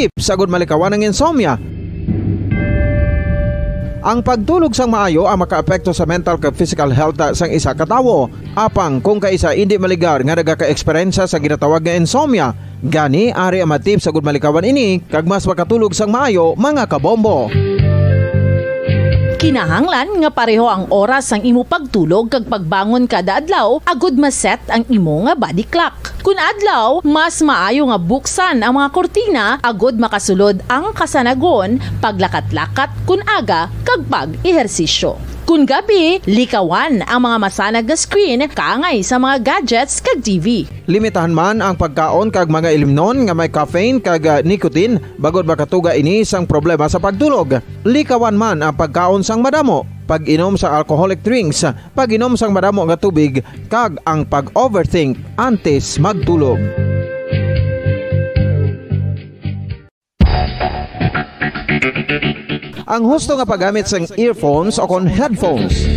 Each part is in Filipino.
tips sagud malikawan ng insomnia. Ang pagtulog sang maayo ang makaapekto sa mental kag physical health sang isa ka tawo. Apang kung kaisa hindi maligar nga nagaka-eksperyensya sa ginatawag nga insomnia, gani ari ang matip sagud malikawan ini kag mas makatulog sang maayo mga kabombo. Kinahanglan nga pareho ang oras ang imo pagtulog kag pagbangon kada adlaw agud maset ang imo nga body clock. Kun adlaw, mas maayo nga buksan ang mga kortina agud makasulod ang kasanagon, paglakat-lakat kun aga kag pag-ehersisyo. Kun gabi, likawan ang mga masanag nga screen kaangay sa mga gadgets kag TV. Limitahan man ang pagkaon kag mga ilimnon nga may caffeine kag nicotine bagod makatuga ini sang problema sa pagtulog. Likawan man ang pagkaon sang madamo, pag-inom sa alcoholic drinks, pag-inom sang madamo nga tubig kag ang pag-overthink antes magtulog. Ang husto nga paggamit sang earphones o kon headphones.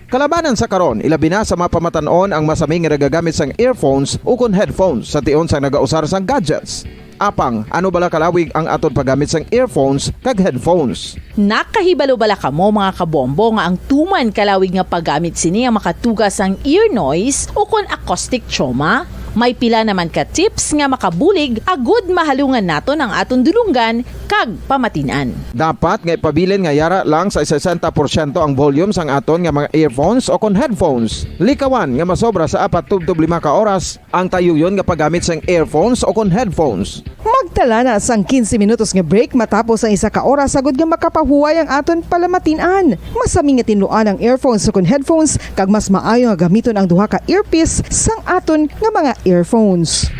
Kalabanan sa karon, ilabi na sa mga pamatanon ang masaming nga nagagamit sang earphones o kon headphones sa tion sang nagausar sang gadgets. Apang, ano bala kalawig ang aton paggamit sang earphones kag headphones? Nakahibalo bala kamo mga kabombo nga ang tuman kalawig nga paggamit sini ang makatugas ang ear noise o kon acoustic trauma? May pila naman ka tips nga makabulig agud mahalungan naton ang aton dulunggan kag pamatinan. Dapat nga ipabilin nga yara lang sa 60% ang volume sang aton nga mga earphones o kon headphones. Likawan nga masobra sa 4-5 ka oras ang tayuyon nga paggamit sang earphones o kon headphones. Magtala na sang 15 minutos nga break matapos ang 1 ka oras sagud nga makapahuway ang aton palamatinan. Masami nga tinluan ang earphones o kon headphones kag mas maayo nga gamiton ang duha ka earpiece sang aton nga mga earphones.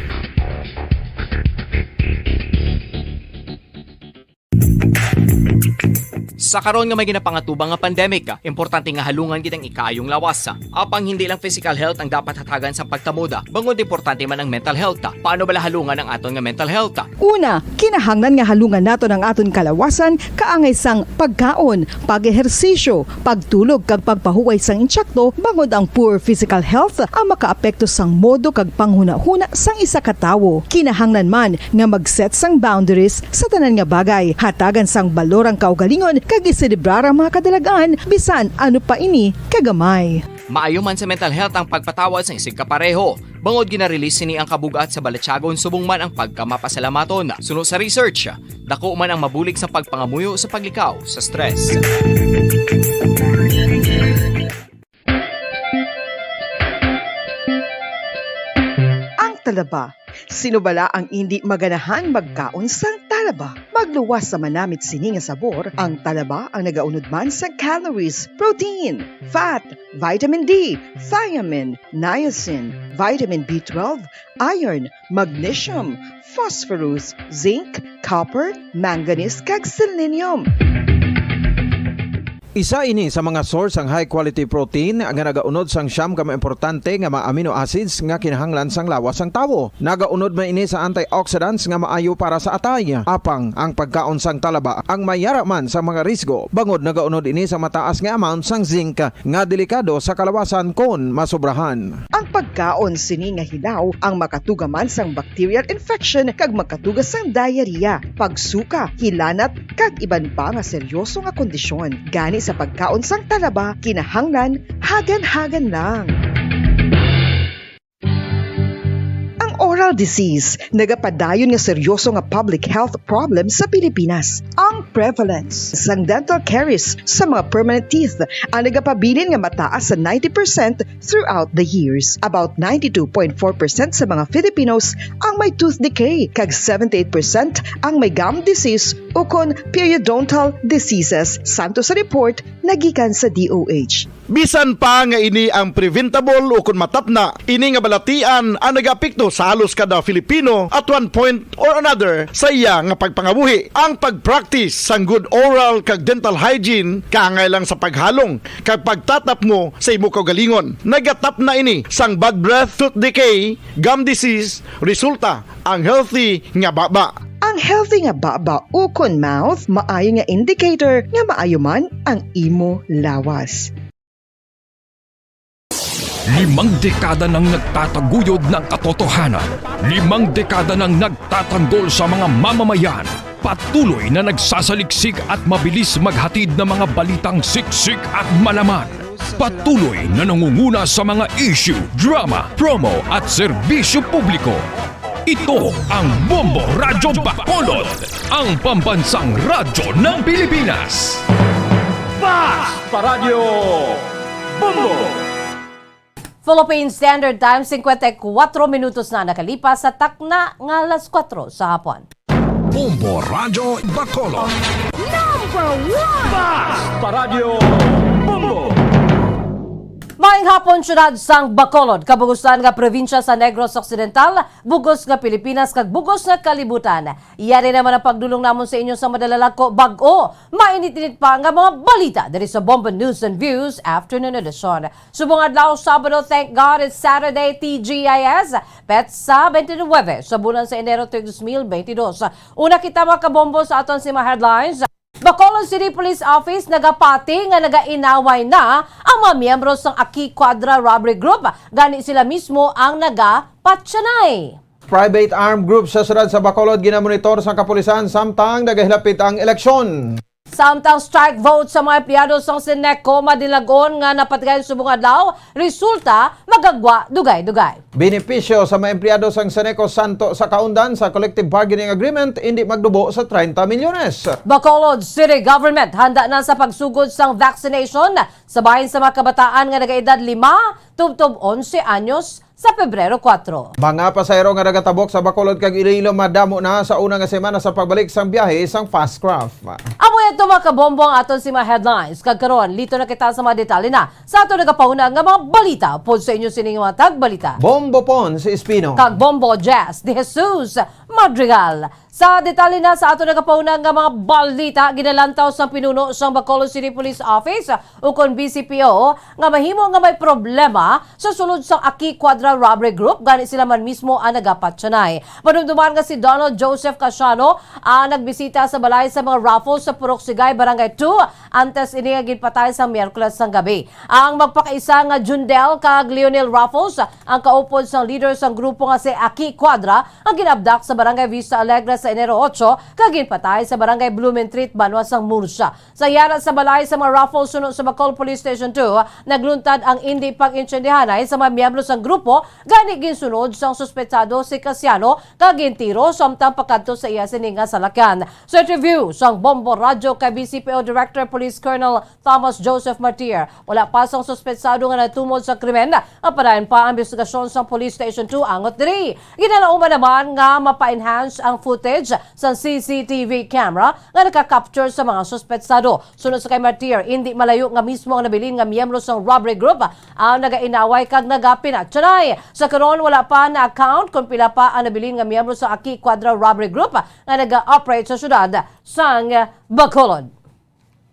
Sa karon nga may ginapangatubang nga pandemic, importante nga halungan gid ang ikaayong lawas. Apang hindi lang physical health ang dapat hatagan sa pagtamuda, bangod importante man ang mental health. Paano bala halungan ang aton nga mental health? Una, kinahanglan nga halungan naton ang aton kalawasan kaangay sang pagkaon, pag-ehersisyo, pagtulog kag pagpahuway sang insyakto bangod ang poor physical health ang makaapekto sang modo kag panghuna-huna sang isa ka tawo. Kinahanglan man nga mag-set sang boundaries sa tanan nga bagay, hatagan sang balorang kaugalingon kag iselebrar ang mga kadalagan bisan ano pa ini kagamay. Maayo man sa mental health ang pagpatawad sa isig kapareho. Bangod ginarelease ni ang kabugat sa balatsagon subong man ang pagkamapasalamaton. Suno sa research, dako man ang mabulig sa pagpangamuyo sa paglikaw sa stress. Ang talaba. Sino bala ang hindi maganahan magkaon sang talaba? Magluwas sa manamit sini nga sabor, ang talaba ang nagaunod man sa calories, protein, fat, vitamin D, thiamine, niacin, vitamin B12, iron, magnesium, phosphorus, zinc, copper, manganese kag selenium. Isa ini sa mga source ang high quality protein nga nagaunod sang siyam ka importante nga mga amino acids nga kinahanglan sang lawas sang tawo. Nagaunod man ini sa antioxidants nga maayo para sa atay. Apang ang pagkaon sang talaba ang mayara man sa mga risgo. Bangod nagaunod ini sa mataas nga amount sang zinc nga delikado sa kalawasan kon masobrahan. Ang pagkaon sini nga hilaw ang makatugaman sang bacterial infection kag makatugas sang diarrhea, pagsuka, hilanat kag iban pa nga seryoso nga kondisyon. Gani sa pagkaon sang talaba, kinahanglan hagan-hagan lang. Oral disease, nagapadayon nga seryoso nga public health problem sa Pilipinas. Ang prevalence sang dental caries sa mga permanent teeth ang nagapabilin nga mataas sa 90% throughout the years. About 92.4% sa mga Filipinos ang may tooth decay, kag 78% ang may gum disease o kon periodontal diseases, santo sa report nagikan sa DOH. Bisan pa nga ini ang preventable o kung matapna, ini nga balatian ang nagapikto sa halos kada Filipino at one point or another sa iya nga pagpangabuhi. Ang pag-practice sang good oral kag dental hygiene kaangay lang sa paghalong kag pagtatap mo sa imo kaugalingon. Nagatap na ini sang bad breath, tooth decay, gum disease, resulta ang healthy nga baba. Ang healthy nga baba o kon mouth maayo nga indicator nga maayo man ang imo lawas. 5 dekada nang nagtataguyod ng katotohanan. 5 dekada nang nagtatanggol sa mga mamamayan. Patuloy na nagsasaliksik at mabilis maghatid ng mga balitang siksik at malaman. Patuloy na nangunguna sa mga issue, drama, promo at serbisyo publiko. Ito ang Bombo Radyo Bacolod, ang pambansang radyo ng Pilipinas. Philippine Standard Time, 54 minutos na nakalipas sa takna nga alas 4 sa hapon. Bombo Radyo Bacolod. Maayong hapon, syudad sang Bacolod, kabugusan nga probinsya sa Negros Occidental, bugos nga Pilipinas, kag bugos nga kalibutan. Iyari naman ang pagdulong namon sa inyo sa madalalako bag-o. Mainit-init pa nga mga balita dari sa Bomba News and Views Afternoon Edition. Subong adlaw Sabado, thank God it's Saturday, TGIS, Petsa 29 sa bulan sa Enero 2022. Una kita mga kabombo sa aton si mga headlines. Bacolod City Police Office nagapati nga nagainaway na ang mga miyembro ng Aki Quadra Robbery Group. Gani sila mismo ang nagapatsanay. Private armed group sa syudad sa Bacolod ginamonitor sa kapulisan samtang nagahilapit ang eleksyon. Samtang strike vote sa mga empleyado sa Sineco madilagon nga napatigayon subong adlaw, resulta magagwa dugay-dugay. Benepisyo sa mga empleyado sa Seneco Santo sa kaundan sa collective bargaining agreement hindi magdubo sa 30 milyones. Bacolod City Government handa na sa pagsugod sang vaccination sa bahin sa mga kabataan nga nagaedad 5 tubtob 11 anyos sa Pebrero 4. Mga pasahero nga nagatabok sa Bacolod kag Iloilo madamo na sa una nga semana sa pagbalik sang biyahe sang Fastcraft. Amo ito mga kabombo ang aton si mga headlines. Kagkaroon, lito na kita sa mga detalye na sa aton nagapauna nga mga balita. Pod sa inyo sining mga tagbalita. Bombo Pon si Espino. Kag Bombo Jazz de Jesus Madrigal. Sa detalye na sa ato nagapauna nga mga balita, ginalantaw sa pinuno sa Bacolod City Police Office ukon BCPO nga mahimo nga may problema sa sulod sa Aki Quadra Robbery Group. Gani sila man mismo ang nagapatsanay. Manumduman nga si Donald Joseph Casiano ang nagbisita sa balay sa mga raffles sa Purok Sigay, Barangay 2 antes ini nga ginpatay sa Miyerkules sang gabi. Ang magpakaisa nga Jundel kag Lionel Raffles ang kaupod sang leader sang grupo nga si Aki Quadra ang ginabdak sa Barangay Vista Alegre sa Enero 8 kag ginpatay sa Barangay Blumentritt, Banwa sang Murcia. Sa yara sa balay sa mga raffles sunod sa Bacol Police Station 2, nagluntad ang hindi pag-insendihanay sa mga miyembro sang grupo. Gani ginsunod sang suspetsado si Casiano kag gintiro samtang pakadto sa iya sininga salakyan. Sa interview sang Bombo Radyo kay BCPO Director Police Colonel Thomas Joseph Martir, wala pa sang suspetsado nga natumod sa krimen. Apadayon pa ang investigasyon sang Police Station 2 angot diri. Ginalauman naman nga mapa-enhance ang footage sa CCTV camera nga naka-capture sa mga suspetsado. Sunod sa kay Martir, hindi malayo nga mismo ang nabilin nga miyembro sang robbery group ang nagainaway kag nagapinatsanay. Sa karon wala pa na account kung pila pa ang nabilin nga miyembro sa Aki Quadra Robbery Group nga naga-operate sa syudad sang Bacolod.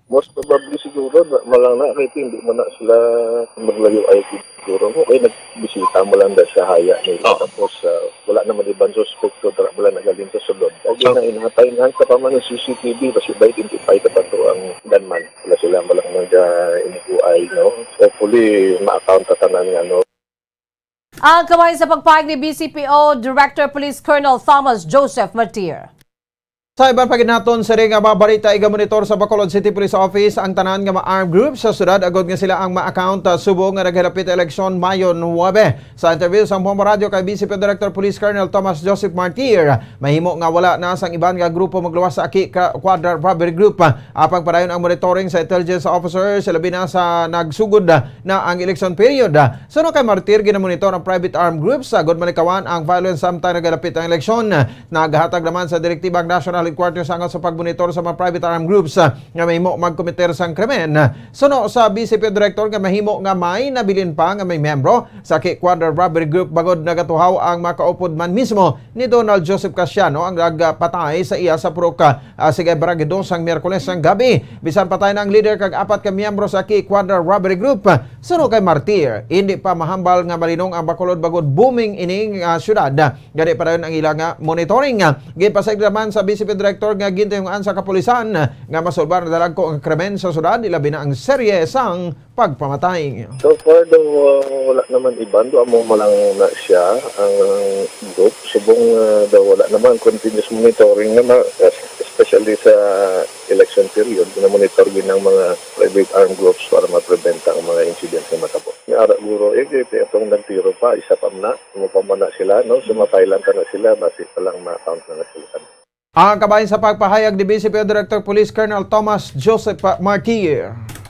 Most probably siguro, malang na, kahit hindi mo na sila maglayo ay siguro mo. Kaya nagbisita mo lang dahil sa haya nila. Tapos wala naman ibang suspecto, wala nagaling sa sulod. Kaya na inahatayin sa paman ng CCTV, kasi ba identify ka pa ito ang gunman. Wala sila malang nag-iniguay, no? Hopefully, ma-account tanan nga, no? Ang kamay sa pagpahig ni BCPO Director Police Colonel Thomas Joseph Martir. Sa iban paginaton sa ring nga babalita iga-monitor sa Bacolod City Police Office ang tanan nga ma-armed group sa syudad agod nga sila ang ma-account subong nga naghilapit eleksyon Mayo 9. Sa interview sa Bombo Radio kay BCP Director Police Colonel Thomas Joseph Martir, mahimo nga wala na sang iban nga grupo magluwas sa Aki Quadra Robbery Group. Apang padayon ang monitoring sa intelligence officers labi na sa nagsugod na ang election period. Suno kay Martir ginamonitor ang private armed groups agod malikawan ang violence samtang naghilapit ang eleksyon. Naghatag naman sa direktibang national headquarters angot sa pagmonitor sa mga private armed groups nga mahimo magkomiter sang krimen. Suno sa BCP Director nga mahimo nga may nabilin pa nga may membro sa Aki Quadra Robbery Group bagod nagatuhaw ang makaupod man mismo ni Donald Joseph Casiano ang nagpatay sa iya sa Purok Sigay Barangay 2 sang Miyerkules sang gabi. Bisan patay na ang leader kag apat ka miyembro sa Aki Quadra Robbery Group. Suno kay Martir, hindi pa mahambal nga malinong ang Bacolod bagod booming ining syudad. Gani pa rin ang ilang monitoring. Gipasig naman sa BCP Director nga gintayungan sa kapulisan nga masulbar na dalag ko ang krimen sa syudad, ilabi na ang serye sang pagpamatay. So far daw wala naman iban, do amo malang na siya ang group. Subong daw wala naman continuous monitoring naman, especially sa election period, monitor din ng mga private armed groups para ma-preventa ang mga incidents na matabo. Ara guro itong nagtiro pa, isa pa na, umupamana sila, no? Sumapailan ka na sila, basi pa lang ma-count na sila. Ang kabahin sa pagpahayag ni BCP Director Police Colonel Thomas Joseph Marquis.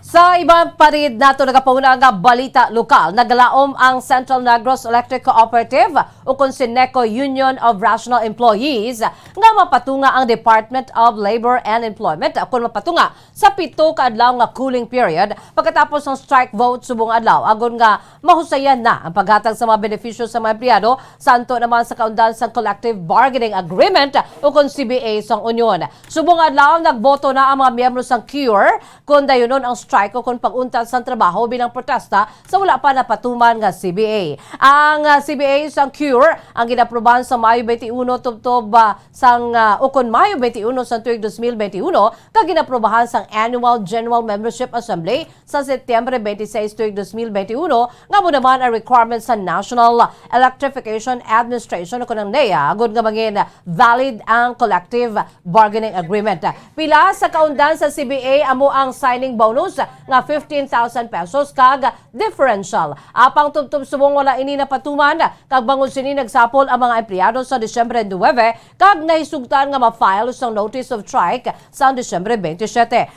Sa ibang parid nato nagapauna nga balita lokal, naglaom ang Central Negros Electric Cooperative o Sineco Union of Rational Employees nga mapatunga ang Department of Labor and Employment kung mapatunga sa 7 ka adlaw nga cooling period pagkatapos ng strike vote subong adlaw agon nga mahusayan na ang paghatag sa mga benepisyo sa mga empleyado santo naman sa kaundan sa Collective Bargaining Agreement o CBA sang Union. Subong adlaw nagboto na ang mga miyembro sang CURE kung dayunon ang strike o kung pag-unta sa trabaho bilang protesta sa wala pa napatuman nga CBA. Ang CBA sang CURE ang ginaprobahan sa Mayo 21 tubtob sang ukon Mayo 21 sa tuig 2021 kag ginaprobahan sang Annual General Membership Assembly sa Setyembre 26 tuig 2021 nga mo naman ang requirements sa National Electrification Administration o kunang NEA agud nga maging valid ang Collective Bargaining Agreement. Pila sa kaundan sa CBA amo ang signing bonus nga 15,000 pesos kag differential. Apang tubtub subong wala ini napatuman kag bangod sini nagsapol ang mga empleyado sa Disyembre 9 kag nahisugtan nga ma-file sang notice of strike sa Disyembre 27.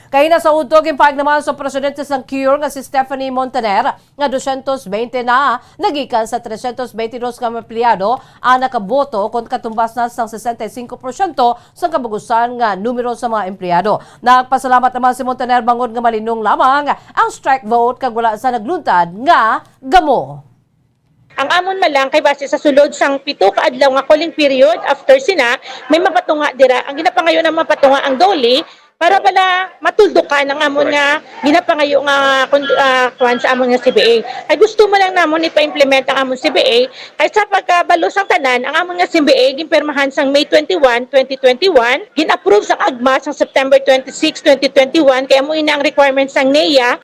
Kay nasa utog impag naman sa presidente sang CURE nga si Stephanie Montaner nga 220 na nagikan sa 322 ka empleyado ang nakaboto kung katumbas na sang 65% sa kabagusan nga numero sa mga empleyado. Nagpasalamat naman si Montaner bangod nga malinong lamang ang strike vote kag wala sa nagluntad nga gamo. Ang amon malang kay base sa sulod sang 7 ka adlaw nga cooling period after sina may mapatunga dira ang ginapangayo na mapatunga ang doli para bala matuldukan ang amon nga ginapangayo nga kuan sa amon nga CBA. Ay gusto mo lang namon ipa-implement ang amon CBA kay sa pagkabalo sang tanan ang amon nga CBA ginpermahan sang May 21, 2021, gin-approve sang agma sang September 26, 2021 kay amo ina ang requirements sang NEA.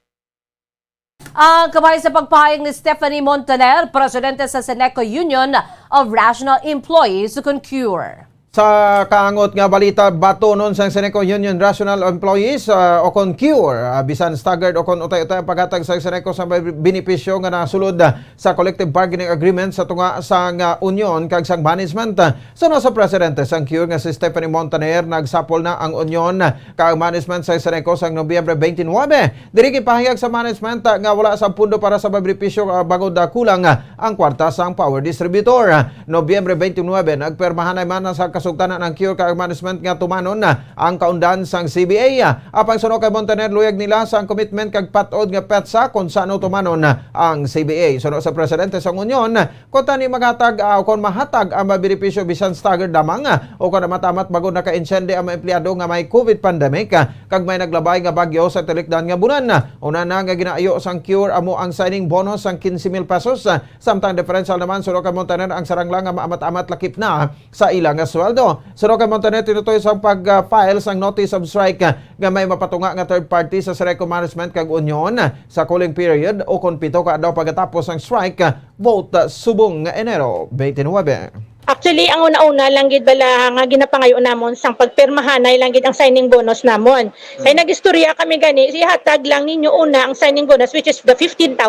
Ang kabay sa pagpahayag ni Stephanie Montaner, presidente sa Sineco Union of Rational Employees o CURE. Sa kaangot nga balita, bato nun sa Sineco Union Rational Employees o kon CURE, bisan staggered o kon utay-utay ang paghatag sa Sineco sa benepisyo nga nasulod sa collective bargaining agreement sa tunga sa union kag sang management. Suno sa presidente sang CURE nga si Stephanie Montaner, nagsapol na ang union kag management sa Sineco sang Nobyembre 29. Diri gipahayag sa management nga wala sa pundo para sa benepisyo bagod kulang ang kwarta sang power distributor. Nobyembre 29 nagpermahan man sa kasugtanan ng CURE kag management nga tumanon na ang kaundan sang CBA. Apang suno kay Montaner, luyag nila sa commitment kag patod nga petsa kung saan tumanon ang CBA. Suno sa presidente sang union, kung tani maghatag o kung mahatag ang mabenepisyo bisan staggered lamang o kung matamat bago naka-insyende ang mga empleyado nga may COVID pandemic kag may naglabay nga bagyo sa tilikdan nga bulan. Una na nga ginaayo sang CURE amo ang signing bonus sang 15,000 pesos. Samtang differential naman suno kay Montaner ang saranglang nga maamat-amat lakip na sa ilang sweldo. Suno kay Montaner tinutoy sa pag-file sang notice of strike nga may mapatunga nga third party sa Sineco management kag union sa cooling period o kung 7 ka daw pagkatapos ang strike vote subong Enero 29. Actually, ang una-una lang gid bala nga ginapangayo namon sang pagpermahanay lang gid ang signing bonus namon. Kay nagistorya kami gani, ihatag lang ninyo una ang signing bonus which is the 15,000.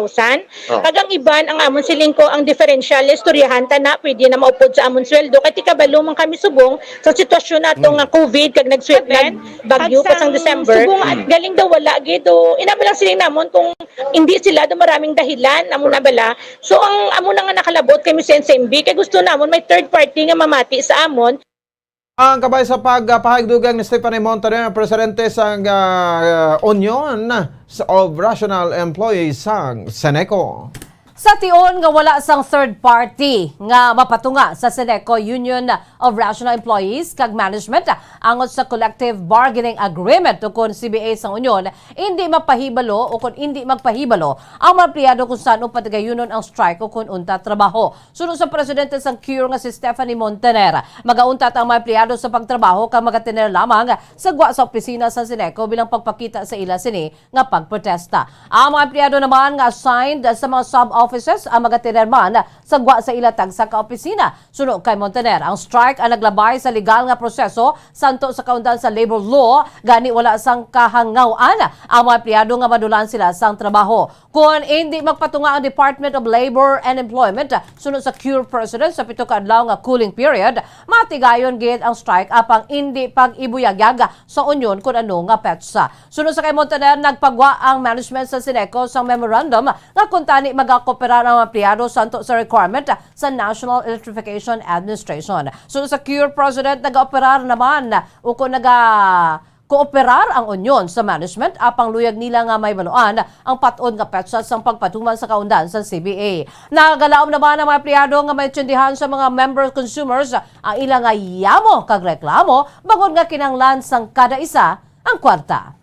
Kag ang iban ang amon silingko ang differential istoryahan na pwede na maupod sa amon sweldo kay tikabalo man kami subong sa sitwasyon nato nga COVID kag bagyo pa sang December. Subong at galing daw wala gid o inamo lang siling namon kung hindi sila do maraming dahilan amo na bala. So ang amo na nga nakalabot kami sa NCMB kay gusto namon may third party nga mamati sa amon. Ang kabay sa pagpahayagdugang ni Stephanie Montaner, presidente sang Union of Rational Employees sang Sineco. Sa tion nga wala sang third party nga mapatunga sa Seneco Union of Rational Employees kag Management angot sa collective bargaining agreement ukon CBA sang Union, hindi mapahibalo o kung hindi magpahibalo ang mga empleyado kung saan patigayunon ang strike o kung unta trabaho. Sunod sa presidente sang CURE nga si Stephanie Montaner, magauntat ang mga empleyado sa pagtrabaho kag magatiner lamang sa gwa sa opisina sa Seneco bilang pagpakita sa ila sini nga pagprotesta. Ang mga empleyado naman nga assigned sa mga sub-offices ang magatiner man sa gwa sa ilatag sa kaopisina. Suno kay Montaner, ang strike ang naglabay sa legal nga proseso santo sa kaundan sa labor law, gani wala sang kahangawaan ang mga empleyado nga madulan sila sang trabaho. Kung hindi magpatunga ang Department of Labor and Employment, sunod sa CURE President sa 7 ka adlaw nga cooling period, matigayon gid ang strike apang hindi pag-ibuyagyag sa union kung ano nga petsa. Sunod sa kay Montaner, nagpagwa ang management sa Seneco sa memorandum nga kung tani magakooperar ang empleyado santo sa requirement sa National Electrification Administration. Sunod sa CURE President, nag-operar naman o kung kooperar ang union sa management apang luyag nila nga may baluan ang patod nga petsa sang pagpatuman sa kaundan sa CBA. Nagalaom naman ang mga empleyado nga may tsindihan sa mga member consumers ang ilang nga yamo kag reklamo bangod nga kinanglan sang kada isa ang kwarta.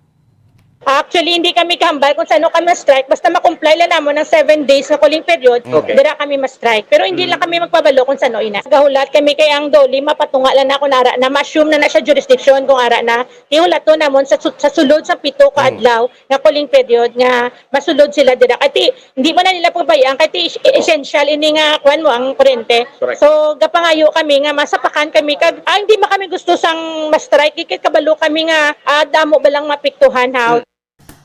Actually, hindi kami kahambal kung saan kami ma-strike. Basta ma-comply lang naman ng 7 days na cooling period, dira kami ma-strike. Pero hindi lang kami magpabalo kung saan ina. Gahulat kami kay ang Doli, mapatunga lang na kung ara na ma-assume na siya jurisdiction kung ara na. Ihulat to namon sa sulod sa 7 ka adlaw na cooling period nga masulod sila dira. Kati hindi mo na nila pabayaan, kati essential ini nga kuan mo ang kuryente. So gapangayo kami nga masapakan kami kag hindi man kami gusto sang ma-strike, ikit kabalo kami nga damo balang mapiktuhan ha.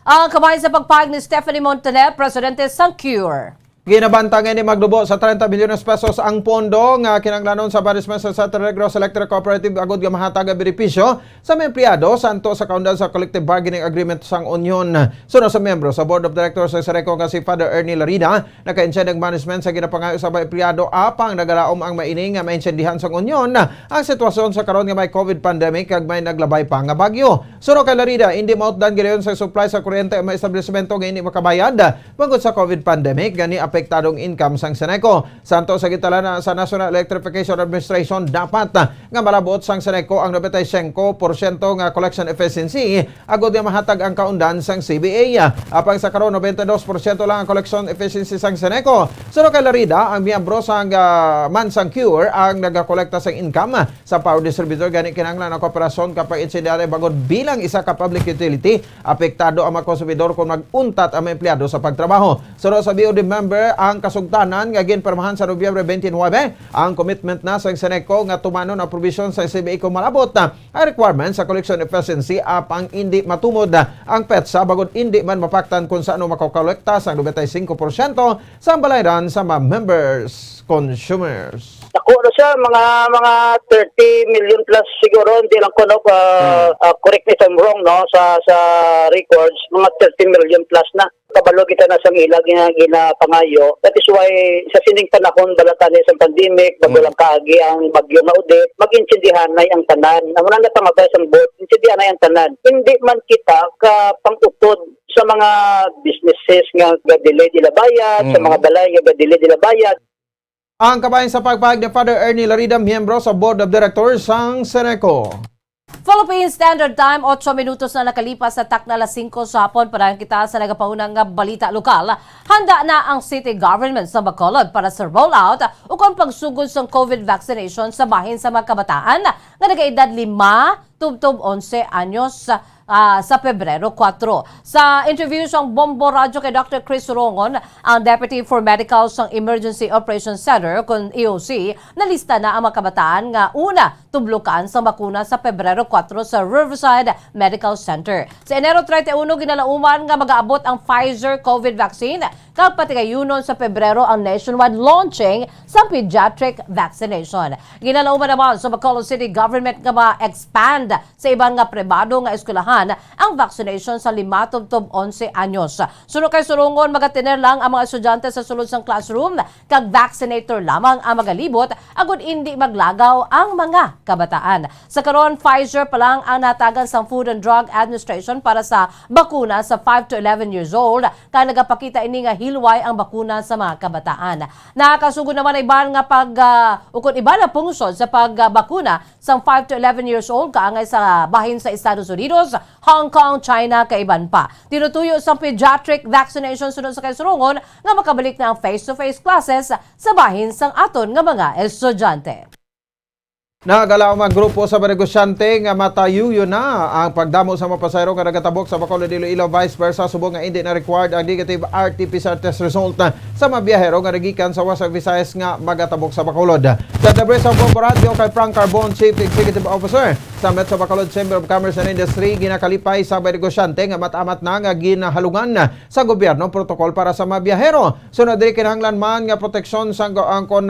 Ang kamay sa pagpahayag ni Stephanie Montaner, presidente sang CURE. Ginabantangan ni magdubo sa 30 milyones pesos ang pondo nga kinanglanon sa Barisman sa Santa Negros Electric Cooperative agud nga mahatag nga benepisyo sa mga empleyado santo sa kaundan sa collective bargaining agreement sang Union. Suno sa miyembro sa Board of Directors sa Seneco nga si Father Ernie Larida, naka-insend ng management sa ginapangayo sa mga empleyado apang nagalaom ang maining nga mainsendihan sang Union ang sitwasyon sa karon nga may COVID pandemic kag may naglabay pa nga bagyo. Suno kay Larida, hindi mautdan ginayon sa supply sa kuryente ang mga establishmento nga hindi makabayad bangod sa COVID pandemic gani apektadong income sang Seneco. Santo sa gitala sa National Electrification Administration dapat nga malabot sang Seneco ang 95% nga collection efficiency agud nga mahatag ang kaundan sang CBA. Apang sa karon 92% lang ang collection efficiency sang Seneco. Suno kay Larida, ang miyembro sang Mansang CURE ang nagakolekta sang income sa power distributor gani kinahanglan ang kooperasyon kapag insidente bagod bilang isa ka public utility apektado ang mga konsumidor kung mag-untat ang mga empleyado sa pagtrabaho. Suno sa BOD member ang kasugtanan nga ginpermahan sa Nobyembre 29 ang commitment na sa Seneco nga tumanon ang provision sa CBA kung malabot ang requirement sa collection efficiency apang hindi matumod ang petsa bagod hindi man mapaktan kung saan makakolekta sa 95% sa balayran sa mga members consumers. Ako na siya mga 30 million plus siguro, hindi lang ko correct me if I'm wrong no sa records, mga 30 million plus na kabalo kita na sa ilag ginapangayo. That is why sa sining panahon balatan sa pandemic bago lang kaagi ang bagyo na udit, mag-insindihan na ang tanan. Ang mga pangabay sa board, insindihan na ang tanan. Hindi man kita ka pangutod sa mga businesses nga ga-delay dila bayad, sa mga balay nga ga-delay dila bayad. Ang kabayan sa pagpahayag ni Father Ernie Larida, miyembro sa Board of Directors sang Seneco. Philippine Standard Time, 8 minutos na nakalipas sa takna alas 5 sa hapon. Parayan kita sa nagapaunang nga balita lokal. Handa na ang city government sa Bacolod para sa rollout o kung pagsugod sa COVID vaccination sa bahin sa mga kabataan na nag-edad 5 tubtob 11 anyos sa Pebrero 4. Sa interview sa Bombo Radyo kay Dr. Chris Rongon, ang Deputy for Medical sa Emergency Operations Center kung EOC, nalista na ang mga kabataan nga una tublukan sa bakuna sa Pebrero 4 sa Riverside Medical Center. Sa Enero 31, ginalauman nga mag-aabot ang Pfizer COVID vaccine kag patigayunon sa Pebrero ang nationwide launching sa pediatric vaccination. Ginalauman naman sa Bacolod City Government nga ma-expand sa ibang nga pribado nga eskwelahan ang vaccination sa 5 tubtob 11 anyos. Suno kay Surungon, magatiner lang ang mga estudyante sa sulod sang classroom kag vaccinator lamang ang magalibot agud hindi maglagaw ang mga kabataan. Sa karon, Pfizer pa lang ang natagan sa Food and Drug Administration para sa bakuna sa 5 to 11 years old kaya nagapakita ini nga hilway ang bakuna sa mga kabataan. Nakasugod naman iban nga ukon iba na pungsod sa pagbakuna sa 5 to 11 years old kaangay sa bahin sa Estados Unidos, Hong Kong, China kaiban pa. Tinutuyo sa pediatric vaccination sunod sa kaisurungon nga makabalik na ang face-to-face classes sa bahin sang aton nga mga estudyante. Nagalaw mga grupo sa negosyante nga matayuyo na ang pagdamo sa mga pasahero nga nagatabok sa Bacolod, Iloilo, vice versa subong nga hindi na required ang negative RT-PCR test result sa mga biyahero nga nagikan sa Wasag Visayas nga magatabok sa Bacolod. Sa Debre sa Bombo Radio kay Frank Carbon, Chief Executive Officer sa Metro Bacolod Chamber of Commerce and Industry, ginakalipay sa mga negosyante nga matamat na nga ginahalungan sa gobyerno protokol para sa mga biyahero. Sunod diri kinahanglan man nga proteksyon sa angkon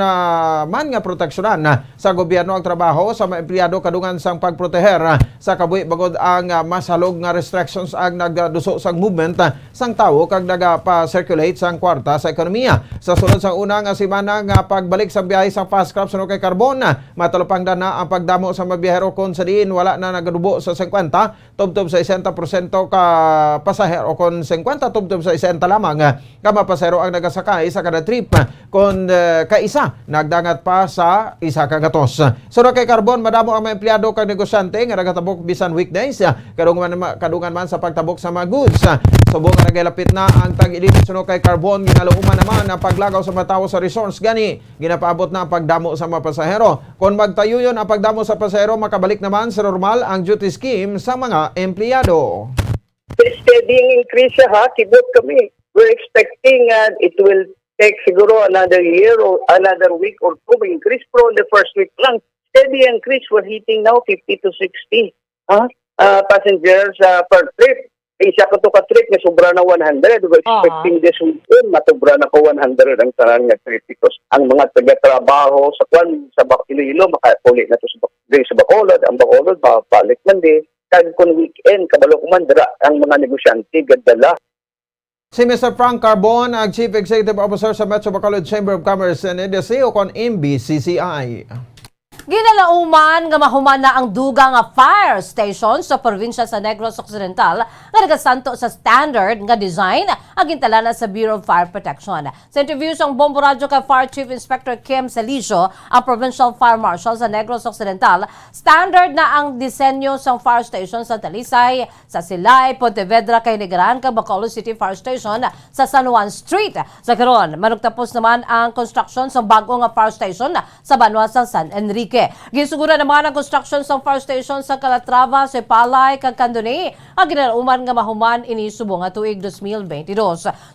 man nga proteksyonan sa gobyerno ang trabaho sa mga empleyado kadungan sang pagproteher sa kabuhi bagod ang mas halog nga restrictions ang nagduso sang movement sang tawo kag nagapa-circulate sang kwarta sa ekonomiya. Sa sunod sang una nga semana nga pagbalik sa biyahe sang fast crop sunod kay Carbon, matalupang na ang pagdamo sa mga biyahero kon sa diin wala na nagadubo sa 50 tubtob sa 60% ka pasahero kon 50 tubtob sa 60 lamang ka mapasahero ang nagasakay sa kada trip kon kaisa nagdangat pa sa isa ka gatos. Sunod kay Carbon, madamo ang mga empleyado kag negosyante nga nagatabok bisan weekdays kadungan man sa pagtabok sa mga goods. Subong nga nagalapit na ang tag-init sunod kay Carbon, ginaluuman naman ang paglagaw sa mga tawo sa resorts gani ginapaabot na ang pagdamo sa mga pasahero. Kung magtayo yon ang pagdamo sa pasahero, makabalik naman sa normal ang duty scheme sa mga empleyado. Steady increase siya ha, kibot kami. We're expecting it will take siguro another year or another week or two increase, pero in the first week lang. Steady increase, we're hitting now 50 to 60 passengers per trip. Isa ko to ka trip na sobra na 100. We're expecting this weekend matubra na ko 100 ang tanan nga trip because ang mga taga-trabaho sa Iloilo makapuli na to sa Bacolod. Ang Bacolod balik man di. Kag kun weekend kabalo man dira ang mga negosyante gadala. Si Mr. Frank Carbon, ang Chief Executive Officer sa Metro Bacolod Chamber of Commerce and Industry o kon MBCCI. Ginalauman nga mahuman na ang dugang nga fire station sa probinsya sa Negros Occidental nga nagasanto sa standard nga design ang gintalana sa Bureau of Fire Protection. Sa interview sa Bombo Radio kay Fire Chief Inspector Kim Salicio, ang Provincial Fire Marshal sa Negros Occidental, standard na ang disenyo sa fire station sa Talisay, sa Silay, Pontevedra, kay Negran, kag Bacolod City Fire Station sa San Juan Street. Sa karon, manugtapos naman ang construction sa bagong nga fire station sa Banwa sa San Enrique. Gisugura naman ang construction sa fire station sa Calatrava, Sipalay, kag Candoni. Ang ginalauman nga mahuman ini subong nga tuig 2022.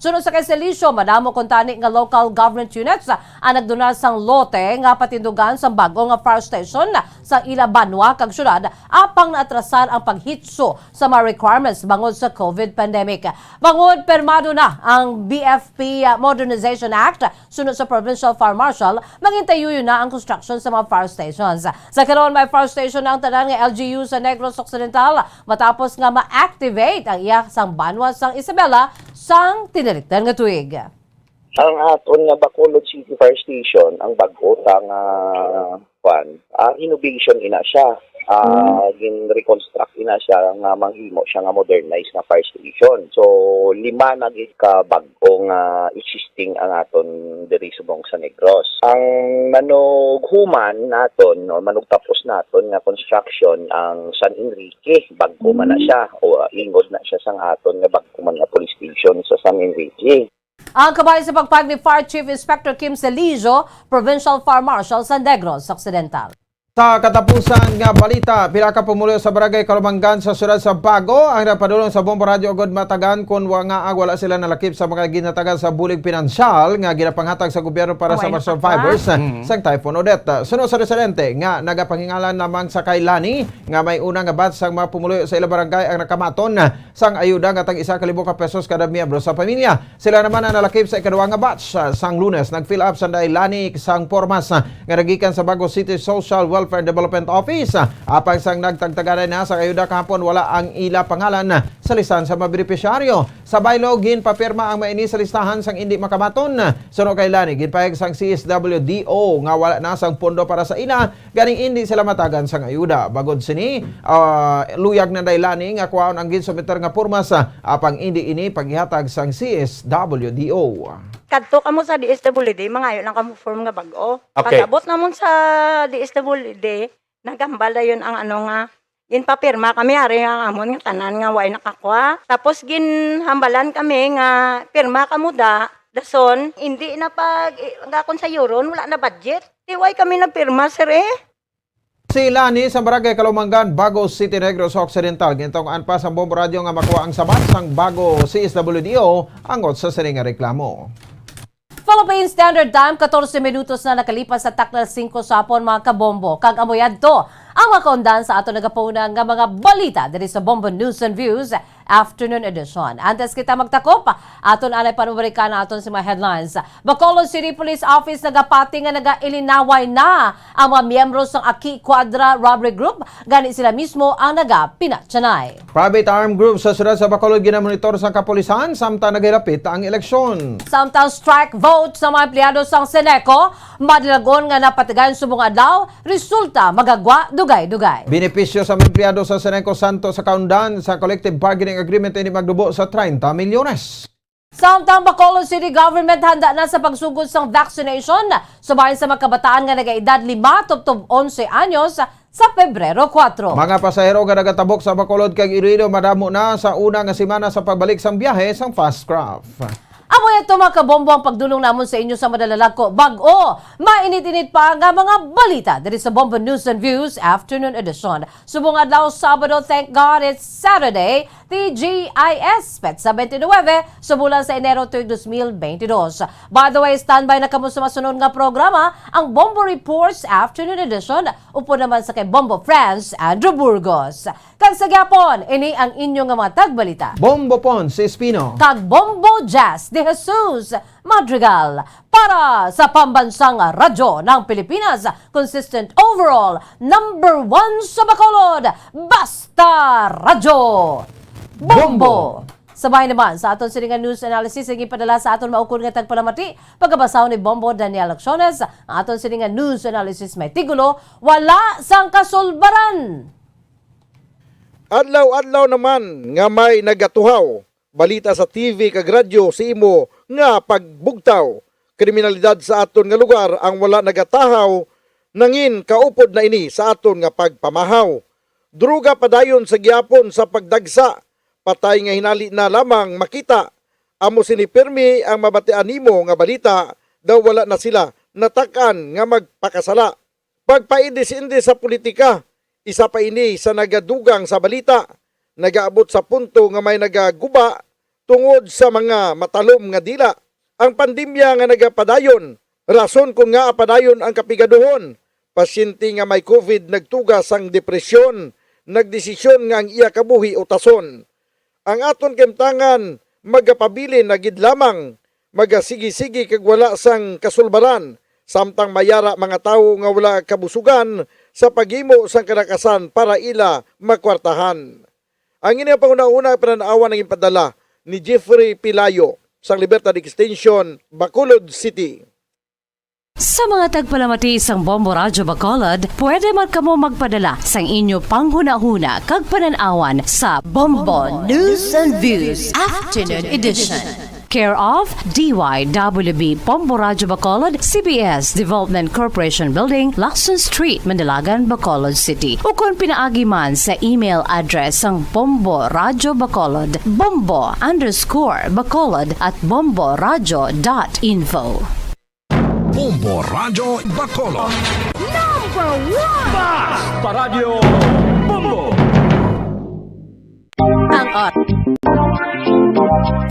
Sunod sa kay Salicio, madamo kontani nga local government units ang nagduna sang lote nga patindugan sa bagong nga fire station sa ila Banwa kag syudad apang naatrasan ang paghitso sa mga requirements bangod sa COVID pandemic. Bangod permado na ang BFP Modernization Act sunod sa Provincial Fire Marshal, magintayuyo na ang construction sa mga fire stations. Sa karon may fire station ang tanan nga LGU sa Negros Occidental matapos nga ma-activate ang iya sang Banwa sang Isabela sang tinalikdan nga tuig. Ang aton nga Bacolod City Fire Station, ang bago tang innovation ina siya. Gin-reconstruct ina siya nga manghimo siya nga modernized nga fire station. So 5 na gid ka bag-ong existing ang aton diri subong sa Negros. Ang manughuman naton o manugtapos naton nga construction ang San Enrique, bag-o man na siya o ingod na siya sang aton nga bag-o man nga police station sa San Enrique. Ang kabay sa pagpag ni Fire Chief Inspector Kim Salicio, Provincial Fire Marshal sa Negros Occidental. Sa katapusan nga balita, pila ka pumulo sa Barangay Kalumangan sa siyudad sa Bago ang napadulong sa Bombo Radio ugod matagan kung wala sila nalakip sa mga ginatagan sa bulig pinansyal nga ginapanghatag sa gobyerno para sa mga survivors sa Typhoon Odette. Sunod sa residente nga nagapanghingalan namang sa kay Lani nga may unang nga batch sang mga pumulo sa ilang barangay ang nakamaton sang ayuda nga tag 1,000 pesos kada miyembro sa pamilya. Sila naman ang nalakip sa ikaduhang nga batch sang Lunes. Nag-fill up sa Lani sang pormas nga nagikan sa Bago City Social Welfare Welfare Development Office. Apang sang nagtagtagaran na sa kayuda kahapon wala ang ila pangalan sa listahan sa mga benepisyaryo. Sa baylo ginpapirma ang maini sa listahan sang hindi makabaton. Suno kay lani ginpayag sang CSWDO nga wala na sang pondo para sa ila ganing hindi sila matagan sang ayuda. Bagod sini luyag na daylani nga kuwaon ang ginsumitar nga purmas apang hindi ini paghihatag sang CSWDO. Kadto kamo sa DSWD, mangayo lang kamo form nga bag-o. Okay. Pag-abot namon sa DSWD, nagambala yon ang ano nga, ginpapirma kami, hari nga amon nga tanan nga way nakakwa. Tapos ginhambalan kami nga pirma kamo dason, hindi na pag, gakon sa euron, wala na budget. Tiway kami na pirma, sir Si Lani sa Barangay Kalumanggan, Bagos City, Negros Occidental. Gintungan pa sa Bombo Radio nga makuha ang sabat sang bago CSWDO angot sa sining nga reklamo. Philippine Standard Time, 14 minutos na nakalipas sa takna 5 sapon mga kabombo. Kag amoyad to ang mga kaundan sa ato nagapuna nga mga balita diri sa Bombo News and Views Afternoon Edition. Antes kita magtakop, aton anay panubarika na aton sa mga headlines. Bacolod City Police Office nagapati nga nagailinaway na ang mga miyembro ng Aki Quadra Robbery Group. Gani sila mismo ang nagapinatsanay. Private armed group sa siyudad sa Bacolod ginamonitor sa kapulisan samtang naghirapit ang eleksyon. Samtang strike vote sa mga empleyado sa Seneco, madilagon nga napatigayon subong adlaw, resulta magagwa dugay-dugay. Benepisyo sa mga empleyado sa Seneco Santo sa kaundan sa collective bargaining agreement ini magdubo sa 30 milyones. Samtang Bacolod City Government handa na sa pagsugod sa vaccination subayon sa mga kabataan nga nagaedad 5 tubtob 11 anyos sa Pebrero 4. Mga pasahero nga nagatabok sa Bacolod kag Iloilo madamo na sa una nga semana sa pagbalik sang biyahe sang Fastcraft. Amo ito mga kabombo ang pagdulong namon sa inyo sa madalalak ko. Bag-o, mainit-init pa nga mga balita diri sa Bombo News and Views Afternoon Edition. Subong adlaw Sabado, thank God it's Saturday, TGIS, Petsa 29, sa bulan sa Enero 2022. By the way, standby na kamo sa masunod nga programa, ang Bombo Reports Afternoon Edition, upo naman sa kay Bombo Friends, Andrew Burgos. Kag sa gyapon, ini ang inyong nga mga tagbalita. Bombo Pon si Espino. Kag Bombo Jazz de Jesus Madrigal para sa pambansang radyo ng Pilipinas. Consistent overall, number 1 sa Bacolod, Basta Radyo Bombo. Sabay naman sa aton siningan news analysis ang ipadala sa aton maukod nga tagpalamati pagkabasaw ni Bombo Daniel Acciones. Ang aton siningan news analysis may tigulo, wala sang kasulbaran. Adlaw-adlaw naman nga may nagatuhaw. Balita sa TV kag radyo si imo nga pagbugtaw. Kriminalidad sa aton nga lugar ang wala nagatahaw nangin kaupod na ini sa aton nga pagpamahaw. Druga padayon sa giyapon sa pagdagsa. Patay nga hinali na lamang makita. Amo sinipirmi ang mabatian nimo nga balita daw wala na sila natakan nga magpakasala. Pagpaindis-indis sa politika, isa pa ini sa nagadugang sa balita. Nagaabot sa punto nga may nagaguba tungod sa mga matalom nga dila. Ang pandemya nga nagapadayon, rason kung nga apadayon ang kapigaduhon. Pasyente nga may COVID nagtugas ang depresyon, nagdesisyon nga ang iya kabuhi utason. Ang aton kemtangan magapabilin na gid lamang, magasigi-sigi kag wala sang kasulbaran, samtang mayara mga tawo nga wala kabusugan sa paghimo sang kalakasan para ila makwartahan. Ang ini ang panguna-una pananawan ng ipadala ni Jeffrey Pilayo sa Libertad Extension, Bacolod City. Sa mga tagpalamati isang Bombo Radyo Bacolod, pwede man kamo magpadala sang inyo panghuna-huna kag pananawan sa Bombo News and Views Afternoon Edition. Care of DYWB Bombo Radyo Bacolod, CBS Development Corporation Building, Lacson Street, Mandalagan, Bacolod City. O kung pinaagi man sa email address ang Bombo Radyo Bacolod, bombo_bacolod@bomboradyo.info. Bombo Radyo Bacolod. Number 1! Basta Radio Bombo!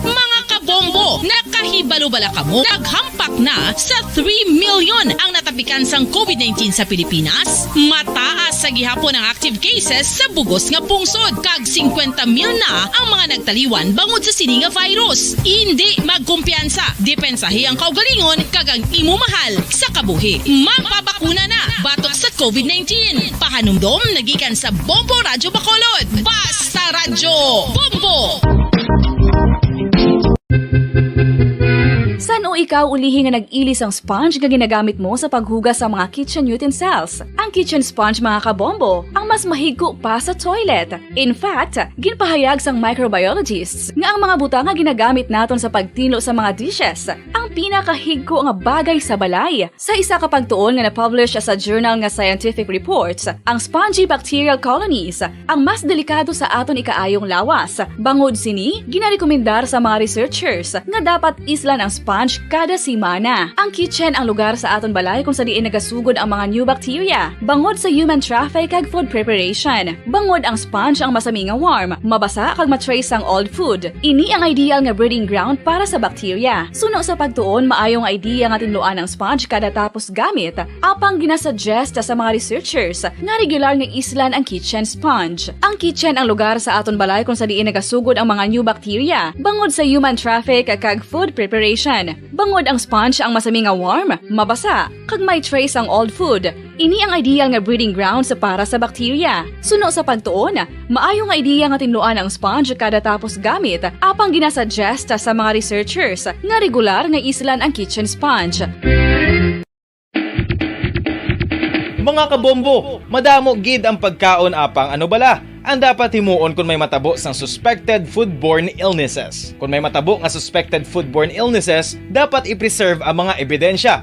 Mga kabombo, nakahiba Kabalo bala kamo, naghampak na sa 3 million ang natapikan sang COVID-19 sa Pilipinas. Mataas sa gihapon ang active cases sa bugos nga pungsod. Kag 50 mil na ang mga nagtaliwan bangod sa sini nga virus. Hindi magkumpiyansa. Depensahi ang kaugalingon kag ang imo mahal sa kabuhi. Magpabakuna na batok sa COVID-19. Pahanumdom nagikan sa Bombo Radyo Bacolod. Basta Radyo Bombo! Saan o ikaw ulihi nga nag-ilis ang sponge nga ginagamit mo sa paghugas sa mga kitchen utensils? Ang kitchen sponge mga kabombo, ang mas mahigko pa sa toilet. In fact, ginpahayag sang microbiologists nga ang mga butang nga ginagamit naton sa pagtino sa mga dishes ang pinakahigko nga bagay sa balay. Sa isa ka pagtuon nga na-publish sa journal nga Scientific Reports, ang spongy bacterial colonies ang mas delikado sa aton ikaayong lawas. Bangod sini, ginarekomendar sa mga researchers nga dapat islan ang sponge kada simana. Ang kitchen ang lugar sa aton balay kung sa diin nagasugod ang mga new bacteria. Bangod sa human traffic kag food preparation. Bangod ang sponge ang masami nga warm, mabasa kag matrace ang old food. Ini ang ideal nga breeding ground para sa bacteria. Suno sa pagtuon, maayong idea nga tinluan ang sponge kada tapos gamit. Apang ginasuggest sa mga researchers nga regular nga islan ang kitchen sponge. Ang kitchen ang lugar sa aton balay kung sa diin nagasugod ang mga new bacteria. Bangod sa human traffic kag food preparation. Bangod ang sponge ang masami nga warm, mabasa, kag may trace ang old food. Ini ang ideal nga breeding ground sa para sa bacteria. Suno sa pagtuon, maayong idea nga tinluan ang sponge kada tapos gamit. Apang ginasuggest sa mga researchers nga regular nga islan ang kitchen sponge. Mga kabombo, madamo gid ang pagkaon apang ano bala. Ang dapat himuon kung may matabo sang suspected foodborne illnesses. Kung may matabo nga suspected foodborne illnesses, dapat i-preserve ang mga ebidensya.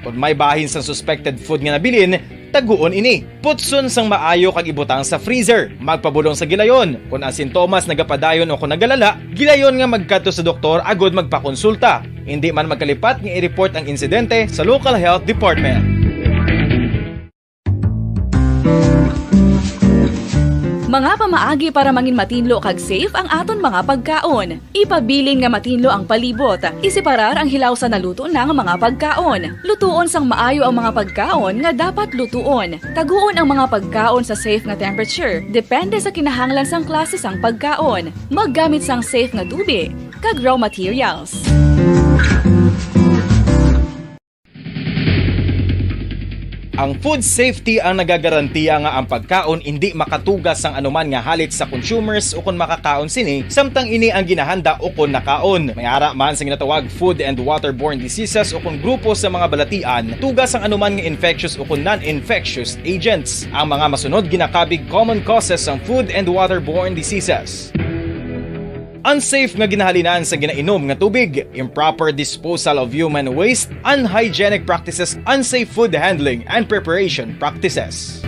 Kung may bahin sang suspected food nga nabilin, taguon ini. Putson sang maayo kag ibutang sa freezer. Magpabulong sa gilayon. Kung ang sintomas nagapadayon o kung nagalala, gilayon nga magkadto sa doktor agod magpakonsulta. Hindi man magkalipat nga i-report ang insidente sa local health department. Mga pamaagi para mangin matinlo kag safe ang aton mga pagkaon. Ipabilin nga matinlo ang palibot. Isiparar ang hilaw sa naluto na nga mga pagkaon. Lutuon sang maayo ang mga pagkaon nga dapat lutuon. Taguon ang mga pagkaon sa safe nga temperature. Depende sa kinahanglan sang klase sang pagkaon. Maggamit sang safe nga tubig kag raw materials. Ang food safety ang nagagarantiya nga ang pagkaon hindi makatugas sang anuman nga halit sa consumers o kung makakaon sini, samtang ini ang ginahanda o kung nakaon. May ara man sa ginatawag food and waterborne diseases o kung grupo sa mga balatian, tugas ang anuman nga infectious o kung non-infectious agents. Ang mga masunod ginakabig common causes ng food and waterborne diseases. Unsafe nga ginahalinan sa ginainom nga tubig, improper disposal of human waste, unhygienic practices, unsafe food handling and preparation practices.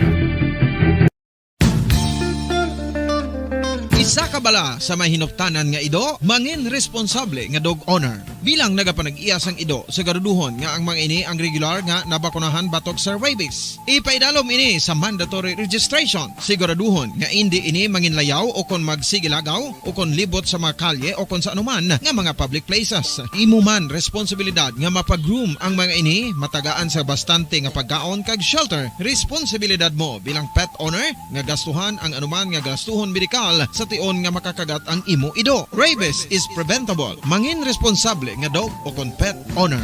Isa ka bala sa may hinuptanan nga ido, mangin responsable nga dog owner. Bilang nagapanag-iyas ang ido, siguraduhon nga ang mga ini ang regular nga nabakunahan batok sa rabies. Ipaidalom ini sa mandatory registration. Siguraduhon nga hindi ini manginlayaw o kon magsigilagaw o kon libot sa mga kalye o kon sa anuman nga mga public places. Imo man responsibilidad nga mapag-groom ang mga ini, matagaan sa bastante nga pagkaon kag shelter. Responsibilidad mo bilang pet owner nga gastuhan ang anuman nga gastuhon medikal sa tion nga makakagat ang imo ido. Rabies is preventable. Mangin responsable nga dog o kon pet owner.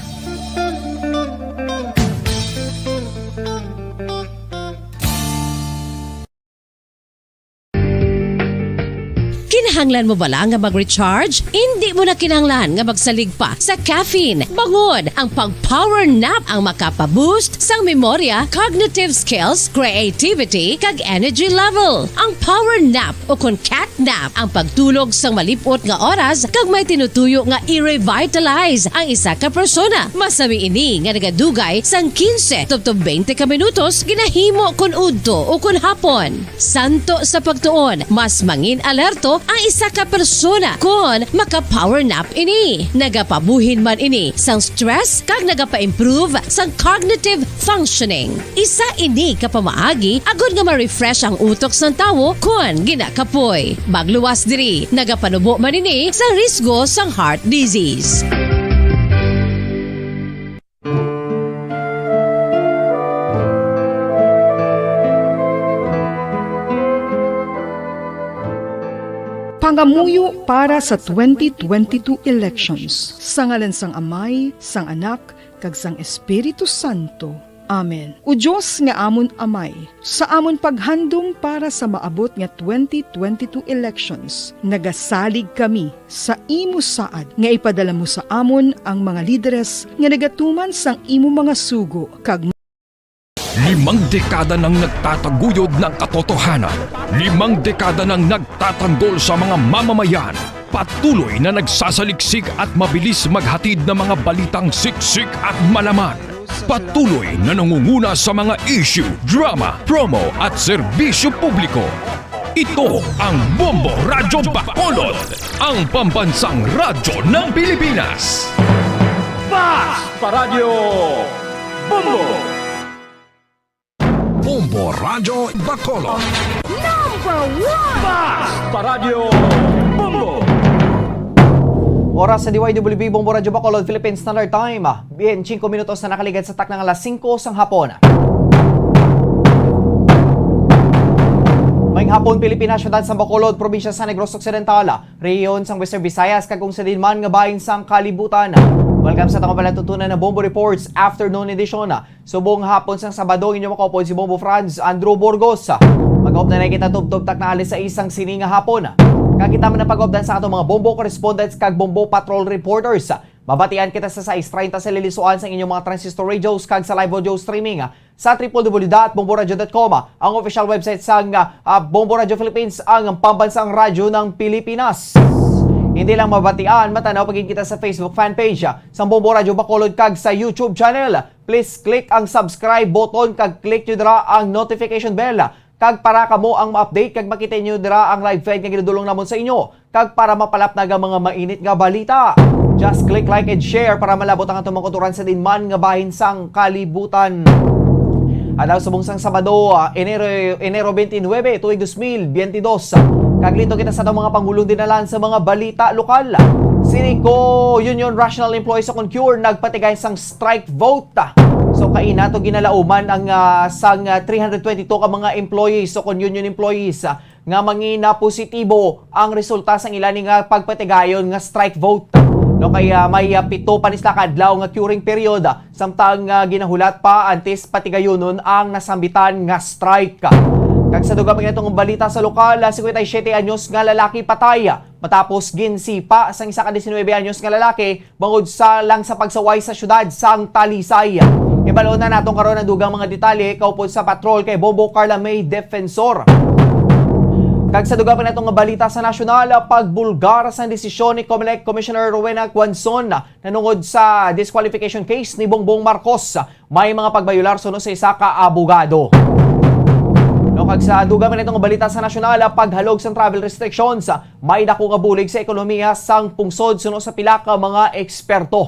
Kinahanglan mo bala nga mag-recharge? Hindi mo na kinahanglan nga magsalig pa sa caffeine. Bangod ang pag-power nap ang makapaboost sang memorya, cognitive skills, creativity, kag energy level. Ang power nap o kon cat nap ang pagtulog sang malipot nga oras kag may tinutuyo nga i-revitalize ang isa ka persona. Masami ini nga nagadugay sang 15 to 20 ka minutos ginahimo kon udto o kon hapon. Santo sa pagtuon, mas mangin alerto ang isa ka persona kon maka-power nap ini. Nagapabuhin man ini sang stress kag nagapa-improve sang cognitive functioning. Isa ini kapamaagi agud nga ma-refresh ang utok sang tawo kon ginakapoy. Magluwas diri, nagapanubo man ini sang risgo sang heart disease. pangamuyo para sa 2022 elections. Sa ngalan sang Amay, sang Anak, kag sang Espiritu Santo. Amen. O Diyos nga amon Amay, sa amon paghandom para sa maabot nga 2022 elections, nagasalig kami sa imo saad nga ipadala mo sa amon ang mga lideres nga nagatuman sang imo mga sugo kag 5 dekada nang nagtataguyod ng katotohanan. 5 dekada nang nagtatanggol sa mga mamamayan. Patuloy na nagsasaliksik at mabilis maghatid ng mga balitang siksik at malaman. Patuloy na nangunguna sa mga issue, drama, promo at serbisyo publiko. Ito ang Bombo Radyo Bacolod, ang pambansang radyo ng Pilipinas. Fast Paradyo Bombo! Bombo Radyo Bacolod. Number 1! Fast Paradyo Bombo! Oras sa DYWB Bombo Radyo Bacolod, Philippine Standard Time. 5 minutos na nakaligad sa taknang alas 5 sang hapon. Maing hapon, Pilipinas, syudad sa Bacolod, probinsya sa Negros Occidental, rehiyon sang Western Visayas, kag kung sa dinman nga bahin sang kalibutan. Welcome sa tanong palatutunan na Bombo Reports Afternoon Edition. Subong hapon sang Sabado, inyong makapod si Bombo Franz Andrew Burgos. Mag-op na kita tub-tub-tak na alis sa isang sininga hapon. Kakita man na pag-opdan sa atong mga Bombo correspondents kag Bombo Patrol reporters. Mabatian kita sa 6:30 sa lilisuan sa inyong mga transistor radios kag sa live audio streaming sa www.bomboradio.com, ang official website sang Bombo Radio Philippines, ang pambansang radyo ng Pilipinas. Hindi lang mabatian, matanaw pagin kita sa Facebook fanpage sa Bombo Radio Bacolod kag sa YouTube channel. Please click ang subscribe button kag click nyo dira ang notification bell. Kag para kamo ang ma-update kag makita nyo dira ang live feed nga ginadulong namon sa inyo. Kag para mapalapnag ang mga mainit nga balita. Just click like and share para malabot ang atong mga kuturan sa dinman nga bahin sang kalibutan. Adlaw subong sang Sabado, Enero 29, tuig 2022. Kaglito kita sa atong mga pangulong dinalan sa mga balita lokal. Sinico Union Rational Employees o Concure nagpatigay sang strike vote. So kaina to ginalauman ang sang 322 ka mga employees o union employees nga mangina positibo ang resulta sang ilani nga pagpatigayon nga strike vote. No kaya may 7 panisla kadlaw nga curing period samtang ginahulat pa antes patigayonon ang nasambitan nga strike. Kag sa dugang itong balita sa lokal, 57 anyos nga lalaki patay matapos ginsipa sang isa ka 19 anyos nga lalaki bangod sa lang sa pagsaway sa syudad sang Talisay. Ibalo na natong karon ang dugang mga detalye kaupod sa patrol kay Bobo Carla May Defensor. Kag sa dugang natong balita sa nasyonal, pagbulgar sa desisyon ni COMELEC Commissioner Rowena Quanzon nanungod sa disqualification case ni Bongbong Marcos, may mga pagbayular suno sa isa ka abogado. Kag sa dugang nitong balita sa nasyonal, paghalog sa travel restrictions, may dako nga bulig sa ekonomiya sang pungsod suno sa pila ka mga eksperto.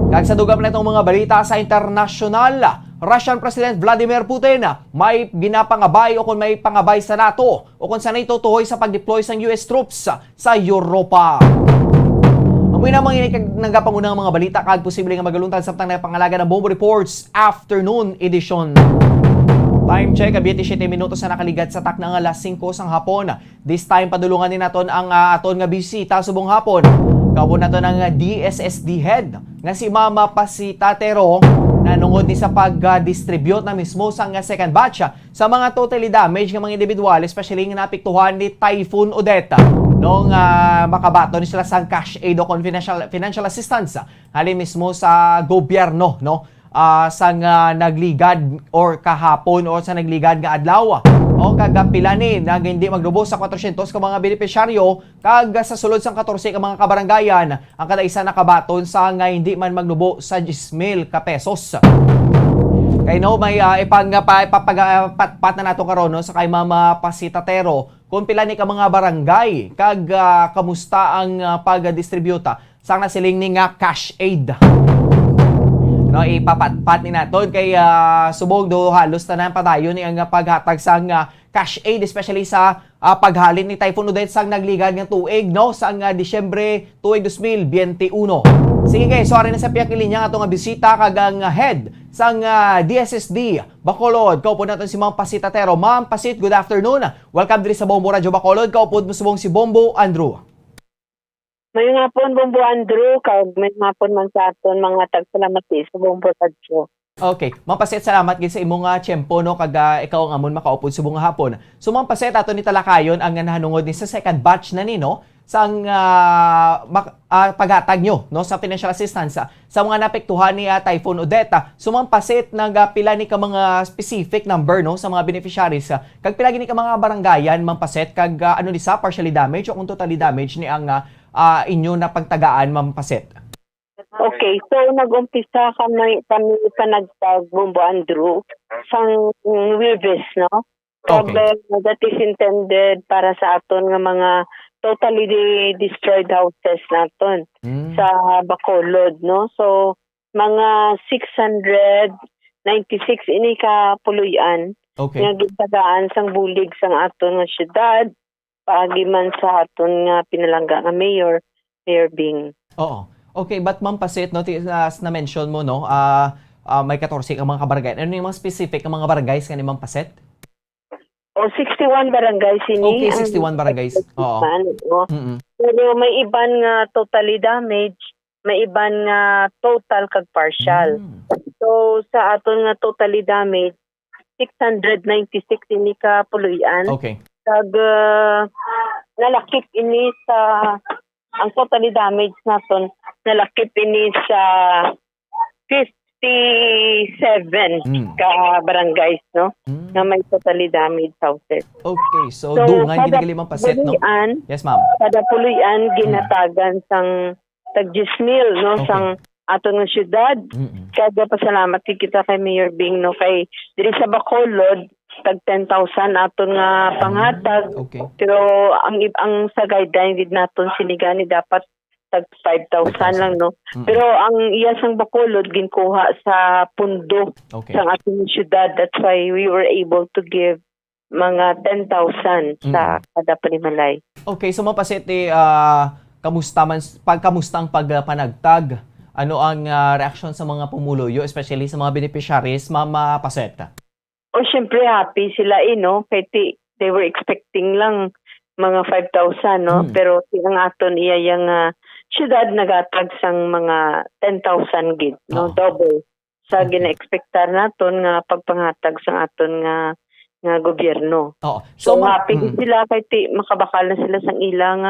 Kag sa dugang nitong mga balita sa internasyonal, Russian President Vladimir Putin may ginapangabay o kung may pangabay sa NATO o kung sa NATO tuhoy sa pag-deploy sang US troops sa Europa. Amoy na mga nagapangunang mga balita kag posible nga magaluntan samtang napangalaga ng Bombo Reports Afternoon Edition. Time check, 27 minutos na nakaligat sa taknang alas 5 sang hapon. This time, padulungan din naton ang aton nga bisita subong hapon. Kapo naton ang DSSD head nga si Mama Pasitatero nanungod ni sa pag-distribute na mismo sang second batch sa mga totally damaged nga mga individual, especially nga napiktuhan ni Typhoon Odette. Nung makabato ni sila sang cash aid o financial assistance halin mismo sa gobyerno, no? Sang nagligad or kahapon or sa nagligad nga adlaw o kagapila ni nag hindi maglubos sa 400 ka mga benepisyaryo kag sa sulod sang 14 ka mga kabaranggayan ang kada isa nakabaton sa nga hindi man maglubo sa 10,000 ka pesos. Kay no may ipagpatpat na nato karon no, sa kay Mama Pasitatero kung pila ni ka mga barangay kag kamusta ang pag-distributa sang nasiling ni nga cash aid. No, ipapatpat ni naton kay subog do halos tanan padayon ni ang paghatag sang cash aid especially sa paghalin ni Typhoon Odette sang nagligad nga tuig no sang Disyembre tuig 2021. Sige kay sorry na sa piyak linya atong bisita kag ang head sang DSSD Bacolod. Kaupod natin si Ma'am Pasit Atero. Ma'am Pasit, good afternoon. Welcome diri sa Bombo Radio Bacolod. Kaupod mo subong si Bombo Andrew. May nga po, Bombo Andrew, may nga po man sa aton mga tagsalamat sa Bombo Radio. Okay, Ma'am Pasit, salamat gid sa imong tiyempo no kag ikaw ang amon makaupod subong hapon. So Ma'am Pasit, ato ni talakayon ang nahanungod ni sa second batch na ni no sang paghatag nyo no sa financial assistance sa mga napektuhan ni Typhoon Odette. So Ma'am Pasit, nagpila ni ka mga specific number no sa mga beneficiaries kag pila gini ka mga barangayan Ma'am Pasit kag ano ni sa partially damaged o kung totally damaged ni ang inyo na pagtagaan Ma'am Pasit. Okay, so nag-umpisa kami panagtag Bombo Andrew sang Wibis, no? Okay. That is intended para sa aton nga mga totally destroyed houses naton sa Bacolod, no? So mga 696 ini ka puluyan Okay. nga gitagaan sang bulig sang aton nga syudad paagi man sa aton nga pinalangga nga Mayor Bing. Oo. Okay, but Ma'am Pasit, no, as na-mention mo, no, may 14 ang mga barangay. Ano yung mga specific ang mga barangays ka ni Ma'am Pasit? O 61 barangays ini. Okay, 61 barangays. Oo. Mm-mm. Pero may iban nga totally damaged, may iban nga total kag partial. So sa aton nga totally damaged, 696 ini ka puluyan. Okay. Kag nalakip ini sa ang totally damaged naton nalakip ini sa 57 ka barangays, no? Na may totally damaged houses. Okay, so dungan kada ginigali Ma'am Pasit, no? puluyan, Yes, Ma'am. Kada puluyan ginatagan sang tag 10,000, no? Okay. Sang aton nga syudad. Kada pasalamat kita kay Mayor Bing, no? Kay diri sa Bacolod tag 10,000 aton nga panghatag. Okay. Pero ang sa guideline gid naton sinigani dapat tag 5,000 lang, no? Pero ang iya sang Bacolod ginkuha sa pundo Okay. sa ating syudad. That's why we were able to give mga 10,000 sa kada panimalay. Okay, so Ma'am Pasit, kamusta ang pagpanagtag? Ano ang reaction sa mga pumuluyo, especially sa mga beneficiaries, Ma'am Pasit? O syempre happy sila no? Kaya they were expecting lang mga 5,000, no? Pero ang aton iya yung syudad nagatag sang mga 10,000 gid, no? Double sa gina-expectar naton nga pagpanghatag sang aton nga gobyerno. Oo. So happy gid sila kay makabakal na sila sang ilang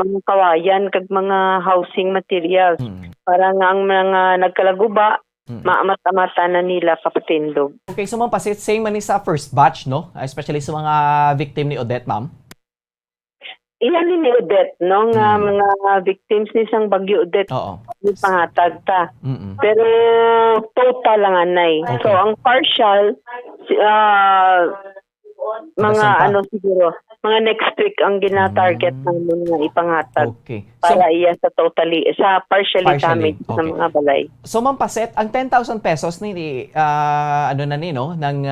mga kawayan kag mga housing materials para nga ang mga nagkalaguba maamat-amata na nila kapatindog. Okay, so Ma'am Pasit, same man ni sa first batch, no? Especially sa mga victim ni Odette, Ma'am. Ilan ni Odette, no? Nga mga victims ni sang Bagyo Odette. Oo. Yung pangatag ta. Pero total lang anay. Okay. So ang partial, mga ano siguro, mga next week ang gina-target namin nga ipangatag. Okay. Para iya sa partially damaged okay. sa mga balay. So Ma'am Pasit, ang 10,000 pesos ni ano na ni no nang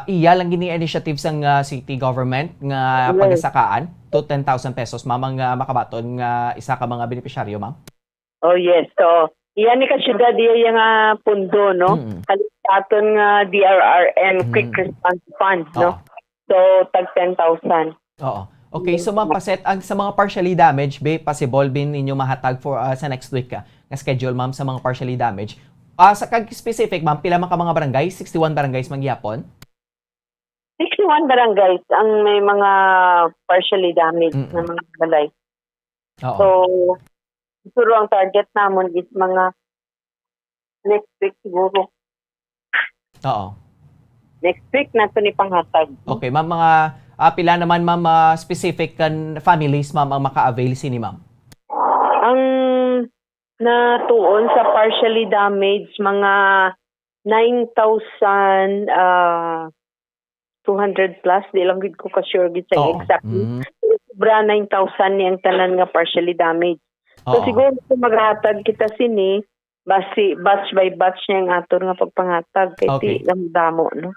iya lang gini initiative sang city government nga pagasakaan to 10,000 pesos Ma'am ang makabaton nga isa ka mga beneficiaryo, Ma'am. Oh yes. So iyan ni ka syudad iya nga pundo, no? Aton nga DRRM Quick Response Fund, no? So tag 10,000. Oo. Okay, so Ma'am Pasit, ang sa mga partially damaged, possible bin ninyo mahatag for sa next week nga schedule, Ma'am, sa mga partially damaged. Sa specific, Ma'am, pila man ka mga barangay? 61 barangays mangyapon? 61 barangays ang may mga partially damaged na mga balay. Oo. So, siguro ang target namon is mga next week siguro. Oo. Next week na ito ni panghatag. Okay, Ma'am, mga pila naman, Ma'am, specific families, Ma'am, ang maka-avail sini, Ma'am? Ang natuon sa partially damaged, mga 9,200 plus. Di lang gid ko ka-sure gid sa exactly. Sobra 9,000 niyang tanan nga partially damaged. So siguro kung maghatag kita sini, batch by batch niya ang aton nga pagpangatag. Kaya Okay. ti damo, no?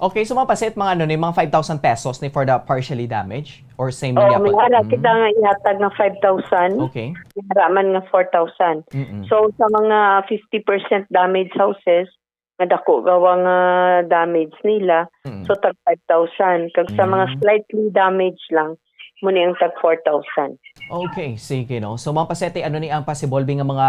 Okay, so mga pasit, mga ano ni mga 5,000 pesos ni for the partially damaged or same Oh, niya may ara kita nga ihatag nga 5,000. Okay. Haraman nga 4,000. So sa mga 50% damaged houses, nga dako gawa nga damage nila, so tag 5,000. Kag sa mga slightly damaged lang, muna ang tag 4,000. Okay, sige no. So mga pasit, ano ni ang possible nga mga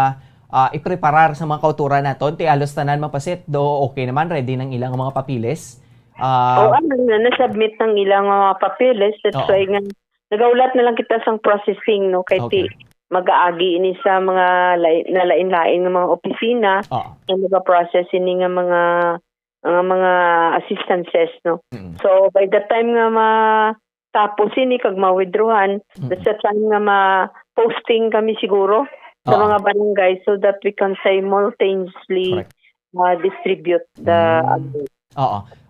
ipreparar sa mga kauturan naton, ti alos tanan mga pasit, do okay naman, ready ng ilang mga papiles. Na-submit ng ilang mga papeles. That's why nga, nagaulat na lang kita sang processing, no? Kaya mag-aagi ini sa mga nalain-lain ng mga opisina na mag-process ini nga mga assistances, no? So, by the time nga tapos ini kag ma-withdrawhan, that's the time nga ma-posting kami siguro sa mga barangay so that we can simultaneously distribute the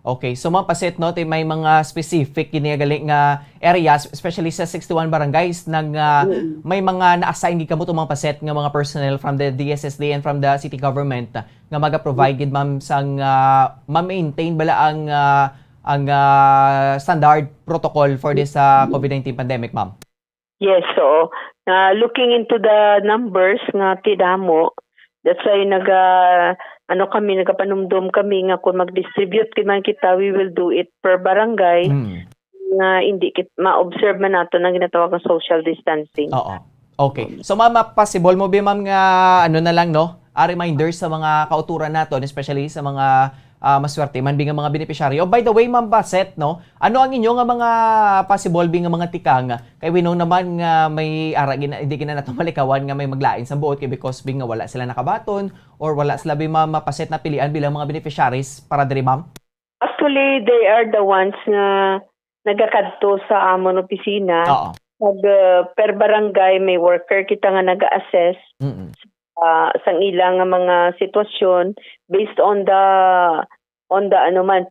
Okay, so mga pasit no, may mga specific ginagaling nga areas, especially sa 61 barangays nang may mga na-assign gid kamo to mga pasit nga mga personnel from the DSSD and from the city government nga maga-provide gid ma'am sang ma-maintain bala ang standard protocol for this COVID-19 pandemic, ma'am. Yes, so looking into the numbers nga tidamo, that's why nagapanumdum kami nga kung mag-distribute kita, we will do it per barangay nga hindi ma-observe man nato na ginatawag ng social distancing. Okay. So ma'am, possible mo ba ma'am nga ano na lang no? A reminder sa mga kauturan nato, especially sa mga maswerte man bi nga mga beneficiaryo. By the way, Ma'am Baset, no? Ano ang inyo nga mga possible bi nga mga tikang kay we know naman nga may hindi gina nato malikawan nga may maglain sa buot kay because bi nga wala sila nakabaton or wala sila bi Ma'am Baset na pilian bilang mga beneficiaries para diri, ma'am? Actually, they are the ones nga nagakadto sa amon opisina. Pag per barangay may worker kita nga naga-assess sang ilang nga mga sitwasyon based on the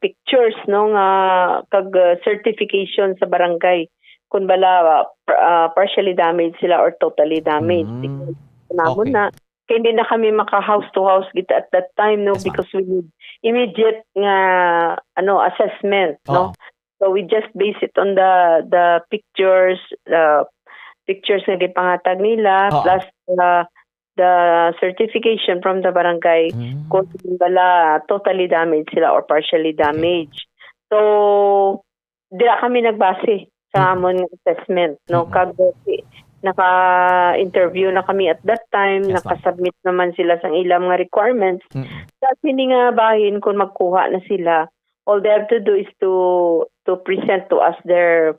pictures no nga kag certification sa barangay kung bala partially damaged sila or totally damaged. Na kaya hindi na kami maka house to house kita at that time no because we need immediate nga assessment no. So we just base it on the pictures nga gipangatag nila plus the certification from the barangay kung bala totally damaged sila or partially damaged. So dira kami nagbase sa amon assessment no kag naka-interview na kami at that time, naka-submit naman sila sa ilang mga requirements. Tapos hindi nga bahin kung magkuha na sila. All they have to do is to present to us their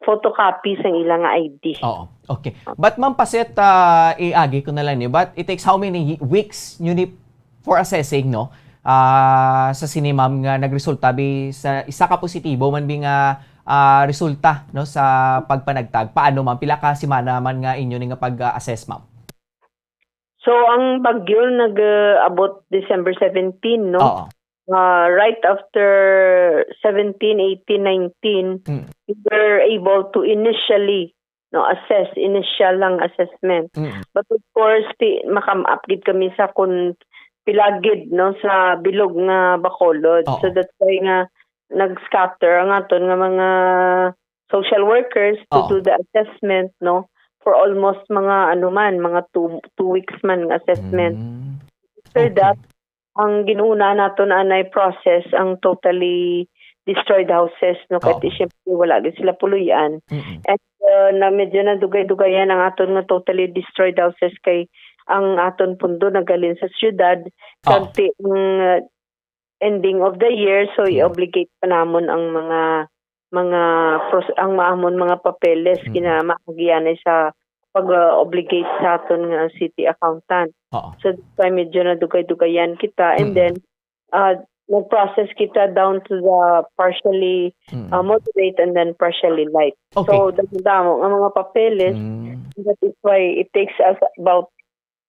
photocopies ng ilang ID. Okay. But Ma'am Paset, iagi ko na lang niyo, but it takes how many weeks nyo ni for assessing, no? Sa sinimam nga nagresulta bi sa isa ka positibo man bi nga resulta no sa pagpanagtag. Paano ma'am pila ka semana man nga inyo ni nga pag-assess, ma'am? So ang bagyo nag-abot December 17 no? Right after 17, 18, 19, we were able to initially assess, initial lang assessment. But of course, makam-update kami sa kung pilagid no sa bilog nga Bacolod. So that's why nga nag-scatter ang aton nga mga social workers to do the assessment no for almost mga mga 2 weeks man assessment. After that, ang ginuuna nato na anay process ang totally destroyed houses no kasi syempre wala din sila puluyan. And na medyo na dugay-dugayan ang aton nga totally destroyed houses kay ang aton pundo nagalin sa syudad kanti ending of the year so i-obligate pa namon ang mga ang maamon mga papeles kinamaagian sa pag-obligate sa aton nga city accountant. So that's why medyo na dugay-dugayan kita and then nag-process kita down to the partially moderate and then partially light. So damo ang mga papeles. That is why it takes us about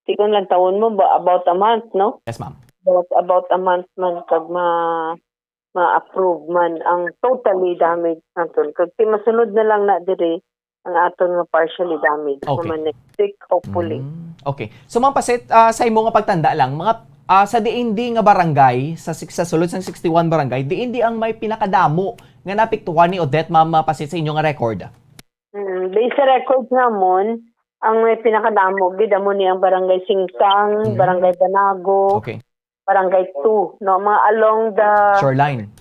tikon lang taon mo ba about a month no? Yes, ma'am. About a month man kag ma-approve man ang totally damaged naton. Kag masunod na lang na diri ang aton nga partially damaged naman next week hopefully. Okay. So Ma'am Paset, sa imo nga pagtanda lang, mga sa diindi nga barangay, sa sulod sang 61 barangay, diindi ang may pinakadamo nga napiktuhan ni Odette, Ma'am Pasit, sa inyo nga record. Based sa records namon, ang may pinakadamo, gidamo ni ang Barangay Singtang, Barangay Banago, Okay. Barangay 2, no? Mga along the Shoreline.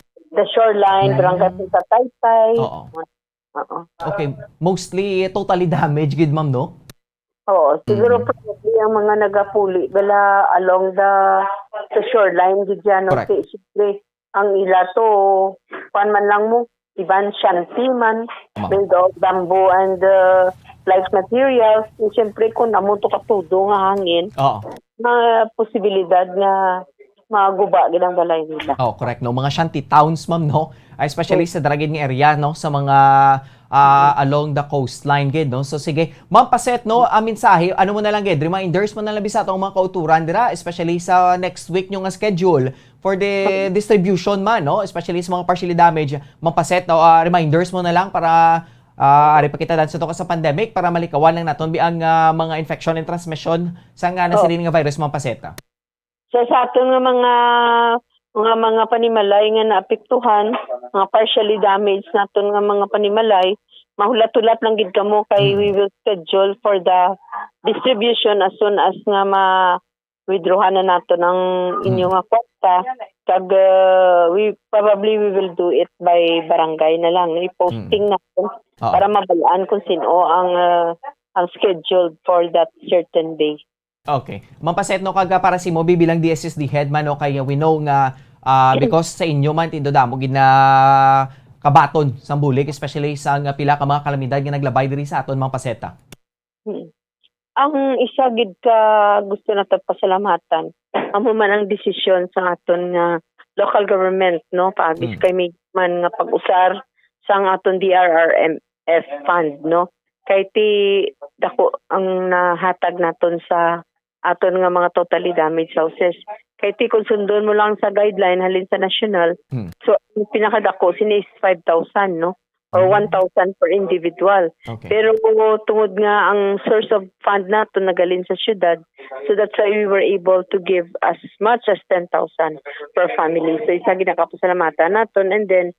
Barangay Punta Taytay. Oo. Oo. Okay. Mostly, totally damaged, gid ma'am, no? Oo, siguro probably ang mga nagapuli bala along the shoreline gid yan, no? Correct. Siyempre, ang ila to, kuan man lang mo, iban shanty man, build of bamboo and light materials. Siyempre, kung amo to katudo nga hangin, Oo. na posibilidad nga maguba gid ang balay nila. Oh, correct, no? Mga shanty towns, ma'am, no? Especially sa dragid nga area, no? Sa mga along the coastline, gid, no? So, sige. Ma'am Paset, no? Mensahe, ano mo na lang, gid? Reminders mo na lang bisa itong mga kauturan, dira? Especially sa next week nyo nga schedule for the distribution man, no? Especially sa mga partially damaged. Ma'am Paset, no? Reminders mo na lang para ari pakita dan sa to sa pandemic para malikawan lang naton biang mga infection and transmission sa nga nasilin nga virus, Ma'am Paset. Sa aton nga mga panimalay nga naapektuhan, mga partially damaged naton nga mga panimalay, mahulat-hulat lang gid kamo kay we will schedule for the distribution as soon as nga ma-withdrawhan na nato ng inyong nga kwarta. Kag we will do it by barangay na lang, i-posting natin para mabalaan kung sino ang scheduled for that certain day. Okay. Ma'am Paset, no, kaga para si mo bilang DSSD head man, no, kaya we know nga because sa inyo man tindodamo gid na kabaton sa bulig, especially sa pila ka mga kalamidad nga naglabay diri sa aton, Ma'am Paseta. Ang isa gid ka gusto nato pasalamatan, amo man ang desisyon sa aton nga local government, no, paabis kay may man nga pag-usar sa aton DRRMF fund, no, kay ti dako ang nahatag naton sa aton nga mga totally damaged houses. Kay ti kung sundon mo lang sa guideline halin sa national, so ang pinakadako sinis 5,000, no, or 1,000 per individual. Okay. Pero tungod nga ang source of fund nato nagalin sa syudad, so that's why we were able to give as much as 10,000 per family. So isa ginakapasalamatan naton, and then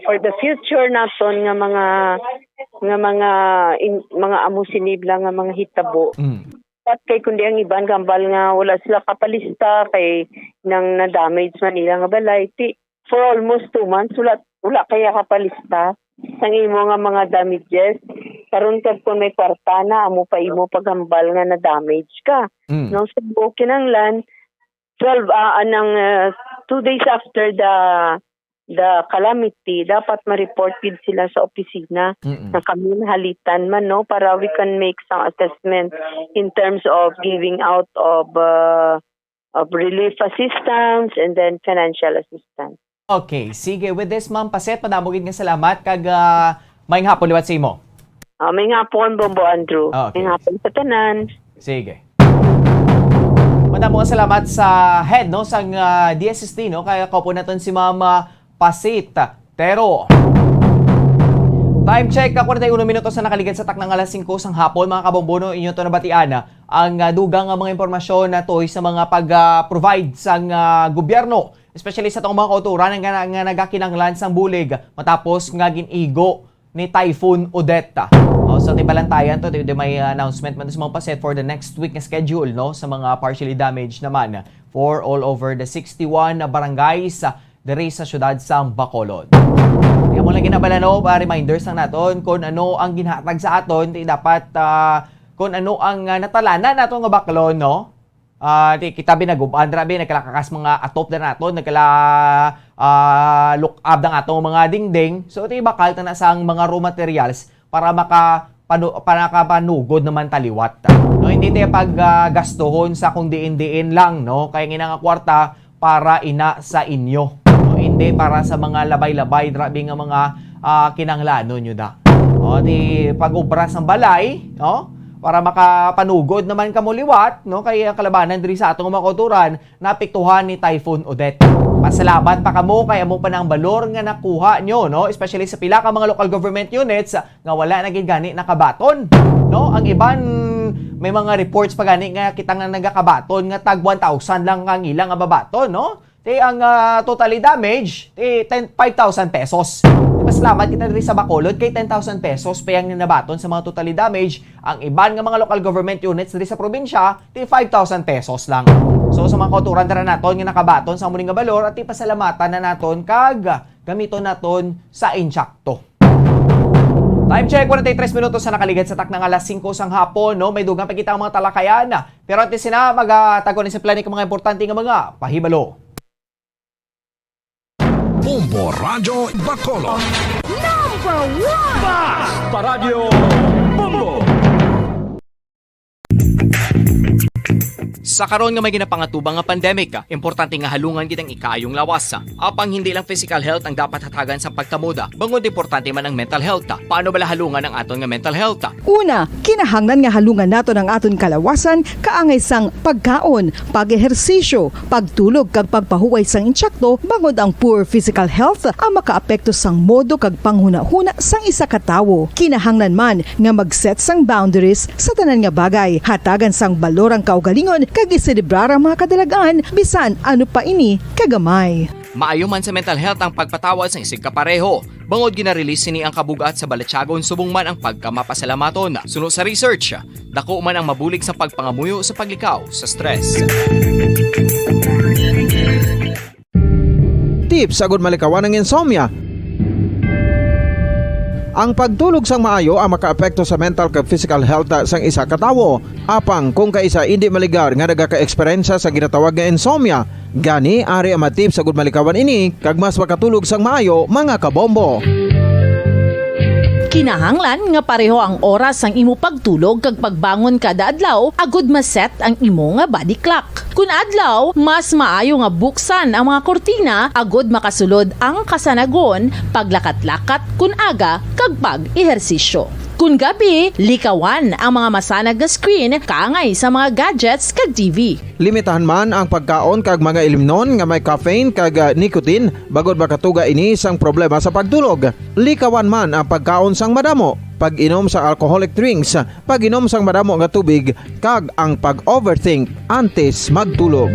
for the future naton nga mga amusinibla nga mga hitabo. At kay kundi ang iban gambal nga wala sila kapalista kay nang na-damage man nila nga balay, for almost 2 months wala kaya kapalista sang imo nga mga damages. Karon kad kung may kwarta na amo pa imo paghambal nga na-damage ka. No, so kinanglan 2 days after the calamity, dapat ma-report din sila sa opisina na kami halitan man, no, para we can make some assessment in terms of giving out of relief assistance and then financial assistance. Okay, sige. With this, Ma'am Paset, padamogid nga salamat kag maayong hapon liwat sa imo. May hapon, Bombo Andrew. Okay. May hapon sa tanan. Sige. Madamo nga salamat sa head, no, sang DSSD, no, kaya kaupo naton si Ma'am Pasit Tero. Time check, 41 minutos na nakaligid sa taknang alas 5 sang hapon, mga kabombono. Inyo to nabatian ang dugang mga impormasyon na to sa mga pag-provide sang gobyerno, especially sa itong mga kauturan nga nagakinanglan sang bulig matapos nga ginigo ni Typhoon Odette. So tibalantayan to, may announcement man sa mga Paset for the next week na schedule, no, sa mga partially damaged naman for all over the 61 barangays diri sa syudad sang Bacolod. Kaya mo lang ginabalano, reminders lang naton kung ano ang ginhatag sa aton, dapat kung ano ang natalanan naton nga baklon, no? Kita binagubaan rabi nagkalakakas mga atop na naton, look up ng atong mga dingding. So iti bakal na sang mga raw materials para makapanugod naman taliwat. No, hindi tayo paggastuhon sa kung diin-diin lang, no? Kaya nga kwarta para ina sa inyo. No, hindi para sa mga labay-labay drabi nga mga kinanglano nyo da. No, di pag-ubra sang balay, no? Para makapanugod naman kamuliwat, no, kay kalabanan diri sa atong mga kauturan napiktuhan ni Typhoon Odette. Pasalamat pa kamo kay amo pa nang balor nga nakuha nyo, no, especially sa pila ka mga local government units nga wala na gid gani nakabaton, no. Ang iban may mga reports pa gani nga kita nga nagakabaton nga tag 1,000 lang ang ilang nga babaton, no? Ti ang totally damage, 5,000 pesos. Pasalamat kita rin sa Bacolod kay 10,000 pesos pa yung nabaton sa mga totally damage. Ang iban nga mga local government units diri sa probinsya, 5,000 pesos lang. So sa mga kauturan tara naton nga nakabaton sa muling nga balor at ipasalamatan na naton kag gamiton naton sa insakto. Time check, 43 minutos sa nakaligid sa taknang alas 5 sang hapon, no? May dugang pa kita ang mga talakayan. Pero at sina magatago ni sa planik ang mga importante nga mga pahibalo. Bombo Radio Bacolod. Number 1 Fast Paradyo Bombo. Sa karon nga may ginapangatubang nga pandemic, importante nga halungan kitang ikayong lawas. Apang hindi lang physical health ang dapat hatagan sa pagkamuda, bangod importante man ang mental health. Paano bala halungan ang aton nga mental health? Una, kinahanglan nga halungan nato ang aton kalawasan kaangay sang pagkaon, pag-ehersisyo, pagtulog kag pagpahuway sang insakto bangod ang poor physical health ang makaapekto sang modo kag panghuna-huna sang isa ka tawo. Kinahanglan man nga mag-set sang boundaries sa tanan nga bagay, hatagan sang balorang kaugalingon kag iselebrar ang mga kadalagaan bisan ano pa ini kagamay. Maayo man sa mental health ang pagpatawad sa isig kapareho. Bangod ginarelease ni ang kabugat sa Balatyagon subong man ang pagkamapasalamaton. Suno sa research, dako man ang mabulig sa pagpangamuyo sa paglikaw sa stress. Tips agud malikawan ng insomnia. Ang pagtulog sang maayo ang makaapekto sa mental kag physical health sang isa ka tawo. Apang kung kaisa hindi maligar nga nagaka-eksperyensya sa ginatawag nga insomnia, gani ari ang matip sa gud malikawan ini kag mas makatulog sang maayo mga kabombo. Kinahanglan nga pareho ang oras ang imo pagtulog kag pagbangon kada adlaw agud maset ang imo nga body clock. Kun adlaw, mas maayo nga buksan ang mga kortina agud makasulod ang kasanagon, paglakat-lakat kun aga kag pag-ehersisyo. Kun gabi, likawan ang mga masanag nga screen kaangay sa mga gadgets kag TV. Limitahan man ang pagkaon kag mga ilimnon nga may caffeine kag nicotine bagod makatuga ini sang problema sa pagtulog. Likawan man ang pagkaon sang madamo, pag-inom sa alcoholic drinks, pag-inom sang madamo nga tubig kag ang pag-overthink antes magtulog.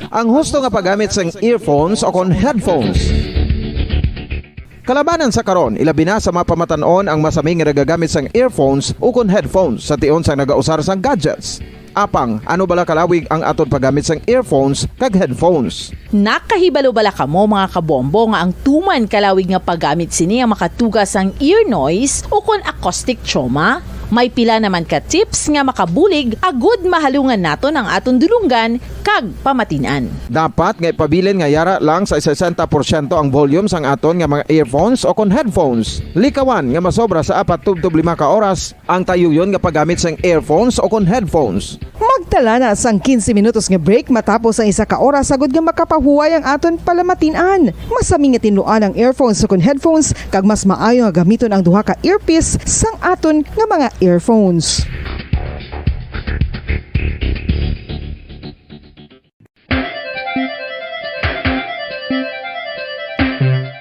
Ang husto nga paggamit sang earphones o kon headphones. Kalabanan sa karon, ilabi na sa mga pamatanon ang masaming nga nagagamit sang earphones o kon headphones sa tion sang nagausar sang gadgets. Apang, ano bala kalawig ang aton paggamit sang earphones kag headphones? Nakahibalo bala kamo mga kabombo nga ang tuman kalawig nga paggamit sini ang makatugas ang ear noise o kon acoustic trauma? May pila naman ka tips nga makabulig agud mahalungan naton ang aton dulungan kag pamatinan. Dapat nga ipabilin nga yara lang sa 60% ang volume sang aton nga mga earphones o kon headphones. Likawan nga masobra sa 4-5 ka oras ang tayuyon nga paggamit sang earphones o kon headphones. Magtala na sang 15 minutos nga break matapos ang isa ka oras sagud nga makapahuway ang aton palamatinan. Masami nga tinluan ang earphones o kon headphones kag mas maayo nga gamiton ang duha ka earpiece sang aton nga mga earphones.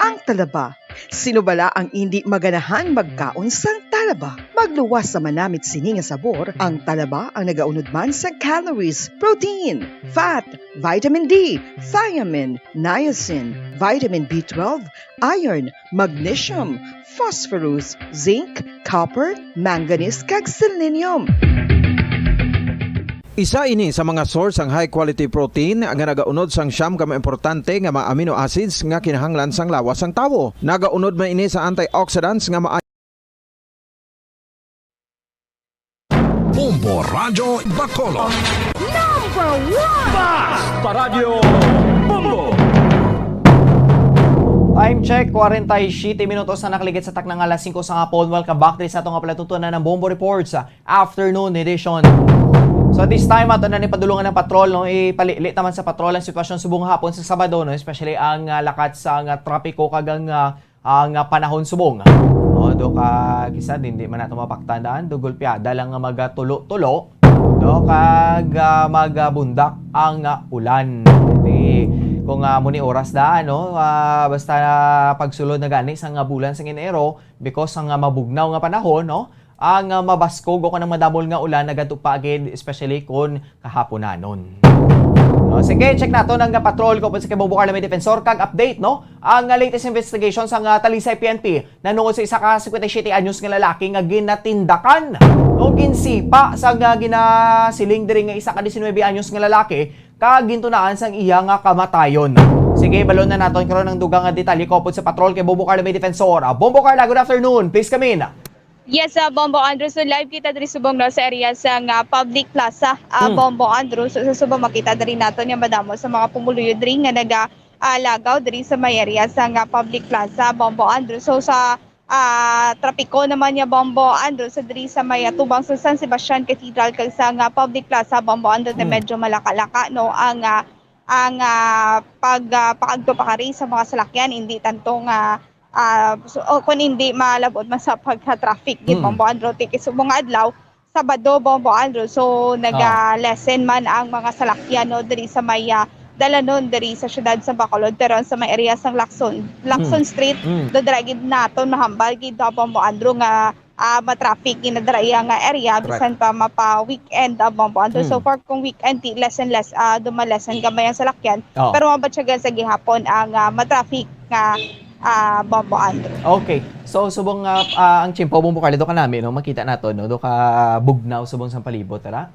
Ang talaba. Sino bala ang hindi maganahan magkaon sang talaba? Magluwas sa manamit sini nga sabor, ang talaba ang nagaunod man sa calories, protein, fat, vitamin D, thiamine, niacin, vitamin B12, iron, magnesium, phosphorus, zinc, copper, manganese kag selenium. Isa ini sa mga source ang high quality protein nga nagaunod sang siyam ka importante nga mga amino acids nga kinahanglan sang lawas sang tawo. Nagaunod man ini sa antioxidants nga Bombo Radio Bacolod. Number 1 Fast Paradyo Bombo. Time check, 47 minutos na nakaligid sa taknang alas 5 sa hapon. Welcome back din sa itong palatutunan ng Bombo Reports Afternoon Edition. So this time, ato na ni padulungan ng patrol, no? Ipalilit naman sa patrol ang sitwasyon subong hapon sa Sabado, no? Especially ang lakat sa trapiko kagang ang panahon subong. No, do ka kisa din di man nato mapaktandaan, do gulpiada lang nga magatulo-tulo, do kag magabundak ang ulan. kung muni oras da basta pagsulod na gani sa bulan sa Enero because ang mabugnaw nga panahon no ang mabaskog o kanang madamol nga ulan nagatupagid especially kon kahaponanon. Sige, check nato ng patrol ko po sa Kibubucar Lamay Defensor kag update no ang latest investigation sa Talisay PNP nanungod sa isa ka 57 anyos nga lalaki nga ginatindakan o ginsipa sa ginasiling diri nga isa ka 19 anyos nga lalaki kag gintunaan sang iya nga kamatayon. Sige, balon na naton karon ng dugang nga detalye ko po sa patrol kay Kibubucar Lamay Defensor. Bombo Carla, good afternoon. Please come in. Yes, Bombo Andrew. So live kita diri subong sa area sa public plaza. Bombo Andrew. So sa subong makita diri nato yung madamo sa mga pumuluyod diri nga naga-lagaw diri sa may area sa public plaza. Bombo Andrew. So sa trapiko naman niya Bombo Andrew sa diri sa may tubang sa San Sebastian Cathedral kag sa public plaza Bombo Andrew na medyo malaka-laka no ang pagpapakari sa mga salakyan hindi tanto nga kung hindi malabot man sa pagka-traffic gid Bombo Andrew tikis mga adlaw Sabado Bombo Andrew so naga-lessen man ang mga salakyan no diri sa may dalanon diri sa syudad sa Bacolod pero sa may area sang Lacson Street do dragid naton mahambal gid Bombo Andrew nga ma-traffic ginadraya nga area bisan pa mapa weekend Bombo Andrew so for kung weekend less and less dumalessen gamay ang salakyan pero mabatyagan sa gihapon ang ma-traffic nga Bombo Andrew. Okay. So subong ang Chimpo Bombo Carla do ka namin no makita nato no do ka bugnaw subong sa palibot tara.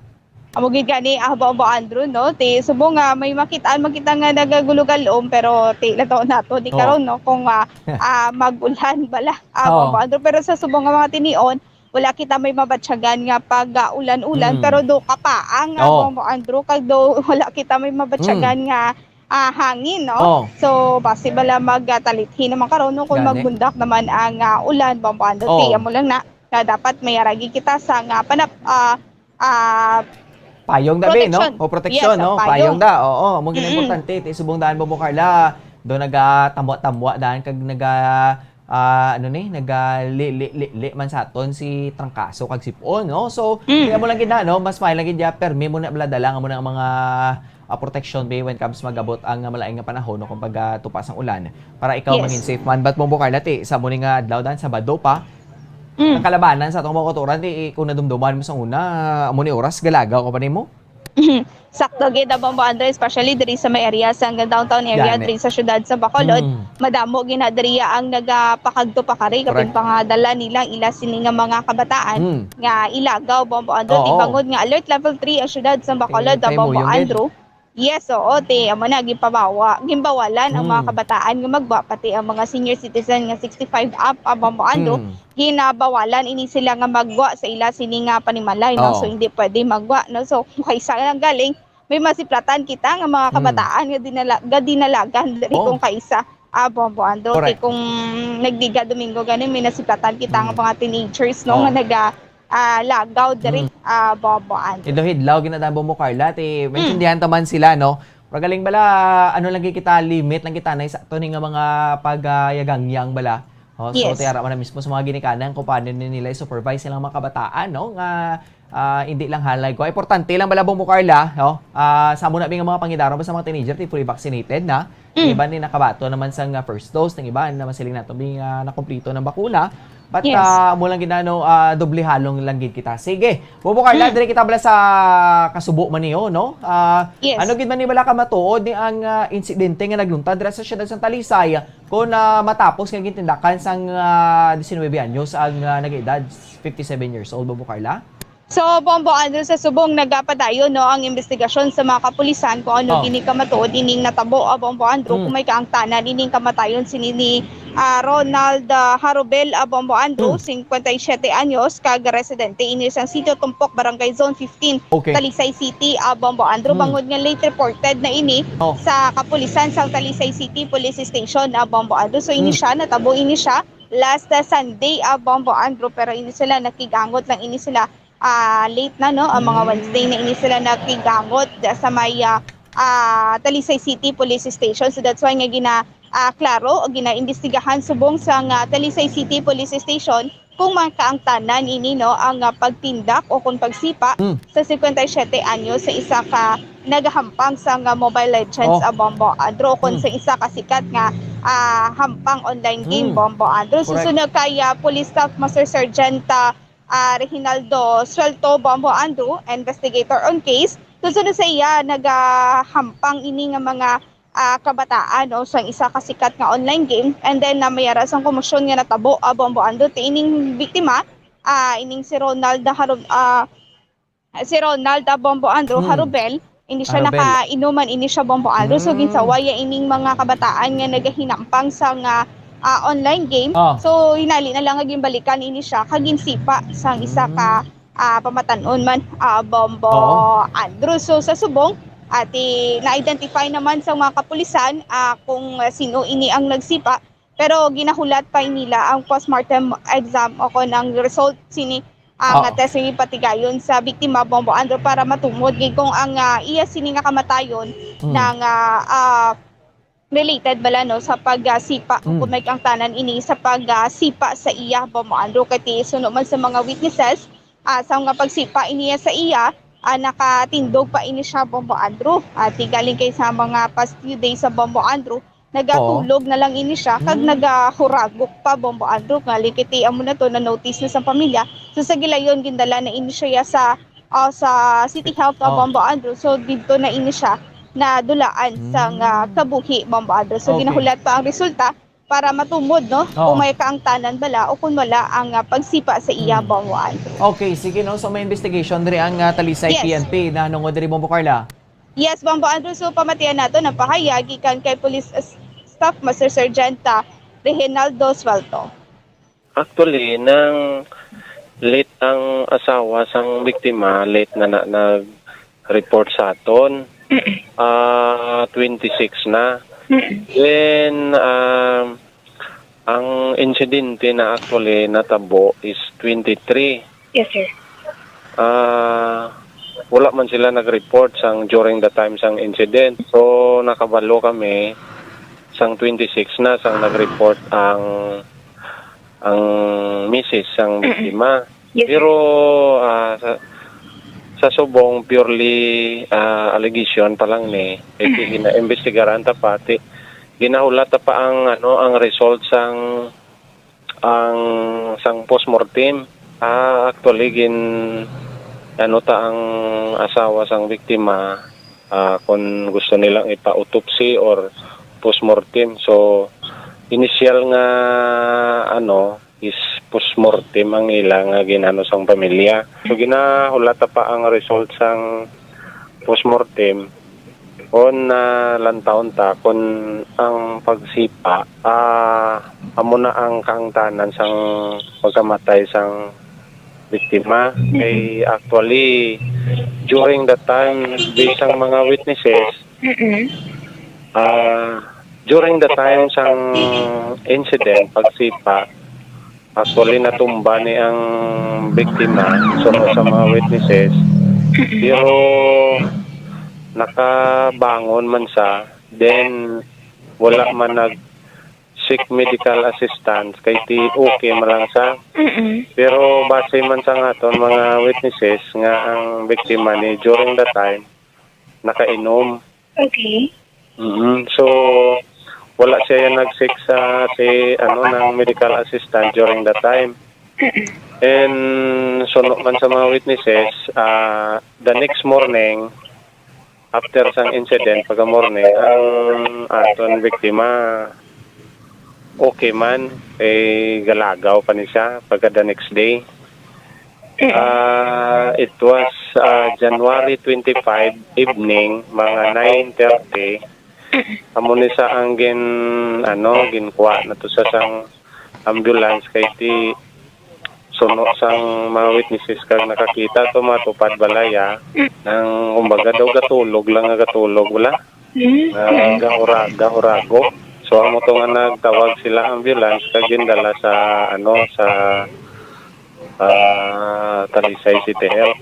Amugid gani Bombo Andrew no ti subong may makita nga nagagulugalom pero ti lato nato di karon no kung magulan bala Bombo Andrew pero sa subong nga mga tinion wala kita may mabatsyagan nga pag ulan-ulan pero do kapaang Bombo Andrew kag do wala kita may mabatsyagan nga hangin no so base bala magtalithi naman karon no kung magbundak naman ang ulan Bombo Andrew tiya mo lang na dapat may aragi kita sa payong dabi no o proteksyon no payong da mo gina importante ti subong daan Bombo Carla do nagatambwa daan kag nagali man sa aton si trangkaso kag sipon no so kaya mo lang gid no mas may lang gid permi mo na bladala nga mo na ang mga protection bay when comes magabot ang malaing nga panahon no kung pagtupas ang ulan para ikaw maging safe man but Bombo Carla ti sa muni nga adlaw dan Sabado pa ang kalabanan sa atong mga kotoran ti kung nadumduman mo sa una amo ni oras galagaw ko pa nimo sakto gid Bombo Andrew especially diri sa may area sa downtown area diri sa syudad sa Bacolod madamo ginadriya ang nagapakagtupakari kapin pangadala nilang ila sini nga mga kabataan nga ilagaw Bombo Andrew ibangod nga alert level 3 ang syudad sa Bacolod Bombo Andrew. Yes, ti amo na gimbawalan ang mga kabataan nga magwa pati ang mga senior citizen nga 65 up Bombo Andrew ginabawalan ini sila nga magwa sa ila sini nga panimalay no so hindi pwede magwa no so kaysa lang galing may masiplatan kita nga mga kabataan nga dinalagan diri kung kaysa Bombo Andrew ti kung nagdiga Domingo ganin may nasiplatan kita nga mga teenagers no nga lagaw diri Bombo Andrew. Hidlaw ginadaan Bombo Carla ti maintindihan taman sila no. Magaling bala ano lang kita limit lang kita na sa to nga mga pagyagangyang bala. So tiara man mismo sa mga ginikanan kung paano nila supervise silang mga kabataan no nga hindi lang halay ko. Importante lang bala Bombo Carla no. Sa muna nga mga pangidaro sa mga teenager ti fully vaccinated na. Iba ni nakabato naman sa first dose ng iba naman siling nato na kumpleto ng bakuna. But mo lang ginano doble halong lang gid kita. Sige. Bombo Carla dire kita bala sa kasubo man niyo no. Ano gid man ni bala ka matuod ni ang insidente nga nagluntad dira sa siyudad sa Talisay kun matapos nga gintindakan sang 19 anyos ang nag-edad 57 years old Bombo Carla. So, Bombo Andrew, sa subong nagapadayon no ang investigasyon sa mga kapulisan kung ano gini kamatuod ining natabo Bombo Andrew kung may kaangtanan ining kamatayon ni Ronald Harubel Bombo Andrew 57 anyos kag residente ini sa sitio Tumpok Barangay Zone 15 Talisay City Bombo Andrew bangod nga late reported na ini sa kapulisan sa Talisay City Police Station Bombo Andrew so ini siya natabo ini siya last Sunday Bombo Andrew pero ini sila nakigangot lang ini sila late na no ang mga Wednesday na ini sila nakigangot sa may Talisay City Police Station so that's why nga klaro o gina-imbestigahan subong sa Talisay City Police Station kung makaangtanan ini no ang pagtindak o kung pagsipa sa 57 anyo sa isa ka nagahampang sa Mobile Legends Bombo Andro kung sa isa ka sikat nga hampang online game Bombo Andro. Susunod kay Police Staff Master Sergeant Reginaldo Suelto Bombo Andro, investigator on case. Susunod sa iya nagahampang ini nga mga kabataan o sa isa kasikat nga online game, and then mayara sang komosyon nga natabo Bombo Andro ti ining biktima ining si Ronald Bombo Andro Harubel, hindi siya nakainuman ini siya Bombo Andro. So ginsawaya ining mga kabataan nga nagahinampang sa nga online game. So hinali na lang nga gimbalikan ini siya kaginsipa sang isa ka pamatanon man Bombo Andro. So sa subong na-identify naman sa mga kapulisan kung sino ini ang nagsipa, pero ginahulat pa nila ang postmortem exam o ng result sini nga test ni patigayon sa biktima Bombo Andro para matumod kung ang iya sini nga kamatayon ng related bala no sa pagsipa kung may ang tanan ini sa pagsipa sa iya Bombo Andro kati suno man sa mga witnesses sa mga pagsipa iniya sa iya nakatindog pa ini siya Bombo Andro at galing kay sa mga past few days sa Bombo Andro nagatulog na lang ini siya kag nagahuragok pa Bombo Andro galing kay amo na to na notice na sa pamilya. So sa gilayon gindala na ini siya sa City Health Bombo Andro. So dito na ini siya na dulaan sa kabuhi Bombo Andro. So ginahulat pa ang resulta para matumod no kung may kaangtanan bala o kung wala ang pagsipa sa iya Bombo Andro. Okay, sige no. So may investigation diri ang Talisay PNP na nungod diri Bombo Carla. Yes, Bombo Andro. So pamatian nato na pahayag gikan kay Police Staff Master Sergeant Reginaldo Suelto. Actually, nang late ang asawa sang biktima, late na nag-report sa aton. 26 na. Then, ang insidente na actually natabo is 23. Yes, sir. Wala man sila nag-report during the time sang incident. So, nakabalo kami sang 26 na sang nag-report ang misis sang biktima. Yes, pero sa subong purely allegation pa lang ni gina-investigaran ta pati ginahulat ta pa ang result sang postmortem. Actually ang asawa sang biktima kung gusto nilang ipa-autopsy or postmortem. So initial nga is postmortem ang ilang ginano sang pamilya. So ginahulata pa ang result sang postmortem on lantaon ta kun ang pagsipa amo na ang kaangtanan sang pagkamatay sang biktima. Kay actually during that time based ang mga witnesses during the time sang incident pagsipa actually natumba ni ang biktima sa mga witnesses, pero nakabangon man sa then wala man nag-seek medical assistance kay okay man lang sa. Pero base man sa aton mga witnesses nga ang biktima ni during the time nakainom. Okay. So wala siya nag-seek ng medical assistance during that time. And suno man sa mga witnesses, the next morning after sang incident pagka morning ang aton biktima okay man galagaw pa ni siya pagka the next day. It was January 25 evening mga 9:30. Amo ni sa ang ginkuha na to sa sang ambulance kay suno sang mga witnesses kag nakakita to matupad balaya nang kumbaga daw gatulog wala gahurago. So amo to nga nagtawag sila ambulance kag gindala sa Talisay City Health.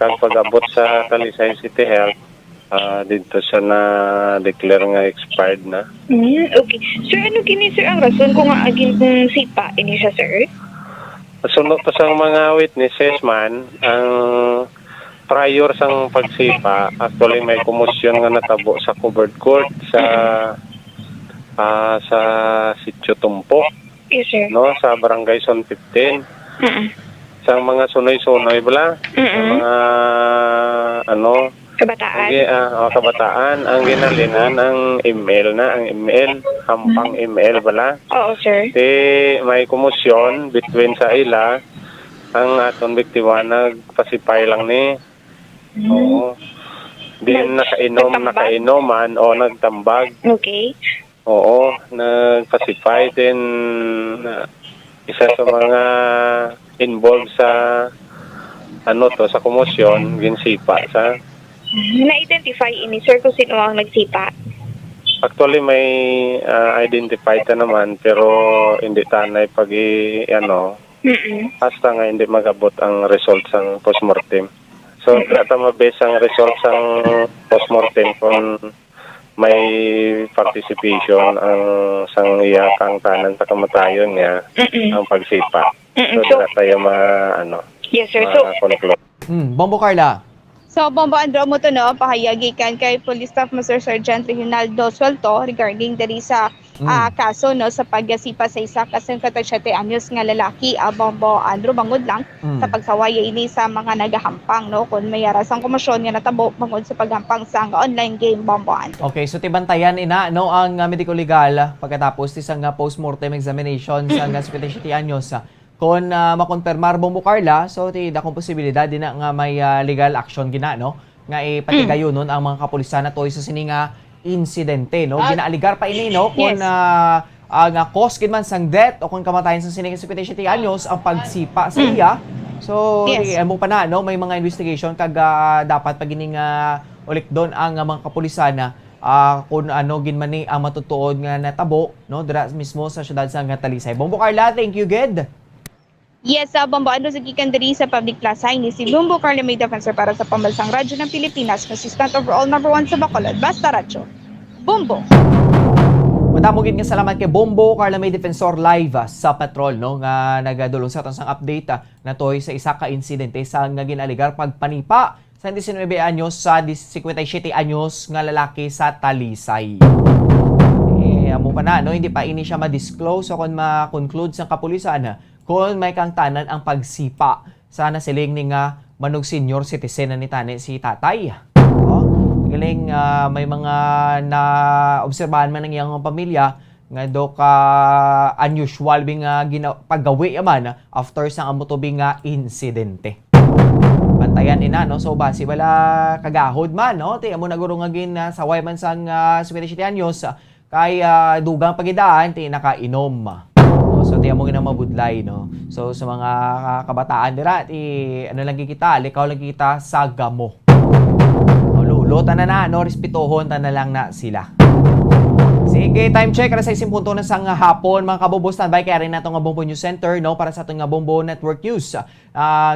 Kag pag-abot sa Talisay City Health dito siya na declare nga expired na. Okay. Sir, ano kini sir ang rason kung aging sipa ini siya, sir? Sunod pa sa mga witnesses man, ang prior sang pagsipa, actually may komosyon nga natabo sa covered court sa Sitio Tumpo. Yes, sir. No, sa Barangay Son 15. Sa mga sunoy-sunoy bala, mga kabataan. Kabataan ang ginalingan ang email, hampang email bala. Oo, sir. May komosyon between sa ila ang aton biktima nagpasipay lang ni. Oo. Din nakainoman o nagtambag. Okay. Oo, nagpasipay din isa sa mga involved sa sa komosyon, ginsipa sa. Na-identify ini, sir, kung sino ang nagsipa? Actually may identified na naman pero hindi tanay basta nga hindi magabot ang result sang postmortem. So data mabase ang result sang postmortem kung may participation ang sang iyakang tanan sa kamatayon niya ang pagsipa. So data tayo yes, sir. So, conclude. Bombo Carla. So, Bombo Andro mo to, no, pahayagikan kay Police Staff Master Sergeant Reginaldo Suelto regarding diri sa kaso, no, sa pagyasipa sa isa kasing 47 anyos nga lalaki, Bombo Andro, bangod lang sa pagsawaya ini sa mga nagahampang, no, kung may arasang komosyon nga natabo bangod sa paghampang sa online game, Bombo Andro. Okay, so tibantayan no, ang medico legal pagkatapos isang post-mortem examination sa 57 anyos. Kung makonfirmar Bombo Carla, so dakong posibilidad din na nga may legal action no? Nga ipatigayon nun ang mga kapulisan na toy sa sininga insidente, no? Ginaaligar pa ini, no? Kung ang cause man sang death o kung kamatayan sa sininga 77 anyos ang pagsipa sa iya. So, mo pa na, no? May mga investigation kag dapat pagining ulik doon ang mga kapulisan na kung ginmani ang matutuod nga natabo, no? Dira mismo sa syudad sa Talisay. Bombo Carla, thank you, good. Yes, Bombo Andro, sa gikan diri sa public plaza ini si Bombo Carla, may defensor para sa Pambansang Radyo ng Pilipinas, consistent overall number 1 sa Bacolod, Basta Radyo. Bombo! Madamogin nga salamat kay Bombo Carla, may defensor live sa patrol, no, nga nagadulong sa atong update na toy sa isa ka insidente sa nga ginaligar pagpanipa sa 19 anyos sa 57 anyos nga lalaki sa Talisay. Amo pa na, no, hindi pa ini siya ma-disclose o kung ma-conclude sa kapulisan kung may kang tanan ang pagsipa sa nasiling ni nga manog senior citizen na ni tani si tatay. Galing may mga na-obserbahan man ng iyang pamilya nga do ka unusual bing paggawi man after sa amotobing insidente. Bantayan ina, no? So basi wala kagahod man, no? Ti amo naguro nga gin saway man sang 77 anyos kay dugang pagidaan ti nakainom. So tiyan mo ginang mabudlay, no? So sa mga kabataan dira, lang kita, likaw lang kita sa gamo. Lulutan na no? Respetohon na lang na sila. Sige, time check. Para sa isim punto na sang hapon, mga kabobo, standby kaya rin natin nga Bombo News Center, no? Para sa itong Bombo Network News.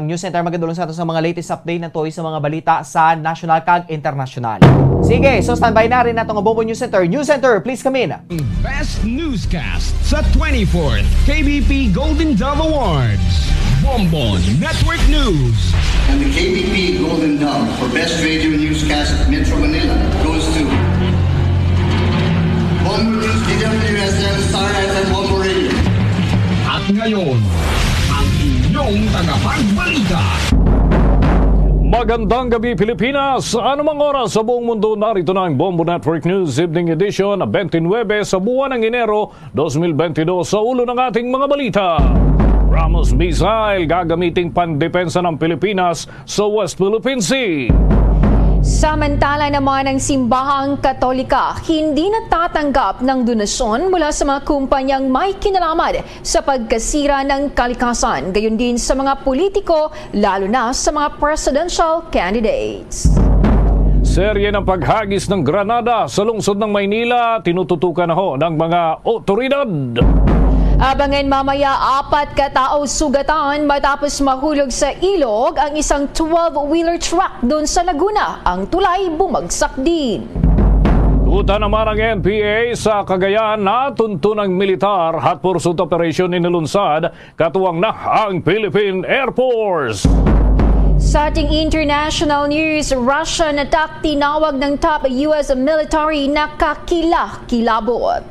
News Center magadulong sa ato sa mga latest update na toy sa mga balita sa national kag international. Sige, so standby na rin natin nga Bombo News Center. News Center, please come in. Best Newscast sa 24th KBP Golden Dove Awards. Bombo Network News. And the KBP Golden Dove for Best Radio Newscast Metro Manila goes to Bombo News, DWSM, Star FM, Bombo Radio. At ngayon, ang inyong tagapagbalita. Magandang gabi Pilipinas! Anumang oras sa buong mundo, narito na ang Bombo Network News Evening Edition 29 sa buwan ng Enero 2022 sa ulo ng ating mga balita. Ramos missile gagamiting pandepensa ng Pilipinas sa West Philippine Sea. Samantala naman ang simbahang Katolika hindi natatanggap ng donasyon mula sa mga kumpanyang may kinalaman sa pagkasira ng kalikasan, gayon din sa mga politiko, lalo na sa mga presidential candidates. Serye ng paghagis ng granada sa lungsod ng Maynila, tinututukan na ho ng mga otoridad. Abangan mamaya 4 katao sugatan matapos mahulog sa ilog ang isang 12-wheeler truck doon sa Laguna. Ang tulay bumagsak din. Tugutan naman ang NPA sa Cagayan na tuntunang militar at pursuit operation inilunsad katuwang na ang Philippine Air Force. Sa ating international news, Russian attack tinawag ng top US military na kakilabot.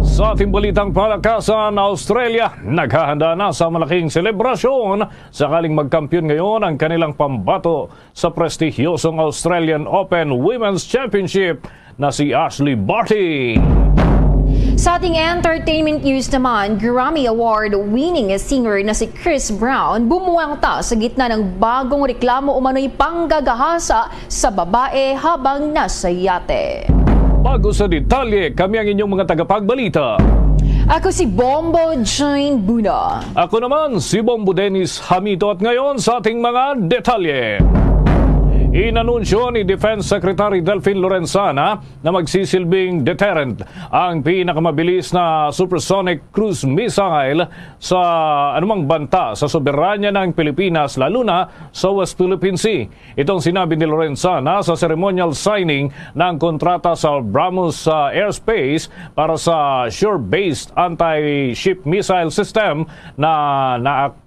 Sa ating balitang palakasan, Australia naghahanda na sa malaking selebrasyon sakaling magkampiyon ngayon ang kanilang pambato sa prestigyosong Australian Open Women's Championship na si Ashley Barty. Sa ating entertainment news naman, Grammy Award-winning singer na si Chris Brown bumuwangta sa gitna ng bagong reklamo umano'y panggagahasa sa babae habang nasa yate. Bago sa detalye, kami ang inyong mga tagapagbalita. Ako si Bombo Jane Buna. Ako naman si Bombo Dennis Hamito at ngayon sa ating mga detalye. Inanunsyo ni Defense Secretary Delfin Lorenzana na magsisilbing deterrent ang pinakamabilis na supersonic cruise missile sa anumang banta sa soberanya ng Pilipinas, lalo na sa West Philippine Sea. Itong sinabi ni Lorenzana sa ceremonial signing ng kontrata sa BrahMos Airspace para sa shore-based anti-ship missile system na-acquire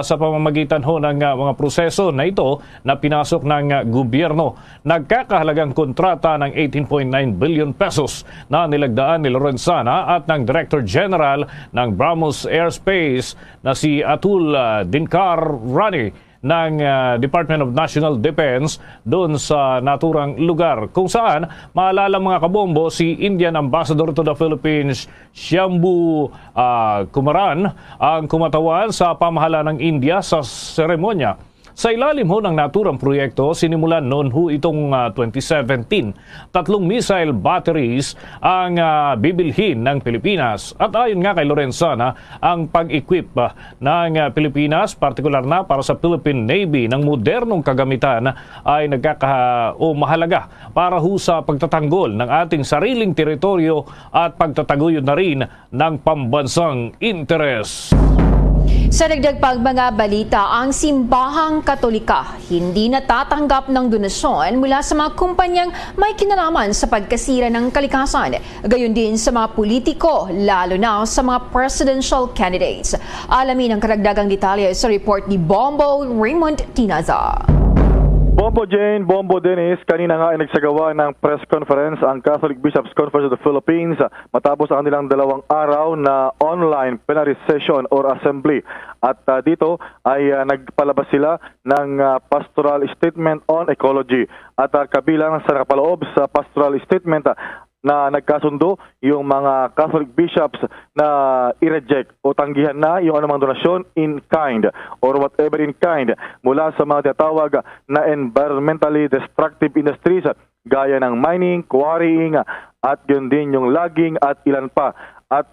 sa pamamagitan ng mga proseso na ito na pinasok ng gobyerno. Nagkakahalagang kontrata ng 18.9 billion pesos na nilagdaan ni Lorenzana at ng Director General ng BrahMos Airspace na si Atul Dinkar Rani ng Department of National Defense doon sa naturang lugar kung saan maalala mga kabombo si Indian Ambassador to the Philippines Shambhu Kumaran ang kumatawan sa pamahalaan ng India sa seremonya. Sa ilalim ho ng naturang proyekto, sinimulan noon ho itong 2017. 3 missile batteries ang bibilhin ng Pilipinas. At ayon nga kay Lorenzana, ang pag-equip ng Pilipinas, partikular na para sa Philippine Navy ng modernong kagamitan ay mahalaga para ho sa pagtatanggol ng ating sariling teritoryo at pagtataguyod na rin ng pambansang interes. Sa dagdag pang mga balita, ang Simbahang Katolika hindi natatanggap ng donasyon mula sa mga kumpanyang may kinalaman sa pagkasira ng kalikasan. Gayon din sa mga politiko, lalo na sa mga presidential candidates. Alamin ang karagdagang detalye sa report ni Bombo Raymond Tinaza. Bombo Jane, Bombo Dennis, kanina nga ay nagsagawa ng press conference ang Catholic Bishops' Conference of the Philippines matapos ang kanilang 2 araw na online plenary session or assembly. At dito ay nagpalabas sila ng pastoral statement on ecology. At kabilang sa nakapaloob sa pastoral statement na nagkasundo yung mga Catholic bishops na i-reject o tanggihan na yung anumang donasyon in kind or whatever in kind mula sa mga tinatawag na environmentally destructive industries gaya ng mining, quarrying at yun din yung logging at ilan pa. At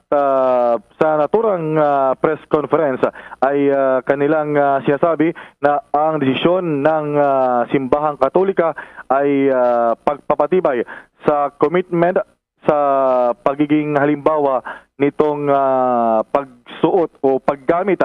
sa naturang press conference ay kanilang sinasabi na ang desisyon ng Simbahang Katolika ay pagpapatibay sa commitment sa pagiging halimbawa nitong pagsuot o paggamit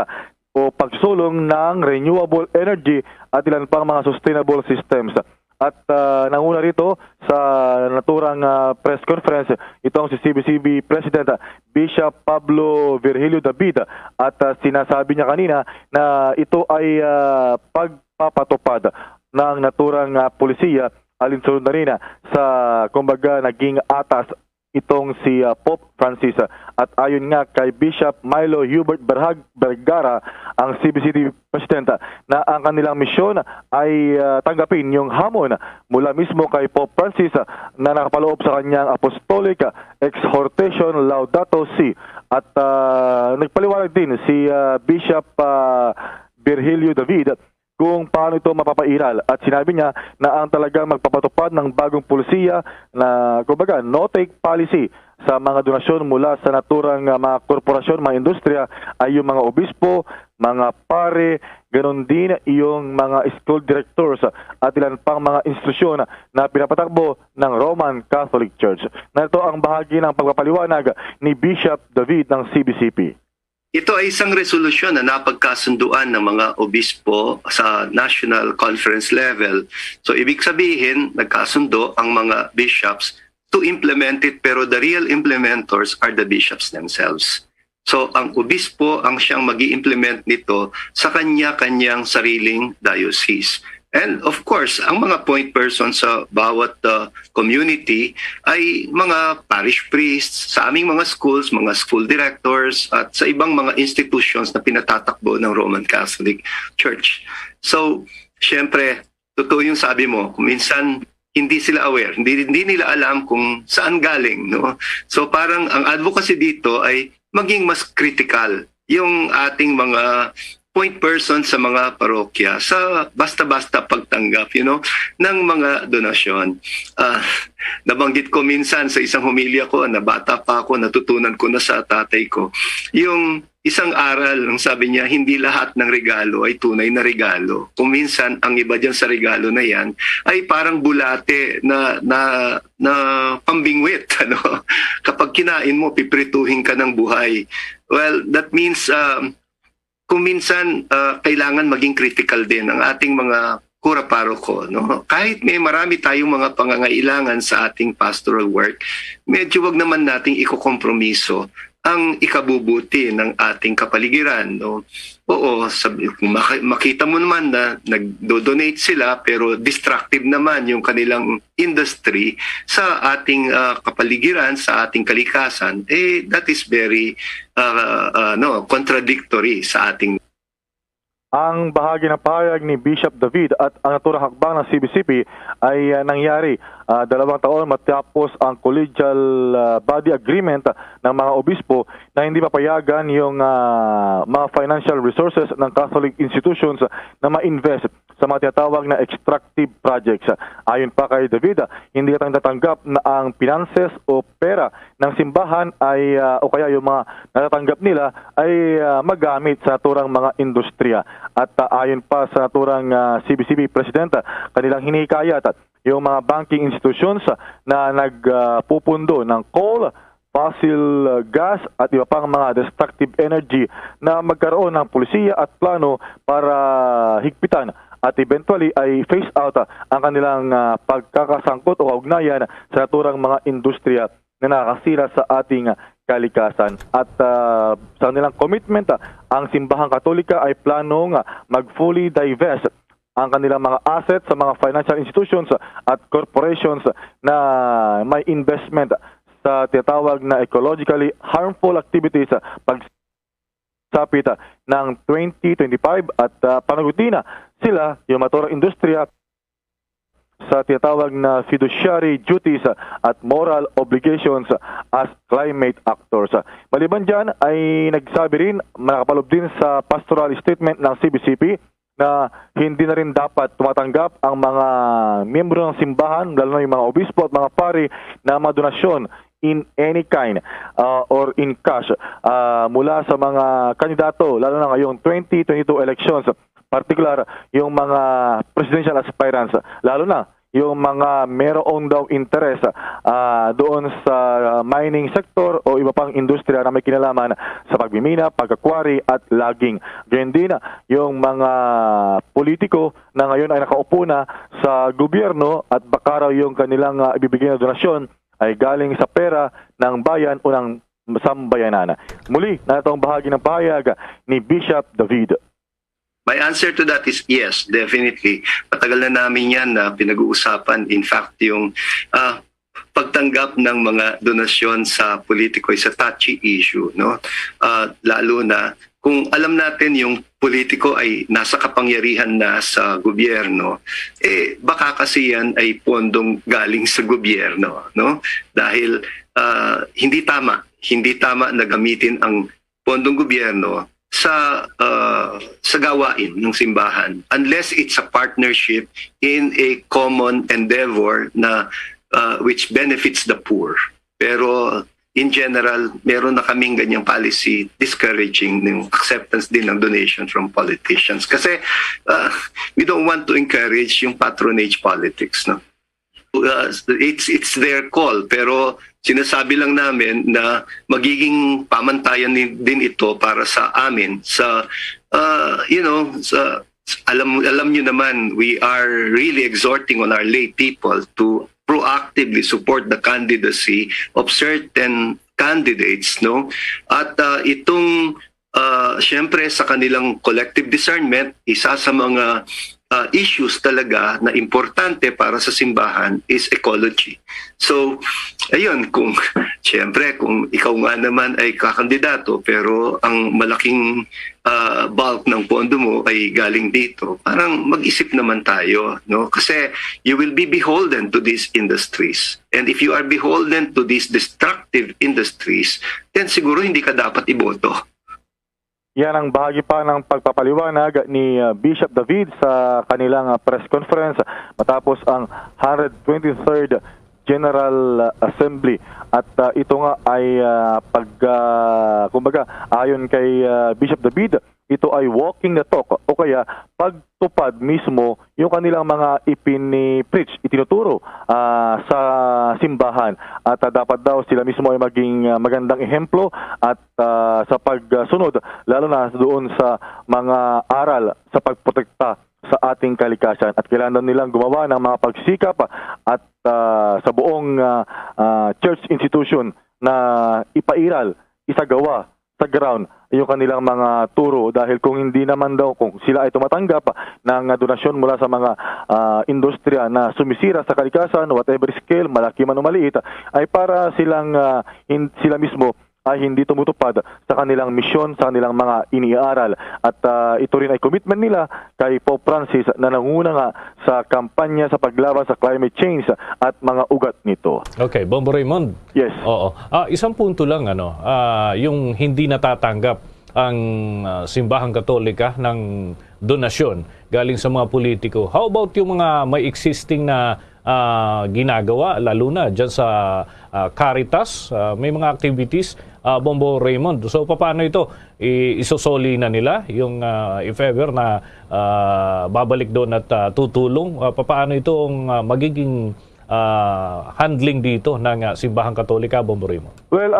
o pagsulong ng renewable energy at ilan pang mga sustainable systems. At nanguna rito sa naturang press conference itong si CBCB President Bishop Pablo Virgilio David at sinasabi niya kanina na ito ay pagpapatupad ng naturang polisiya alinsunod na rin sa kumbaga naging atas itong si Pope Francis. At ayon nga kay Bishop Milo Hubert Vergara, ang CBCD President, na ang kanilang misyon ay tanggapin yung hamon mula mismo kay Pope Francis na nakapaloob sa kanyang apostolic exhortation Laudato Si. At nagpaliwanag din si Bishop Virgilio David kung paano ito mapapairal. At sinabi niya na ang talagang magpapatupad ng bagong pulisiya na kumbaga no-take policy sa mga donasyon mula sa naturang mga korporasyon, mga industriya ay yung mga obispo, mga pare, ganon din yung mga school directors at ilan pang mga institusyon na pinapatakbo ng Roman Catholic Church. Na ito ang bahagi ng pagpapaliwanag ni Bishop David ng CBCP. ito ay isang resolusyon na napagkasunduan ng mga obispo sa national conference level. So ibig sabihin, nagkasundo ang mga bishops to implement it, pero the real implementors are the bishops themselves. So ang obispo ang siyang magi-implement nito sa kanya-kanyang sariling diocese. And of course, ang mga point persons sa bawat community ay mga parish priests sa aming mga schools, mga school directors, at sa ibang mga institutions na pinatatakbo ng Roman Catholic Church. So, syempre, totoo yung sabi mo, minsan hindi sila aware, hindi nila alam kung saan galing. No? So parang ang advocacy dito ay maging mas critical yung ating mga point person sa mga parokya sa basta-basta pagtanggap, ng mga donasyon. Nabanggit ko minsan sa isang homilya ko na bata pa ako, natutunan ko na sa tatay ko, yung isang aral, ang sabi niya, hindi lahat ng regalo ay tunay na regalo. Kung minsan, ang iba dyan sa regalo na yan ay parang bulate na pambingwit. Kapag kinain mo, piprituhin ka ng buhay. Well, that means kung minsan kailangan maging critical din ang ating mga kura paroko, no? Kahit may marami tayong mga pangangailangan sa ating pastoral work, medyo wag naman nating ikokompromiso ang ikabubuti ng ating kapaligiran, no? Oo, kung makita mo naman na nagdo-donate sila pero destructive naman yung kanilang industry sa ating kapaligiran, sa ating kalikasan, that is very contradictory sa ating. Ang bahagi ng pahayag ni Bishop David at ang naturang hakbang ng CBCP ay nangyari 2 taon matapos ang collegial body agreement ng mga obispo na hindi papayagan yung mga financial resources ng Catholic institutions na ma-invest sa mga tinatawag na extractive projects. Ayon pa kay David, hindi natatanggap na ang finances o pera ng simbahan ay o kaya yung mga natatanggap nila ay magamit sa naturang mga industriya. At ayon pa sa naturang CBCP Presidenta, kanilang hinikayat yung mga banking institutions na nagpupundo ng coal, fossil gas at iba pang mga destructive energy na magkaroon ng pulisiya at plano para higpitan at eventually ay face out ang kanilang pagkakasangkot o kaugnayan sa naturang mga industriya na nakakasira sa ating kalikasan. At sa kanilang commitment, ang Simbahang Katolika ay planong mag-fully divest ang kanilang mga assets sa mga financial institutions at corporations na may investment sa tinatawag na ecologically harmful activities pagsapit ng 2025 at panagutin sila yung maturang industriya sa tinatawag na fiduciary duties at moral obligations as climate actors. Maliban dyan ay nagsabi rin, nakapalob din sa pastoral statement ng CBCP na hindi na rin dapat tumatanggap ang mga miyembro ng simbahan, lalo na yung mga obispo at mga pari na mga donasyon in any kind or in cash mula sa mga kandidato, lalo na ngayong 2022 elections, particular yung mga presidential aspirants, lalo na yung mga meron daw interest doon sa mining sector o iba pang industriya na may kinalaman sa pagmimina, pagkakwari at logging. Ganyan din yung mga politiko na ngayon ay nakaupo na sa gobyerno at baka raw yung kanilang ibibigay na donasyon ay galing sa pera ng bayan o ng sambayanan. Muli, na itong bahagi ng pahayag ni Bishop David. My answer to that is yes, definitely. Patagal na namin yan na pinag-uusapan. In fact, yung pagtanggap ng mga donasyon sa politiko is a touchy issue, no? Lalo na kung alam natin yung politiko ay nasa kapangyarihan na sa gobyerno, baka kasi yan ay pondong galing sa gobyerno, no? Dahil hindi tama na gamitin ang pondong gobyerno sa gawain ng simbahan unless it's a partnership in a common endeavor na which benefits the poor. Pero in general, meron na kaming ganyang policy discouraging ng acceptance din ng donation from politicians kasi we don't want to encourage yung patronage politics, no? it's their call, pero sinasabi lang namin na magiging pamantayan din ito para sa amin sa alam niyo naman, we are really exhorting on our lay people to proactively support the candidacy of certain candidates, no? At itong syempre sa kanilang collective discernment, isa sa mga issues talaga na importante para sa simbahan is ecology. So, ayun, kung ikaw nga naman ay kakandidato pero ang malaking bulk ng pondo mo ay galing dito, parang mag-isip naman tayo, no? Kasi you will be beholden to these industries. And if you are beholden to these destructive industries, then siguro hindi ka dapat iboto. Yan ang bahagi pa ng pagpapaliwanag ni Bishop David sa kanilang press conference matapos ang 123rd General Assembly. At ito nga ay kumbaga ayon kay Bishop David, ito ay walking the talk o kaya pagtupad mismo yung kanilang mga itinuturo sa simbahan. At dapat daw sila mismo ay maging magandang ehemplo at sa pagsunod, lalo na doon sa mga aral sa pagprotekta sa ating kalikasan. At kailangan nilang gumawa ng mga pagsikap at sa buong church institution na ipairal, isagawa sa ground yung kanilang mga turo, dahil kung hindi naman daw, kung sila ay tumatanggap ng donasyon mula sa mga industriya na sumisira sa kalikasan, whatever scale, malaki man o maliit, ay para sila mismo ay hindi tumutupad sa kanilang misyon, sa kanilang mga iniaaral. At ito rin ay commitment nila kay Pope Francis na nanguna nga sa kampanya sa paglaban sa climate change at mga ugat nito. Okay, Bombo Raymond. Yes. Oo. Isang punto lang, yung hindi natatanggap ang Simbahang Katolika ng donasyon galing sa mga politiko. How about yung mga may existing na ginagawa, lalo na dyan sa Caritas, may mga activities, Bombo Raymond. So paano ito? Isosoli na nila yung if ever na babalik doon at tutulong? Paano ito ang magiging handling dito ng Simbahang Katolika, Bombo Raymond? Well,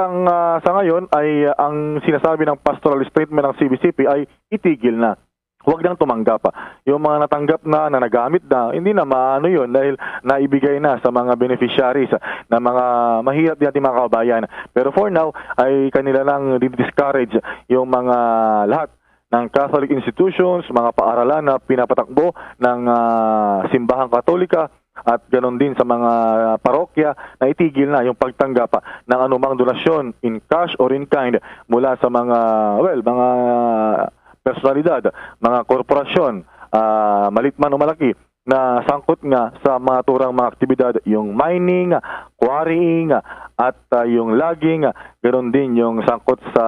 sa ngayon ay ang sinasabi ng pastoral statement ng CBCP ay itigil na. Huwag nang tumanggap. Yung mga natanggap na nagamit na, hindi na maano yun dahil naibigay na sa mga beneficiaries na mga mahirap din ating mga kababayan. Pero for now, ay kanila lang discourage yung mga lahat ng Catholic institutions, mga paaralan na pinapatakbo ng Simbahang Katolika at ganoon din sa mga parokya na itigil na yung pagtanggap ng anumang donasyon in cash or in kind mula sa mga personalidad, mga korporasyon, malit man o malaki, na sangkot nga sa mga turang mga aktibidad, yung mining, quarrying, at yung logging, ganoon din yung sangkot sa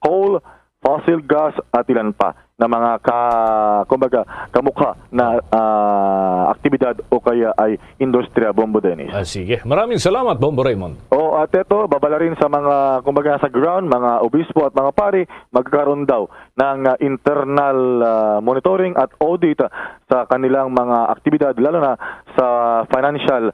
coal, fossil gas, at ilan pa na mga kamukha na aktibidad o kaya ay industriya, Bombo Dennis. Sige. Maraming salamat, Bombo Raymond. At ito, babala rin sa mga, sa ground, mga obispo at mga pari, magkakaroon daw ng internal monitoring at audit sa kanilang mga aktibidad, lalo na sa financial,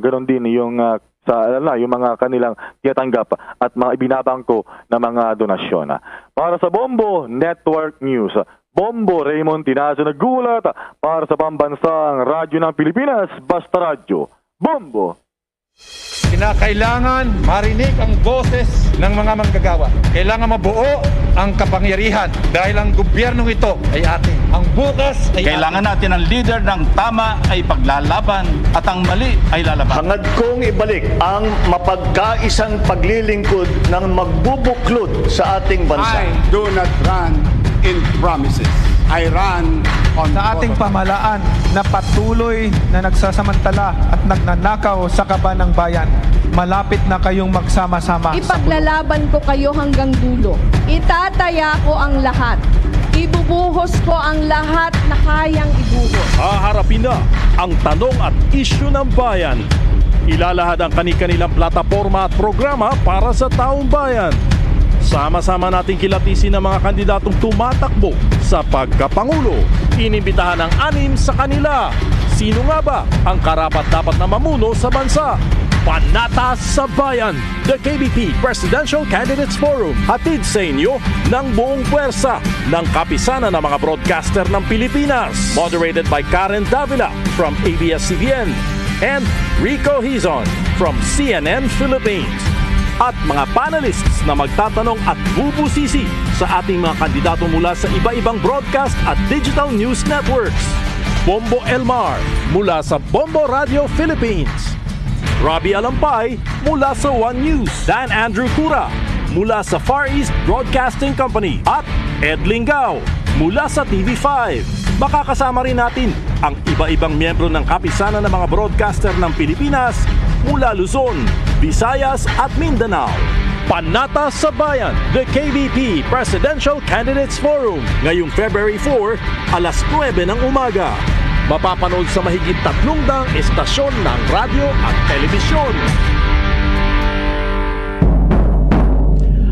ganoon din yung yung mga kanilang tinatanggap at mga ibinabangko na mga donasyon. Para sa Bombo Network News, Bombo Raymond Tinazo naggulat para sa pambansang radyo ng Pilipinas, Basta Radyo. Bombo! Kinakailangan marinig ang boses ng mga manggagawa. Kailangan mabuo ang kapangyarihan dahil ang gobyernong ito ay atin. Ang bukas ay kailangan natin ang leader ng tama ay paglalaban at ang mali ay lalaban. Hangad kong ibalik ang mapagkaisang paglilingkod ng magbubuklod sa ating bansa. I do not run in promises. I run on sa ating pamahalaan na patuloy na nagsasamantala at nagnanakaw sa kaban ng bayan. Malapit na kayong magsama-sama. Ipaglalaban ko kayo hanggang dulo. Itataya ko ang lahat. Ibubuhos ko ang lahat na kayang ibuhos. Haharapin na ang tanong at isyu ng bayan. Ilalahad ang kani-kanilang plataporma at programa para sa taong bayan. Sama-sama nating kilatisin ang mga kandidatong tumatakbo sa pagkapangulo. Inimbitahan ang 6 sa kanila Sino nga ba ang karapat-dapat na mamuno sa bansa? Panatas sa Bayan, the KBP Presidential Candidates Forum. Hatid sa inyo ng buong puwersa ng kapisanan ng mga broadcaster ng Pilipinas. Moderated by Karen Davila from ABS-CBN and Rico Hizon from CNN Philippines. At mga panelists na magtatanong at bubusisi sa ating mga kandidato mula sa iba-ibang broadcast at digital news networks. Bombo Elmar mula sa Bombo Radio Philippines. Robbie Alampay mula sa One News. Dan Andrew Cura mula sa Far East Broadcasting Company. At Ed Lingao mula sa TV5. Makakasama rin natin ang iba-ibang miyembro ng kapisanan ng mga broadcaster ng Pilipinas mula Luzon, Visayas at Mindanao. Panatas sa Bayan, the KBP Presidential Candidates Forum. Ngayong February 4, alas 9 ng umaga. Mapapanood sa mahigit 300 estasyon ng radyo at telebisyon.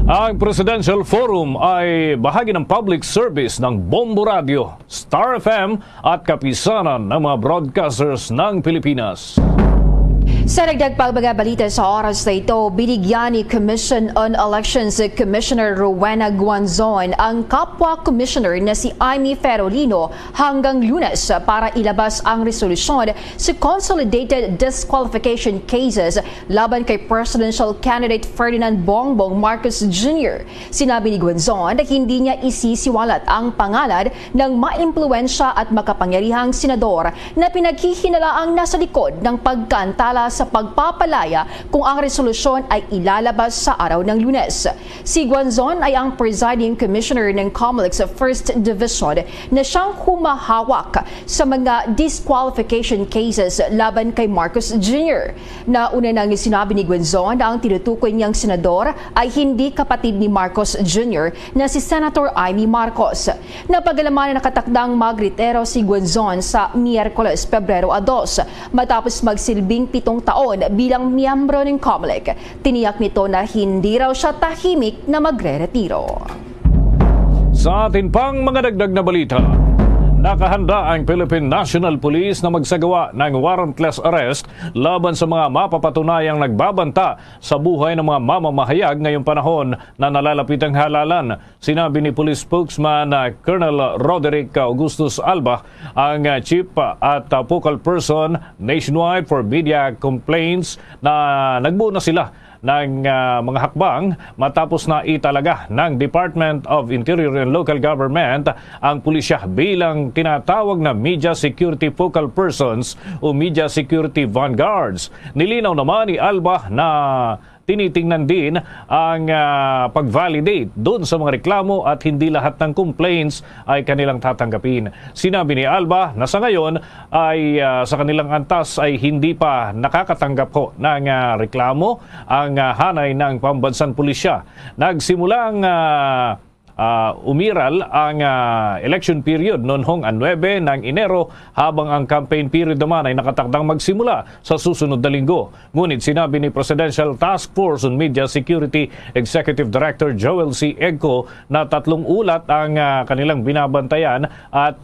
Ang Presidential Forum ay bahagi ng public service ng Bombo Radio, Star FM at kapisanan ng mga broadcasters ng Pilipinas. Sa dagdag pagbabalita sa oras na ito, binigyan ni Commission on Elections Commissioner Rowena Guanzon ang kapwa commissioner na si Amy Ferolino hanggang Lunes para ilabas ang resolusyon sa consolidated disqualification cases laban kay presidential candidate Ferdinand Bongbong Marcos Jr. Sinabi ni Guanzon na hindi niya isisiwalat ang pangalan ng maimpluwensya at makapangyarihang senador na pinaghihinalaang nasa likod ng pagkantala sa pagpapalaya kung ang resolusyon ay ilalabas sa araw ng Lunes. Si Guanzon ay ang presiding commissioner ng COMELEC sa 1st Division na siyang humahawak sa mga disqualification cases laban kay Marcos Jr. Nauna nang sinabi ni Guanzon na ang tinutukoy niyang senador ay hindi kapatid ni Marcos Jr. na si Senator Amy Marcos. Napagalaman na nakatakdang magritero si Guanzon sa Miyerkules, Pebrero 2 matapos magsilbing 7 taon bilang miyembro ng COMELEC. Tiniyak nito na hindi raw siya tahimik na magre-retiro. Sa atin pang mga dagdag na balita, nakahanda ang Philippine National Police na magsagawa ng warrantless arrest laban sa mga mapapatunayang nagbabanta sa buhay ng mga mamamahayag ngayong panahon na nalalapit ang halalan. Sinabi ni Police Spokesman Colonel Roderick Augustus Alba, ang chief at focal person nationwide for media complaints, na nagbuo na sila ng mga hakbang matapos na italaga ng Department of Interior and Local Government ang pulisya bilang tinatawag na Media Security Focal Persons o Media Security Vanguards. Nilinaw naman ni Alba na tinitingnan din ang pag-validate doon sa mga reklamo at hindi lahat ng complaints ay kanilang tatanggapin. Sinabi ni Alba na sa ngayon ay sa kanilang antas ay hindi pa nakakatanggap ho ng reklamo ang hanay ng pambansang pulisya. Nagsimulang umiral ang election period noon hong 9 ng Enero habang ang campaign period naman ay nakatakdang magsimula sa susunod na linggo. Ngunit sinabi ni Presidential Task Force on Media Security Executive Director Joel C. Egco na 3 ulat ang kanilang binabantayan at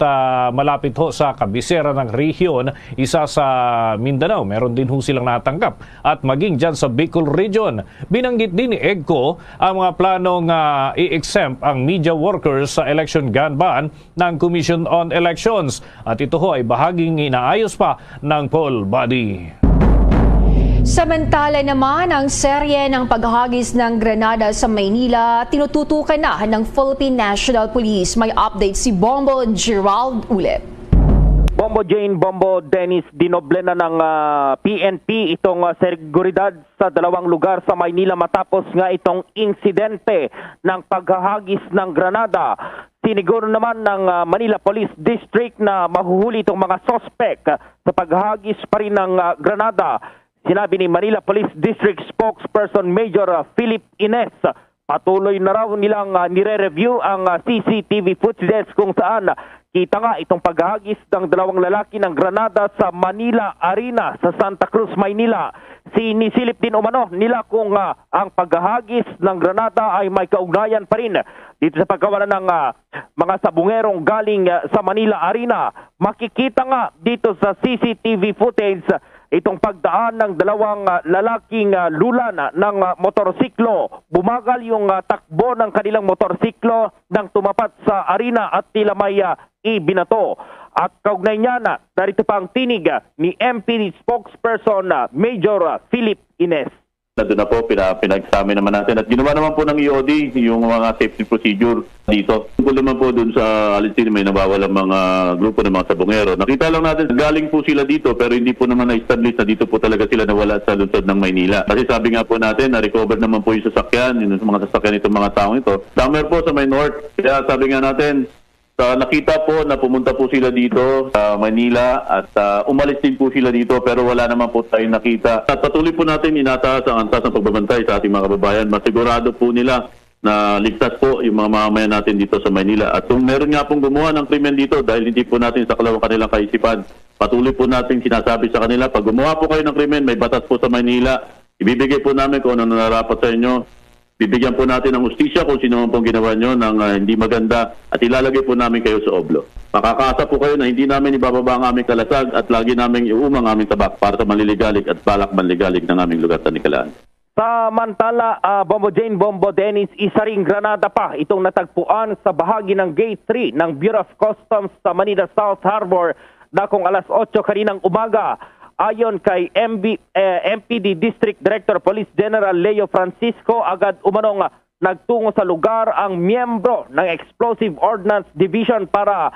malapit ho sa kabisera ng rehiyon, isa sa Mindanao. Meron din ho silang natanggap at maging dyan sa Bicol Region. Binanggit din ni Egco ang mga planong i-exempt ang media workers sa election gun ban ng Commission on Elections at ito ho ay bahaging inaayos pa ng poll body. Samantala naman, ang serye ng paghagis ng granada sa Maynila tinututukan na ng Philippine National Police. May update si Bombo Gerald ulit. Bombo Jane, Bombo Dennis, dinoble na ng PNP itong seguridad sa 2 lugar sa Maynila matapos nga itong insidente ng paghahagis ng granada. Siniguro naman ng Manila Police District na mahuhuli itong mga sospek sa paghahagis pa rin ng granada. Sinabi ni Manila Police District Spokesperson Major Philip Ines, patuloy na raw nilang nire-review ang CCTV footage kung saan kita nga itong paghagis ng 2 lalaki ng granada sa Manila Arena sa Santa Cruz, Maynila. Sinisilip din umano nila kung ang paghahagis ng granada ay may kaugnayan pa rin dito sa pagkawalan ng mga sabungerong galing sa Manila Arena. Makikita nga dito sa CCTV footage itong pagdaan ng dalawang lalaking lulan ng motorsiklo. Bumagal yung takbo ng kanilang motorsiklo nang tumapat sa arena at tila may ibinato. At kaugnay niya na, narito pa ang tinig ni MPD spokesperson Major Philip Ines. Nandun na po, pinag-examine naman natin at ginawa naman po ng EOD yung mga safety procedure dito. Tungkol naman po dun sa alisin may nawawalang mga grupo ng mga sabongero. Nakita lang natin, galing po sila dito pero hindi po naman na-establish na dito po talaga sila nawala sa lungsod ng Maynila. Kasi sabi nga po natin, na-recover naman po yung sasakyan, yung mga sasakyan itong mga taong ito. Somewhere po sa may north, kaya sabi nga natin, nakita po na pumunta po sila dito sa Manila at umalis din po sila dito pero wala naman po tayong nakita. At patuloy po natin inataas ang antas ng pagbabantay sa ating mga kababayan. Masigurado po nila na ligtas po yung mga mamamayan natin dito sa Manila. At kung meron nga pong gumawa ng krimen dito dahil hindi po natin sa kalawang kanilang kaisipan, patuloy po natin sinasabi sa kanila, pag gumawa po kayo ng krimen, may batas po sa Manila, ibibigay po namin kung ano nararapat sa inyo. Bibigyan po natin ng hustisya kung sino man pong ginawa nyo ng hindi maganda at ilalagay po namin kayo sa oblo. Makakaasa po kayo na hindi namin ibababa ang aming kalasag at lagi namin iumang aming tabak para sa manliligalig at balak manligalig ng aming lugar sa Nikalaan. Samantala, Bombo Jane, Bombo Dennis, isa ring granada pa itong natagpuan sa bahagi ng Gate 3 ng Bureau of Customs sa Manila South Harbor na kung alas 8 kaninang umaga. Ayon kay MPD District Director Police General Leo Francisco, agad umanong nagtungo sa lugar ang miyembro ng Explosive Ordnance Division para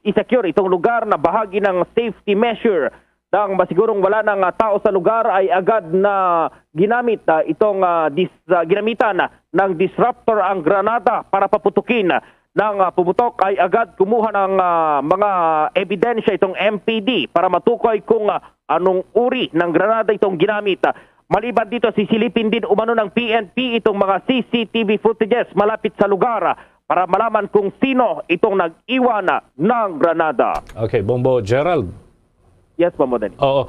i-secure itong lugar na bahagi ng safety measure. Nang masigurong wala ng tao sa lugar ay agad na ginamit ginamitan ng disruptor ang granada para paputukin. Nang pumutok ay agad kumuha ng mga ebidensya itong MPD para matukoy kung anong uri ng granada itong ginamit. Maliban dito, sisilipin din umano ng PNP itong mga CCTV footages malapit sa lugar para malaman kung sino itong nag-iwan ng granada. Okay, Bombo Gerald. Yes, Bombo Dennis. Oo.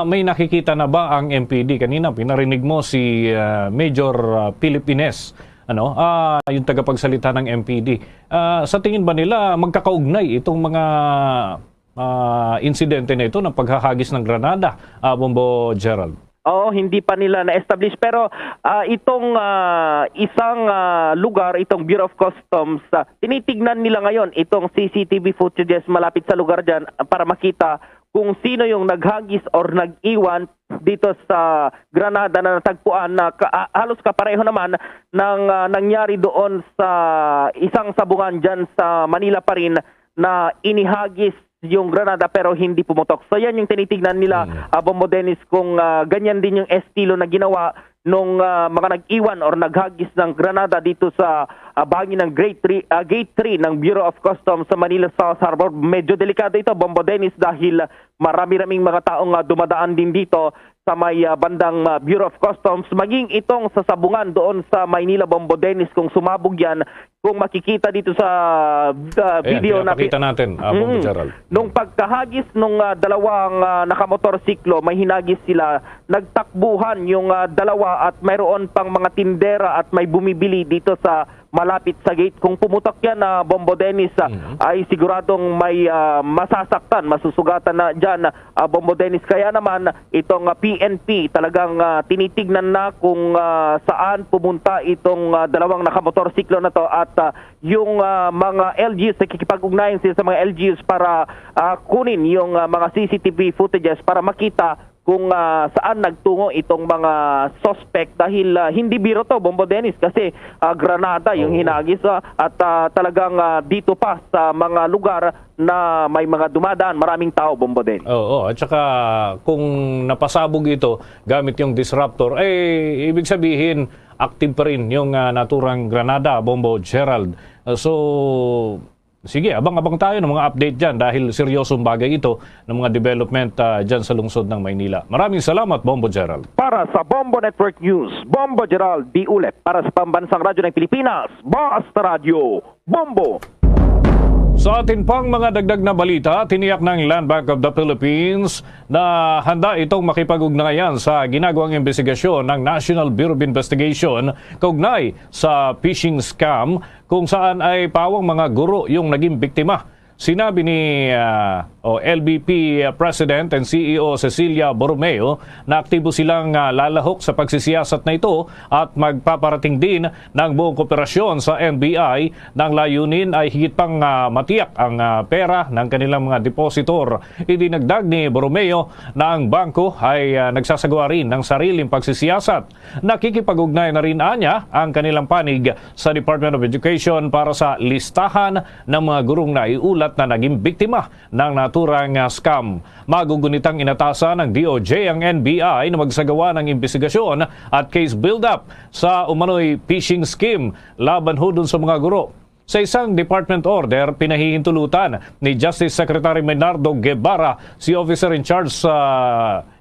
May nakikita na ba ang MPD? Kanina pinarinig mo si Major Philip Ines. Yung tagapagsalita ng MPD. Sa tingin ba nila magkakaugnay itong mga insidente na ito ng paghahagis ng granada, Bombo Gerald? Oo, hindi pa nila na-establish pero itong isang lugar, itong Bureau of Customs, tinitignan nila ngayon itong CCTV footages malapit sa lugar dyan para makita kung sino yung naghagis or nag-iwan dito sa granada na natagpuan na halos kapareho naman ng nangyari doon sa isang sabungan dyan sa Manila pa rin na inihagis yung granada pero hindi pumutok. So yan yung tinitignan nila, Bombo Dennis, kung ganyan din yung estilo na ginawa nung mga nag-iwan or naghagis ng granada dito sa bahagi ng Gate 3 ng Bureau of Customs sa Manila South Harbor. Medyo delikado ito, Bombo Dennis, dahil marami-raming mga taong dumadaan din dito sa may bandang Bureau of Customs. Maging itong sa sabungan doon sa Maynila, Bombo Dennis, kung sumabog yan, kung makikita dito sa video nakita natin, Bombo Gerald. Nung pagkahagis nung dalawang nakamotorsiklo, may hinagis sila, nagtakbuhan yung dalawa at mayroon pang mga tindera at may bumibili dito sa malapit sa gate. Kung pumutok yan, Bombo Dennis, ay siguradong may masasaktan, masusugatan na dyan, Bombo Dennis. Kaya naman itong PNP talagang tinitignan na kung saan pumunta itong dalawang nakamotorsiklo na to at yung mga LGUs, nakikipag-ugnayan sila sa mga LGUs para kunin yung mga CCTV footages para makita kung saan nagtungo itong mga suspect dahil hindi biro to, Bombo Dennis, kasi granada yung hinagis at talagang dito pa sa mga lugar na may mga dumadaan, maraming tao, Bombo Dennis. Oo, at saka kung napasabog ito gamit yung disruptor, ibig sabihin active pa rin yung naturang granada, Bombo Gerald. Sige, abang-abang tayo ng mga update dyan dahil seryosong bagay ito ng mga development dyan sa lungsod ng Maynila. Maraming salamat, Bombo Gerald. Para sa Bombo Network News, Bombo Gerald D. Ulep. Para sa Pambansang Radyo ng Pilipinas, Basta Radio, Bombo! Sa atin pang mga dagdag na balita, tiniyak ng Land Bank of the Philippines na handa itong makipag-ugnayan sa ginagawang investigasyon ng National Bureau of Investigation kaugnay sa phishing scam kung saan ay pawang mga guro yung naging biktima. Sinabi ni LBP President and CEO Cecilia Borromeo na aktibo silang lalahok sa pagsisiyasat na ito at magpaparating din ng buong kooperasyon sa NBI ng layunin ay higit pang matiyak ang pera ng kanilang mga depositor. Idinagdag ni Borromeo na ang bangko ay nagsasagawa rin ng sariling pagsisiyasat. Nakikipag-ugnay na rin anya ang kanilang panig sa Department of Education para sa listahan ng mga gurong naiulat na naging biktima ng naturang scam. Magugunitang inatasan ng DOJ ang NBI na magsagawa ng investigasyon at case build-up sa umano'y phishing scheme laban ho dun sa mga guro. Sa isang department order, pinahihintulutan ni Justice Secretary Menardo Guevara si Officer in Charge sa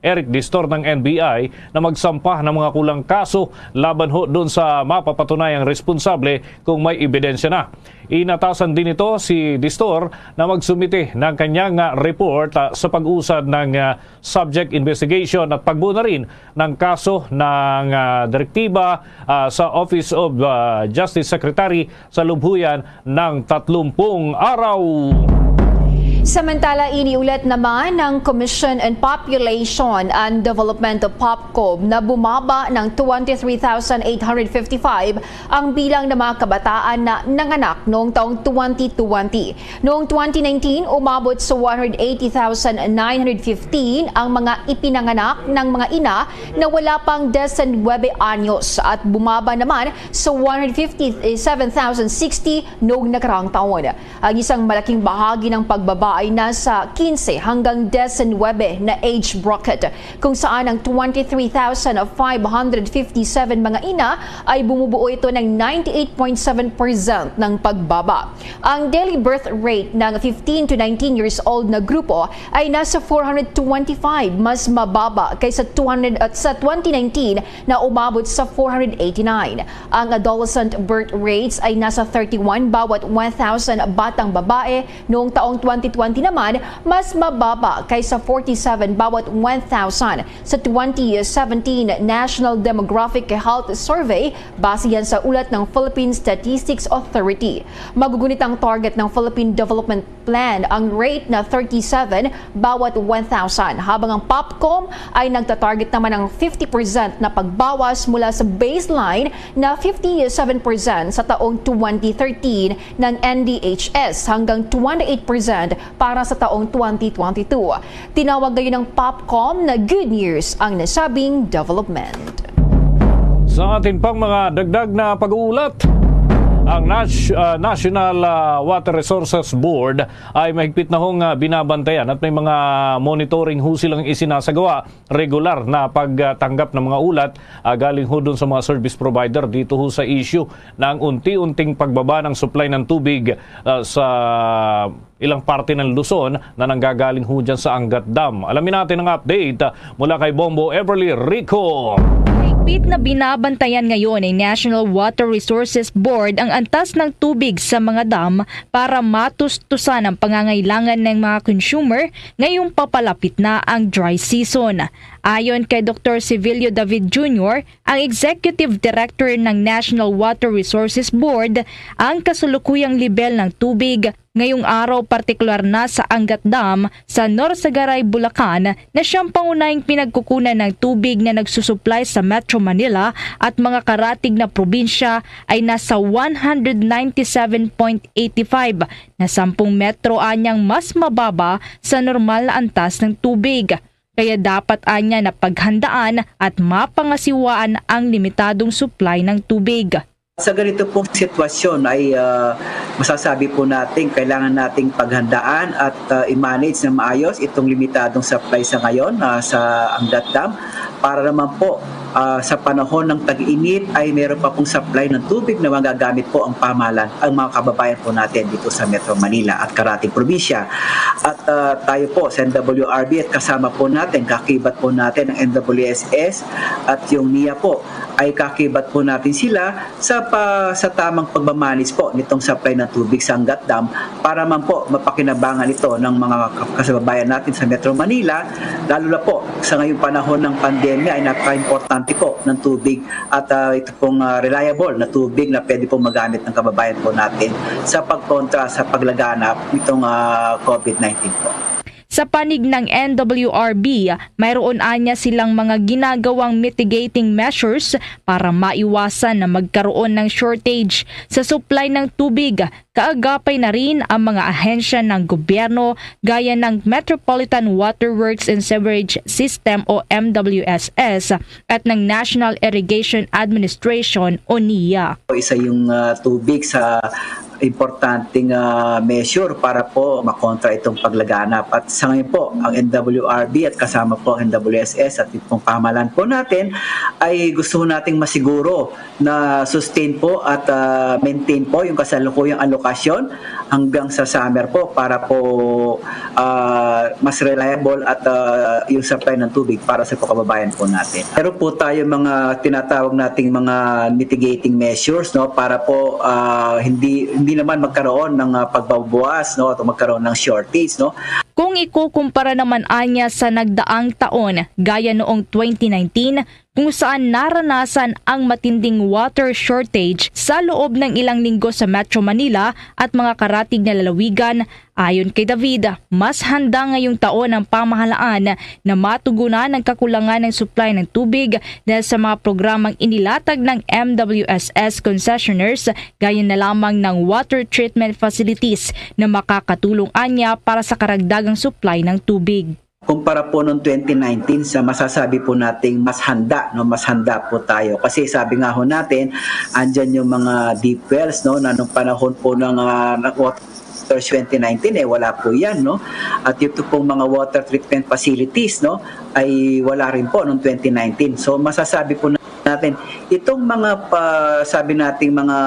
Eric Distor ng NBI na magsampah ng mga kulang kaso laban ho doon sa mapapatunayang responsable kung may ebidensya na. Inatasan din ito si Distor na magsumite ng kanyang report sa pag-usad ng subject investigation at pagbuo na rin ng kaso ng direktiba sa Office of Justice Secretary sa lubhuyan ng 30 araw. Samantala, iniulat naman ng Commission on Population and Development of POPCOM na bumaba ng 23,855 ang bilang ng mga kabataan na nanganak noong taong 2020. Noong 2019, umabot sa 180,915 ang mga ipinanganak ng mga ina na wala pang 19 anyos at bumaba naman sa 157,060 noong nakaraang taon. Ang isang malaking bahagi ng pagbaba ay nasa 15 hanggang 19 na age bracket, kung saan ang 23,557 mga ina ay bumubuo ito ng 98.7% ng pagbaba. Ang daily birth rate ng 15 to 19 years old na grupo ay nasa 425, mas mababa kaysa sa 2019 na umabot sa 489. Ang adolescent birth rates ay nasa 31 bawat 1,000 batang babae. Noong taong 2020 naman, mas mababa kaysa 47 bawat 1,000 sa 2017 National Demographic Health Survey base yan sa ulat ng Philippine Statistics Authority. Magugunit ang target ng Philippine Development Plan ang rate na 37 bawat 1,000, habang ang POPCOM ay nagtatarget naman ng 50% na pagbawas mula sa baseline na 57% sa taong 2013 ng NDHS hanggang 28% para sa taong 2022. Tinawag ngayon ng POPCOM na good news ang nasabing development. Sa atin pang mga dagdag na pag-uulat, ang National Water Resources Board ay mahigpit na hong binabantayan at may mga monitoring ho silang isinasagawa regular na pagtanggap ng mga ulat galing ho dun sa mga service provider dito ho sa issue ng unti-unting pagbaba ng supply ng tubig sa ilang parte ng Luzon na nanggagaling ho dyan sa Angat Dam. Alamin natin ang update mula kay Bombo Everly Rico. Mahigpit na binabantayan ngayon ng National Water Resources Board ang antas ng tubig sa mga dam para matustusan ang pangangailangan ng mga consumer ngayong papalapit na ang dry season. Ayon kay Dr. Civilio David Jr., ang Executive Director ng National Water Resources Board, ang kasulukuyang level ng tubig ngayong araw partikular na sa Angat Dam sa Norsagaray, Bulacan na siyang pangunahing pinagkukunan ng tubig na nagsusupply sa Metro Manila at mga karatig na probinsya ay nasa 197.85 na 10 metro anyang mas mababa sa normal na antas ng tubig. Kaya dapat anya na paghandaan at mapangasiwaan ang limitadong supply ng tubig. Sa ganito pong sitwasyon ay masasabi po natin kailangan nating paghandaan at i-manage na maayos itong limitadong supply sa ngayon sa Angat Dam para naman po sa panahon ng tag-init ay meron pa pong supply ng tubig na magagamit po ang pamahalaan, ang mga kababayan po natin dito sa Metro Manila at karating probinsya. At tayo po sa NWRB at kasama po natin, kakibat po natin ang NWSS at yung NIA po ay kakibat po natin sila sa tamang pagmamanis po nitong supply ng tubig sa Angat Dam para man po mapakinabangan ito ng mga kasababayan natin sa Metro Manila, lalo na po sa ngayong panahon ng pandemya ay napaka-importante po ng tubig at ito pong reliable na tubig na pwede pong magamit ng kababayan po natin sa pagkontra sa paglaganap nitong COVID-19 po. Sa panig ng NWRB, mayroon anya silang mga ginagawang mitigating measures para maiwasan na magkaroon ng shortage sa supply ng tubig. Kaagapay na rin ang mga ahensya ng gobyerno gaya ng Metropolitan Water Works and Sewerage System o MWSS at ng National Irrigation Administration o NIA. Isa yung tubig sa importanteng measure para po makontra itong paglaganap. At sa ngayon po, ang NWRB at kasama po ang NWSS at itong pamahalaan po natin ay gusto nating masiguro na sustain po at maintain po yung kasalukuyang alokasyon hanggang sa summer po para po mas reliable at yung supply ng tubig para sa kababayan po natin. Pero po tayo mga tinatawag nating mga mitigating measures, no, para po hindi naman magkaroon ng pagbabawas, no, at magkaroon ng shortage, no. Kung ikukumpara naman anya sa nagdaang taon, gaya noong 2019, kung saan naranasan ang matinding water shortage sa loob ng ilang linggo sa Metro Manila at mga karatig na lalawigan, ayon kay David, mas handa ngayong taon ang pamahalaan na matugunan ang kakulangan ng supply ng tubig dahil sa mga programang inilatag ng MWSS concessionaires gaya na lamang ng water treatment facilities na makakatulong anya para sa karagdagang supply ng tubig. Kumpara po noong 2019 sa masasabi po nating mas handa, no, mas handa po tayo kasi sabi nga ho natin andyan yung mga deep wells, no, na nung panahon po ng water 2019 wala po yan, no, at ito pong mga water treatment facilities, no, ay wala rin po noong 2019. So masasabi po natin itong mga sabi nating mga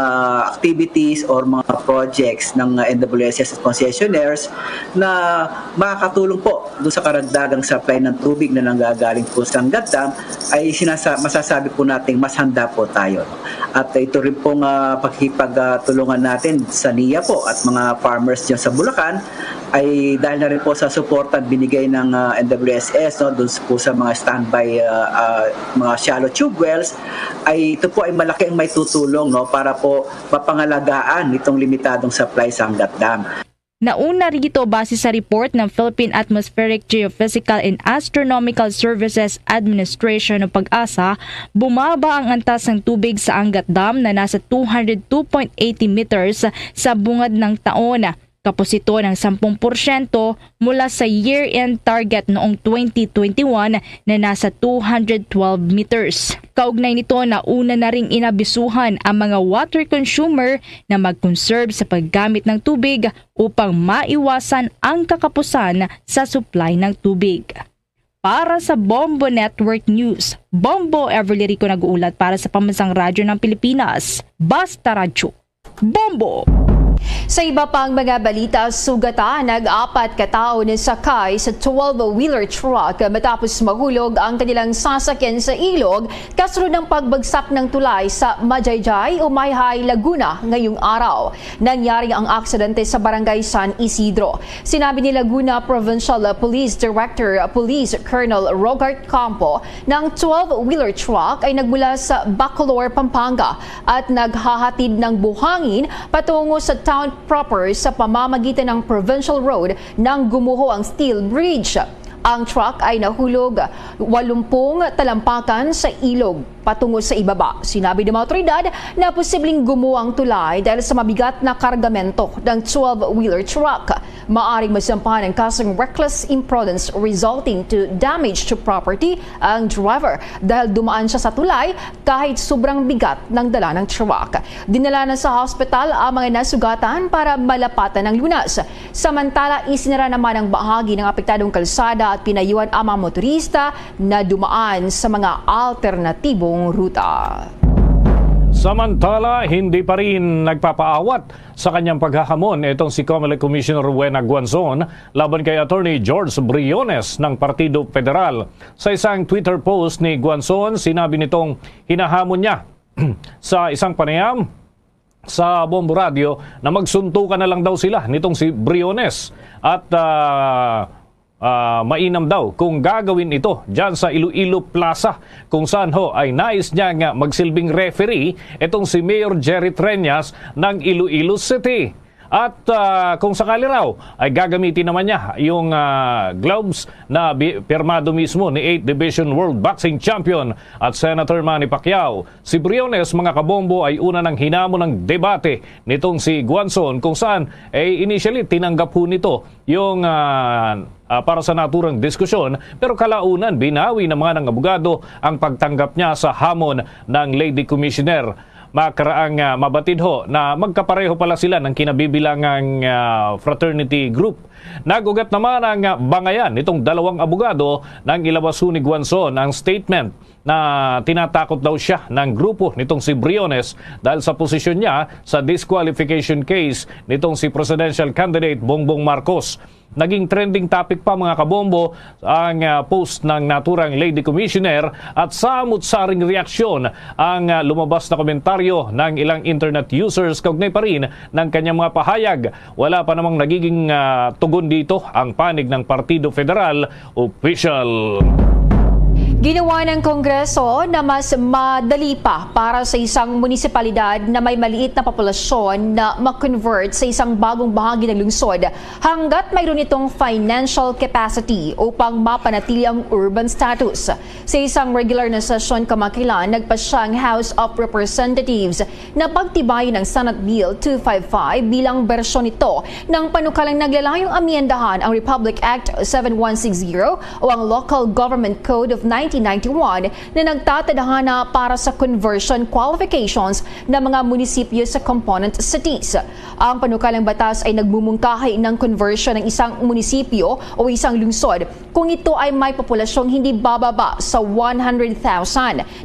activities or mga projects ng NWSS concessionaires na makakatulong po doon sa karagdagang supply ng tubig na nanggagaling po sa Angat Dam ay masasabi po nating mas handa po tayo. At ito rin pong pagkipagtulungan natin sa NIA po at mga farmers dyan sa Bulacan ay dahil na rin po sa suporta binigay ng NWSS, no, doon po sa mga standby mga shallow tube wells, ay ito po ay malaki ang may tutulong, no, para po mapangalagaan itong limitadong supply sa Angat Dam. Nauna rito base sa report ng Philippine Atmospheric, Geophysical and Astronomical Services Administration o PAGASA, bumaba ang antas ng tubig sa Angat Dam na nasa 202.80 meters sa bungad ng taon. Kapos ito ng 10% mula sa year-end target noong 2021 na nasa 212 meters. Kaugnay nito na una na ring inabisuhan ang mga water consumer na mag-conserve sa paggamit ng tubig upang maiwasan ang kakapusan sa supply ng tubig. Para sa Bombo Network News, Bombo Everly Rico nag-uulat para sa Pambansang Radyo ng Pilipinas, Basta Radyo. Bombo! Sa iba pang mga balita, sugatan nag-apat katao na sakay sa 12-wheeler truck matapos mahulog ang kanilang sasakyan sa ilog kasunod ng pagbagsak ng tulay sa Majayjay, Umayhay, Laguna ngayong araw. Nangyari ang aksidente sa barangay San Isidro. Sinabi ni Laguna Provincial Police Director Police Colonel Rogart Campo na ang 12-wheeler truck ay nagmula sa Bacolor, Pampanga at naghahatid ng buhangin patungo sa town proper sa pamamagitan ng Provincial Road nang gumuho ang steel bridge. Ang truck ay nahulog 80 talampakan sa ilog patungo sa ibaba. Sinabi ng mga otoridad na posibleng gumuho ang tulay dahil sa mabigat na kargamento ng 12-wheeler truck. Maaring masampahan ng kasong reckless imprudence resulting to damage to property ang driver dahil dumaan siya sa tulay kahit sobrang bigat ng dala ng truck. Dinala na sa hospital ang mga nasugatan para malapatan ng lunas. Samantala, isinara naman ang bahagi ng apektadong kalsada at pinayuhan ang mga motorista na dumaan sa mga alternatibong ruta. Samantala, hindi pa rin nagpapaawat sa kanyang paghahamon itong si Comelec Commissioner Wena Guanzon laban kay Attorney George Briones ng Partido Federal. Sa isang Twitter post ni Guanzon, sinabi nitong hinahamon niya sa isang panayam sa Bombo Radio na magsuntukan na lang daw sila nitong si Briones at mainam daw kung gagawin ito dyan sa Iloilo Plaza kung saan ho ay nais niya nga magsilbing referee itong si Mayor Jerry Treñas ng Iloilo City. At kung sakali raw ay gagamitin naman niya yung gloves na pirmado mismo ni 8th Division World Boxing Champion at Senator Manny Pacquiao. Si Briones, mga kabombo, ay una ng hinamon ng debate nitong si Guanzon kung saan initially tinanggap ho nito yung para sa naturang diskusyon, pero kalaunan binawi ng mga abogado ang pagtanggap niya sa hamon ng Lady Commissioner. Makaraang mabatid ho na magkapareho pala sila ng kinabibilangang fraternity group. Nagugat naman ang bangayan nitong dalawang abogado nang ilabas ni Guanzon ang statement na tinatakot daw siya ng grupo nitong si Briones dahil sa posisyon niya sa disqualification case nitong si presidential candidate Bongbong Marcos. Naging trending topic pa, mga kabombo, ang post ng naturang Lady Commissioner at samut-saring reaksyon ang lumabas na komentaryo ng ilang internet users kaugnay pa rin ng kanyang mga pahayag. Wala pa namang nagiging tugon dito ang panig ng Partido Federal official. Ginawa ng Kongreso na mas madali pa para sa isang munisipalidad na may maliit na populasyon na ma-convert sa isang bagong bahagi ng lungsod hanggat mayroon itong financial capacity upang mapanatili ang urban status. Sa isang regular na sesyon kamakailan, nagpasya ang House of Representatives na pagtibayin ng Senate Bill 255 bilang bersyon nito ng panukalang naglalayong amyendahan ang Republic Act 7160 o ang Local Government Code of 1991 na nagtatadhana para sa conversion qualifications ng mga munisipyo sa component cities. Ang panukalang batas ay nagmumungkahi ng conversion ng isang munisipyo o isang lungsod kung ito ay may populasyong hindi bababa sa 100,000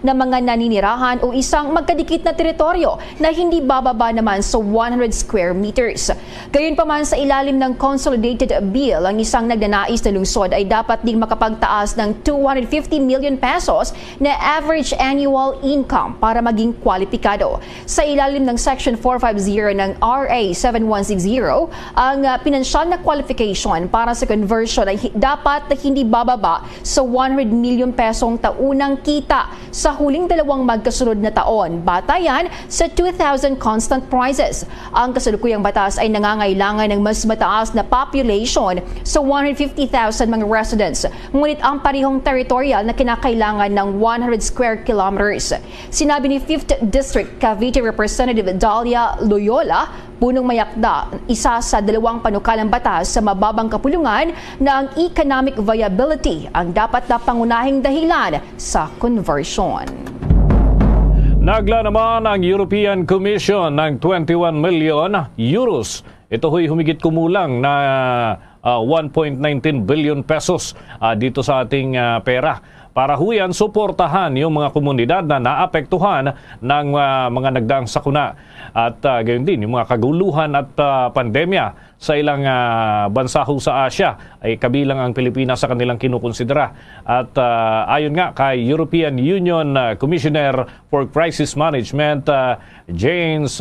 na mga naninirahan o isang magkadikit na teritoryo na hindi bababa naman sa 100 square meters. Gayunpaman, sa ilalim ng Consolidated Bill, ang isang nagnanais na lungsod ay dapat ding makapagtaas ng 250 million pesos na average annual income para maging kwalipikado. Sa ilalim ng Section 450 ng RA 7160, ang pinansyal na qualification para sa conversion ay dapat na hindi bababa sa 100 million pesong taunang kita sa huling dalawang magkasunod na taon. Batayan sa 2,000 constant prices. Ang kasalukuyang batas ay nangangailangan ng mas mataas na population sa 150,000 mga residents. Ngunit ang parehong territorial na kinakailangan ng 100 square kilometers. Sinabi ni 5th District Cavite Representative Dalia Loyola, punong mayakda, isa sa dalawang panukalang batas sa mababang kapulungan na ang economic viability ang dapat na pangunahing dahilan sa conversion. Nagla naman ang European Commission ng 21 million euros. Ito ho'y humigit kumulang na 1.19 billion pesos dito sa ating pera. Para huyan suportahan yung mga komunidad na naapektuhan ng mga nagdaang sakuna at gayon din yung mga kaguluhan at pandemya sa ilang bansa ho sa Asia ay kabilang ang Pilipinas sa kanilang kinukonsidera. At ayon nga kay European Union Commissioner for Crisis Management James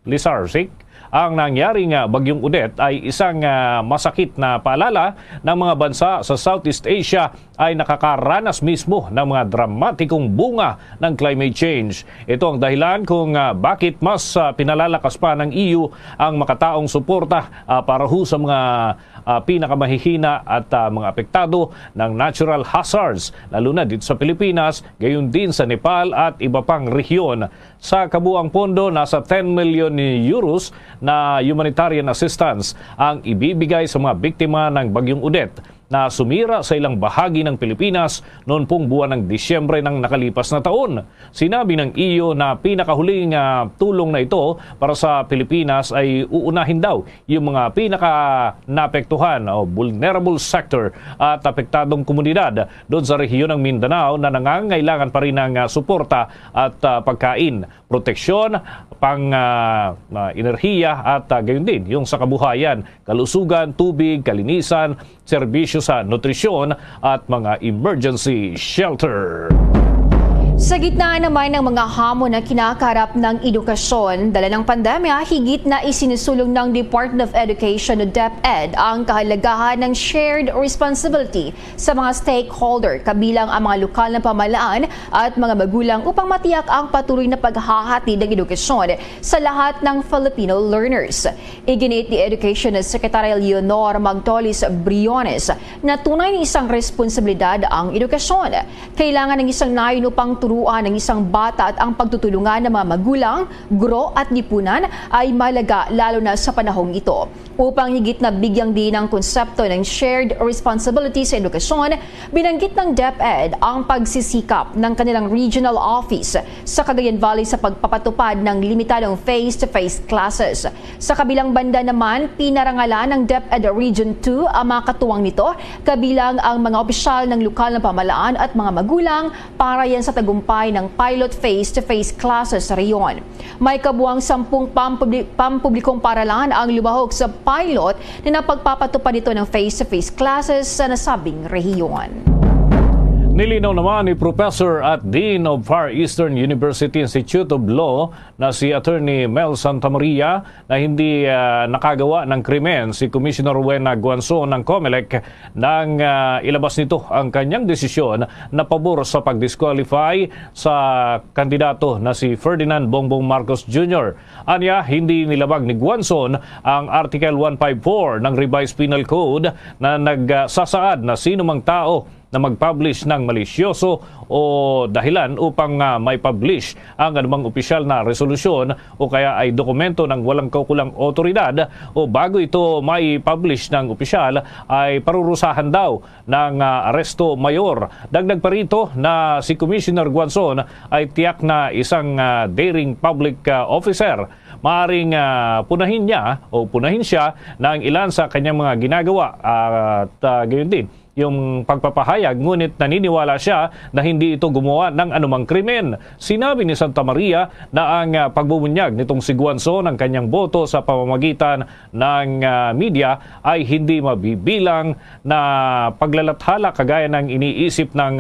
Lizarzik, ang nangyaring bagyong Odette ay isang masakit na paalala ng mga bansa sa Southeast Asia ay nakakaranas mismo ng mga dramatikong bunga ng climate change. Ito ang dahilan kung bakit mas pinalalakas pa ng EU ang makataong suporta para ho sa mga pinakamahihina at mga apektado ng natural hazards, lalo na dito sa Pilipinas, gayon din sa Nepal at iba pang rehiyon. Sa kabuang pondo, nasa 10 million euros na humanitarian assistance ang ibibigay sa mga biktima ng bagyong Odette na sumira sa ilang bahagi ng Pilipinas noon pong buwan ng Disyembre ng nakalipas na taon. Sinabi ng EU na pinakahuling tulong na ito para sa Pilipinas ay uunahin daw yung mga pinaka-naapektuhan o vulnerable sector at apektadong komunidad doon sa rehiyon ng Mindanao na nangangailangan pa rin ng suporta at pagkain. proteksyon, enerhiya at gayon din yung sa kabuhayan, kalusugan, tubig, kalinisan, serbisyo sa nutrisyon at mga emergency shelter. Sa gitna naman ng mga hamon na kinakaharap ng edukasyon, dala ng pandemya, higit na isinusulong ng Department of Education o DepEd ang kahalagahan ng shared responsibility sa mga stakeholder, kabilang ang mga lokal na pamahalaan at mga magulang upang matiyak ang patuloy na paghahatid ng edukasyon sa lahat ng Filipino learners. Iginit ni Education Secretary Leonor Magdolis Briones na tunay na isang responsibilidad ang edukasyon. Kailangan ng isang nayon upang turuan ng isang bata at ang pagtutulungan ng mga magulang, guro at lipunan ay malaga lalo na sa panahong ito. Upang higit na bigyang din ang konsepto ng shared responsibility sa edukasyon, binanggit ng DepEd ang pagsisikap ng kanilang regional office sa Cagayan Valley sa pagpapatupad ng limitadong face-to-face classes. Sa kabilang banda naman, pinarangalan ng DepEd Region 2 ang mga katuwang nito, kabilang ang mga opisyal ng lokal na pamahalaan at mga magulang para yan sa tagumpay ng pilot face-to-face classes sa reyon. May kabuang 10 pampublikong paralan ang lumahok sa pilot na napagpapatupad ito ng face-to-face classes sa nasabing rehiyon. Nilinaw naman ni Professor at Dean of Far Eastern University Institute of Law na si Attorney Mel Santamaria na hindi nakagawa ng krimen si Commissioner Wena Guanzon ng COMELEC nang ilabas nito ang kanyang desisyon na pabor sa pag-disqualify sa kandidato na si Ferdinand Bongbong Marcos Jr. Anya, hindi nilabag ni Guanzon ang Article 154 ng Revised Penal Code na nagsasaad na sino mang tao na mag-publish ng malisyoso o dahilan upang may publish ang anumang opisyal na resolusyon o kaya ay dokumento ng walang kaukulang otoridad o bago ito may publish ng opisyal ay parurusahan daw ng aresto mayor. Dagdag pa rito na si Commissioner Guanzon ay tiyak na isang daring public officer. Maaring punahin siya ng ilan sa kanyang mga ginagawa at gayon din yung pagpapahayag, ngunit naniniwala siya na hindi ito gumawa ng anumang krimen. Sinabi ni Santamaria na ang pagbubunyag nitong si Guanzon ng kanyang boto sa pamamagitan ng media ay hindi mabibilang na paglalathala kagaya ng iniisip ng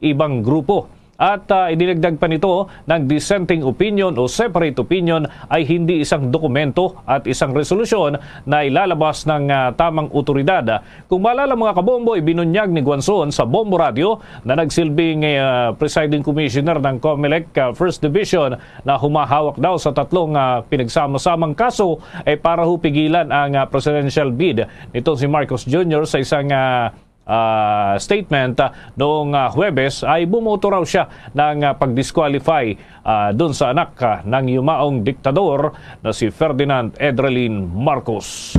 ibang grupo. At idinagdag pa nito ng dissenting opinion o separate opinion ay hindi isang dokumento at isang resolusyon na ilalabas ng tamang otoridad. Kung maalala mga kabombo, ibinunyag ni Guanzon sa Bombo Radio na nagsilbing presiding commissioner ng COMELEC First Division na humahawak daw sa 3 pinagsama-samang kaso para pigilan ang presidential bid nito si Marcos Jr. sa isang statement noong Huwebes ay bumoto raw siya ng pag-disqualify doon sa anak ng yumaong diktador na si Ferdinand Edrelin Marcos.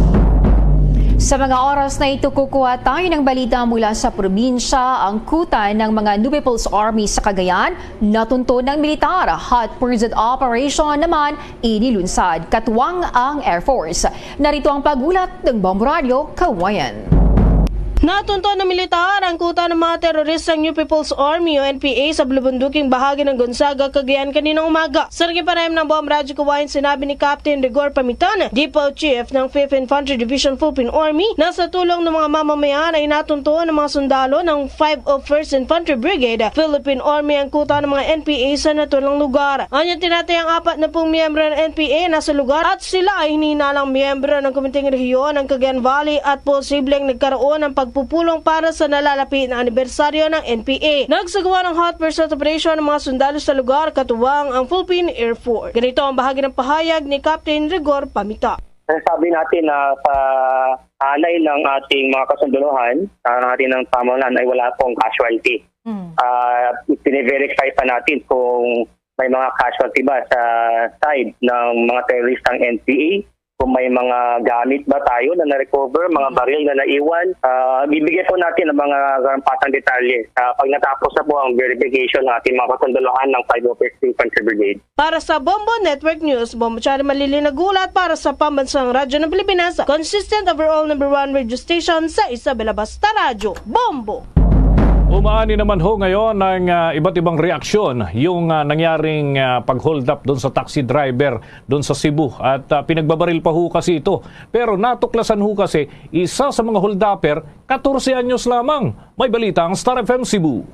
Sa mga oras na ito, kukuha tayo ng balita mula sa probinsya. Ang kutan ng mga New People's Army sa Cagayan, natunto ng militar. Hot pursuit operation naman inilunsad. Katuwang ang Air Force. Narito ang pagulat ng Bombo Radio, Kawayan. Natunto ng militar ang kuta ng mga teroristang New People's Army o NPA sa bulubunduking bahagi ng Gonzaga, Cagayan kaninang umaga. Sa reparem ng Bombo Radio Kawayan, sinabi ni Captain Rigor Pamitan, Depot Chief ng 5th Infantry Division Philippine Army, na sa tulong ng mga mamamayan ay natunto ng mga sundalo ng 5 of 1st Infantry Brigade Philippine Army ang kuta ng mga NPA sa natulang lugar. Anya tinatayang 40 miyembro ng NPA nasa lugar at sila ay hinihinalang miyembro ng Komiteng Rehiyon ng Cagayan Valley at posibleng nagkaroon ng pupulong para sa nalalapit na anibersaryo ng NPA. Nagsagawa ng hot pursuit operation ng mga sundalo sa lugar, katuwang ang Philippine Air Force. Ganito ang bahagi ng pahayag ni Captain Rigor Pamita. Sabi natin na sa alay ng ating mga kasunduluhan, natin ng pamahalaan ay wala pong casualty. Pine-verify pa natin kung may mga casualty ba sa side ng mga teroristang NPA, kung may mga gamit ba tayo na na-recover, mga baril na naiwan. Bibigyan po natin ng mga karampatang detalye pag natapos na po ang verification ng ating mga kasunduluhan ng 501st Infantry Brigade. Para sa Bombo Network News, Bombo Chari Malili nagulat para sa Pambansang Radyo ng Pilipinas, consistent overall #1 radio station sa Isabela Basta Radio, Bombo! Umaani naman ho ngayon ng iba't ibang reaksyon yung nangyaring pag-hold up doon sa taxi driver doon sa Cebu at pinagbabaril pa ho kasi ito. Pero natuklasan ho kasi isa sa mga hold-upper 14 anyos lamang. May balita ang Star FM Cebu.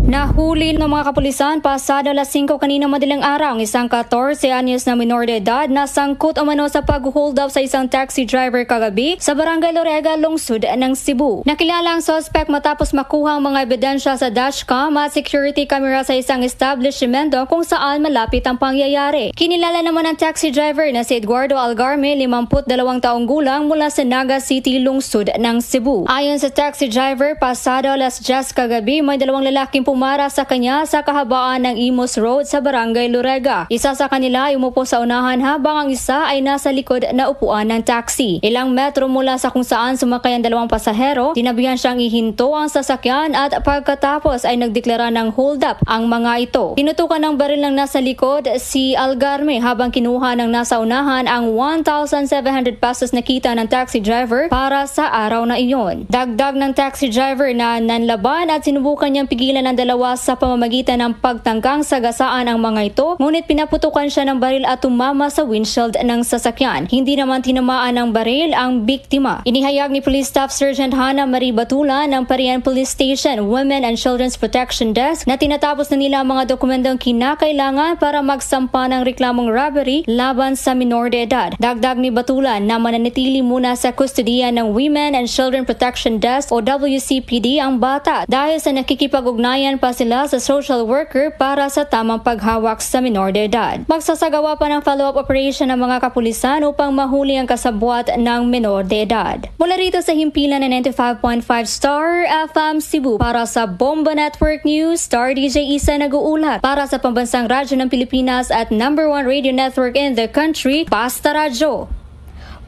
Nahuli ng mga kapulisan pasado alas 5 kanina madaling araw ang isang 14 anyos na minor de edad na sangkot umano sa pag-hold up sa isang taxi driver kagabi sa Barangay Lorega, lungsod ng Cebu. Nakilala ang suspect matapos makuha ang mga ebidensya sa dashcam at security camera sa isang establishmento kung saan malapit ang pangyayari. Kinilala naman ang taxi driver na si Eduardo Algarme, 52 taong gulang mula sa Naga City, lungsod ng Cebu. Ayon sa taxi driver, pasado alas 10 kagabi may dalawang lalaking pumara sa kanya sa kahabaan ng Imus Road sa Barangay Lorega. Isa sa kanila ay umupo sa unahan habang ang isa ay nasa likod na upuan ng taxi. Ilang metro mula sa kung saan sumakay ang dalawang pasahero, tinabihan siyang ihinto ang sasakyan at pagkatapos ay nagdeklara ng hold up ang mga ito. Tinutukan ng baril ng nasa likod si Algarme habang kinuha ng nasa unahan ang 1,700 pesos na kita ng taxi driver para sa araw na iyon. Dagdag ng taxi driver na nanlaban at sinubukan niyang pigilan ng dalawa sa pamamagitan ng pagtangkang sagasaan ang mga ito, ngunit pinaputukan siya ng baril at tumama sa windshield ng sasakyan. Hindi naman tinamaan ng baril ang biktima. Inihayag ni Police Staff Sergeant Hana Marie Batula ng Parian Police Station Women and Children's Protection Desk na tinatapos na nila ang mga dokumentong kinakailangan para magsampa ng reklamong robbery laban sa minor de edad. Dagdag ni Batula na mananatili muna sa kustodiya ng Women and Children Protection Desk o WCPD ang bata dahil sa nakikipag-ugnayan pa sila sa social worker para sa tamang paghawak sa minor de edad. Magsasagawa pa ng follow-up operation ng mga kapulisan upang mahuli ang kasabwat ng minor de edad. Mula rito sa himpilan ng 95.5 Star FM Cebu para sa Bomba Network News, Star DJ Isa nag-uulat para sa Pambansang Radyo ng Pilipinas at #1 radio network in the country, Basta Radyo.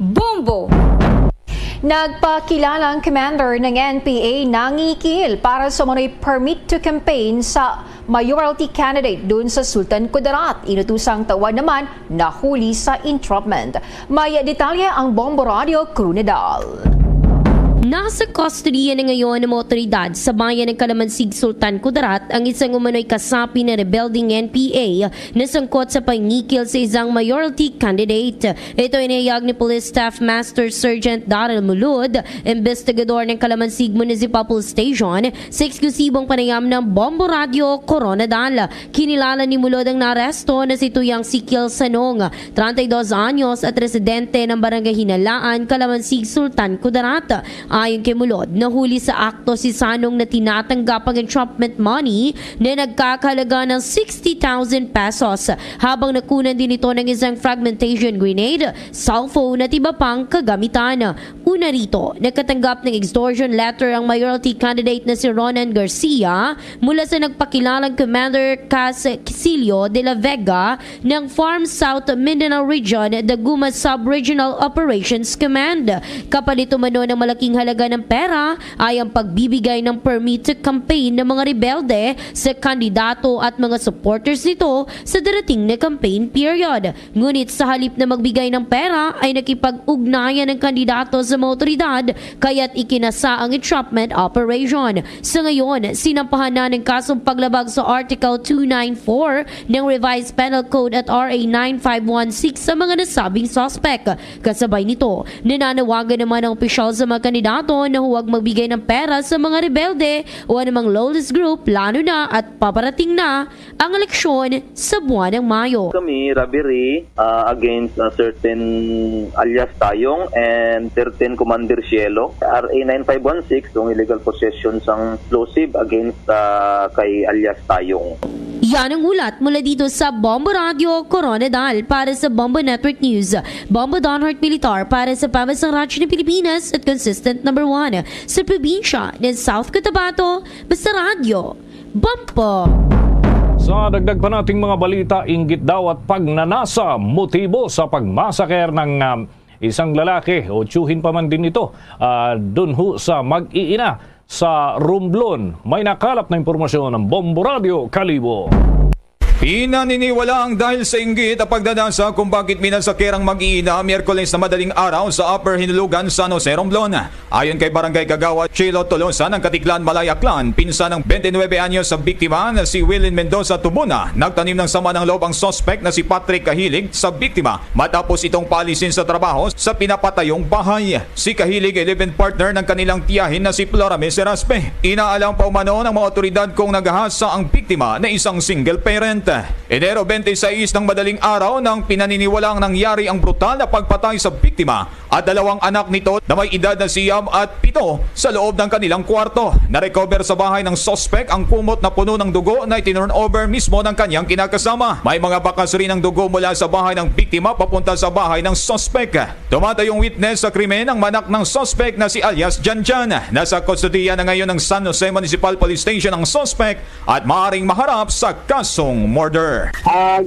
Bombo! Nagpakilala ang commander ng NPA nangikil para sa umano'y permit to campaign sa mayoralty candidate doon sa Sultan Kudarat. Inutusang tawan naman nahuli sa entrapment. May detalye ang Bombo Radio Crunedal. Nasa kustodiya na ngayon ng mga otoridad sa bayan ng Kalamansig, Sultan Kudarat ang isang umano'y kasapi na rebelding NPA na sangkot sa pangikil sa isang mayoralty candidate. Ito ay inihayag ni Police Staff Master Sergeant Daryl Mulud, investigador ng Kalamansig Municipal Police Station, sa eksklusibong panayam ng Bombo Radio Coronadal. Kinilala ni Mulud ang naresto na si Tuyang Sikil Sanong, 32 anyos at residente ng Barangay Hinalaan, Kalamansig, Sultan Kudarat. Ayon kay Mulod, nahuli sa akto si Sanong na tinatanggap ang entrapment money na nagkakahalaga ng 60,000 pesos habang nakunan din ito ng isang fragmentation grenade, cellphone at iba pang kagamitan. Una rito, nagkatanggap ng extortion letter ang mayoralty candidate na si Ronan Garcia mula sa nagpakilalang Commander Casilio de la Vega ng Farm South Mindanao Region, Daguma Sub-Regional Operations Command. Kapalit umano ng malaking halaga ng pera ay ang pagbibigay ng permit to campaign ng mga rebelde sa kandidato at mga supporters nito sa darating na campaign period. Ngunit sa halip na magbigay ng pera ay nakipag-ugnayan ng kandidato sa mga otoridad kaya't ikinasa ang entrapment operation. Sa ngayon, sinampahan na ng kasong paglabag sa Article 294 ng Revised Penal Code at RA 9516 sa mga nasabing suspect. Kasabay nito, nananawagan naman ang opisyal sa mga kandidato na huwag magbigay ng pera sa mga rebelde o anumang lawless group lalo na at paparating na ang eleksyon sa buwan ng Mayo. Kami, robbery against a certain alias Tayong and certain Commander Cielo. RA 9516, yung illegal possession ng explosive against kay alias Tayong. Yan ang ulat mula dito sa Bombo Radio Coronadal para sa Bombo Network News. Bombo Donhart Militar para sa Pambansang Radyo ng Pilipinas at consistent #1 sa probinsya ng South Cotabato, Basta Radio. Bombo! Sa dagdag pa nating mga balita, inggit daw at pagnanasa motibo sa pagmasaker ng isang lalaki o tiyuhin pa man din ito dun ho sa mag-iina sa Romblon. May nakalap na impormasyon ng Bombo Radio Kalibo. Pinaniniwalaang dahil sa inggit at pagdadasa kung bakit minasakerang mag-iina Miyerkules na madaling araw sa Upper Hinulugan, San Jose, Romblon. Ayon kay Barangay Kagawa Chilo Tolosa ng Katiklan, Malayaklan, pinsan ng 29 anyos sa biktima na si Willin Mendoza Tubuna, nagtanim ng sama ng loob ang sospek na si Patrick Kahilig sa biktima matapos itong paalisin sa trabaho sa pinapatayong bahay. Si Kahilig ay live-in partner ng kanilang tiyahin na si Flora Meseraspe. Inaalam pa umano ng mga otoridad kung naghahasa ang biktima na isang single parent. Enero 26 ng madaling araw nang pinaniniwalaang nangyari ang brutal na pagpatay sa biktima at dalawang anak nito na may edad na 9 at 7 sa loob ng kanilang kwarto. Narecover sa bahay ng sospek ang kumot na puno ng dugo na itinurn over mismo ng kanyang kinakasama. May mga bakas rin ng dugo mula sa bahay ng biktima papunta sa bahay ng sospek. Tumatayong witness sa krimen ang manak ng sospek na si alias Janjan. Nasa kustodiya na ngayon ng San Jose Municipal Police Station ang sospek at maaaring maharap sa kasong murder.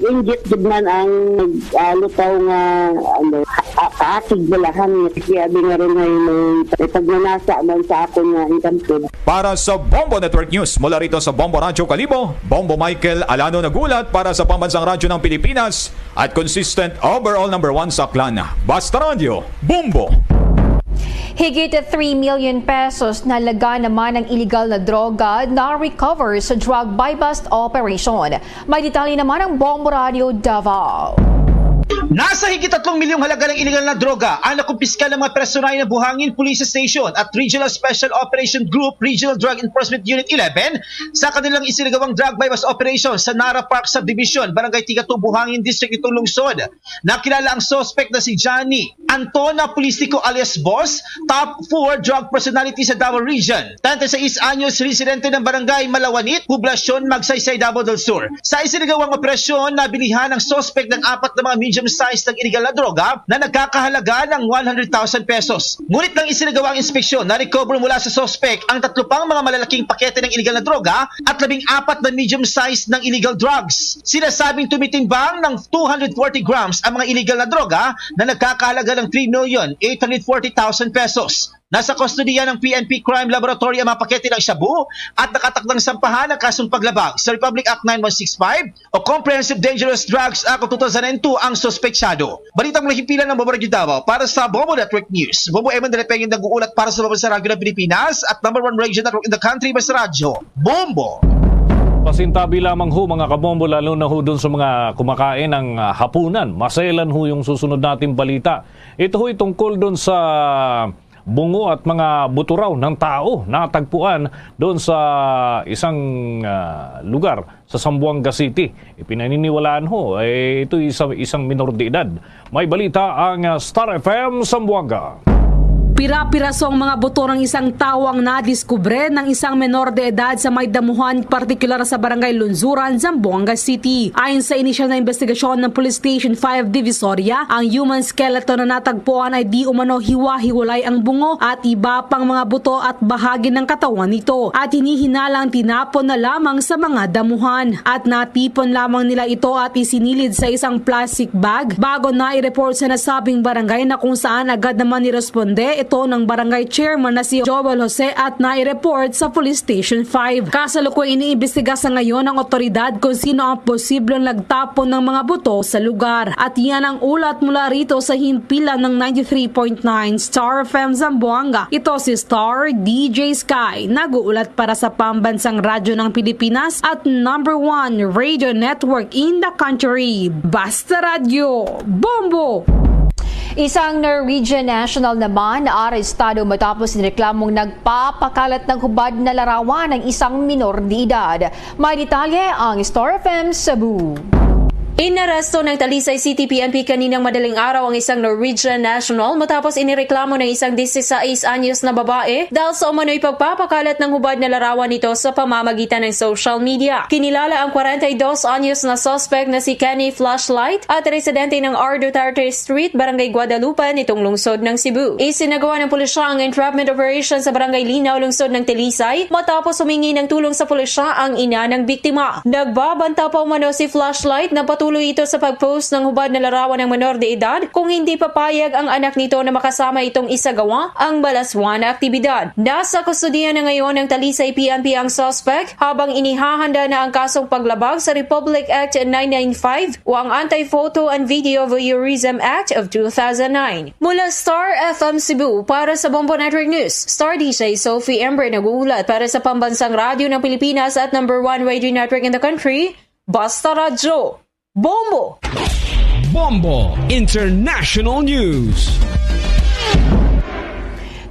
Inggit gudman ang lutaw nga kaakig balahan kaya nga rin ay pagnanasa man sa ako nga income. Para sa Bombo Network News mula rito sa Bombo Radyo Kalibo, Bombo Michael Alano nagulat para sa Pambansang Radyo ng Pilipinas at consistent overall number 1 sa Aklan. Basta Radio, Bombo! Higit 3 million pesos na laga naman ng illegal na droga na recover sa drug buy-bust operation. May detalye naman ang Bombo Radio Davao. Nasa higit 3 milyong halaga ng iligal na droga ang nakumpiska ng mga personahe ng Buhangin Police Station at Regional Special Operation Group Regional Drug Enforcement Unit 11 sa kanilang isinagawang drug buy-bust operation sa Nara Park Subdivision, Barangay Tigatu, Buhangin District itong lungsod. Nakilala ang suspect na si Johnny Antona Polistico alias Boss, top 4 drug personality sa Davao Region. 36 anyos, residente ng Barangay Malawanit, Poblasyon Magsaysay, Davao del Sur. Sa isinagawang operasyon, nabilihan ang suspect ng 4 na mga medium size ng illegal na droga na nagkakahalaga ng 100,000 pesos. Ngunit nang isinagawa ang inspeksyon, na-recover mula sa suspect ang 3 pang mga malalaking pakete ng illegal na droga at 14 na medium size ng illegal drugs. Sinasabing tumitimbang ng 240 grams ang mga illegal na droga na nagkakahalaga ng 3,840,000 pesos. Nasa kustodiya ng PNP Crime Laboratory ang mga pakete ng shabu at nakatakdang sampahan ng kasong paglabag sa Republic Act 9165 o Comprehensive Dangerous Drugs Act 2002 ang suspeksyado. Balitang mahimpilan ng Bombo Radio Davao para sa Bombo Network News. Bombo Eman Delepengin nag-uulat para sa Bombo sa Radyo ng Pilipinas at number 1 radio network in the country, Basta Radyo, Bombo! Pasintabi lamang ho mga kabombo, lalo na ho dun sa mga kumakain ng hapunan. Maselan ho yung susunod nating balita. Ito ho tungkol dun sa bungo at mga buto raw ng tao natagpuan doon sa isang lugar sa Zamboanga City. Ipinaniniwalaan ho, ito isang minor de edad. May balita ang Star FM Zamboanga. Pira-pirasong mga buto ng isang tao ang nadiskubre ng isang menor de edad sa may damuhan, partikular sa Barangay Lunzuran, Zamboanga City. Ayon sa inisyal na investigasyon ng Police Station 5 Divisoria, ang human skeleton na natagpuan ay di umano hiwa-hiwalay ang bungo at iba pang mga buto at bahagi ng katawan nito at hinihinalang tinapon na lamang sa mga damuhan at natipon lamang nila ito at isinilid sa isang plastic bag bago na i-report sa nasabing barangay na kung saan agad naman niresponde ito ng barangay chairman na si Joel Jose at nai-report sa Police Station 5. Kasalukuyan iniimbestiga sa ngayon ng otoridad kung sino ang posibleng nagtapon ng mga buto sa lugar. At yan ang ulat mula rito sa himpilan ng 93.9 Star FM Zamboanga. Ito si Star DJ Sky, nag-uulat para sa Pambansang Radyo ng Pilipinas at number 1 radio network in the country. Basta Radio, Bombo! Isang Norwegian national naman na arestado matapos nireklamong nagpapakalat ng hubad na larawan ng isang minor de edad. May detalye ang Star FM Cebu. Inaresto ng Talisay City PNP kaninang madaling araw ang isang Norwegian national matapos inireklamo ng isang 16 anyos na babae dahil sa umano'y pagpapakalat ng hubad na larawan nito sa pamamagitan ng social media. Kinilala ang 42 anyos na suspect na si Kenny Flashlight at residente ng R. Duterte Street, Barangay Guadalupe nitong lungsod ng Cebu. Isinagawa ng pulisya ang entrapment operation sa Barangay Linaw, lungsod ng Talisay matapos humingi ng tulong sa pulisya ang ina ng biktima. Nagbabanta pa umano si Flashlight na patuloy patuloy ito sa pag-post ng hubad na larawan ng menor de edad kung hindi papayag ang anak nito na makasama itong isagawa ang balaswan na aktibidad. Nasa kustudiya na ngayon ng Talisay PNP ang suspect habang inihahanda na ang kasong paglabag sa Republic Act 995 o ang Anti-Photo and Video Voyeurism Act of 2009. Mula Star FM Cebu para sa Bombo Network News, Star DJ Sophie Ember nag-uulat para sa pambansang radyo ng Pilipinas at #1 radio network in the country, Basta Radyo. Bombo! Bombo International News.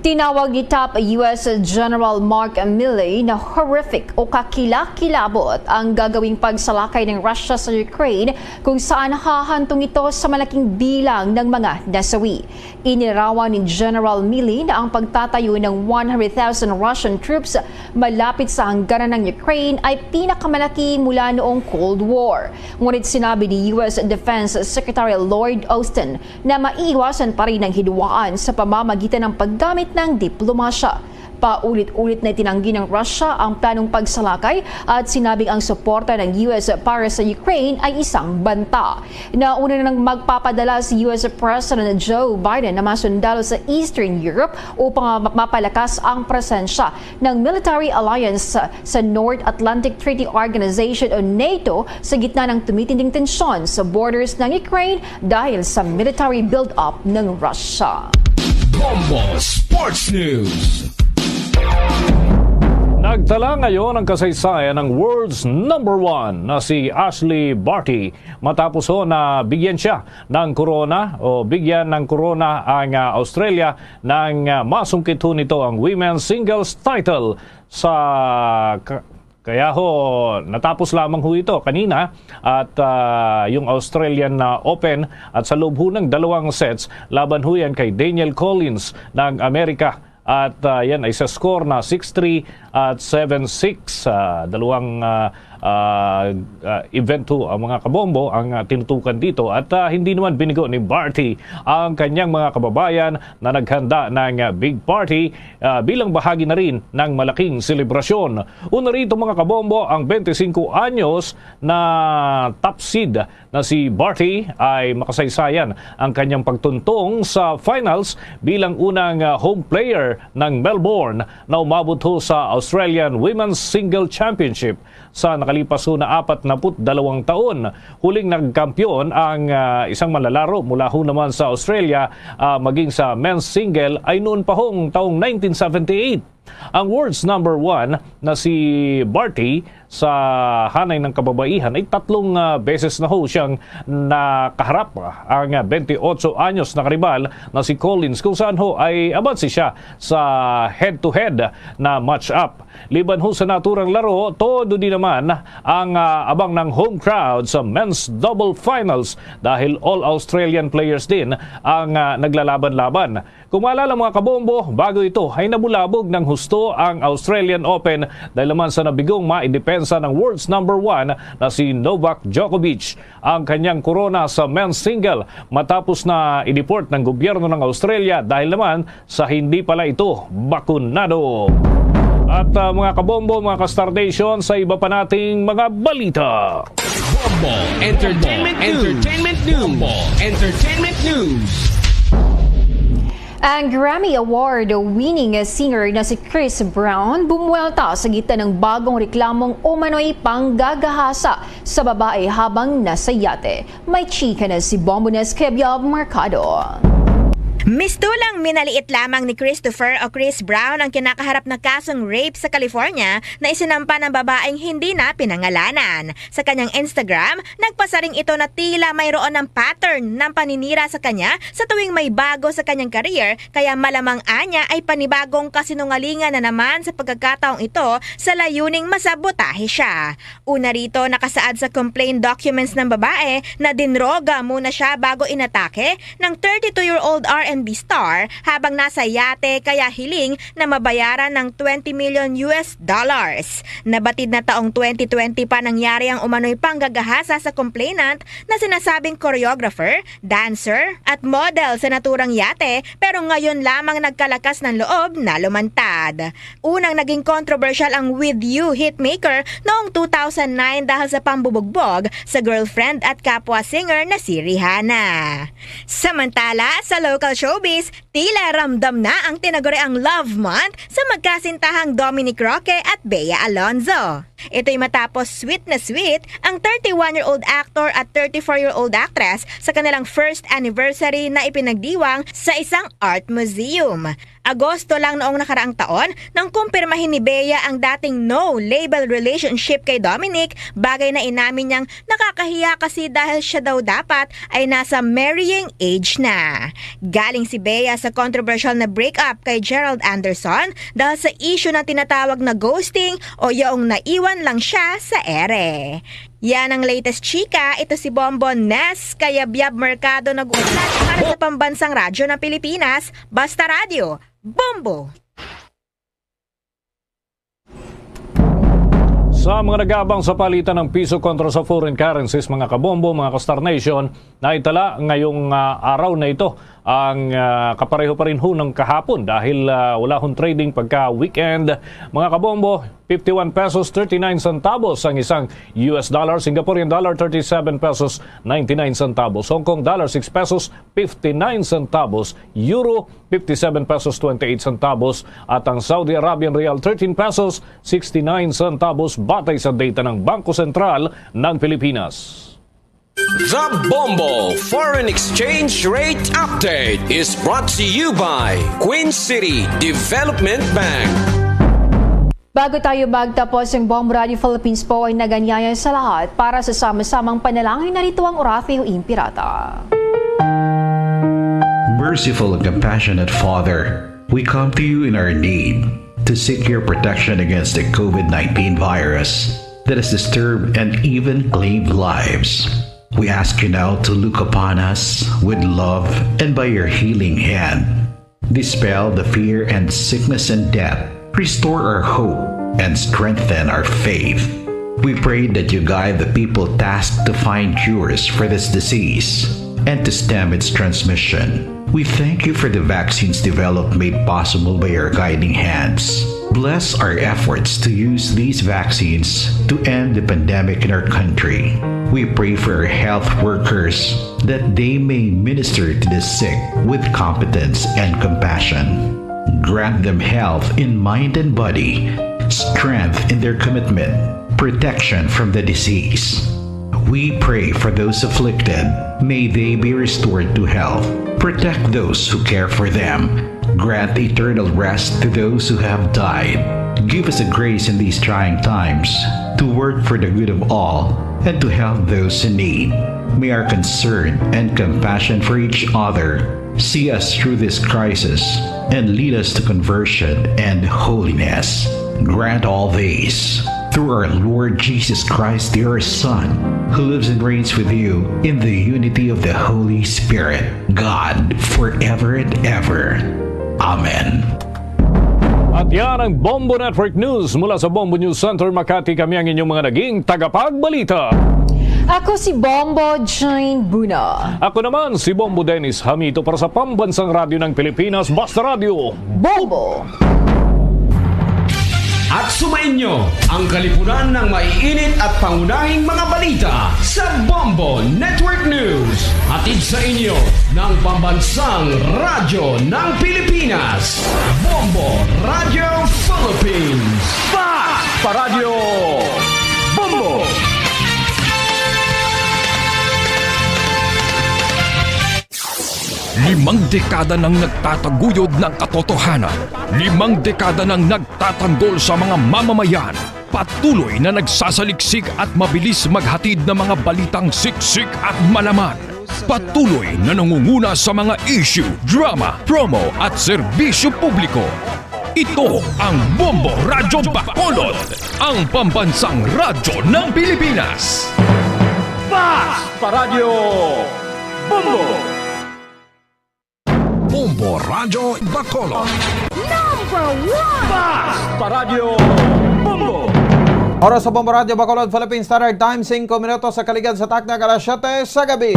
Tinawag ni top U.S. General Mark Milley na horrific o kakilakilabot ang gagawing pagsalakay ng Russia sa Ukraine kung saan hahantong ito sa malaking bilang ng mga nasawi. Inirawan ni General Milley na ang pagtatayo ng 100,000 Russian troops malapit sa hangganan ng Ukraine ay pinakamalaki mula noong Cold War. Ngunit sinabi ni U.S. Defense Secretary Lloyd Austin na maiiwasan pa rin ang hidwaan sa pamamagitan ng paggamit ng diplomasya. Paulit-ulit na tinanggi ng Russia ang planong pagsalakay at sinabing ang suporta ng US para sa Ukraine ay isang banta. Nauna na nang magpapadala si US President Joe Biden na mga sundalo sa Eastern Europe upang mapalakas ang presensya ng military alliance sa North Atlantic Treaty Organization o NATO sa gitna ng tumitinding tensyon sa borders ng Ukraine dahil sa military build-up ng Russia. Bombo Sports News. Nagtala ngayon ang kasaysayan ng world's #1 na si Ashley Barty matapos na bigyan siya ng corona ang Australia nang masungkit nito ang women's singles title Kaya natapos lamang ito kanina at yung Australian Open at sa loob ng 2 sets, laban yan kay Danielle Collins ng Amerika. At yan ay sa score na 6-3 at 7-6. Dalawang event ang mga kabombo ang tinutukan dito at hindi naman binigo ni Barty ang kanyang mga kababayan na naghanda ng big party bilang bahagi na rin ng malaking selebrasyon. Una rito mga kabombo, ang 25 anyos na top seed na si Barty ay makasaysayan ang kanyang pagtuntong sa finals bilang unang home player ng Melbourne na umabot sa Australian Women's Single Championship sa nakalipas na 42 taon. Huling nagkampiyon ang isang manlalaro mula naman sa Australia maging sa men's single ay noon pa taong 1978. Ang world's #1 na si Barty sa hanay ng kababaihan ay 3 beses na siyang nakaharap ang 28 anyos na karibal na si Collins kung saan ay abansi siya sa head-to-head na match-up. Liban sa naturang laro, todo din naman ang abang ng home crowd sa men's double finals dahil all Australian players din ang naglalaban-laban. Kung maalala mga kabombo, bago ito ay nabulabog ng husto ang Australian Open dahil naman sa nabigong maidepensa ng world's #1 na si Novak Djokovic ang kanyang corona sa men's single matapos na i-deport ng gobyerno ng Australia dahil naman sa hindi pala ito bakunado. At mga kabombo, mga ka-Star Nation, sa iba pa nating mga balita. Bombo Entertainment News. Ang Grammy Award-winning singer na si Chris Brown bumuwelta sa gitna ng bagong reklamong umano'y panggagahasa sa babae habang nasa yate. May chika na si Bombones Kebya Marcado. Mistulang minaliit lamang ni Christopher o Chris Brown ang kinakaharap na kasong rape sa California na isinampa ng babaeng hindi na pinangalanan. Sa kanyang Instagram, nagpasaring ito na tila mayroon ng pattern ng paninira sa kanya sa tuwing may bago sa kanyang career, kaya malamang anya ay panibagong kasinungalingan na naman sa pagkakataong ito sa layuning masabotahe siya. Una rito, nakasaad sa complaint documents ng babae na dinroga muna siya bago inatake ng 32-year-old R&B star habang nasa yate kaya hiling na mabayaran ng $20 million. Nabatid na taong 2020 pa nangyari ang umano'y panggagahasa sa complainant na sinasabing choreographer, dancer at model sa naturang yate pero ngayon lamang nagkalakas ng loob na lumantad. Unang naging controversial ang With You hitmaker noong 2009 dahil sa pambubugbog sa girlfriend at kapwa singer na si Rihanna. Samantala, sa local showbiz, tila ramdam na ang tinaguriang Love Month sa magkasintahang Dominic Roque at Bea Alonzo. Ito'y matapos sweet na sweet ang 31-year-old actor at 34-year-old actress sa kanilang first anniversary na ipinagdiwang sa isang art museum. Agosto lang noong nakaraang taon nang kumpirmahin ni Bea ang dating no-label relationship kay Dominic, bagay na inamin niyang nakakahiya kasi dahil siya daw dapat ay nasa marrying age na. Galing si Bea sa controversial na breakup kay Gerald Anderson dahil sa issue na tinatawag na ghosting o yaong naiwan lang siya sa ere. Yan ang latest chika, ito si Bonbon Ness, kaya Biab Mercado nag-uulat para sa pambansang radyo ng Pilipinas, Basta Radio, Bombo! Sa mga nag-aabang sa palitan ng piso kontra sa foreign currencies, mga kabombo, mga Star Nation, naitala ngayong araw na ito ang kapareho pa rin ho ng kahapon dahil wala hong trading pagka weekend. Mga kabombo, 51 pesos 39 centavos ang isang US dollar, Singaporean dollar 37 pesos 99 centavos, Hong Kong dollar 6 pesos 59 centavos, Euro 57 pesos 28 centavos at ang Saudi Arabian Real 13 pesos 69 centavos batay sa data ng Bangko Sentral ng Pilipinas. The Bombo Foreign Exchange Rate Update is brought to you by Queen City Development Bank. Bago tayo magtapos, ang Bombo Radio Philippines po ay naganyaya sa lahat para sa sama-samang panalangin na rito ang Orafeo Impirata. Merciful and compassionate Father, we come to you in our need to seek your protection against the COVID-19 virus that has disturbed and even claimed lives. We ask you now to look upon us with love and by your healing hand, dispel the fear and sickness and death, restore our hope and strengthen our faith. We pray that you guide the people tasked to find cures for this disease and to stem its transmission. We thank you for the vaccines developed made possible by your guiding hands. Bless our efforts to use these vaccines to end the pandemic in our country. We pray for our health workers that they may minister to the sick with competence and compassion. Grant them health in mind and body, strength in their commitment, protection from the disease. We pray for those afflicted. May they be restored to health. Protect those who care for them. Grant eternal rest to those who have died. Give us a grace in these trying times to work for the good of all and to help those in need. May our concern and compassion for each other see us through this crisis and lead us to conversion and holiness. Grant all these through our Lord Jesus Christ, your Son, who lives and reigns with you in the unity of the Holy Spirit, God, forever and ever. Amen. At yan ang Bombo Network News. Mula sa Bombo News Center, Makati, kami ang inyong mga naging tagapagbalita. Ako si Bombo Jane Buna. Ako naman si Bombo Dennis Hamito para sa Pambansang Radyo ng Pilipinas, Basta Radio, Bombo! At sumainyo ang kalipunan ng maiinit at pangunahing mga balita sa Bombo Network News. Hatid sa inyo ng Pambansang Radyo ng Pilipinas, Bombo Radio Philippines. Basta Radio Bombo! Limang dekada nang nagtataguyod ng katotohanan. 5 dekada nang nagtatanggol sa mga mamamayan. Patuloy na nagsasaliksik at mabilis maghatid ng mga balitang siksik at malaman. Patuloy na nangunguna sa mga issue, drama, promo at serbisyo publiko. Ito ang Bombo Radyo Bacolod, ang pambansang radyo ng Pilipinas. Basta Radio Bombo! Bombo Radyo Bacolod. Oras sa Bombo Radyo Bacolod, Philippine Standard Time, 5 minuto sa kaligad sa takna alas 7 sa gabi.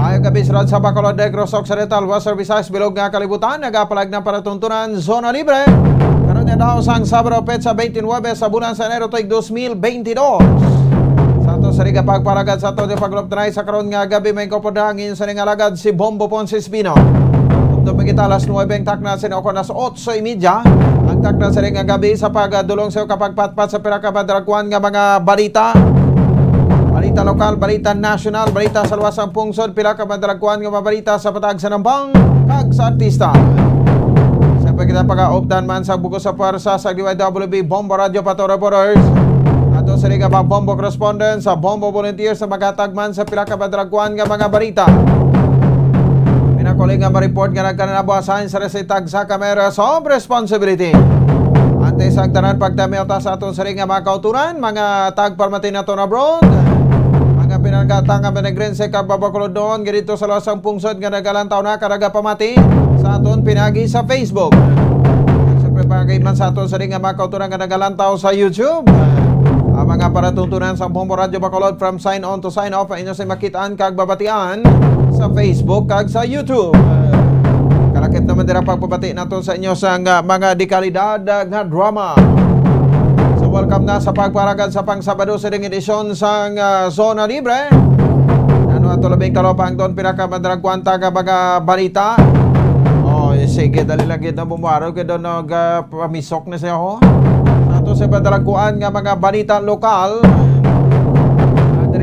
Ayong gabi sa Bacolod, Negros Occidental, Western Visayas, bilog nga kalibutan, nagapalag ng paratuntunan, zona libre. Karoon niya daw sang Sabado, Petsa 29 sa bulan sa Enero, tuig 2022. Sa ito sa riga pagparagad sa ito, pagluptanay sa karoon nga gabi, may kopodangin sa alagad si Bombo Ponce Espino. Tumigit alas 9 ang takna sa inyo, nas 8:30. Ang takna sa rin nga gabi sa pagdulong sa iyo kapag patpat sa pinakabadragwan nga mga balita. Balita lokal, balita national, balita sa luwasang pungsod, pinakabadragwan nga mga balita sa patag sa nambang, kag sa artista. Siyempre kita pag-aoptan man sa buko sa puwersa sa DYWB Bombo Radio Pato Reporters. Ato sa rin nga mga Bombo Correspondent sa Bombo Volunteers sa magatagman sa pinakabadragwan nga mga balita. Pinakuling nga ma-report nga nagkananabawasan sa resitag sa kamera of responsibility. Ante sa agtanan pagdamiota sa atong saring nga mga kauturan, mga tagparmatin na to na abroad, mga pinagkatang nga benegrense kababakulod doon, ganito sa luwasang pungsod nga nagalantaw na karaga pamati sa aton pinagi sa Facebook. Siyempre pagkaiman sa aton saring nga mga kauturan nga nagalantaw sa YouTube. Ang mga paratuntunan sa Bombo Radio Bacolod from sign on to sign off, inyo sa makitaan kag babatian sa Facebook kag sa YouTube. Kalakip naman dira pagpabati nato sa inyo sa mga dekalidad nga drama. So welcome na sa pagparagad sa pang-Sabado sa ding edisyon sa Zona Libre. Ano ato labing kalopang doon pinakamadragwanta ka baga balita. Oh, sige dali lang gid na bumaro kay doon pamisok na siya ho. Ato sa padraguan nga mga balita lokal.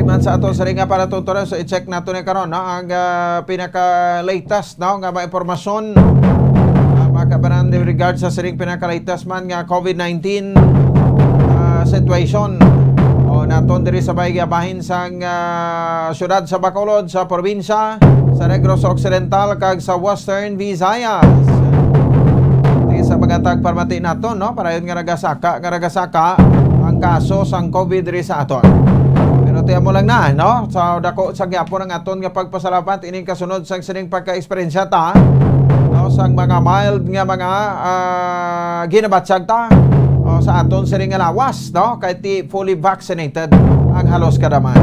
Man sa ato sa ring nga para tutunan, so i-check nato ni karon ang pinaka-latest nga mga impormasyon makabanan in regard sa siring pinaka-latest man nga COVID-19 situation o naton diri sa bahin sang syudad sa Bacolod sa probinsya sa Negros Occidental kag sa Western Visayas. Sa mga tagparmati nato no para yun nga nagasaka ang kaso sang COVID diri sa aton. Pero tiyan mo lang na, no? Sa dako sa gyapon ng aton nga pagpasalamat ining kasunod sang sining pagka-eksperyensya ta, no? Sang mga mild nga mga ginabatsag ta o sa aton sining nga lawas, no? Kay ti fully vaccinated ang halos kadaman.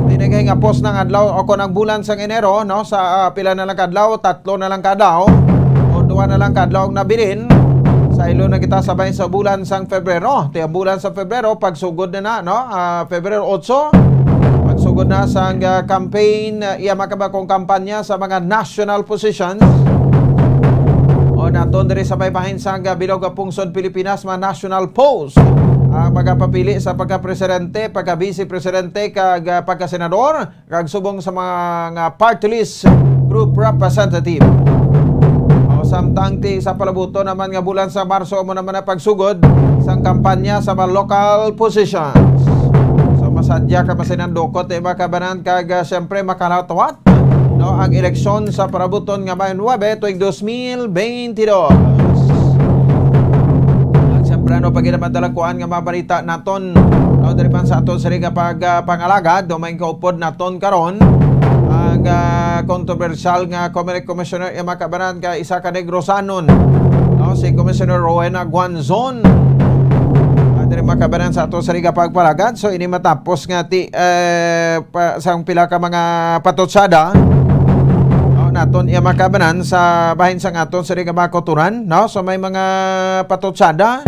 Tinigay nga post ng adlaw o konang bulan sang Enero, no? Sa pila na lang kadlaw, 3 na lang kadlaw o 2 na lang kadlaw na bilin. Sa ilo na kita sabay sa bulan sang Pebrero. Tiyang bulan sa Pebrero, pagsugod na no? Pebrero 8, pagsugod na sang campaign, iya makabakong kampanya sa mga national positions. O naton diri sabay bahin sang bilog pungsod Pilipinas mga national post. Magapapili sa pagka-presidente, pagka-vice-presidente, kag pagka-senador, kag subong sa mga party list group representative. Samtang ti sa palabuto naman nga bulan sa Marso mo naman na pagsugod sang kampanya sa mga local positions. So masadya ka masinandokot makabanan kag siyempre makalawat no ang eleksyon sa palabuton nga bayan 9 tuig 2022. At siyempre no paginamadalakuan nga mabalita naton no diri pan sa aton sari pag pangalagad do may kaupod naton karon ang controversial nga Commissioner makabanan ka isa ka Negrosanon no si Commissioner Rowena Guanzon diri makabanan sa ato sa riga pagpalagad. So ini matapos nga ti sang pila ka mga patotsada no naton iya makabanan sa bahin sang aton sa riga makoturan no so may mga patotsada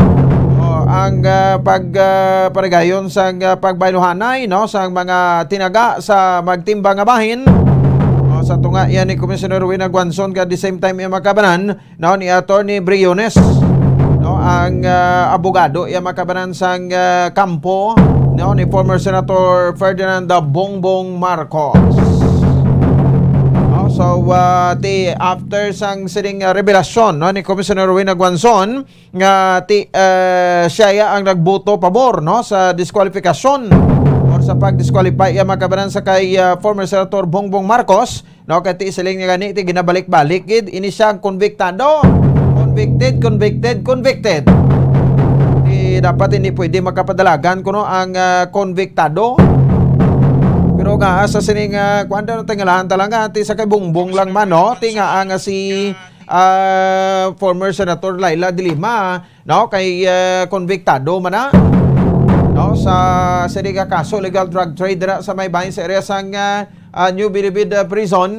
ang pagparigayon sa pagbayluhanay no sa mga tinaga sa magtimbang nga bahin sa tunga yan ni Commissioner Rowena Guanzon at the same time iya makabanan no ni Attorney Briones no ang abogado iya makabanan sang kampo no ni former Senator Ferdinand Bongbong Marcos. So after sang sining revelasyon no ni Commissioner Rowena Guanzon nga siya ang nagboto pabor no sa diskwalifikasyon or sa pag-disqualify iya makabanan sa kay former Senator Bongbong Marcos no kay ti siling nga gani ti ginabalik-balik gid ini siya konbiktado convicted dapat hindi pwede makapadalagan kuno ang konbiktado. Pero Ano nga sa sining kwanda no tingalahan talaga ti sa kay Bongbong lang man no tinga nga si former Senator Laila de Lima no kay konbiktado man na no sa sining kaso legal drug trade na sa may bahin sa area sang New Bilibid Prison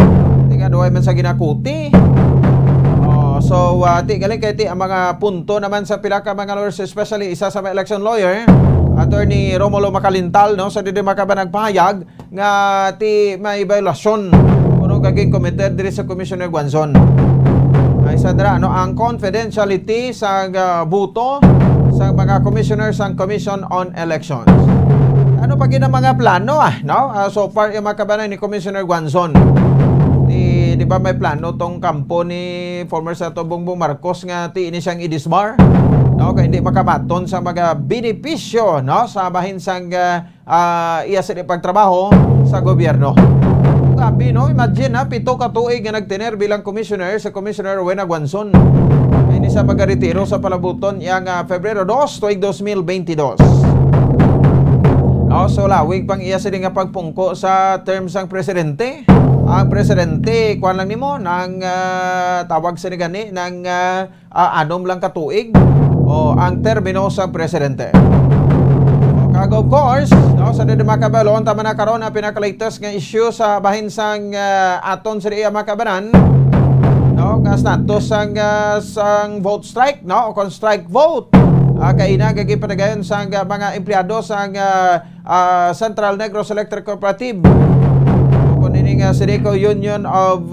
tinga doay man sa ginakuti. So, galing kay ang mga punto naman sa pila ka mga lawyers, especially isa sa mga election lawyer, Attorney Romulo Macalintal, no, sa didi makabanag pahayag nga ti may violation kuno gaging committed diri sa Commissioner Guanzon. Ay sa dira no ang confidentiality sa buto sa mga commissioners sang Commission on Elections. Ano pa gina mga plano no? So far yung makabanag ni Commissioner Guanzon. Di ba may plano tong kampo ni former Senator Bongbong Marcos nga ti ini siyang i-disbar no kay hindi makamaton sa mga benepisyo no sa bahin sang iya sa pagtrabaho sa gobyerno. Grabe no, imagine 7 ka tuig nga nagtener bilang commissioner sa Commissioner Rowena Guanzon. Ini sa magaretiro sa palabuton yang Febrero 2 tuig 2022. No, so lawig pang iya sa nga pagpungko sa term sang presidente. Ang presidente, kuan lang nimo nang tawag sa gani ng anom lang katuig o ang termino sa presidente. Kag of course, no, sa dede makabalon tama na karon ang pinaka-latest nga issue sa bahin sang aton sa iya makabanan. No, nga status sang vote strike, no, o kon strike vote. Kay ina gagi padagayon sang mga empleyado sang Central Negros Electric Cooperative. Kuning Sideco Union of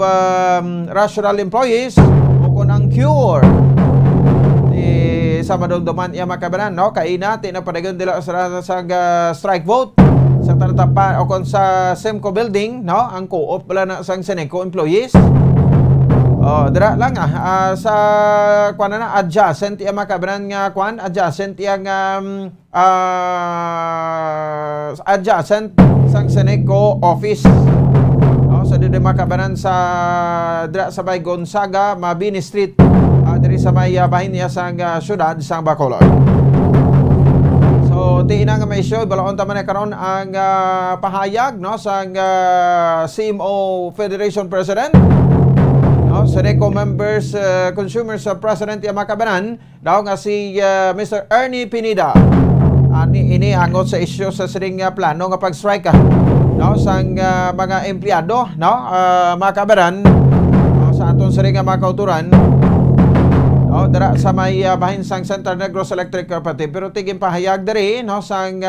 Rational Employees o kunang CURE di sa madungduman iya makabanan no kay nati na padayon dila sa strike vote sa tanatapan o kon sa Semco building no ang co-op pala na sang Sideco employees dira lang sa kuan na adjacent iya makabanan nga kuan adjacent iya nga adjacent sang Sideco office sa didi makabanan sa dira sa Bay Gonzaga, Mabini Street, diri sa may bahin niya sang syudad sang Bacolod. So tina nga may show balaon ta man karon ang pahayag no sang CMO Federation President no Sideco members consumers president ya makabanan daw nga si Mr. Ernie Pineda. Ini angot sa issue sa siring plano nga pag-strike no sang mga empleyado no makabaran sa aton siring mga kauturan no dira sa may bahin sang Central Negros Electric Cooperative pero tiging pahayag diri no sang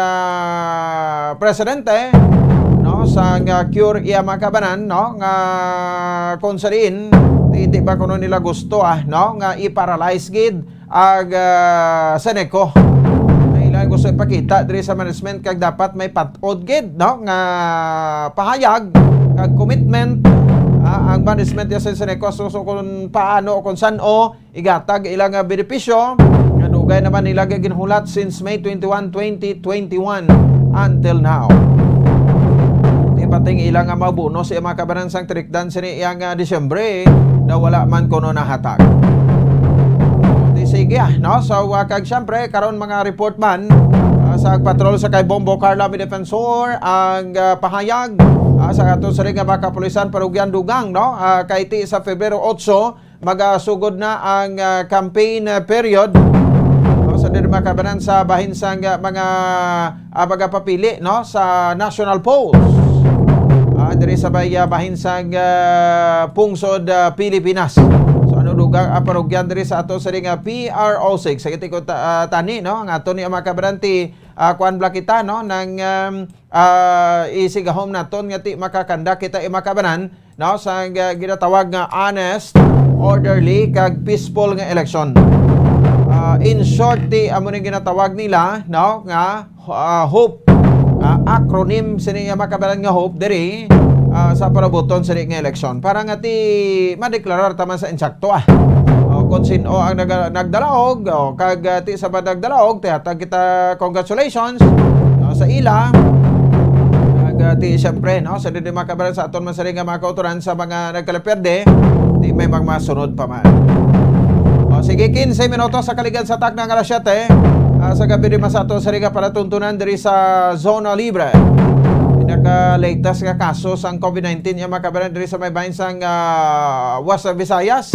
presidente no sang CURE iya makabanan no nga konserin di ba kuno nila gusto no nga i-paralyze gid ag Sideco. Gusto ipakita diri sa management kag dapat may patod gid no nga pahayag kag commitment ang management sa Sideco so kung paano o kung saan igatag ilang benepisyo nga dugay naman nila ginhulat since May 21, 2021 until now. Ipating ilang mabuno sa mga kabanan sang trikdan sini iyang Disyembre na wala man kuno nahatag. Sige no so kag syempre karon mga report man sa patrol sa kay Bombo Carla Defensor ang pahayag sa aton sa ring mga kapulisan parugyan dugang no kay ti sa Febrero 8 magasugod na ang campaign period sa diri makabanan sa bahin sang mga papili no sa national polls diri sa bahin sang pungsod Pilipinas. Dugang aparugyan diri sa ato sa ring PRO6 sa kiti ko tani no ang ato ni makabaranti kuan blakita no nang isigahom naton nga ti makakanda kita makabanan no sa ginatawag nga honest, orderly kag peaceful nga election. In short ti amo ning ginatawag nila no nga HOPE acronym sini nga makabanan nga HOPE diri sa parabuton sa nga eleksyon para nga ti madeklarar taman sa insakto kung sino ang nagdalaog kag ti sa nagdalaog ti hatag kita congratulations sa ila kag ti syempre no sa didi makabaran sa aton man sa nga mga kauturan sa mga nagkalaperde ti may magmasunod pa man. Sige 15 minutos sa kaligad sa tak ng alas 7 sa gabi rin sa aton sa ringa para tuntunan diri sa Zona Libre. latest nga kaso sang COVID-19 yung makabaran diri sa may bahin sang West Visayas.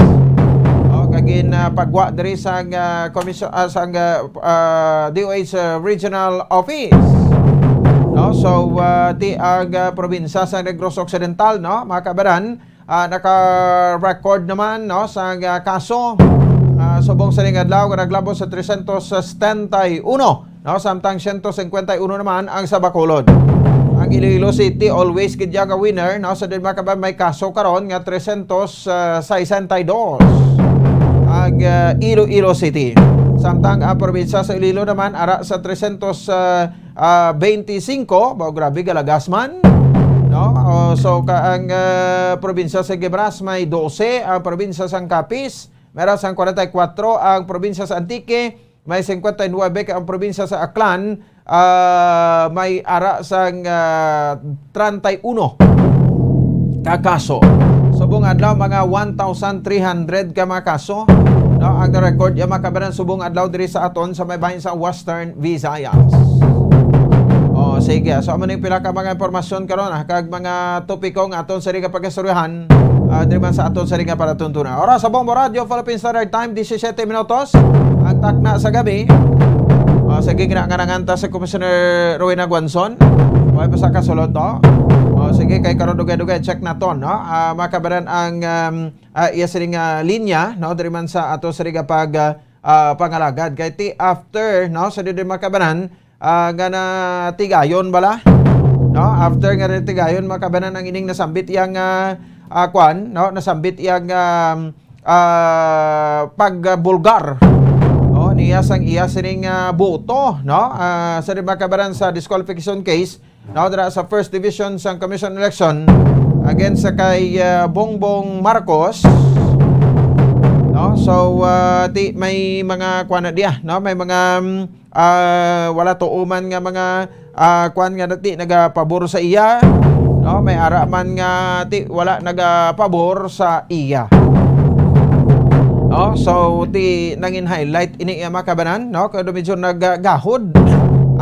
Kagin pagwa diri sang sang DOH Regional Office. No, so ti ang probinsya sa Negros Occidental, no, makabaran naka-record naman, no, sa kaso subong sa adlaw naglabot sa 371, no, samtang 151 naman ang sa Bacolod. Ang Iloilo City always gidya winner, no, sa din makabaran may kaso karon nga 362 ang Iloilo City. Samtang ang probinsya sa Iloilo naman ara sa 325, grabe galagas man. No? So ang probinsya sa Gebras may 12, ang probinsya sa Capiz meron sang 44, ang probinsya sa Antique may 59, ang probinsya sa Aklan may ara sang 31 kakaso. Subong adlaw mga 1,300 ka mga kaso, no, ang record yung makabaran subong adlaw diri sa aton sa may bahin sa Western Visayas. Sige, so amo ning pila ka mga impormasyon karon kag mga topiko nga aton sa ring pagkastoryahan diri man sa aton sa ring para tuntuna. Oras sa Bombo Radio Philippine Standard Time 17 minutos ang takna sa gabi. Sige nga nanganta sa Commissioner Rowena Guanzon. Way pa sa kasulod to. Sige, kay karon dugay-dugay check na to, no. Makabaran ang iya siring linya, no, diri man sa ato sa riga pag pangalagad kay ti after, no, sa diri makabaran nga na tigayon bala, no, after nga tigayon makabaran ang ining nasambit yang kwan, no, nasambit yang pagbulgar, no, niya sang iya siring boto, no, sa diri makabaran sa disqualification case. Now, dira sa First Division sang Commission Election against sa kay Bongbong Marcos. No, so may mga kuan na diya, no, may mga wala tuuman nga mga kuan nga nati nagapabor sa iya, no, may ara man nga ti wala nagapabor sa iya. No, so ti nangin highlight ini makabanan, no, kay medyo naggahod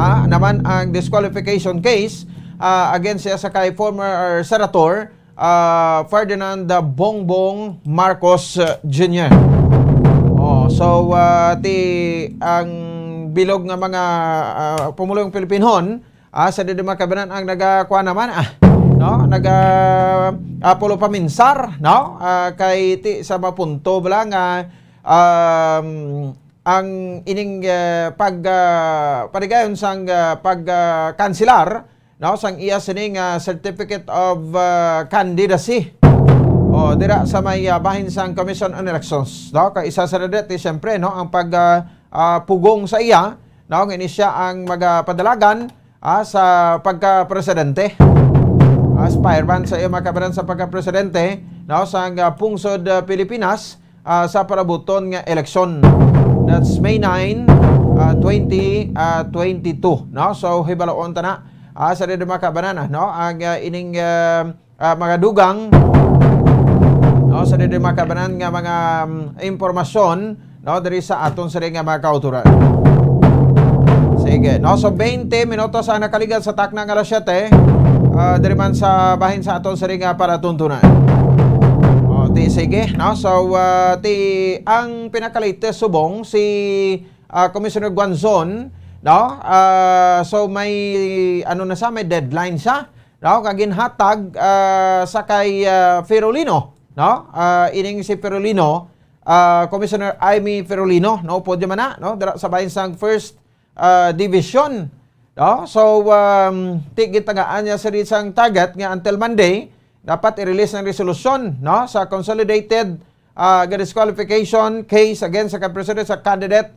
naman ang disqualification case against siya sa kay former Senator Ferdinand Bongbong Marcos Jr. So ti ang bilog nga mga pumulong Pilipinhon sa didi makabanan ang nagakuha naman no, pulo paminsar, no, kay ti sa mapunto bala nga ang ining parigayon sang pagkanselar, no, sang iya sining certificate of candidacy dira sa may bahin sang Commission on Elections, no, kay isa sa dati siyempre, no, ang pugong sa iya, no, ngini siya ang magapadalagan sa pagka-presidente, aspirant sa iya makabaran sa pagka-presidente, no, sang pungsod Pilipinas sa parabuton nga eleksyon. That's May 9, 2022, no? So hibalaon ta na sa diri makabanan, no, ang ining mga dugang, no, sa diri makabanan nga mga impormasyon, no, diri sa aton sa nga mga kauturan. Sige, no, so 20 minutos ang nakaligad sa takna nga alas 7 diri man sa bahin sa aton sa nga para tuntunan. Sige, no, so ang pinaka-latest subong si Commissioner Guanzon, no, so may na sa may deadline siya, no, kaginhatag sa kay Ferolino, no, ining si Ferolino, Commissioner Amy Ferolino, no, po di man na, no, sa bahin sang First Division, no, so tigitagaan niya sa isang target nga until Monday dapat i-release ng resolusyon, no, sa consolidated disqualification case against sa president sa candidate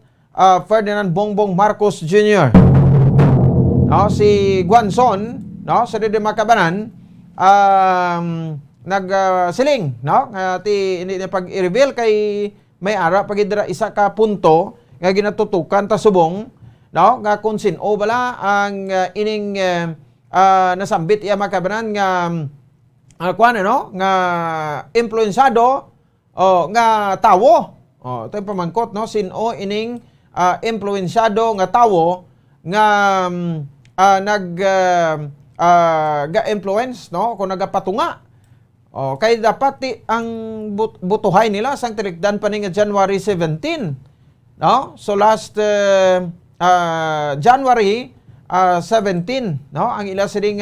Ferdinand Bongbong Marcos Jr. No, si Guanzon, no, sa didi makabanan nagsiling, no, hindi na pag-i-reveal kay may ara pagidira isa ka punto nga ginatutukan ta subong, no, nga kung sino bala ang ining nasambit iya makabanan nga kuan, no, nga influensado nga tawo. Ito yung pamangkot, no, sino ining influensado nga tawo nga ga-influence, no? Kung nagapatunga. Kaya dapat ti ang butuhay nila sang tilikdan pa nga January 17. No? So last January 17, no? Ang ila sining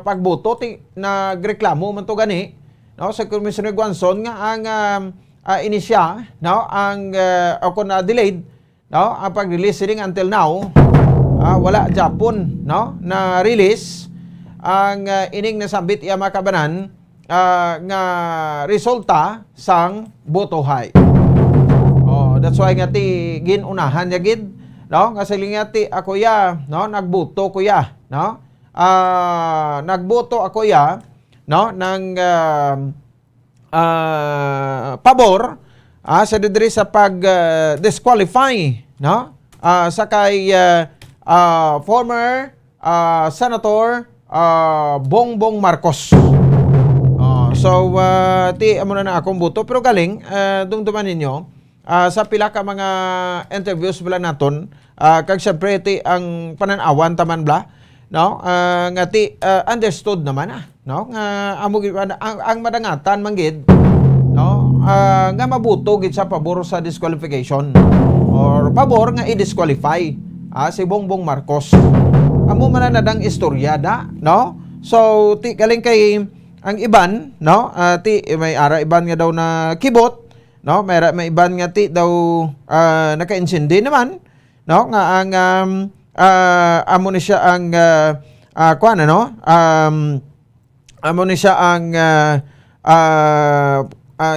pagboto ti nagreklamo man to gani, no? Sa Commissioner Guanzon nga ang inisya, no? Ang kung delayed, no? Ang pag-release sining until now, wala Japon, no? Na release ang ining nasambit iya makabanan nga resulta sang botohay. That's why nga ti ginunahan ya gid, no? Nga siling nga ti ako ya, no? Nagboto ko ya, no? Nagboto ako ya, no? Nang pabor sa didiri sa pag disqualify, no? Sa kay former Senator Bongbong Marcos. So ti amo na akong boto pero galing dumduman ninyo sa pila ka mga interviews bala naton kag syempre ti ang pananawan taman bla, no? Nga ti understood naman no? Nga amo ang madangatan manggid, no? Nga mabuto gid sa pabor sa disqualification or pabor nga i-disqualify si Bongbong Marcos. Amo man na dang istoryada, no? So ti galing kay ang iban, no? Ti may ara iban nga daw na kibot, no? May iban nga ti daw naka-insindi naman, no? Nga ang amo ni siya ang kuan ano? Amo ni siya ang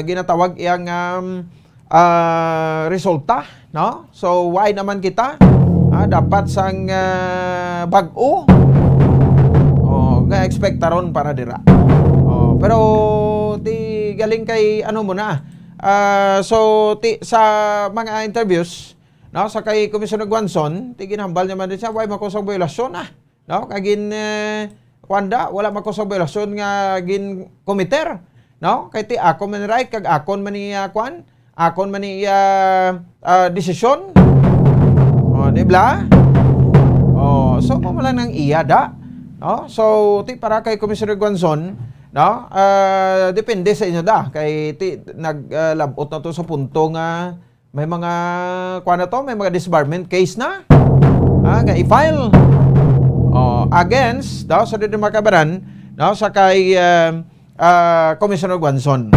ginatawag iyang resulta, no? So why naman kita dapat sang bag-o nga expectaron para dira. Pero ti galing kay ano muna. So ti sa mga interviews, no, sa kay Commissioner Guanzon, ti ginhambal naman din siya why makusog violasyon no? Kagin kwanda wala makusog violasyon nga gin komiter, no? Kay ti ako man right kag akon man ni kwan, akon man ni desisyon. Di ba? So mo lang nang iya da, no? So ti para kay Commissioner Guanzon, no? Depende sa inyo da kay ti naglabot na to sa punto nga may mga kuan na to, may mga disbarment case na nga i-file against daw sa makabaran, no? Sa kay Commissioner Guanzon.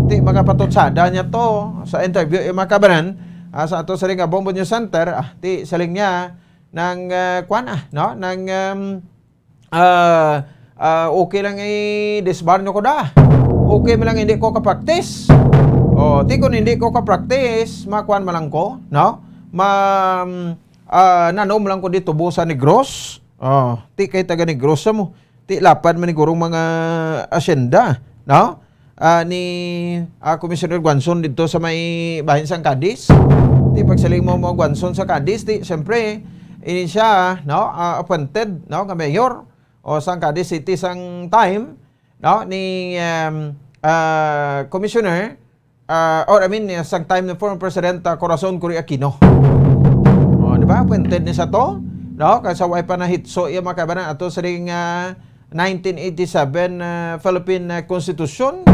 Ti magapatusada niya to sa interview makabaran sa ato sa ring Bombo News Center, ti saling niya ng kuan no? Nang okay lang i-disbar nyo ko da. Okay mo lang hindi ko ka-practice. Ti kung hindi ko ka-practice, makuan mo lang ko, no? Nanom lang ko dito busa ni Gross. Ti kay taga ni Gross mo. Ti lapad man ni gurong mga asyenda, no? Ni Commissioner Guanzon dito sa may bahin sang Cadiz. Ti pagsaling mo Guanzon sa Cadiz, ti siyempre ini siya, no, appointed, no, nga mayor o sang Cadiz City sang time, no, ni Commissioner sang time ng former President Corazon Cory Aquino. Di ba? Appointed ni sa to, no, kasi way pa na hitso iya makabanan ato sa ring 1987 Philippine Constitution.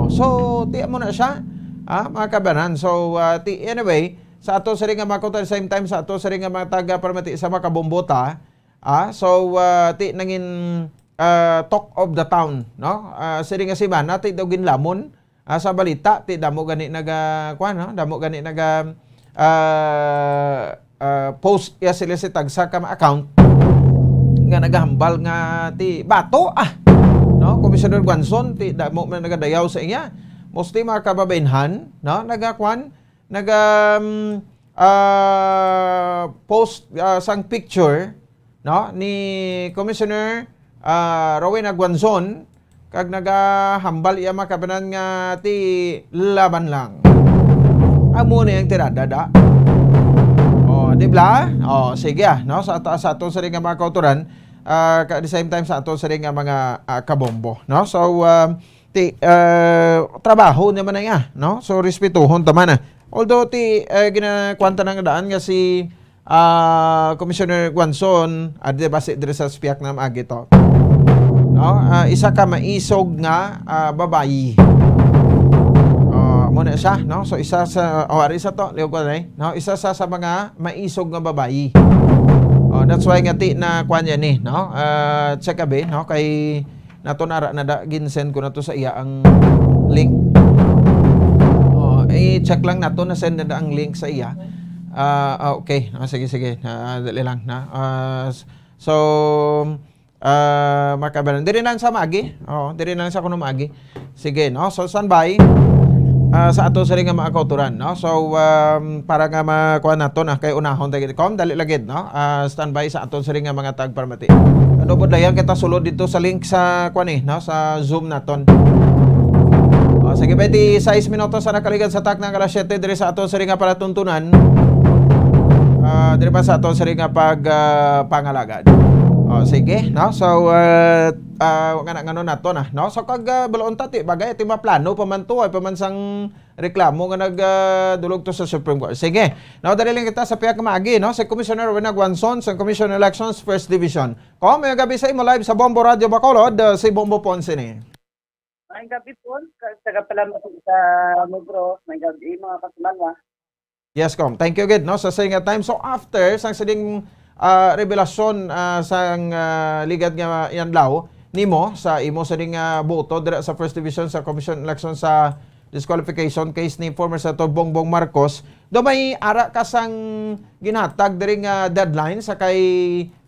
So ti mo na siya mga kabanan. So anyway, sa ato sa ring nga makuta same time sa ato sa ring nga mga taga permiti sa makabombota, so ti nangin talk of the town, no? Sa ring nga simana ti daw ginlamon sa balita ti damo gani naga kuan, no? Damo gani naga post ya sila si tagsa ka account nga nagahambal nga ti bato no? Commissioner Guanzon ti damo man nagadayaw sa iya. Mostly mga kababainhan, no? Nagakuan post sang picture, no, ni Commissioner Rowena Guanzon kag nagahambal iya makabanan nga ti laban lang. Amo na yung tirada da. Di ba? Sige no, sa ato sa ring nga mga kauturan, at the same time sa ato sa ring nga mga kabombo, no? So trabaho naman na nga, no? So respetuhon tama na. Although ginakwanta nang daan nga si Commissioner Guanzon, di ba si sa spiak na maagi to. No? Isa ka maisog nga babayi. Muna siya, no? So isa sa isa to, liw ko na no? Isa sa mga maisog nga babayi. That's why ngati na kwan yan no? Check abi, no? Kay nato nara na da ginsend ko na to sa iya ang link. I-check lang nato na send na ang link sa iya. Okay, sige. Dali lang na. Makabalan. Diri na sa magi. Diri na sa kuno magi. Sige, no? So standby. Sa ato sa ring nga mga kauturan, no? So para nga makuha nato na kay unahon tayo dali lagid, no? Standby sa ato sa ring nga mga tagparmati. Ano po dayan kita sulod dito sa link sa kuan no? Sa Zoom naton. Sige, 26 minutos sa nakaligan sa tak ng alas 7 diri sa ato sa ring nga palatuntunan. Diri pa sa ato sa ring nga pangalagad. Sige, no? So ngano nato na, no? So kag balon tati bagay ti maplano pamanto ay pamansang reklamo nga nagdulog to sa Supreme Court. Sige. No, dali lang kita sa piyak maagi, no? Si Commissioner Rowena Guanzon sa Commission on Elections First Division. May gabi sa imo live sa Bombo Radio Bacolod, si Bombo Ponce ni. May gabi po, taga pala sa Negros, may gabi mga kasama. Yes, Kom. Thank you, good, no? Sa saying time. So after sang sining revelasyon sang ligad nga yan law nimo sa imo sa ding boto dira sa First Division sa Commission Election sa disqualification case ni former Senator Bongbong Marcos, do may ara ka sang ginhatag diri nga deadline sa kay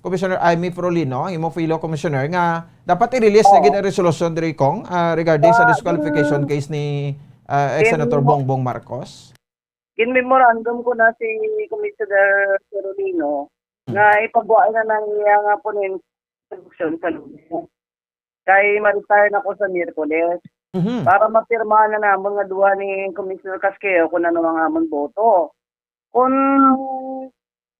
Commissioner Amy Frolino, imo fellow commissioner nga dapat i-release na gid ang resolution diri kong regarding sa disqualification case ni ex-Senator Bongbong Marcos. In memorandum ko na si Commissioner Frolino nga ipagawa na ng iyang ponent sa Lunes. Kay ma-retire na ko sa Miyerkules para mapirmahan na namon nga duwa ni Commissioner Casqueo kung ano mga amon boto. Kung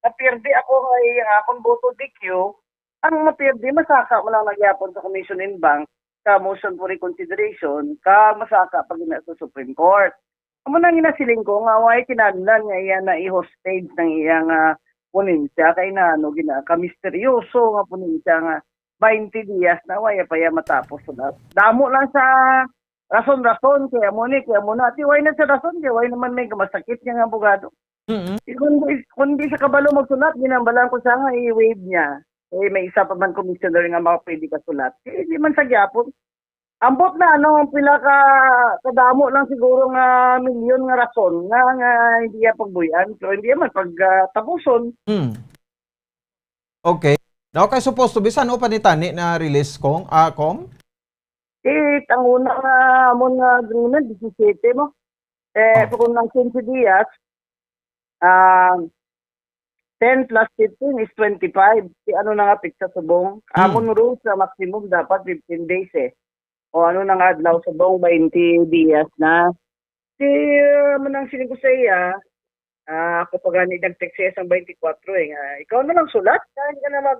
napirdi ako ay akong boto DQ, ang mapirdi masaka mo lang nagyapon sa Commission in Bank ka motion for reconsideration ka masaka pag ina sa Supreme Court. Amo nang ginasiling ko nga way kinahanglan nga iya na i-hostage ng iyang ponensya kay na ka misteryoso nga ponensya nga 20 dias na waya pa ya matapos na. Damo lang sa rason kaya mo na ti way na sa rason kaya way naman may masakit nga abogado. Kung di sa kabalo magsulat ginambalan ko sa nga i-waive niya. May isa pa man commissioner nga makapwede ka sulat. Hindi man sa gyapon. Ambot na pila kadamo lang siguro nga milyon nga rason nga hindi ya pagbuyan pero hindi man pagtapuson. Okay. Now kay supposed to be saan pa ni tani na release kong kom? Ang una nga amon nga agreement 17 mo. Kung nang 15 dias 10 plus 15 is 25. Ano na nga piksa subong. Amon rules sa maximum dapat 15 days O ano na nga adlaw sa buong 20 dias na. Manang siling ko sa iya, ako pa gani nag-text ang 24 ikaw na lang sulat. Hindi ka na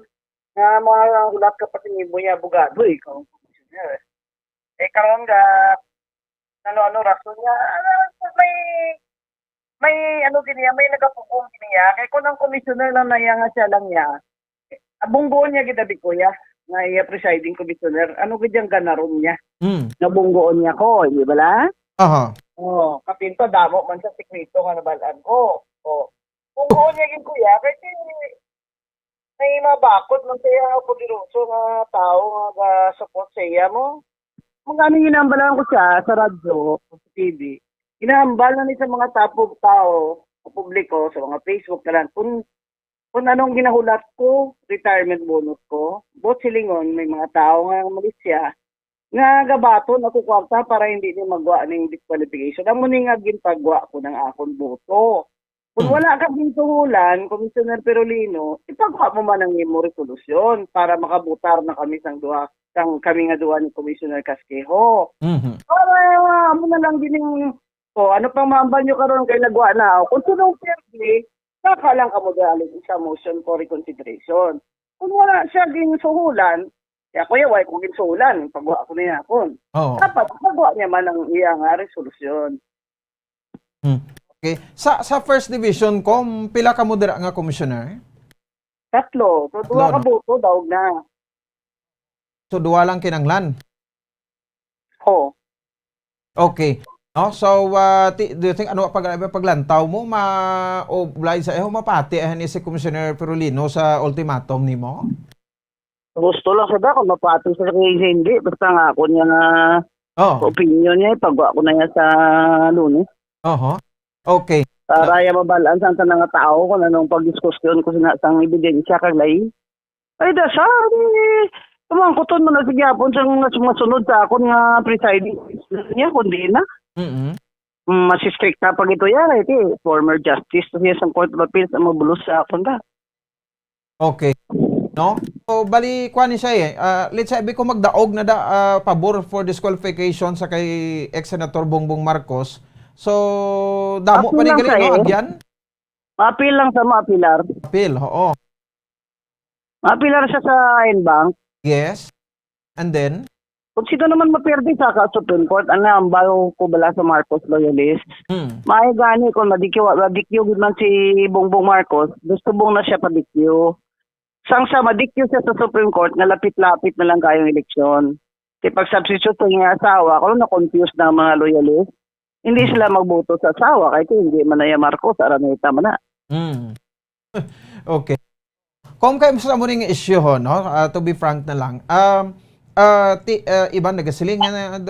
mga ulat ka pati mo yung abogado. Ikaw ang commissioner. Karon nga, ano rason niya, may may nagapukom niya. Kaya kung ang commissioner lang na nga siya lang niya, abunggoon niya kita bikuya. Na iya presiding commissioner, ano gidyang ganaron niya? Nabunggoon niya ko, di ba la? Kapinto, damo man sa sekreto nga nabalaan ko. Bunggoon niya gin kuya, kasi may mabakot man siya poderoso nga tao nga support sa iya mo. Magano ginambalan ko siya sa radyo, sa TV. Ginahambal na ni sa mga tao, sa publiko, sa mga Facebook na lang. Kung anong ginahulat ko, retirement bonus ko, bot silingon, may mga tao nga Malaysia, nga gabaton ako kwarta para hindi niya magwa ng disqualification. Ang muni nga ginpagwa ko ng akong boto. Kung wala kang gintuhulan, Commissioner Perolino, ipagwa mo man ang imo resolusyon para makabutar na kami kami nga duwa ni Commissioner Casquejo. Para mo na lang gining, ano pang maambal nyo karon kay nagwa na ako. Kung sunong fairly, saka lang ka mo galing sa motion for reconsideration. Kung wala siya ginsuhulan, kaya kuya, why kung ginsuhulan, pagwa ko na yakon. Dapat, pagwa niya man ang iyang resolusyon. Okay. Sa first division ko, pila ka mo dira nga commissioner? 3. So, 2 ka boto, daog na. So, 2 lang kinanglan? Ho. Okay. No, so do you think ano paglantaw mo ma-oblige sa mapati ni si Commissioner Perolino sa ultimatum nimo? Gusto lang sada kung mapatong sa kanya hindi. Basta nga ako niya nga opinion niya, ipagawa ko na niya sa Lunes. Okay. Para mabalaan sa nga tao kung anong pagdiskusyon ko sa ebidensya kaglay. Ay, dasa, tumangkuton mo na si Gyapon sa sumasunod sa akon nga presiding niya, kundi na. Masistrikta pag ito yan, former justice siya sa Court of Appeals ang mabulos sa akon ka. Okay. No? So, bali, kuha ni siya let's say, ko magdaog na pabor for disqualification sa kay ex-senator Bongbong Marcos. So, damo pa ni gali, no? Agyan? Appeal lang sa maapilar. Appeal, oo. Maapilar siya sa NBank. Yes. And then? Kung sino naman mapirdi sa Supreme Court, ang bago ko bala sa Marcos loyalist. May gani kung madikyo man si Bongbong Marcos, gusto bong na siya padikyo. Sang sa madikyo siya sa Supreme Court, na lapit-lapit na lang kayong eleksyon. Kasi pag substitute ng asawa, kung na-confuse na mga loyalist, hindi sila magboto sa asawa, kahit hindi man na Marcos, araneta man na. Okay. Kung kayo sa mo ring issue ho, no? To be frank na lang, iban nagasiling na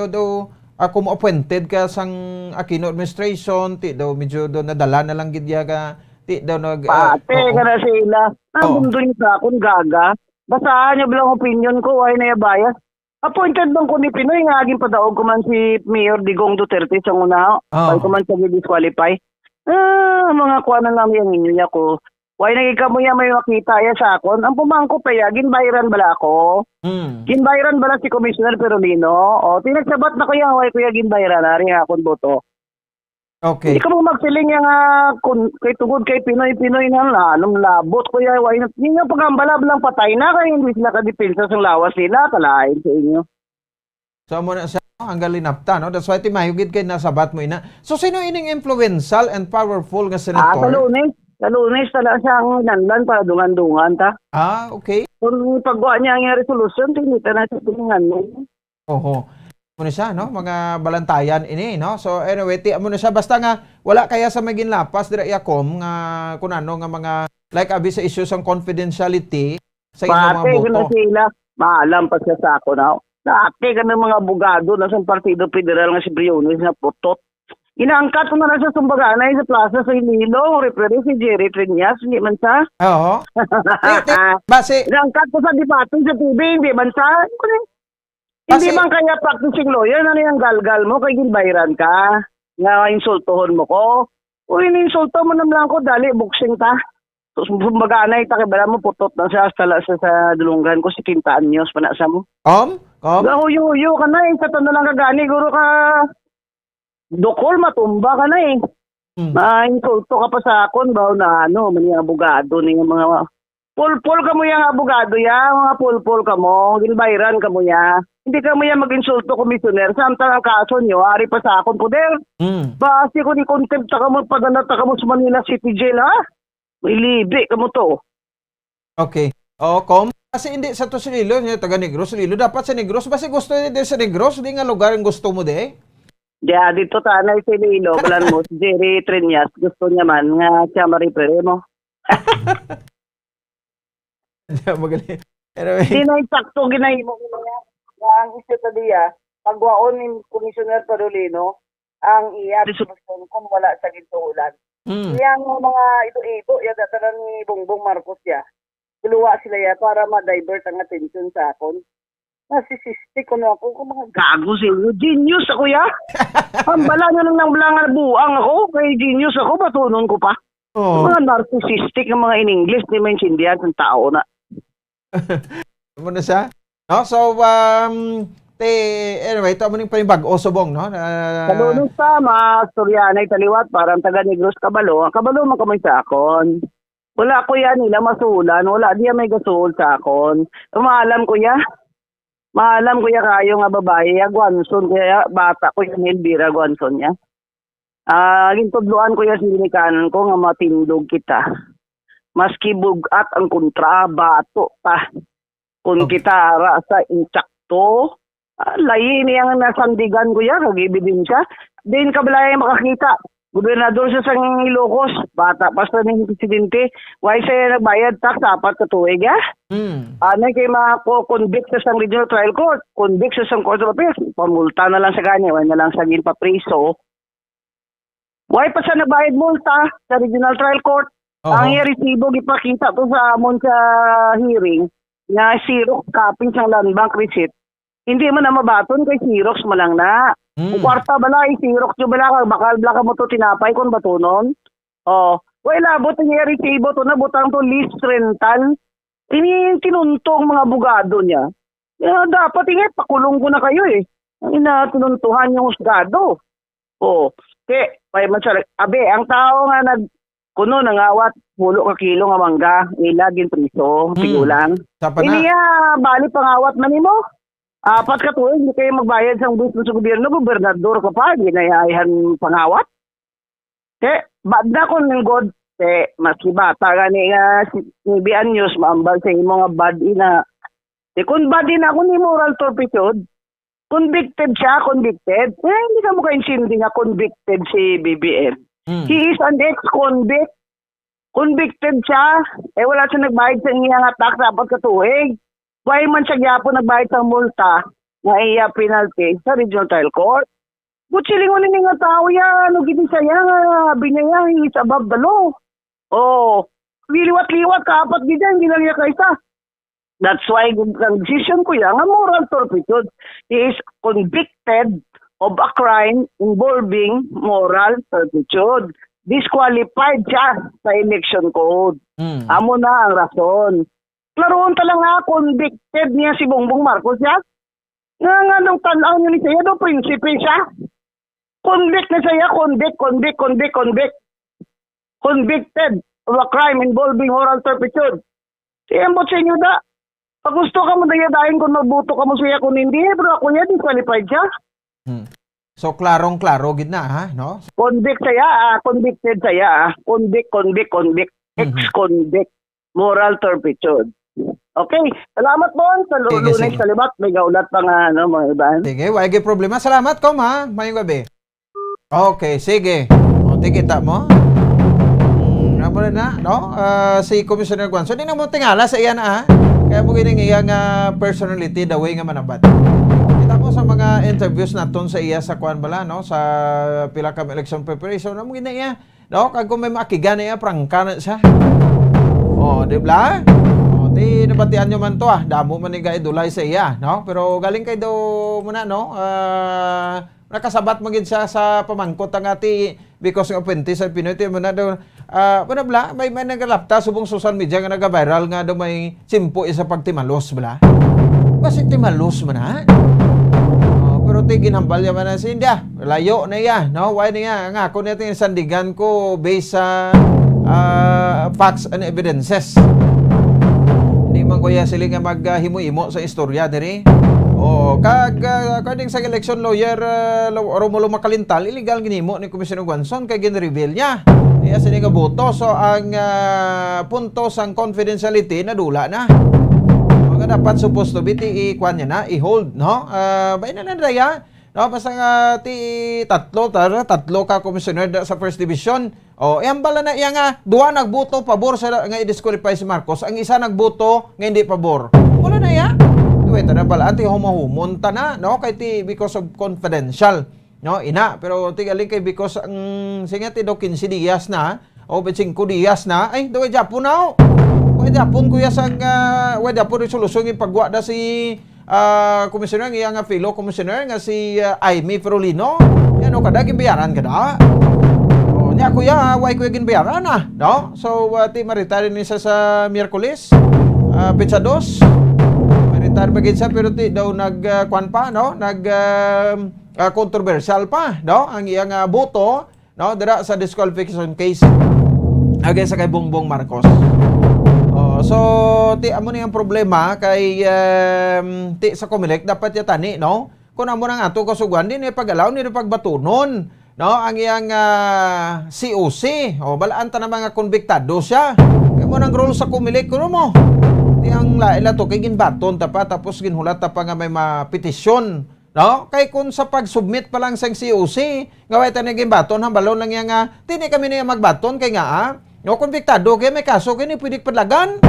kung appointed ka sang Aquino administration, medyo nadala na lang gidya ka, Pate ka na sila. Nandun sa akong gaga. Basahan niyo bilang opinion ko, ay na bias. Appointed bang ko ni Pinoy, nga aging padaog ko man si Mayor Digong Duterte sa una, ay ko man siya disqualify. Mga kuha na lang yung inyo niya ko. Why nagika mo yan may makita ya sa akon? Ang pumangko pa ya, ginbayran bala ako. Ginbayran bala si Commissioner Perolino. O, tinagsabat na ko yan, why ko ya ginbayran, nari akon boto. Okay. Hindi ka mo magsiling yung kay tugod kay Pinoy na anong labot ko ya, why na, hindi nga pagambalab lang patay na, kaya hindi sila kadepensa sa lawas nila, kalain sa inyo. So, muna sa hanggang linapta, no? That's why timayugid kay nasabat mo ina. So, sino ining influential and powerful nga senator? Sa Lunes tala siyang nanlan para dungan-dungan ta. Okay. Kung paggawa niya ang resolution, tinita na sa tulingan mo. Muna siya, no? Mga balantayan ini, no? So anyway, muna siya. Basta nga, wala kaya sa maging lapas, dira iyakom, nga kung ano, nga mga, like abi sa issues ng confidentiality sa inyong mga boto. Pati, kung sila, maalam pa siya sa ako na. Dati ka ng mga abogado na sa Partido Federal nga si Briones na putot. Inaangkat ko na sa Sumbaganay sa Plaza sa Iloilo, referee si Jerry Triñas, hindi man sa? Oo. Inaangkat ko sa debate sa TV, hindi man sa? Hindi man kaya practicing lawyer, ano yung galgal mo, kay ginbayran ka, nga insultohon mo ko. O ininsulto mo naman ko, dali, boxing ta. So, Sumbaganay, takibala mo, putot na siya, sa dulunggan ko, si Quinta Anyos, panasa mo. Gahuyo ka na, sa na lang kagani, guro ka. Dokol, matumba ka na Insulto ka pa sa akon, ba na mani abogado ni mga pulpul ka mo yung abogado mga pulpul ka mo, ginbayran ka mo hindi ka mo mag-insulto komisyoner, samtang ang kaso nyo, ari pa sa akon poder. Basi ko ni contempt ka mo, padanata ka mo sa Manila City Jail, may libi ka mo to. Okay. Kasi hindi sa to Sililo, taga Negros, Sililo, dapat sa Negros, basi gusto nyo sa Negros, hindi nga lugar ang gusto mo Diya, dito tanay si Lilo, kalan mo, si Jerry Triñas, gusto niya man, nga siya maripere mo. Magaling. Hindi na insakto ginahimo mo nga. Ang isyo tadiya, pagwaon ni Commissioner Perolino, ang iya, kung wala sa gintuulan. Yang mga ito-ito, dataran ni Bongbong Marcos Tuluwa sila para ma-divert ang attention sa akon. Nasisistik ko na ako kung mga gago sa inyo. Genius ako Hambala nyo lang ng blangan buang ako. Kaya genius ako, batunon ko pa. Mga narcissistic ng mga in English, di maintindihan ng tao na. Muna siya? No? So, anyway, ito mo ning panibag-o subong, no? Kalunong sa mga Sorianay taliwat, parang taga Negros Kabalo. Ang Kabalo man kamay sa akon. Wala ko nila masulan. Wala diya may gasul sa akon. Maalam ko Maalam ko kayo nga babae, Guanson, kaya bata ko yung Elvira Guanson niya. Gintudloan ko yung sinikanan ko nga matindog kita. Maski bugat ang kontrabato pa. Kung kita ara sa insakto, layi niyang nasandigan ko yan, kag-ebidensya. Din kabalay makakita. Gobernador siya sa Ilocos, bata pa sa ng presidente, why siya nagbayad tax apat ka tuig, Anay kay mako-convict sa Regional Trial Court, convict sa Court of Appeals, pamulta na lang sa kanya, wala na lang sa gin papriso. Why pa siya nagbayad multa sa Regional Trial Court? Ang resibo gipakita to sa amon sa hearing, na Xerox copy sa land bank receipt. Hindi man na mabaton kay Xerox mo lang na. Kwarta bala, Xerox nyo bala, bakal bala ka mo to tinapay kung batunon. Wala, buto niya resibo to na, butang to list rental. Tinuntong mga abogado niya. Dapat pakulong ko na kayo tinuntuhan yung husgado. Abe, ang tao nga kuno nangawat, pulo ka kilo nga mangga, ilagin priso, tigulang. Iniya, bali pangawat man mo. Apat ka tuwing, hindi kayo magbayad sa buwis sa gobyerno, gobernador ka pa, ginayahan pangawat. Bad na ko ng God, maski bata gani nga, nibian news, maambal sa imo nga bad ina. Kung bad ina ako ni moral turpitude, convicted siya, convicted. Hindi ka mo kaintindi nga convicted si BBM. He is an ex-convict. Convicted siya. Wala siya nagbayad sa iya nga tax dapat katuig. Why man siya gyapon nagbayad sa multa nga iya penalty sa Regional Trial Court? Butsilingon ni nga tao yan. Ano gini siya nga binaya, he is above the law. Liwat-liwat kapat gina, hindi lang niya kaisa. That's why ang decision ko yan, nga moral turpitude. He is convicted of a crime involving moral turpitude. Disqualified siya sa election code. Amo na ang rason. Klaroon talang nga, convicted niya si Bongbong Marcos siya. Nga nung tanaw niya ni siya, do prinsipe siya. Convict na siya, convict. Convicted of a crime involving moral turpitude. Siyembot sa inyo da. Pag gusto ka mo dayadahin kung magbuto ka mo siya kung hindi, pero ako niya, disqualified siya. So, klarong-klaro gid na, ha? No? Convicted saya. Convict. Ex-convict. Moral turpitude. Okay. Salamat po. Sa Lunes sa Libat, may gaulat pa nga, mga iba. Sige, wala problema. Salamat ko, ha? Mayong gabi. Okay, sige. Tikita mo. Ano na, no? Si Commissioner Guanzo, di na mo tingala sa iyan, ha? Kaya mo gining iyang personality, the way nga manabat. Kita mo sa mga interviews naton sa iya sa kuan bala, no? Sa pila ka election preparation, mo gina iya, no? Kag kung may makigan iya, prangka na siya. Di ba? Di nabatian nyo man to, damo man ni gaidulay sa iya, no? Pero galing kay daw muna, no? Nakasabat magid siya sa pamangkot ang ati because of Penti sa Pinoy. Mo na daw, may nagalapta subong social media nga nag-viral nga daw may simpo isa pagtimalos, bala. Kasi timalos man, ha? Pero ginhambal niya man na si India. Layo na iya, no? Why niya? Nga, kung natin sandigan ko based sa facts and evidences. Hindi man kuya sila nga maghimo-imo sa istorya, diri. According sa election lawyer Romulo Macalintal, illegal ginimo ni Commissioner Guanzon kay gin-reveal niya. Iya sila nga boto. So, ang punto sang confidentiality na dula na. Mga dapat supposed to be i-kwan niya na, i-hold, no? Bay na nandaya. No, basta nga tatlo ka commissioner sa First Division. Bala na iya nga, duwa nagboto pabor sa nga i-disqualify si Marcos, ang isa nagboto nga hindi pabor. Wala na iya. Ito na pala, humahumon ta na, no? Kay because of confidential, no? Pero tigaling kay because ang singati daw 15 dias na, o 5 dias na, ay, daw Japon na, Japon kuya sang, Japon resolusyon yung pagwa da si commissioner, nga fellow commissioner, nga si Aimee Ferolino, yan o kada, ginbayaran kada. Nya kuya, why kuya ginbayaran na, no? So, maritari ni sa Miyerkules, Petsa 2, retire bagay siya pero daw nagkuan pa, no? Controversial pa, no? Ang iyang boto, no? Dira sa disqualification case against sa kay Bongbong Marcos. So amo ni ang problema kay sa Comelec dapat yatani, no? Kung amo nang ato kasugan din pag-alaw ni pagbatunon. no, ang iyang COC. O, balaan ta na mga konbiktado siya. Kaya mo nang role sa kumilik, kuno mo. Di ang laila to, kay ginbaton ta pa, tapos ginhulat ta pa nga may mapetisyon. No? Kay kung sa pag-submit pa lang sa COC, gaway ta na ginbaton, hambalon lang yan nga, tini kami na magbaton, kay nga, no, konbiktado, kaya may kaso, kaya ni pwede padlagan.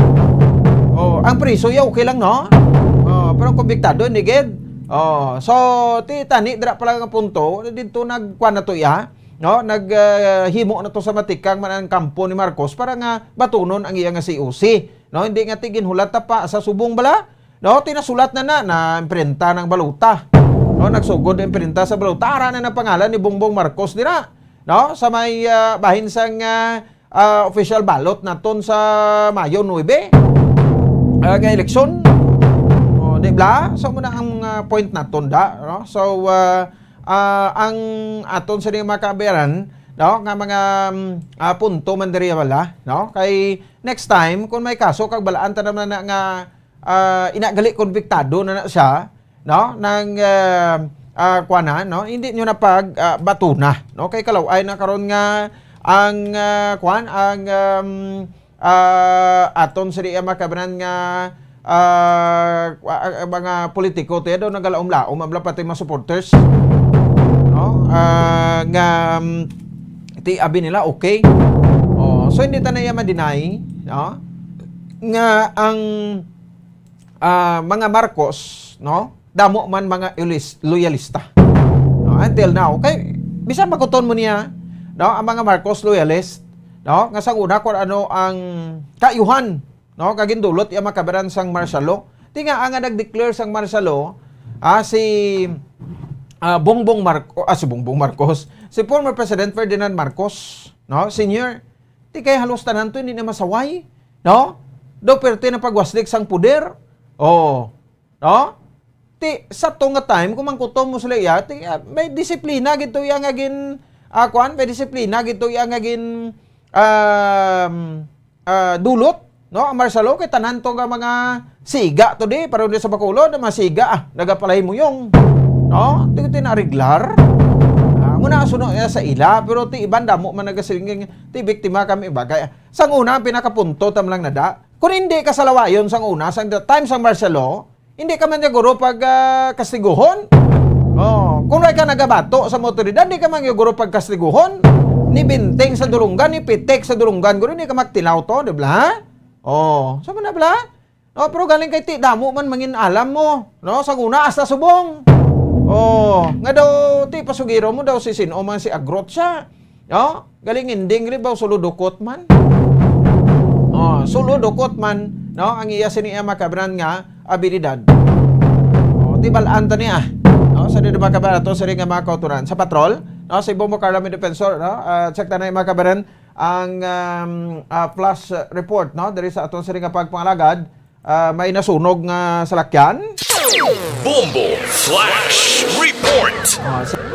O, ang priso, okay lang, no? O, pero konbiktado, hindi gid. Oh, so tani dira pala nga punto dito nagkuan na to ya, no? Naghimo na to sa matikang man ang kampo ni Marcos para nga batunon ang iya nga COC, no? Hindi nga tigin hulat pa sa subong bala, no? Tinasulat na imprenta ng baluta. No, nagsugod ang imprenta sa baluta. Ara na pangalan ni Bongbong Marcos dira, no? Sa may bahin sang official ballot naton sa Mayo 9 nga eleksyon. Di ba? So muna ang point naton da, no? So ang aton sa mga kabayaran, no, nga mga punto man diri wala, no? Kay next time kung may kaso kag balaan ta naman na nga inagali konbiktado na siya, no, nang kuana, no? Hindi nyo na pag batuna, no? Kay kalaway na karon nga ang aton sa mga kabayaran nga mga politiko tayo daw nagalaom-laom abla pati mga supporters, no, nga iti abi nila okay. So hindi ta na ma-deny, no, nga ang mga Marcos, no, damo man mga loyalista, no, until now kay bisan makuton mo niya, no, ang mga Marcos loyalist, no, nga sang una kung ano ang kayuhan, no, kagindulot iya makabaran sang martial law. Tinga ang nag-declare sang martial law si Bongbong Marcos, si former President Ferdinand Marcos, no, senior. Ti kay halos tanan to hindi na masaway, no? Do perte na pagwaslik sang puder. No? Ti sa to nga time kung mangkutom mo sila iya, may disiplina gito iya nga gin may disiplina gito iya nga gin dulot. No, ang martial law kay tanan to nga mga siga to di para di sa Bacolod mga siga nagapalay mo yung, no, ti tinariglar. Muna suno sa ila pero ti iban damo man nagasilinging ti biktima kami bagay. Sang una pinakapunto tam lang nada. Kung hindi ka salawayon sang una sang the time sang martial law, hindi ka man guro pag kastiguhon. Kung ray ka nagabato sa motoridad, hindi ka man guro pag kastiguhon. Ni binteng sa durunggan, ni pitek sa durunggan, guro hindi ka magtilaw to, di ba? So na bala? No, pero galing kay ti damo man mangin alam mo, no, sa una hasta subong. Nga daw ti pasugiro mo daw si sino man si Agrot siya. No? Galing inding ri baw suludukot man. Suludukot man, no, ang iya siniya makabran nga abilidad. Ti balaan ta niya. No, sa di makabara to sa ring nga makauturan sa patrol, no, si Bongbong Carla may defensor, no, check ta na makabaran ang flash report, no, diri sa aton sa ring nga pagpangalagad, may nasunog nga salakyan. Bombo Flash Report.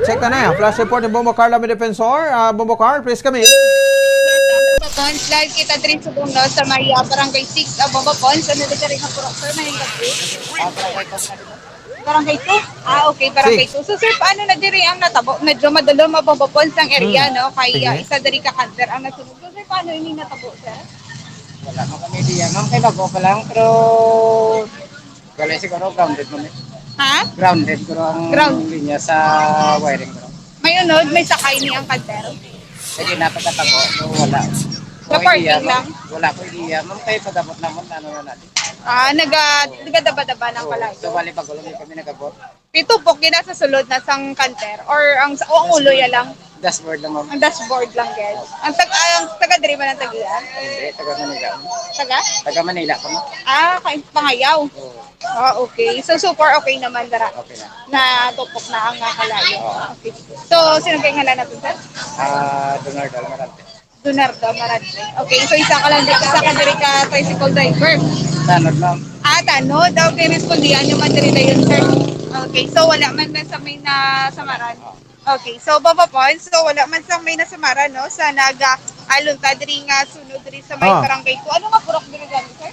Check na flash report ni Bongbong Carla may defensor. Bongbong Car, please come in. Pons, live kita drin sa buong sa may Barangay 6, Bombo Pons. Ano na diri nga puro, sir, mahingag po? Barangay 2? Okay, Barangay 2. So, sir, paano na diri ang natabo? Medyo madalo Bombo Pons ang area, no? Kaya isa diri ka cancer ang nasunog. So, sir, paano ini natabo, sir? Wala mo kami diyan. Ma'am, kay bago pa lang, pero wala siguro grounded mo. Ha? Grounded ko ang linya sa wiring ko. May unod, may sakay ni ang cancer. Kasi napagkatabo, so wala. Sa parking lang? Wala ko idea. Ma'am, kayo pagabot naman, ano na natin. Nagadaba-daba ng pala. So, wali pagulong kami nagabot. Pito po, kina sa sulod na sang kanter or ang ulo ya lang? Dashboard lang, ma'am. Ang dashboard lang, guys. Ang taga-diri ba ng tagian? Hindi, taga Manila. Taga? Taga Manila ko, ma'am. Kay Pangayaw. Okay. So, super okay naman, Dara. Okay na. Na tupok na ang kalayo. Okay. So, sino kayo ngalan natin, sir? Donardo Marante. Donardo Marante. Okay. So, isa ka diri ka tricycle driver. Tanod, ma'am. Tanod. Okay, respondihan nyo man diri na yun, sir. Okay. So, wala man sa may nasamaran. Okay. So, Baba Pons, so wala man sa may nasamaran, no? Sa alon ta diri nga sunod diri sa may barangay 2. Ano nga purok diri gani, sir?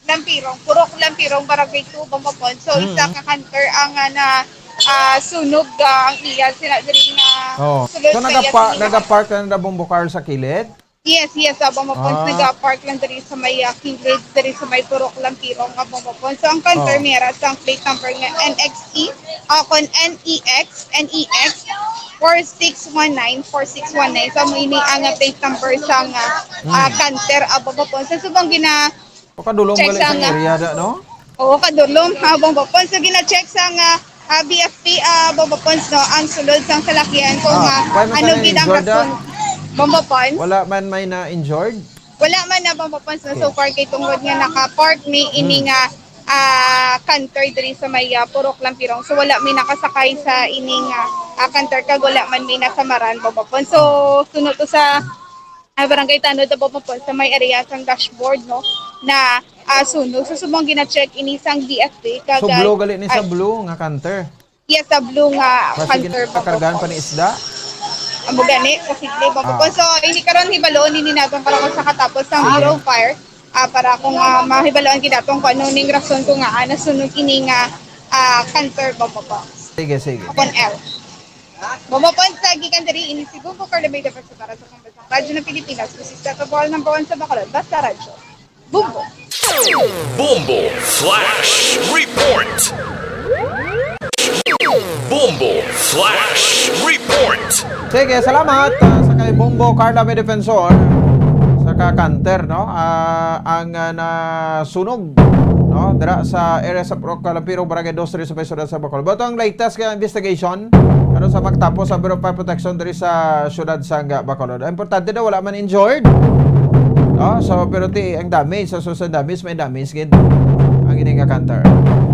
Lampirong. Purok Lampirong, barangay 2, Baba Pons. So, isa ka canter ang sunog ang iya sila diri nga Oh. sulod So sa iya sila. nagapark na bombo car sa kilid? Yes, Bombo Ponds nag-park lang diri sa may kilid diri sa may Purok Lampiro nga Bombo Ponds. So ang counter mera sa plate number nga NXE kon NEX 4619 so mo ini ang plate number sa nga counter Bombo Ponds. So subang Pakadulong check gali sa sa nga. area no? Oo, kadulom Bombo Ponds. So gina-check sa nga BFP Bombo Ponds no ang sulod sang salakyan kung ano gid ang rason. Bombo Ponds? Wala man may na-injured? Wala man na Bombo Ponds na so far kay tungod nga naka-park may ini nga canter diri sa may Purok Lampirong. So wala may nakasakay sa ini nga canter kag wala man may nasamaran Bombo Ponds. So sunod to sa Barangay Tanod sa Bombo Ponds sa may area sang dashboard no na sunog. So subong gina-check ini sang DFP kag So blue gali ni sa blue nga canter? Yes, sa blue nga Kasi canter ginakargahan pa ni isda? Amo gani kasi Bombo Ponds. So ini karon hibaloon ni naton para kung sa katapos ng Bureau of Fire para kung mahibaloon gidatong kung ano ning rason ko nga nasunog ini nga canter Bombo Ponds. Sige. Upon L. Bombo Ponds gikan diri ini si Bumbo Carlebay dapat sa para sa pambansang radyo ng Pilipinas. Kusista ka ball number 1 sa Bacolod. Basta radyo. Bumbo. Bombo Flash Report. Bombo Flash Report. Sige, salamat sa kay Bombo Carla May Defensor sa kakanter no. Ang nasunog no dira sa area sa Purok Lampiro Barangay 2 sa Baysudan sa Bacolod. Bato ang latest nga investigation ano sa magtapos sa Bureau of Fire Protection diri sa siyudad sa Bacolod. Importante daw wala man injured. No, so pero ang damage sa susunod damage may damage gid ang ining kanter.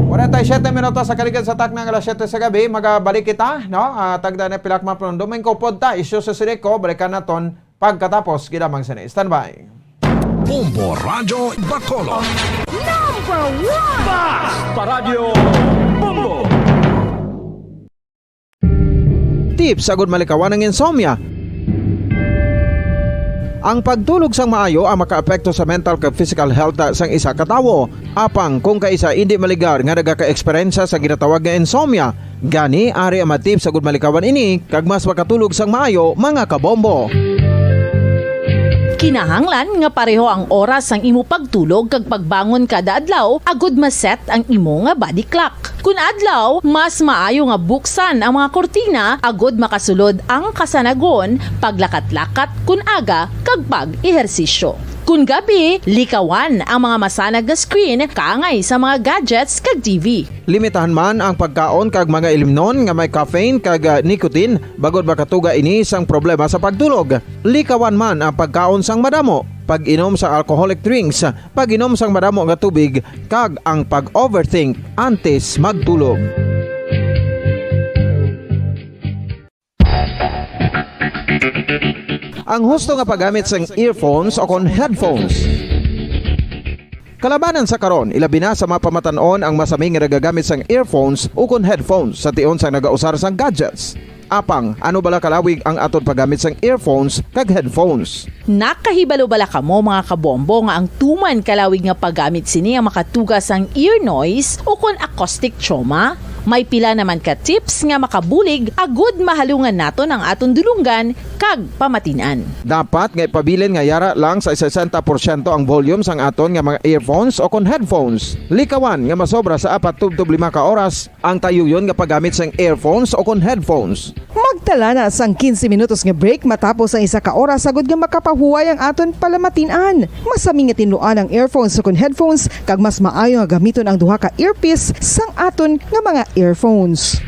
47 minutos sa kaligan sa tak ng alas 7 sa gabi, magabalik kita, no? Tagda na pilakma prondo, may kopod ta, isyo sa Sireko, balikan naton pagkatapos gidamang sini. Standby. Bombo Radyo Bacolod. Number 1! Basta Radio Bombo. Tips agud malikawan ng insomnia. Ang pagtulog sang maayo ang makaapekto sa mental kag physical health sang isa ka tawo. Apang kung kaisa hindi maligar nga nagaka-eksperyensya sa ginatawag nga insomnia, gani ari ang tips agud malikawan ini kag mas makatulog sang maayo mga kabombo. Kinahanglan nga pareho ang oras ang imo pagtulog kag pagbangon kada adlaw agud maset ang imo nga body clock. Kun adlaw, mas maayo nga buksan ang mga kortina agud makasulod ang kasanagon, paglakat-lakat kun aga kag pag-ehersisyo. Kun gabi, likawan ang mga masanag nga screen kaangay sa mga gadgets kag TV. Limitahan man ang pagkaon kag mga ilimnon nga may caffeine kag nicotine bagod makatuga ini sang problema sa pagtulog. Likawan man ang pagkaon sang madamo, pag-inom sa alcoholic drinks, pag-inom sang madamo nga tubig kag ang pag-overthink antes magtulog. Ang husto nga paggamit sang earphones o kon headphones. Kalabanan sa karon, ilabi na sa mga pamatanon ang masami nga nagagamit sang earphones o kon headphones sa tion sang nagausar sang gadgets. Apang, ano bala kalawig ang aton paggamit sang earphones kag headphones? Nakahibalo bala kamo mga kabombo nga ang tuman kalawig nga paggamit sini ang makatugas ang ear noise o kon acoustic trauma? May pila naman ka tips nga makabulig agud mahalungan naton ang aton dulunggan kag pamatinan. Dapat nga ipabilin nga yara lang sa 60% ang volume sang aton nga mga earphones o kon headphones. Likawan nga masobra sa 4-5 ka oras ang tayuyon nga paggamit sang earphones o kon headphones. Magtala na sang 15 minutos nga break matapos ang 1 ka oras sagud nga makapahuway ang aton palamatinan. Masami nga tinuan ang earphones o kon headphones kag mas maayo nga gamiton ang duha ka earpiece sang aton nga mga earphones.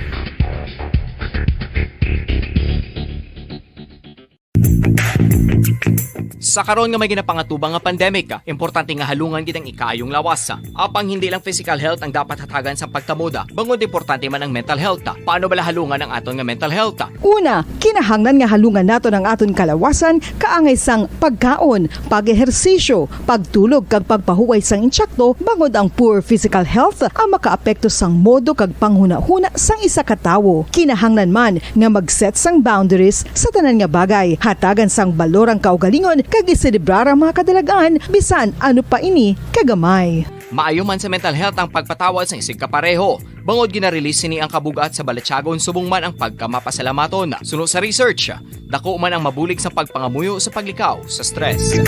Sa karon nga may ginapangatubang nga pandemic, importante nga halungan gid ang ikaayong lawas. Apang hindi lang physical health ang dapat hatagan sa pagtamuda, bangod importante man ang mental health. Paano bala halungan ang aton nga mental health? Una, kinahanglan nga halungan naton ang aton kalawasan kaangay sang pagkaon, pag-ehersisyo, pagtulog kag pagpahuway sang insyakto bangod ang poor physical health ang makaapekto sang modo kag panghuna-huna sang isa ka tawo. Kinahanglan man nga mag-set sang boundaries sa tanan nga bagay, hatagan sang balorang kaugalingon kag iselebrar ang mga kadalagaan bisan ano pa ini kagamay. Maayo man sa mental health ang pagpatawad sa isig kapareho. Bangod ginarelease sini ang kabugat sa Balachagon subong man ang pagkamapasalamaton. Suno sa research, dako man ang mabulig sa pagpangamuyo sa paglikaw sa stress.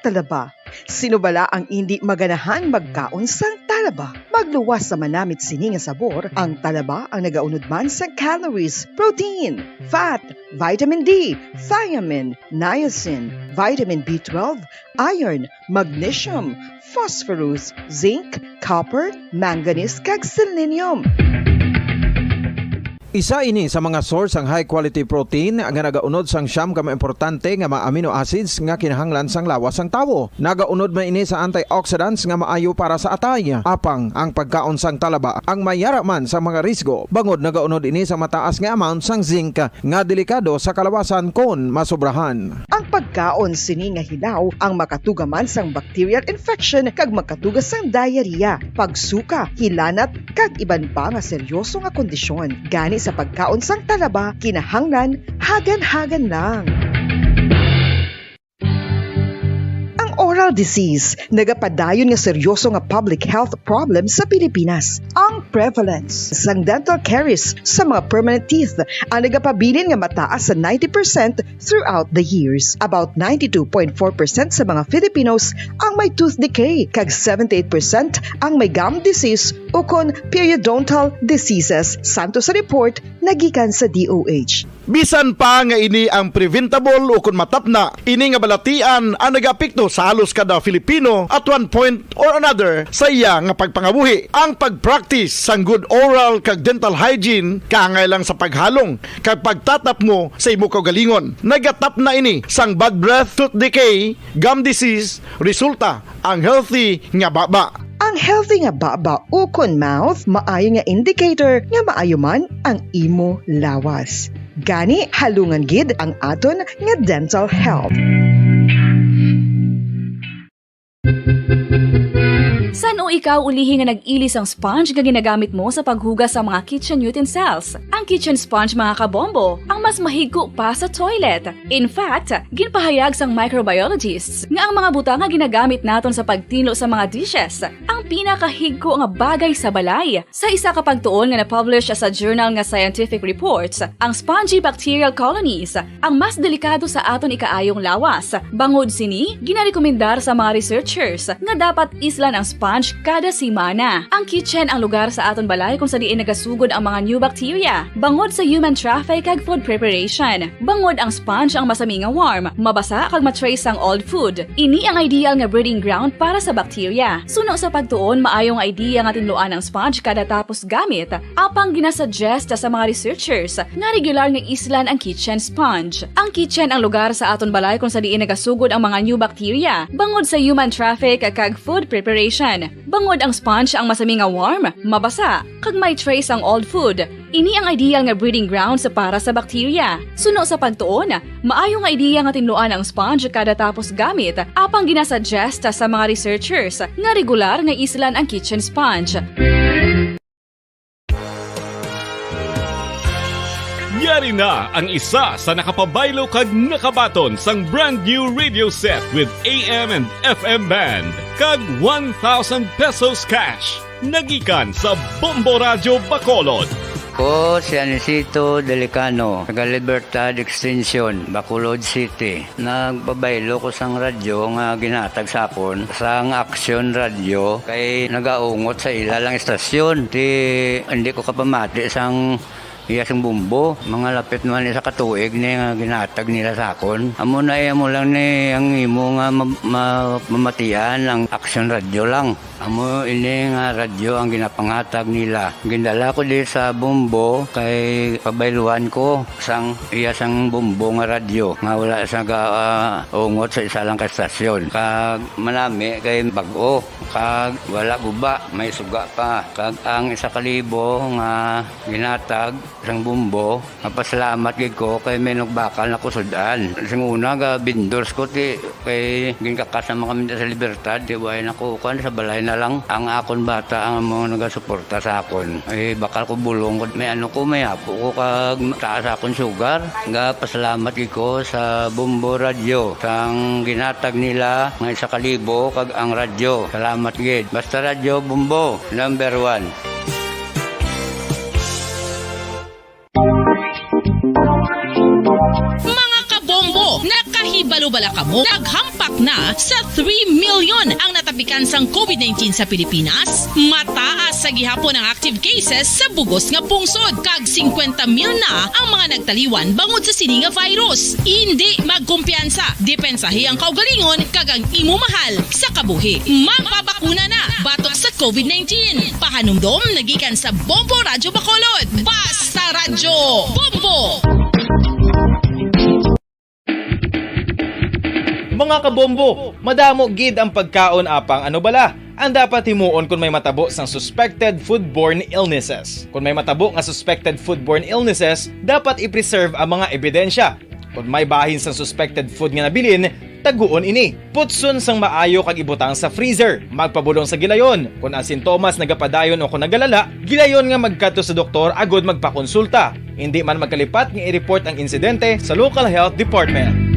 Talaba. Sino bala ang hindi maganahan magkaon sang talaba? Magluwas sa manamit sini nga sabor, ang talaba ang nagaunod man sa calories, protein, fat, vitamin D, thiamine, niacin, vitamin B12, iron, magnesium, phosphorus, zinc, copper, manganese kag selenium. Isa ini sa mga source ang high quality protein nga nagaunod sang siyam ka importante nga mga amino acids nga kinahanglan sang lawas sang tawo. Nagaunod man ini sa antioxidants nga maayo para sa atay. Apang ang pagkaon sang talaba ang mayara man sa mga risgo. Bangod nagaunod ini sa mataas nga amount sang zinc nga delikado sa kalawasan kon masobrahan. Ang pagkaon sini nga hilaw ang makatugaman sang bacterial infection kag makatugas sang diarrhea, pagsuka, hilanat kag iban pa nga seryoso nga kondisyon. Gani sa pagkaon sang talaba, kinahanglan hagan-hagan lang. Oral disease, nagapadayon nga seryoso nga public health problem sa Pilipinas. Ang prevalence sang dental caries sa mga permanent teeth ang nagapabilin nga mataas sa 90% throughout the years. About 92.4% sa mga Filipinos ang may tooth decay, kag 78% ang may gum disease o kon periodontal diseases, santo sa report nagikan sa DOH. Bisan pa nga ini ang preventable o kung matapna, ini nga balatian ang nag-apekto sa halos kada Filipino at one point or another sa iya nga pagpangabuhi. Ang pag-practice sang good oral kag dental hygiene kaangay lang sa paghalong kag pagtatap mo sa imo kaugalingon. Nagatap na ini sang bad breath, tooth decay, gum disease, resulta ang healthy nga baba. Ang healthy nga baba o kon mouth maayo nga indicator nga maayo man ang imo lawas. Gani halungan gid ang aton nga dental health. San o ikaw ulihi nga nag-ilis ang sponge nga ginagamit mo sa paghugas sa mga kitchen utensils? Ang kitchen sponge mga kabombo, ang mas mahigko pa sa toilet. In fact, ginpahayag sang microbiologists nga ang mga butang nga ginagamit naton sa pagtilo sa mga dishes ang pinakahigko nga bagay sa balay. Sa isa ka pagtuon nga na-publish sa journal nga Scientific Reports, ang spongy bacterial colonies ang mas delikado sa aton ikaayong lawas. Bangod sini, ginarekomendar sa mga researchers nga dapat islan ang sponge kada simana. Ang kitchen ang lugar sa aton balay kung sa diin nagasugod ang mga new bacteria. Bangod sa human traffic kag food preparation. Bangod ang sponge ang masami nga warm, mabasa kag matrace ang old food. Ini ang ideal nga breeding ground para sa bacteria. Suno sa pagtuon, maayong idea nga tinluan ang sponge kada tapos gamit. Apang ginasuggest sa mga researchers nga regular nga islan ang kitchen sponge. Ang kitchen ang lugar sa aton balay kung sa diin nagasugod ang mga new bacteria. Bangod sa human traffic kag food preparation. Bangod ang sponge ang masami nga warm, mabasa, kag may trace ang old food. Ini ang ideal nga breeding ground sa para sa bacteria. Suno sa pagtuon, maayo nga idea nga tinluan ang sponge kada tapos gamit, apang ginasuggest sa mga researchers nga regular nga islan ang kitchen sponge. Yari na ang isa sa nakapabaylo kag nakabaton sang brand new radio set with AM and FM band kag 1,000 pesos cash. Nagikan sa Bombo Radio Bacolod. Ko si Anisito Delicano, taga Libertad Extension, Bacolod City. Nagbabaylo ko sang radyo nga ginatag sapon sang Action Radio kay nagaungot sa ilalang estasyon. Hindi ko kapamati sang iyasang bumbo, mga lapit naman sa katuig ni nga ginatag nila sa akon. Amo na mo lang ni ang imo nga mamatian ang Action Radio lang. Amo ini nga radyo ang ginapangatag nila. Gindala ko di sa bumbo kay pabayluan ko sang iyasang bumbo nga radyo nga wala sa ungot sa isa lang ka estasyon. Kag manami kay bag-o, kag wala guba, may suga pa. Kag ang 1,000 nga ginatag sang bumbo. Napasalamat gid ko kay may nagbakal na kusudan. Sing una ga vendors ko ti kay ginkakasama kami sa Libertad, di way nakukuan sa balay na lang ang akon bata ang mga nagasuporta sa akon. Ay bakal ko bulong may ano ko may apo ko kag taas akon sugar. Nga pasalamat gid ko sa Bumbo Radio sang ginatag nila nga 1,000 kag ang radyo. Salamat gid. Basta radyo Bumbo number 1. Mga kabombo, nakahibalo-bala ka mo. Naghampak na sa 3 million ang natapikan sang COVID-19 sa Pilipinas. Mataas sa gihapon ang active cases sa bugos nga pungsod. Kag 50 mil na ang mga nagtaliwan bangod sa sini nga virus. Hindi magkumpiyansa. Depensahi ang kaugalingon kag ang imo mahal sa kabuhi. Magpabakuna na batok sa COVID-19. Pahanumdom nagikan sa Bombo Radyo Bacolod. Basta Radyo Bombo! Mga kabombo, madamo gid ang pagkaon apang ano bala ang dapat himuon kung may matabo sang suspected foodborne illnesses. Kung may matabo nga suspected foodborne illnesses, dapat i-preserve ang mga ebidensya. Kung may bahin sang suspected food nga nabilin, taguon ini. Putson sang maayo kag ibutang sa freezer. Magpabulong sa gilayon. Kung ang sintomas nagapadayon o kung nagalala, gilayon nga magkadto sa doktor agud magpakonsulta. Hindi man magkalipat nga i-report ang insidente sa local health department.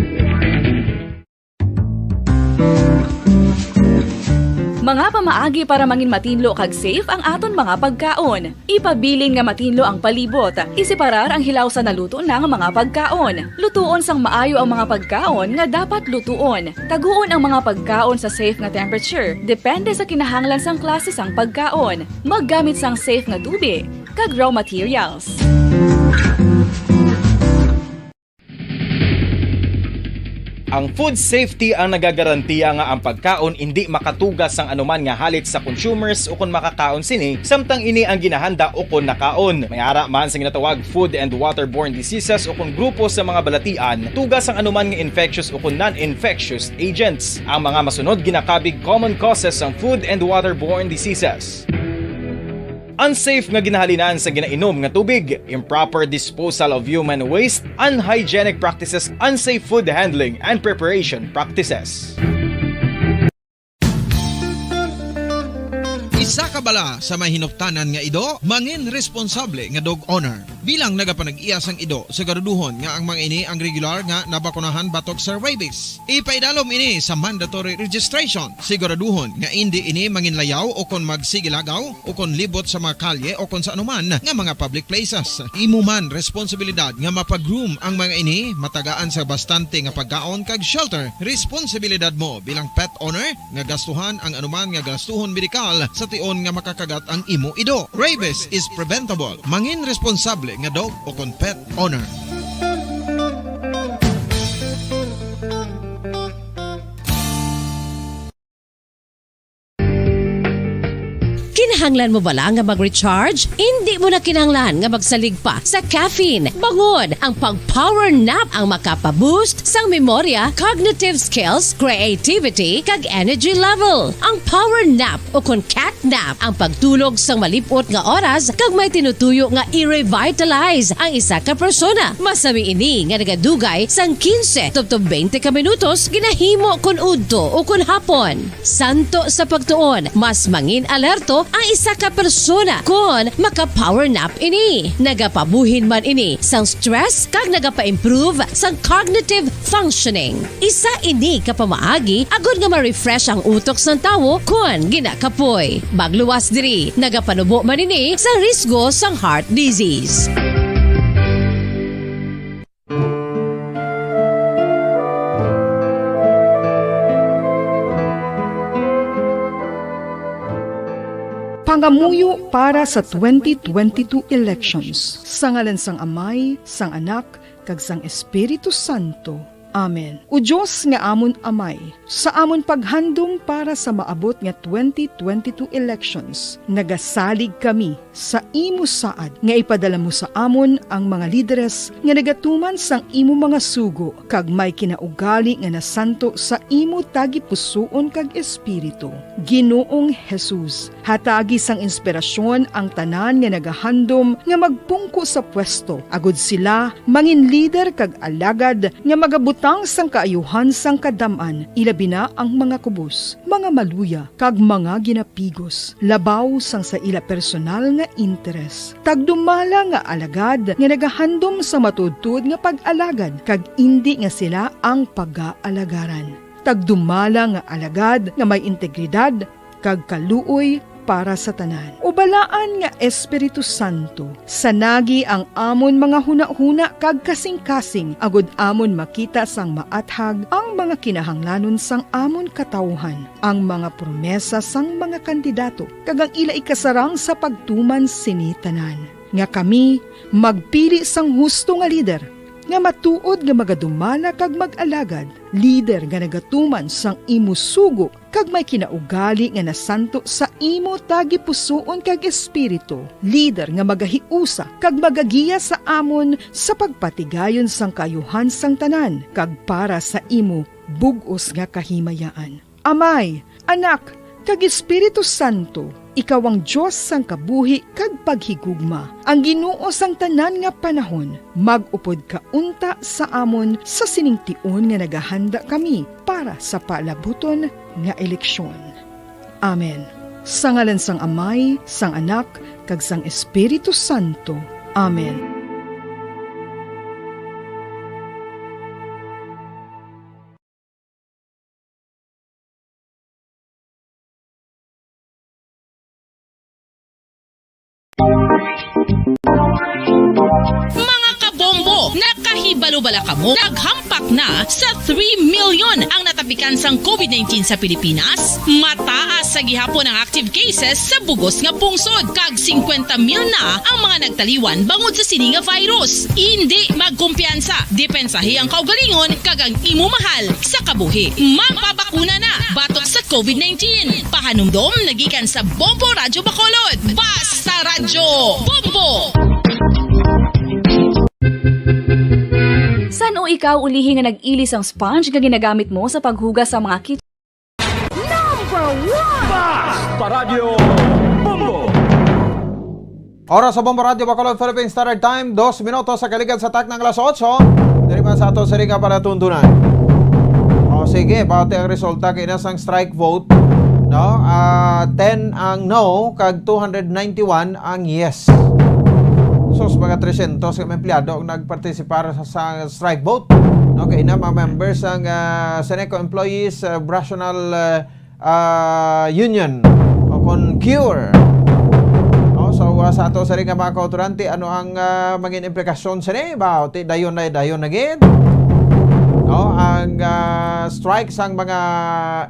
Mga pamaagi para mangin matinlo kag safe ang aton mga pagkaon. Ipabilin nga matinlo ang palibot. Isiparar ang hilaw sa naluto na nga mga pagkaon. Lutuon sang maayo ang mga pagkaon nga dapat lutuon. Taguon ang mga pagkaon sa safe nga temperature. Depende sa kinahanglan sang klase sang pagkaon. Maggamit sang safe nga tubig kag raw materials. Ang food safety ang nagagarantiya nga ang pagkaon hindi makatugas sang anuman nga halit sa consumers o kung makakaon sini, samtang ini ang ginahanda o kung nakaon. May ara man sa ginatawag food and waterborne diseases o kung grupo sa mga balatian, tugas ang anuman nga infectious o kung non-infectious agents. Ang mga masunod ginakabig common causes ng food and waterborne diseases. Unsafe nga ginahalinan sa ginainom nga tubig, improper disposal of human waste, unhygienic practices, unsafe food handling and preparation practices. Isa ka bala sa may hinuptanan nga ido, mangin responsable nga dog owner. Bilang nagapanag-iyas ang ido, siguraduhon nga ang mga ini ang regular nga nabakunahan batok sa rabies. Ipaidalom ini sa mandatory registration. Siguraduhon nga hindi ini manginlayaw o kon magsigilagaw o kon libot sa mga kalye o kon sa anuman nga mga public places. Imo man responsibilidad nga mapag-groom ang mga ini, matagaan sa bastante nga pagkaon kag shelter. Responsibilidad mo bilang pet owner nga gastuhan ang anuman nga gastuhon medikal sa tion nga makakagat ang imo ido. Rabies is preventable. Mangin responsable nga dog o kon pet owner. Kinahanglan mo bala nga mag-recharge? Hindi mo na kinahanglan nga magsalig pa sa caffeine. Bangod ang pag-power nap ang makapaboost sang memorya, cognitive skills, creativity, kag energy level. Ang power nap o kon cat nap ang pagtulog sang malipot nga oras kag may tinutuyo nga i-revitalize ang isa ka persona. Masami ini nga nagadugay sang 15 to 20 ka minutos ginahimo kun udto o kun hapon. Santo sa pagtuon, mas mangin alerto ang isa ka persona kung maka-power nap ini. Nagapabuhin man ini sang stress kag nagapa-improve sang cognitive functioning. Isa ini kapamaagi agud nga ma-refresh ang utok sang tawo kung ginakapoy. Magluwas diri, nagapanubo man ini sa risgo sang heart disease. Pangamuyo para sa 2022 elections. Sa ngalan sang Amay, sang Anak, kag sang Espiritu Santo. Amen. O Diyos nga amon amay, sa amon paghandom para sa maabot nga 2022 elections, nagasalig kami sa imo saad nga ipadala mo sa amon ang mga lideres nga nagatuman sang imo mga sugo kag may kinaugali nga nasanto sa imo tagi pusoon kag espiritu. Ginoong Jesus, hatagi sang inspirasyon ang tanan nga nagahandom nga magpungko sa pwesto, agud sila mangin leader kag alagad nga magabutang sang kaayuhan sang kadaman, ilabi na ang mga kubos, mga maluya, kag mga ginapigos, labaw sang sa ila personal nga interes. Tagdumala nga alagad nga nagahandom sa matudtud nga pag-alagad, kag indi nga sila ang pag-aalagaran. Tagdumala nga alagad nga may integridad, kag kaluoy para sa tanan. Ubalaan nga Espiritu Santo, sanagi ang amon mga huna-huna kag kasing-kasing, agud amon makita sang maathag ang mga kinahanglanon sang amon katawhan, ang mga promesa sang mga kandidato, kag ang ila ikasarang sa pagtuman sini tanan. Nga kami magpili sang husto nga lider, nga matuod nga magadumala kag mag-alagad, lider nga nagatuman sang imo sugo kag may kinaugali nga nasanto sa imo tagi pusoon kag espiritu, lider nga magahiusa kag magagiya sa amon sa pagpatigayon sang kayuhan sang tanan kag para sa imo bug-os nga kahimayaan. Amay, Anak, kag Espiritu Santo, ikaw ang Diyos sang kabuhi kag paghigugma. Ang Ginoo sang tanan nga panahon, mag-upod ka unta sa amon sa siningtion nga nagahanda kami para sa palabuton nga eleksyon. Amen. Sa ngalan sang Amay, sang Anak, kag sang Espiritu Santo. Amen. Mga kabombo, nakahibalo bala kamo? Naghampak na sa 3 million ang natapikan sang COVID-19 sa Pilipinas. Mataas sa gihapon ang active cases sa bugos nga pungsod. Kag 50 mil na ang mga nagtaliwan bangod sa sini nga virus. Hindi magkumpiyansa. Depensahi ang kaugalingon kag ang imo mahal sa kabuhi. Magpabakuna na batok sa COVID-19. Pahanumdom nagikan sa Bombo Radyo Bacolod. Basta Radyo Bombo! San o ikaw ulihi nga nag-ilis ang sponge nga ginagamit mo sa paghugas sa mga kitchen? Paradyo Bombo! Oras sa Bombo Radio Bacolod Philippine Standard Time, 2 minuto sa kaligad sa tak ng alas 8. Diri man sa ato sa ringa para tuntunan. O sige, bawat ang resulta kay nasang strike vote, no? 10 ang no, kag 291 ang yes. So, mga 300 ka empleyado ang nagpartisipar sa strike vote. Okay na, mga members ang Seneco Employees Rational Union o kon CURE. So, sa ato sa rin nga mga kauturante, ano ang maging implikasyon sa ba? Dayon na gid. Ang strike sang mga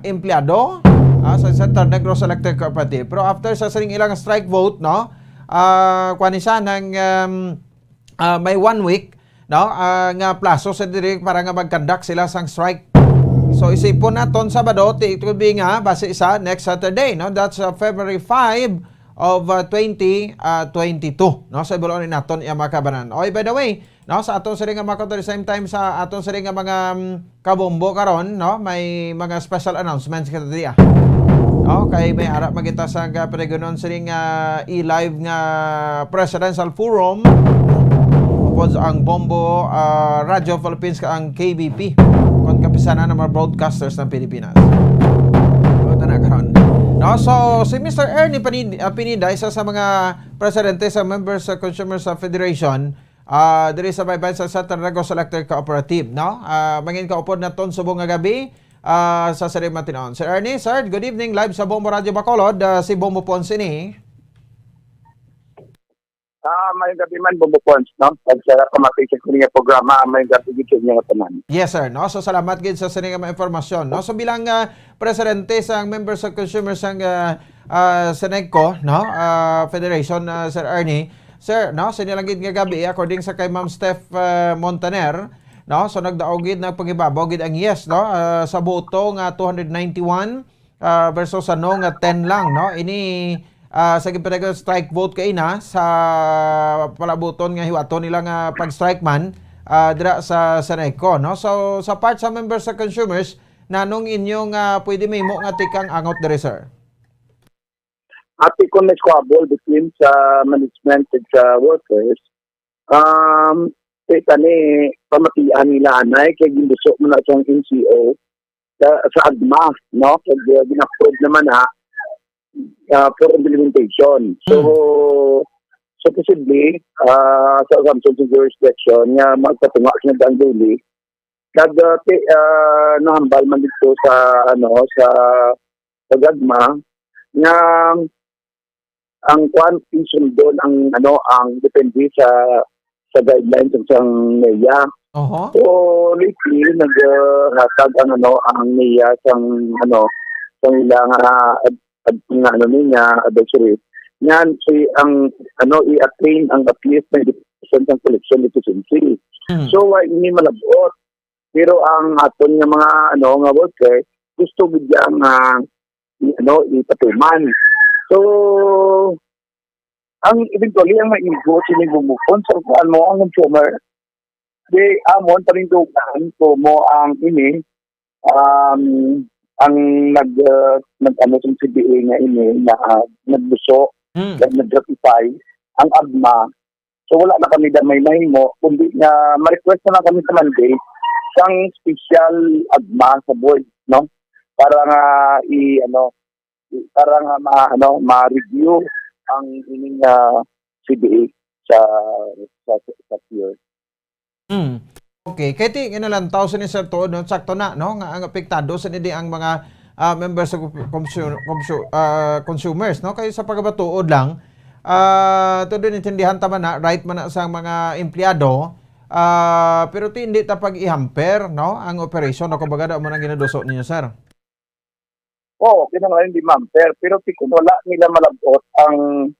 empleyado sa Center Negros Electric Cooperative. Pero after sa saring ilang strike vote, no? Kuanisa ng may 1 week, no, nga plaso sa direct para nga mag-conduct sila sang strike. So isipon naton Sabado, it will be nga base sa next Saturday, no, that's February 5 of 2022, no, sa ibuloon naton iya makabanan. Okay, by the way, no, sa aton sa ring nga makato the same time sa aton sa ring nga mga kabombo karon, no, may mga special announcements kita diya. Okay, may harap magita sa paregonon sa ring i-live nga Presidential Forum upod ang Bombo Radio Philippines ka ang KBP kon kapisanan ng mga broadcasters ng Pilipinas. Ito na karon. No, so si Mr. Ernie Pinida, isa sa mga presidente sa members sa Consumers Federation, diri sa baybay sa Center Negros Electric Cooperative, no? Mangin kaupod naton subong nga gabi. Sa Sarim Matinon. Sir Ernie, sir, good evening. Live sa Bombo Radio Bacolod. Si Bombo Ponce ni. May gabi man, Bombo Ponce, no? Pag sa kamatisip ko niya programa, may gabi gito niya tanan. Yes, sir. No? So, salamat gid sa sining mga informasyon. No? So, bilang presidente sa members of consumers ng Senegco, no? Federation, Sir Ernie, sir, no? Sinilang gid nga gabi, according sa kay Ma'am Steph Montaner, no? So nagdaog gid nagpagibabaw gid ang yes, no? Sa boto nga 291 versus sa no nga 10 lang, no? Ini sa gipadagan strike vote kay na sa palabuton nga hiwaton nila nga pag-strike man dira sa Seneco, no? So sa part sa members sa consumers nanong inyong pwede mahimo nga tikang angot diri, sir. Ati kung may squabble between sa management at sa workers, ito ni pamatian nila anay kay ginduso mo na siyang NCO sa AGMA, no? Kaya gina-approve naman for implementation. So possibly, sa assumption to jurisdiction, nga magpatunga siya ng duli, kada nahambal man dito sa AGMA, nga ang quantum doon ang depende sa guidelines ng isang NEA. So lately naghatag ang NEA sang ilang advisory yan ang i-attain ang at least 90% ng collection efficiency. So ini malabot, pero ang aton nga mga nga worker gusto bidyang ipatuman. So ang eventually ang ma-ingo sinigumukon sa kuan mo ang consumer di amon parindugan ko mo ang ini ang nag-ano sa CBA nga ini na nagbuso nag-ratify ang AGMA. So wala na kami damay mahimo kundi nga ma-request na kami sa Monday sang special AGMA sa board, no? Para nga ma-review ang ining CBA sa year. Okay, kaya ti inalantaw sa ni Sir Tood, no? Sakto na, no? Nga ang apektado sa nidi ang mga members of consumers, no? Kaya sa pagabatuod lang, to din intindihan tama na, right man na sa mga empleyado, pero ti hindi ta pag-ihamper, no? Ang operation, no? Kumbaga mo nang ginaduso ninyo, sir. Oo, kinanglan hindi mamper, pero ti kung wala nila malabot ang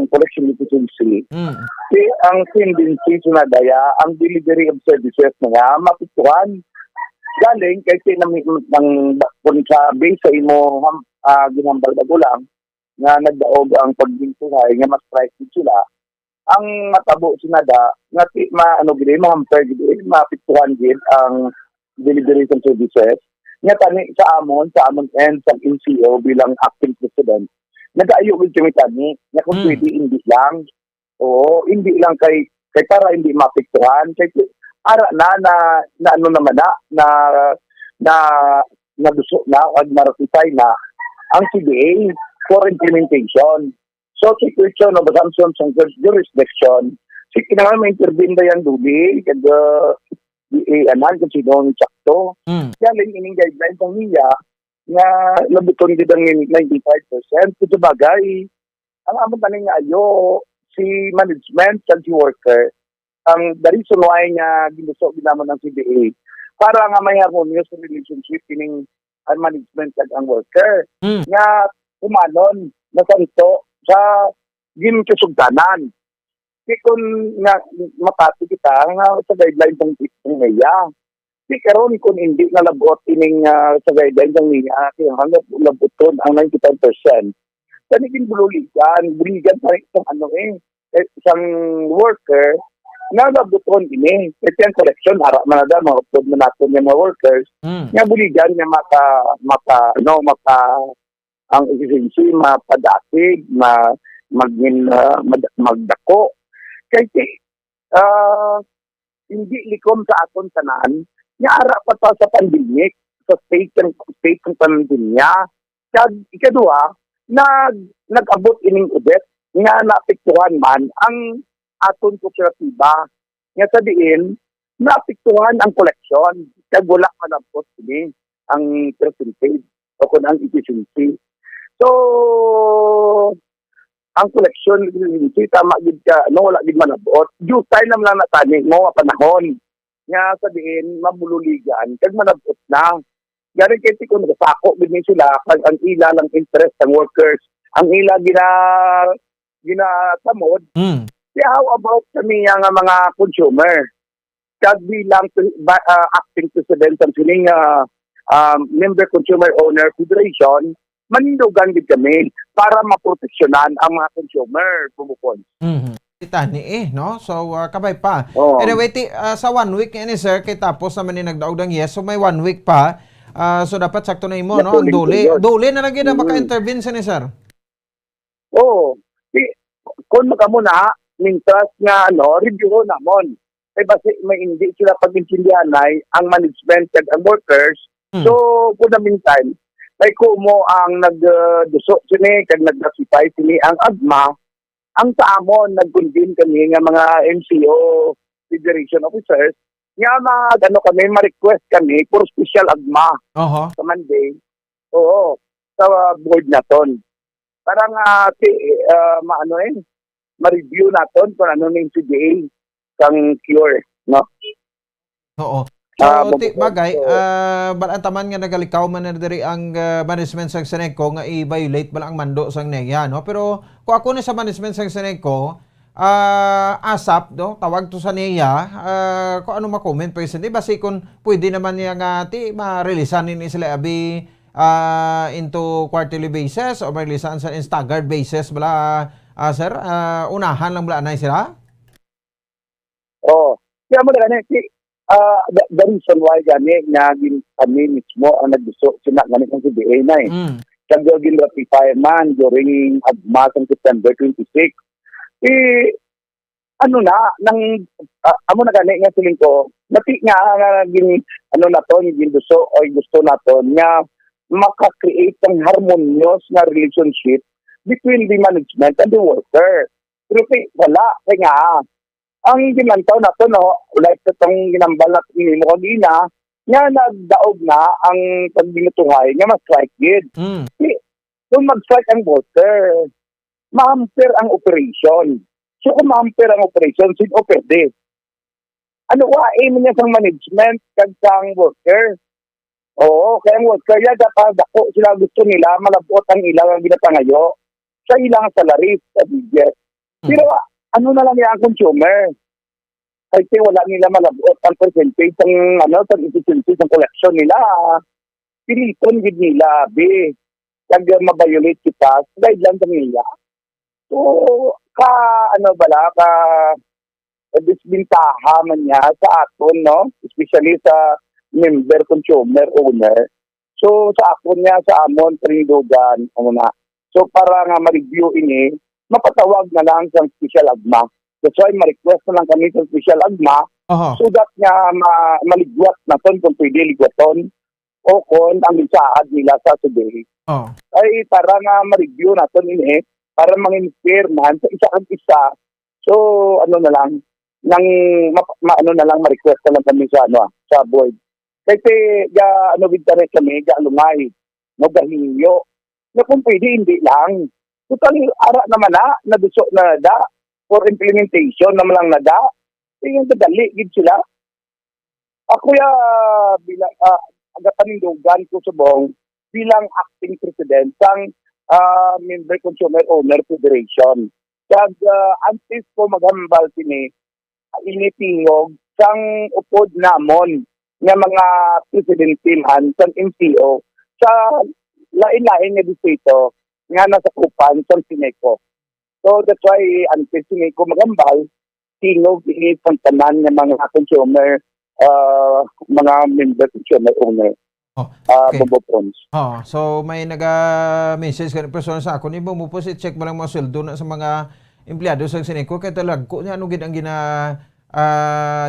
collection efficiency. Ang tendency na daya, ang delivery of services nga mapituhan. Galing kasi nang sa base sa imo ginambal na gulang nga nagdaog ang pagbintuhay nga mas price sila. Ang matabo sinada nga mahamper gid mapituhan gid ang delivery of services. Nga tani sa amon end sa NCO bilang acting president. Nag-ayo gid kami tani nga kung pwede hindi lang. Oo, hindi lang kay para hindi mapiktuhan kay ara na ano naman na gusto na o na-ratify na ang CBA for implementation. So, si question of assumption sa jurisdiction, si kinangan ma-intervene na yan duli, kada anan kung sino ang sakto. Kaya lang ining guidelines ng NIA na labuton din ang 95%. Kung bagay, ang amon taning nga ayo, si management at si worker, ang the reason why nga ginuso ginamon ng CBA para nga may harmonious relationship kining ang management at ang worker nga umanon na santo sa ginkusugdanan. Kung nga mapati kita nga sa guidelines ng NIA. Karon kung hindi nga labot ining sa guidelines ng NIA kaya hanggang labuton ang 95%. Kanigin buligan pa rin isang worker nga labuton ini. Kasi ang collection, harap man na mga upload na natin yung mga workers, nga buligan nga ang efficiency, mapadatig, magdako. Kasi hindi likom sa aton tanan, nga harap pa sa pandemic, sa state ng pandemya. Kaya ikadua, nag-abot ining udet nga naapektuhan man ang aton kooperatiba. Nga sabihin, naapektuhan ang koleksyon. Kaya wala malabot ini ang percentage o kung ang efficiency. So, ang koleksyon efficiency, tama gid ka, wala gid malabot. Due time naman lang natani mo panahon. Nga sabihin, mabululigan, kag malabot na. Gari kasi kung nasako gid sila, kag ang ila lang interest ng workers, ang ila ginatamod. How about kami nga mga consumer? kag bilang acting president ng sining Member Consumer Owner Federation, manindugan gid kami para maproteksyonan ang mga consumer, bumukon. Tani no? So, kabay pa. Oo. Anyway, sa 1 week ni sir, kay tapos naman ni nagdaog ng yes, so may 1 week pa. So, dapat sakto na imo, no? Ang duli. Duli na lang yun na maka-intervene sa ni sir. Oo. Kung makamuna, mintas nga, review namon. Eh, basi may hindi sila pag-intindihan ang management at ang workers. So, for the meantime, may kumo ang nagduso sini, kag nag-classify sini ang agma. Ang sa amon, nag-convene kami nga mga MCO Federation Officers, nga kami, ma-request kami for special agma sa Monday. Oo, sa board naton. Para nga, ma-review naton kung ano ng CDA kang cure, no? Oo. So, bagay, balantaman nga nagalikaw man na diri ang management sa Seneco nga i-violate bala ang mando sang NEA, no? Pero kung ako ni sa management sa Seneco, ASAP, no? Tawag to sa NEA, kung ano ma-comment pa yun, basi kung pwede naman niya nga ma-releasean ni sila abi into quarterly basis o ma-releasean sa staggered basis bala, sir, unahan lang bala na sila? Oo. Kaya mo na the reason why gani nga kami mismo ang nagduso sina gani ng CBA na Kaya gin-ratify man during agma ng September 26. Amo na gani nga siling ko, nati nga ginduso o gusto naton nga maka-create ng harmonious na relationship between the management and the worker. Pero wala, kaya nga, ang ginantaw na to, like itong ginambalat ni mo kanina, nga nagdaog na ang pagbinutuhay nga ma-strike gid. Kung mag-strike ang worker, ma-hamper ang operation. So kung ma-hamper ang operation, sino pwede? Aim niya sa management kag sang worker? Oo, kaya ang worker yan, dapat dako sila gusto nila, malabot ang ilang ginapangayo sa ilang salaries sa budget. Pero na lang ang consumer? Kasi wala nila malabot ang percentage ng efficiency ng collection nila. Piliton gid nila, kag mabiolate kita, guideline sa nila. So, disbintaha man niya sa aton, no? Especially sa member consumer owner. So, sa aton niya, sa amon, Trindogan, So, para nga ma-review ini, mapatawag na lang sa special agma. That's why ma-request na lang kami sa special agma so that nga maligwat na ton kung pwede ligwaton o kung ang isaad nila sa today. Ay para nga ma-review na ton ini para mang-inspire man sa isa ang isa. So na lang ma-request na lang kami sa board. Kasi bintare kami alungay gahinyo na kung pwede hindi lang. Total, ara naman naduso na for implementation naman lang yung dadali, gid sila. Ako bilang agapanindugan ko subong bilang acting president sang Member Consumer Owner Federation. Kag antes ko maghambal initingog sang upod namon nga mga presidentilhan sang MCO sa lain-lain nga distrito nga nasa kupan sa Seneco. So that's why antes Seneco magambal, tingog ini pantanan ng mga consumer, mga member consumer owner. So may naga-message ka person sa ako, ibo mo po check mo lang mga sweldo na sa mga empleyado sa Seneco, kaya talaga ko ano gid ang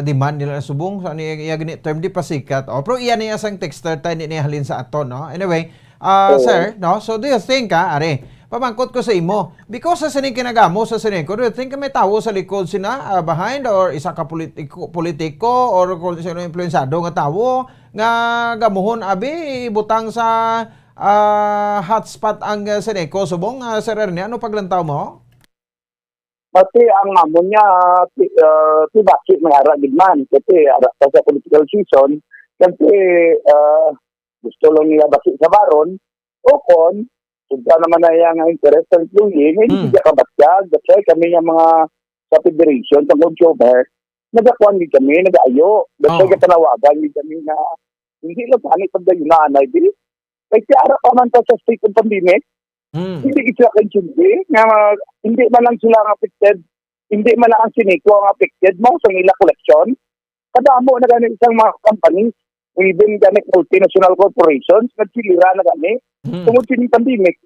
demand nila subong sa iya gini term di pasikat. Pero iyan niya sang texter tayo ni halin sa aton, no? Anyway, sir, no? So do you think, pamangkot ko sa imo, because sa sining kinagamo sa Seneco, do you think may tawo sa likod sina behind or isa ka politiko or kung sino influensado nga tawo nga gamuhon abi butang sa hotspot ang Seneco subong, Sir Ernie, ano paglantaw mo? Pati ang amon niya bakit may ara gid man kasi ara sa political season kasi gusto lang nila bakit sa baron o kon kung naman na yung interest ng employee, hindi siya kabatyag. That's why kami yung mga sa federation, sa consumer, nagakuan din kami, nagaayo. Basta tanawagan din kami na hindi lang panik pagdayunan ay di. Kaya siya pa man sa state of pandemic, hindi sila konsindi, nga hindi man lang sila ang affected, hindi man lang ang siniko ang affected mo sa ila collection. Kadamo na ganit isang mga companies, even ganit multinational corporations, nagsilira na gani, tungod sa pandemic.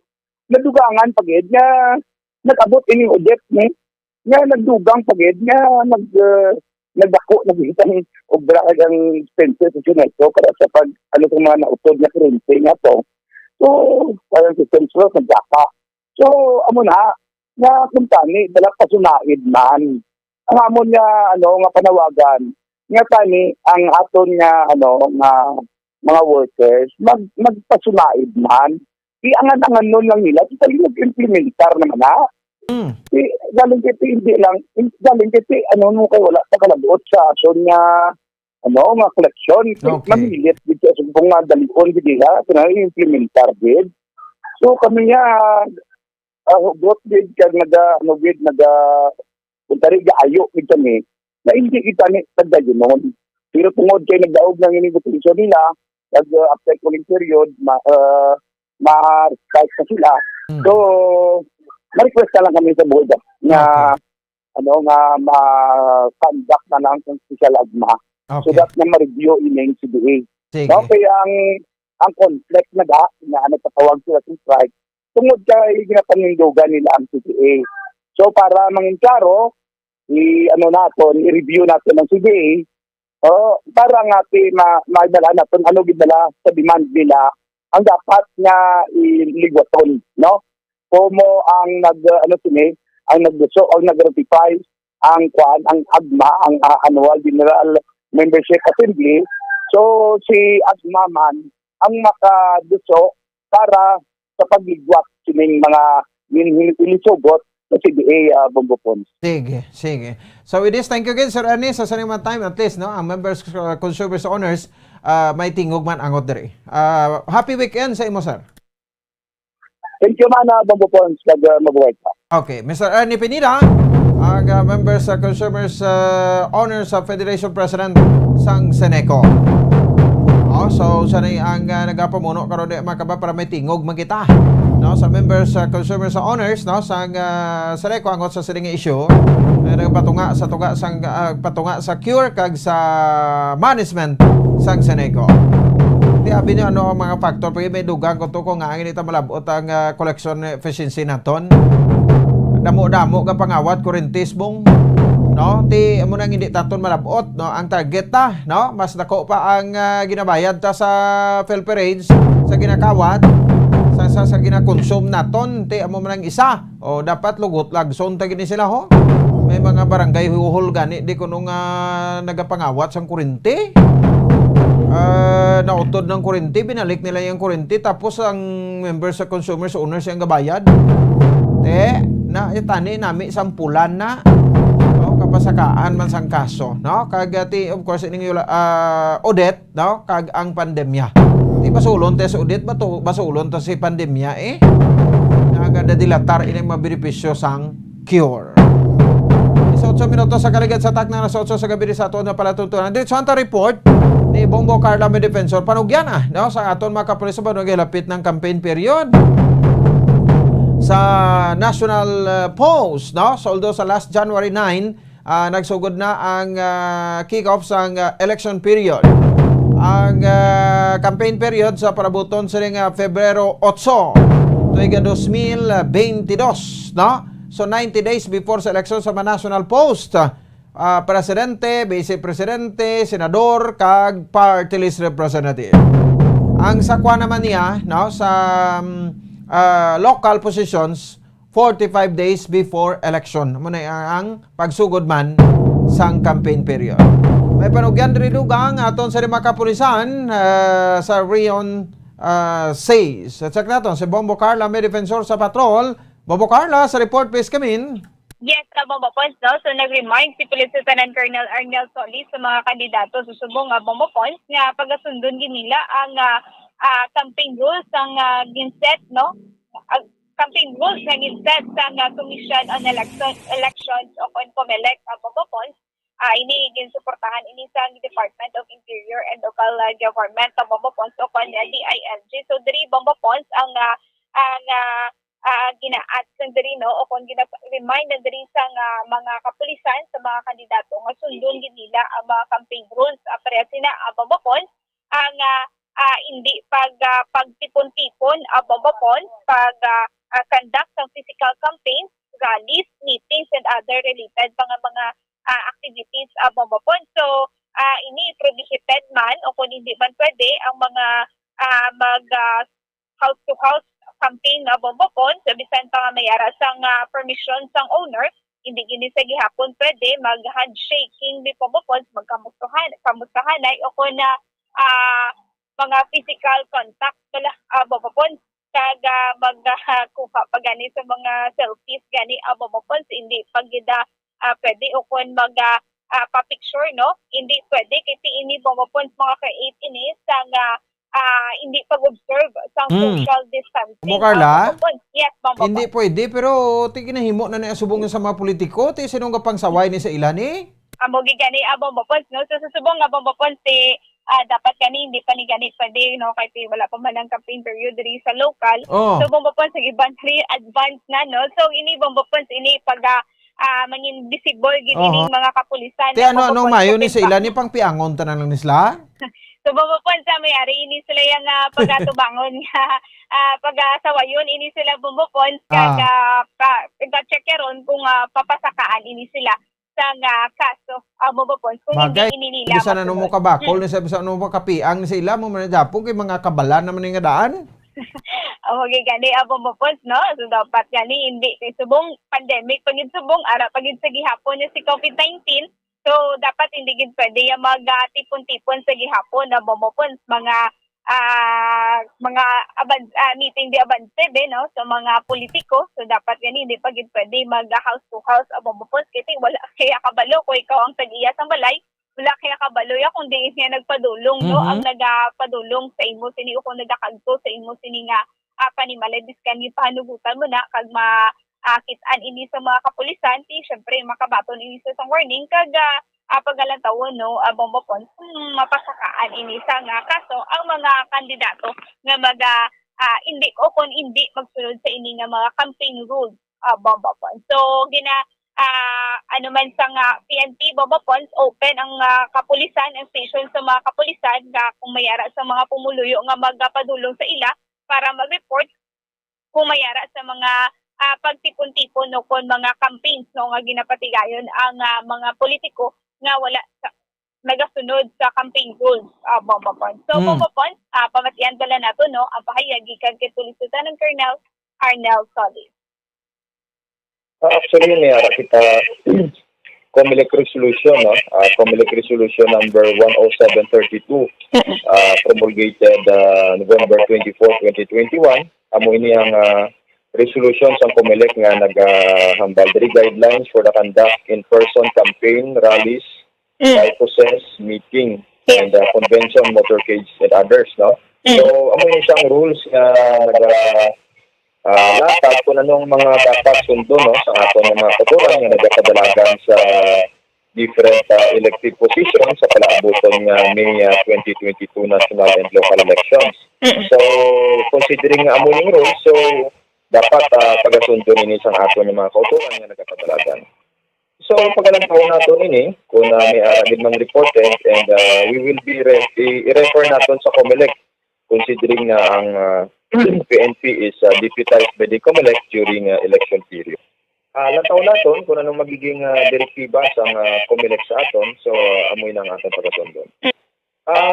Nadugangan pagid nga nag-abot ini audit ni nga nagdugang pagid nga nagdako naghitang og ang expenses sa Sineco para sa pag ano sa mga nautod na currency nga to. So, parang systems law nagdaka. So, amo na nga kumpani dala pasunaid man. Ang amon nga nga panawagan nga tani ang aton nga nga mga workers magpasunaid man. Iangan-angan nun lang nila, kita mag-implementar naman na. Galing kiti, hindi lang, galing kiti, kay wala sa kalabuot sa ason nga, nga koleksyon. Okay. Mamilit, dito sa kung nga dalikon, hindi ha, implementar din. So kami nga, hugot din, kag kuntari, gaayo din kami, na hindi kita ni tagdayon. Pero tungod kayo nagdaog ng inibutensyon nila, nag-apply cooling period, ma-strike na sila. So, ma-request na lang kami sa board na nga ma-conduct na lang ng special agma. So that na ma-review ining CDA. Okay, ang conflict na nagtatawag sila sa strike tungod kay ginapanindugan nila ang CDA. So para mangin klaro, i-review natin ang CDA para nga maidala natin gidala sa demand nila ang dapat nga iligwaton, no? Como ang nag-ratify ang AGMA, ang Annual General Membership Assembly. So si AGMA man ang makaduso para sa pagligwat sining mga ilisugot sa CDA Bombopons. Sige. So with this, thank you again, Sir Ernie. Sa saniman time, at least, no, ang members, consumers, owners, may tingog man angot diri. Happy weekend sa imo, sir. Thank you man, Bombopons, kag mabuhay ka. Okay, Mr. Ernie Pineda, ang members, consumers, owners sa Federation President sang Seneco. So sanay ang nagapamuno karon di makaba para may tingog magita, no, sa members, consumers, owners, no, sang Seneco angot sa sining issue patunga sa cure kag sa management sang Seneco. Di abi niyo ang mga factor pag may dugang ko to ko nga angin ita malabot ang collection efficiency naton. Damo-damo ka pangawat kurentismong, no, ti amo nang hindi taton malabot, no, ang target ta, no, mas dako pa ang ginabayad ta sa Philperage sa ginakawat sa ginakonsume naton, ti amo man ang isa o dapat lugot lagson ta gini sila ho. May mga barangay huhol gani di kuno nga nagapangawat sang kurente. Nautod ng kurente, binalik nila yung kurente tapos ang members sa consumers owners yung gabayad. Na itani nami sampulan na, no, kapasakaan man sang kaso, no, kagati of course ining audit, no, kag ang pandemya di basulon te sa audit basulon ta si pandemya nagada dilatar ining mabenepisyo sang cure. 8 minutos sa kaligid sa takna na 8 sa gabi sa aton na palatuntunan dito sa report ni Bongo Carla may defensor panugyan no, sa aton mga kapulis sa lapit ng campaign period sa National Post, no? So although sa last January 9, nagsugod na ang kick-off sa election period. Ang campaign period sa parabuton sa Febrero 8, tuiga 2022, no? So 90 days before sa election sa National Post, presidente, vice-presidente, senador, kag party list representative. Ang sakwa naman niya, no, sa local positions 45 days before election. Muna ang pagsugod man sang campaign period. May panugyan rin dugang aton sa lima kapulisan sa Rion says. At sak naton si Bombo Carla, may defensor sa patrol. Bombo Carla, sa report please come. Yes, Bombo Pons, no? So nag-remind si Police Lieutenant Colonel Arnel Solis sa mga kandidato sa subong Bombo Pons nga pagasundon nila ang campaign rules ang ginset, no? Campaign rules na ginset sa Commission on Elections o COMELEC Bombo Pons ini ginsuportahan ini sa Department of Interior and Local Government sa Bombo Ponds o kon DILG. So diri Bombo Ponds ang ginaat sang diri no o kon gina-remind na diri sa mga kapulisan sa mga kandidato nga sundon gid nila ang mga campaign rules. Pareha sina Bombo Ponds ang hindi pagtipon-tipon Bombo Ponds conduct ng physical campaigns, rallies, meetings, and other related mga activities Bombo Ponds. So, ini prohibited man o kung hindi man pwede ang mga mag house-to-house campaign Bombo Ponds, bisan pa nga mayara sang permission sang owner, hindi gini sa gihapon pwede mag-handshaking di Bombo Ponds, kamustahanay o kung mga physical contact Bombo Ponds, kaga magkuha pa gani sa mga selfies gani Bombo Ponds, hindi pagida pwede o kung pa-picture, no? Hindi pwede kasi ini Bombo Ponds mga ka-8 ini sa hindi pag-observe sa social distancing. Mo Carla? Yes, Bombo Ponds. Hindi pwede, pero ginahimo na subong sa mga politiko, sinong kapang saway ni sa ilan eh? Amo gani Bombo Ponds, no? So susubong Bombo Ponds dapat gani hindi pa ni gani pwede, no? Kasi wala pa man ang campaign period diri sa local. Oh. So Bombo Ponds advance na, no? So ini Bombo Ponds ini pag mangin visible gid ini mga kapulisan. Te ano mayo ni sa ilan ni pang piangon tanan lang nisla? So Bombo Ponds mayari ini sila yang pagatubangon nga pagasawayon ini sila Bombo Ponds kaga check ron kung papasakaan ini sila sa kaso Bombo Ponds kung hindi ini nila. Bisa na mo kabakol ni sa bisa no kapiang ni sa ila mo man Japo kay mga kabalan naman nga daan. Okay, gani Bombo Ponds, no? So dapat gani hindi kay subong pandemic pagid subong ara pagid sa gihapon niya si COVID-19. So dapat hindi gid pwede ya magatipon-tipon sa gihapon na Bombo Ponds mga meeting di abanse no sa mga politiko. So dapat gani hindi pagid pwede mag house to house Bombo Ponds kasi wala kaya kabalo ko ikaw ang tag-iya sa balay. Wala kaya kabalo ya kung di niya nagpadulong, no? Ang nagapadulong sa imo sini o kung nagakagto sa imo sini nga panimalay diskan yung pahanugutan mo na kag makitaan ini sa mga kapulisan, syempre makabaton ini sa warning kag pagalantawon, no? Bombo Ponds mapasakaan ini sa nga kaso ang mga kandidato nga hindi o kung hindi magsunod sa ini nga mga campaign rules Bombo Ponds. So ano man sa PNP Bombo Ponds, open ang kapulisan, ang station sa mga kapulisan kung mayara sa mga pumuluyo nga magpadulong sa ila para mag-report kung mayara sa mga pagtipon-tipon no kon mga campaigns no nga ginapatigayon ang mga politiko nga wala nagasunod sa campaign rules Bombo Ponds. So Bombo Ponds, pamatian dala nato no ang pahayag gikan kay Police Lieutenant Colonel Arnel Solis. Actually, mayara kita COMELEC resolution, no? COMELEC resolution number 10732 promulgated November 24, 2021. Amo ini ang resolution sa COMELEC nga naghambal diri guidelines for the conduct in-person campaign, rallies, process, meeting, and convention, motorcades, and others, no? So, amo ini siyang rules nga latag kung anong mga dapat sundo, no, sa aton mga katuran nga nagkadalagan sa different elective positions sa palaabuton nga May 2022 national and local elections. So, considering nga amo yung rules, so dapat pagasundo nini sa aton mga katuran nga nagkadalagan. So, pagalantaw nato nini kung may aragid mang reported and we will be i-refer naton sa COMELEC considering na ang PNP is deputized by the COMELEC during election period. Lantaw naton kung anong magiging direktiba sa COMELEC sa aton, so amoy nang aton pagkasundon.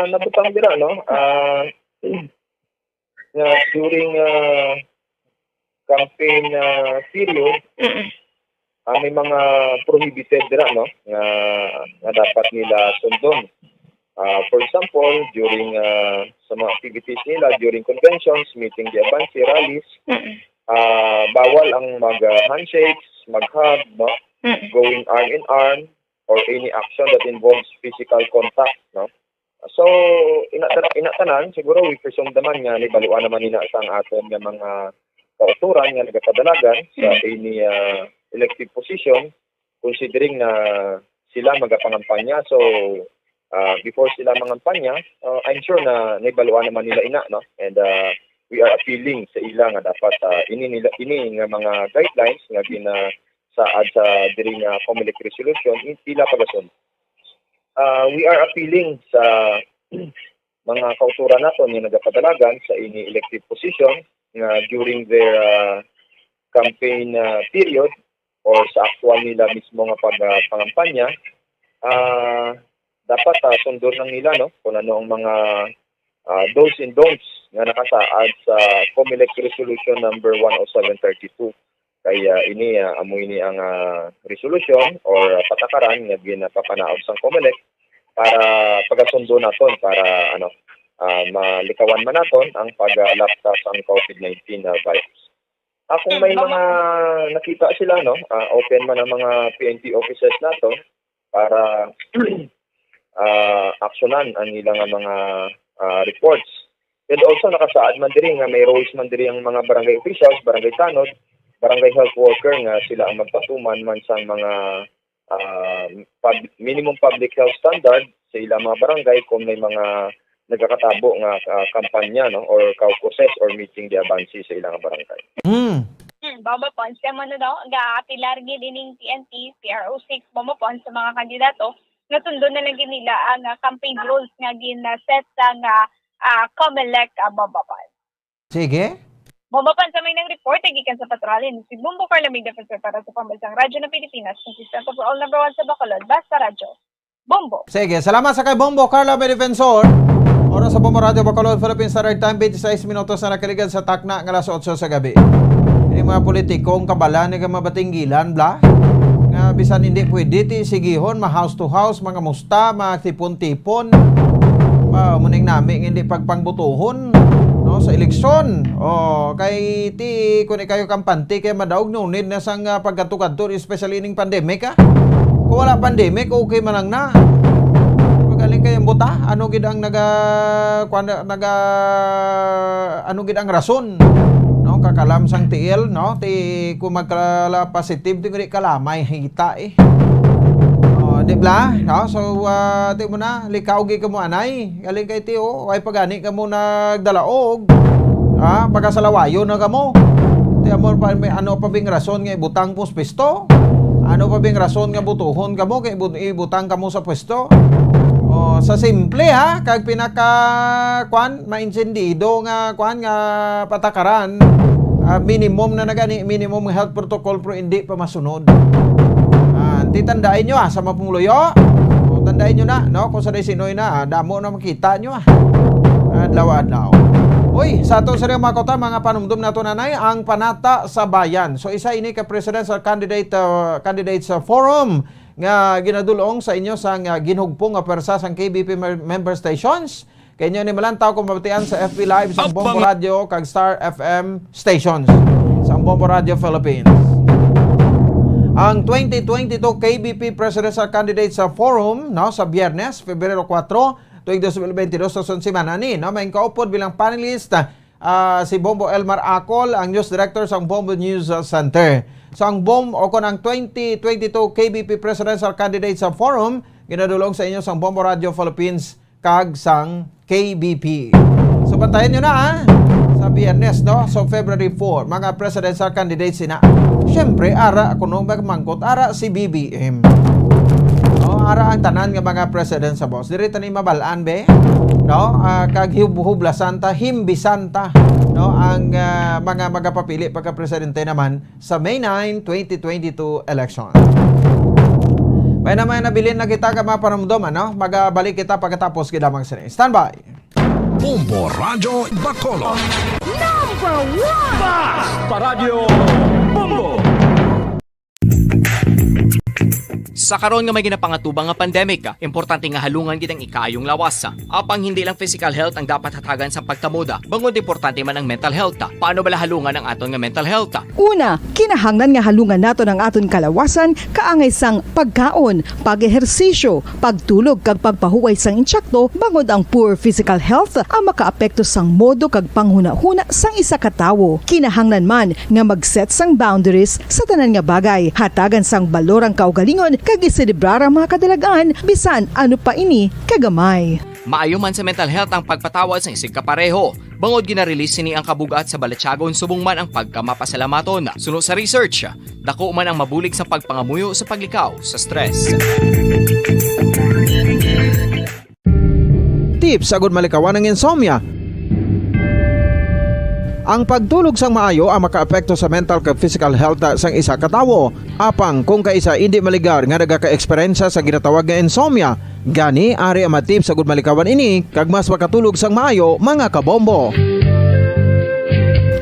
Nabutang dira, no? During campaign period, may mga prohibited dira, no? Nga dapat nila sundon. For example, during sa mga activities nila, during conventions, meeting the advance, rallies, bawal ang mag-handshakes, mag-hug, no? Going arm in arm, or any action that involves physical contact, no? So, inatanan, siguro we presume naman nga, libaluan naman nila sa aton nga mga kauturan nga nagapadalagan sa any elective position, considering na sila magapangampanya. So before sila mangampanya, I'm sure na naibaluan naman nila ina, no? And we are appealing sa ila nga dapat ini nga mga guidelines nga saad sa diri nga COMELEC resolution ila pagasun. We are appealing sa mga kauturan nato nga nagapadalagan sa ini elective position nga during their campaign period or sa actual nila mismo nga pangampanya, dapat sundon lang nila, no, kung ano ang mga do's and don'ts nga nakasaad sa COMELEC resolution number 10732. Kaya ini amo ini ang resolution or patakaran nga ginapapanaog sa COMELEC para pagasundo naton para malikawan man naton ang paglaptas ang COVID-19 virus. Kung may mga nakita sila, no, open man ang mga PNP offices naton para aksyonan ang ilang mga reports. And also nakasaad man diri nga may roles man diri ang mga barangay officials, barangay tanod, barangay health worker nga sila ang magpatuman man sa mga minimum public health standard sa ilang mga barangay kung may mga nagkakatabo nga kampanya, no, or caucuses or meeting di abansi sa ilang barangay. Bomba Pons, kaya mo ga-apilar gining TNT, PRO6, Bomba Pons sa mga kandidato, natundo na lang nila ang campaign rules nga gina-set sa COMELEC Bomba Pons. Sige. Bomba Pons, sa may nang report, nagikan sa patrolin. Si Bumbo Carlamig Defensor para sa Pambansang Radyo ng Pilipinas, consistent of all number 1 sa Bacolod, Basta Radyo. Bombo. Sige, salamat sa kay Bombo Carla Defensor. Oras sa Bombo Radio Bacolod, Philippines Standard Time, 26 minutos na nakaligan sa takna ng alas 8 sa gabi. Ini mga politikong kabala nga mabatinggilan, bla. Nga bisan hindi pwede ti sigihon, ma-house to house, mga musta, mga tipon-tipon. Muning namin hindi pagpangbutuhon, no, sa eleksyon. Kay ti kung kayo kampante kay madaog no need na sang pagkatukanto, especially ning pandemic ha. Kung wala pandemic, okay man lang na. Magaling kayong buta, ano gid ang ano gid ang rason, no, kakalam sang tiil, no, ti kung magkala positive ti kalamay hita di ba, no? So ti mo na likaw gi kamo anay galing kay ti ay pagani kamo nagdalaog pagkasalawayo na kamo ti amor pa may ano pa bing rason nga ibutang mo sa pwesto, ano pa bing rason nga butuhon kamo kay ibutang kamo sa pwesto. Sa simple ha, kag pinaka mainsendido nga nga patakaran, minimum na nagani, minimum health protocol pero hindi pa masunod. Titandain nyo sa mapungluyo. Tandain nyo na, no, kung sa sinoy na, damo na makita nyo adlaw-adlaw. Uy, sa ato sa mga kota, mga panumdum na ito nanay, ang Panata sa Bayan. So isa ini ka presidential candidates forum nga ginadulong sa inyo sa ginhugpong nga persa sang KBP member stations. Kaya nyo ni malantaw kung mabatian sa FB Live sa Bombo Radio kag Star FM stations sa Bombo Radio Philippines. Ang 2022 KBP Presidential Candidates Forum, no, sa Biyernes, Pebrero 4, tuwing 2022 sa semana ni, no, may kaupod bilang panelist si Bombo Elmar Acol, ang news director sa Bombo News Center. So ang ang 2022 KBP Presidential Candidates Forum, ginadulong sa inyo sa Bombo Radio Philippines kag sang KBP. So bantayan nyo na sa Biyernes, no? So February 4, mga presidential candidates sina. Siyempre, ara ako nung magmangkot, ara si BBM. No, ara ang tanan nga mga president sa boss. Diri tani mabalaan be, no? Kag hublasan ta, himbisanta, no? Ang mga magapapili pagka presidente naman sa May 9, 2022 election. May naman nabilin na kita ka mapanumdom, ano? Magabalik kita pagkatapos kita magsini. Stand by. Bombo Radio Bacolod. Number 1 Basta Radio Bombo. Sa karon nga may ginapangatubang nga pandemic, importante nga halungan kitang ikayong lawas. Apang hindi lang physical health ang dapat hatagan sa pagtamuda, bangod importante man ang mental health. Paano bala halungan ang aton nga mental health? Una, kinahanglan nga halungan nato ng aton kalawasan kaangay sang pagkaon, pag-ehersisyo, pagtulog kag pagpahuway sang insyakto, bangod ang poor physical health ang makaapekto sang modo kag panghuna-huna sang isa ka tawo. Kinahanglan man nga mag-set sang boundaries sa tanan nga bagay, hatagan sang balorang kaugalingon kag iselebrar ang mga kadalagan bisan ano pa ini kagamay. Maayo man sa mental health ang pagpatawad sa isig kapareho. Bangod gina-release sini ang kabugat sa Balachagon subong man ang pagkamapasalamaton. Suno sa research, dako man ang mabulig sa pagpangamuyo sa paglikaw sa stress. Tips agud malikawan ng insomnia. Ang pagtulog sang maayo ang makaapekto sa mental kag physical health sang isa ka tawo. Apang kung kaisa hindi maligar nga nagaka-eksperyensya sa ginatawag nga insomnia, gani ari ang matip sa gud malikawan ini kag mas makatulog sang maayo mga kabombo.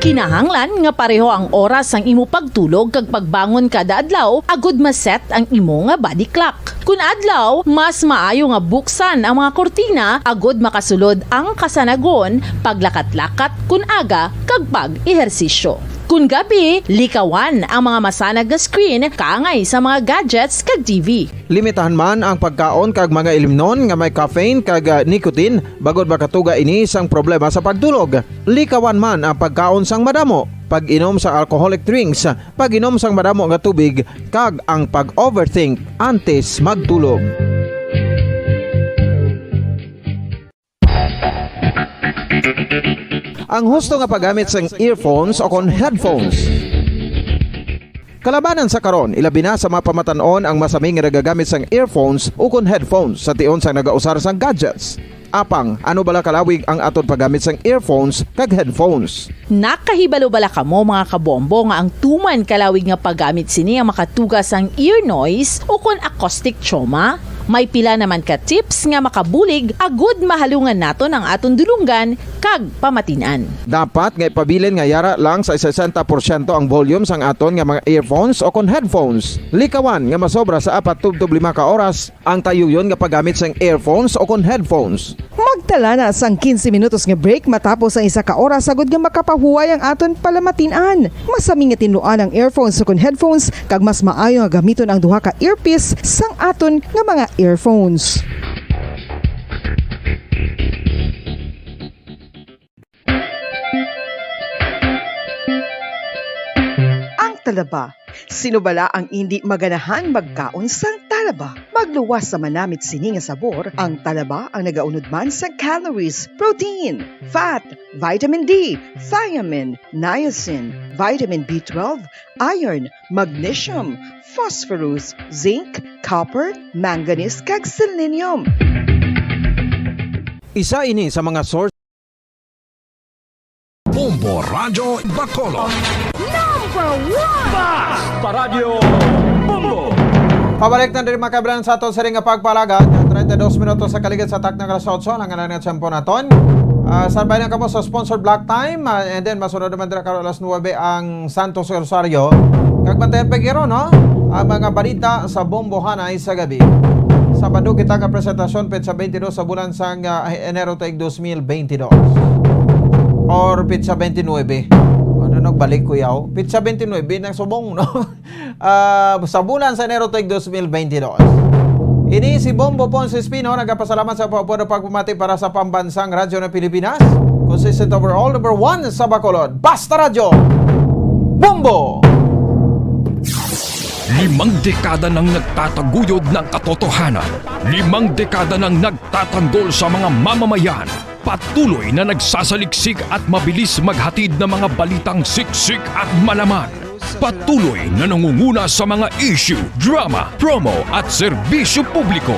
Kinahanglan nga pareho ang oras ang imo pagtulog kag pagbangon kada adlaw agud maset ang imo nga body clock. Kun adlaw, mas maayo nga buksan ang mga kortina agud makasulod ang kasanagon, paglakat-lakat kun aga kag pag-ehersisyo. Kun gabi, likawan ang mga masanag nga screen kaangay sa mga gadgets kag TV. Limitahan man ang pagkaon kag mga ilimnon nga may caffeine kag nicotine bagod makatuga ini sang problema sa pagtulog. Likawan man ang pagkaon sang madamo, pag-inom sa alcoholic drinks, pag-inom sang madamo nga tubig kag ang pag-overthink antes magtulog. Ang husto nga paggamit sang earphones o kon headphones. Kalabanan sa karon, ilabi na sa mga pamatanon ang masaming nga nagagamit sang earphones o kon headphones sa tion sang nagausar sang gadgets. Apang, ano bala kalawig ang aton paggamit sang earphones kag headphones? Nakahibalo bala kamo mga kabombo nga ang tuman kalawig nga paggamit sini ang makatugas ang ear noise o kon acoustic trauma? May pila naman ka tips nga makabulig agud mahalungan naton ang aton dulunggan kag pamatinan. Dapat nga ipabilin nga yara lang sa 60% ang volume sang aton nga mga earphones o kon headphones. Likawan nga masobra sa 4 tub 5 ka oras ang tayuyon nga paggamit sang earphones o kon headphones. Magtala na sang 15 minutos nga break matapos ang 1 ka oras agud nga makapahuway ang aton palamatinan. Masami nga tinuan ang earphones o kon headphones kag mas maayo nga gamiton ang duha ka earpiece sang aton nga mga earphones. Ang talaba. Sino bala ang hindi maganahan magkaon sang talaba? Magluwas sa manamit sini nga sabor, ang talaba ang nagaunod man sa calories, protein, fat, vitamin D, thiamine, niacin, vitamin B12, iron, magnesium, phosphorus, zinc, copper, manganese kag selenium. Isa ini sa mga source Bombo Radyo Bacolod. Paradyo Bombo. Pabalik na rin mga kabran sa aton sa ring nga pagpalaga. 32 minutos sa kaligid sa tak ng alas 8 ang ngalan at siyempo naton. Sabay na kamo sa sponsored block time and then masunod naman dira karon alas 9 ang Santos Rosario. Kag bantayan pagiro no ang mga balita sa Bombo Hanay sa gabi. Sabado kita ka presentasyon petsa 22 sa bulan sang Enero taig 2022. Or petsa 29. Ano nagbalik ko yaw? Petsa 29 ng subong no. Sa bulan sa Enero taig 2022. Ini si Bombo Ponce Espino nagpasalamat sa pagpumati para sa pambansang radyo ng Pilipinas. Consistent overall number 1 sa Bacolod. Basta Radyo Bombo. 5 dekada nang nagtataguyod ng katotohanan. 5 dekada nang nagtatanggol sa mga mamamayan. Patuloy na nagsasaliksik at mabilis maghatid ng mga balitang siksik at malaman. Patuloy na nangunguna sa mga issue, drama, promo at serbisyo publiko.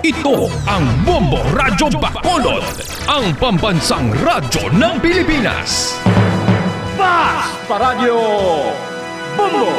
Ito ang Bombo Radyo Bacolod, ang pambansang radyo ng Pilipinas. Paradyo Bombo.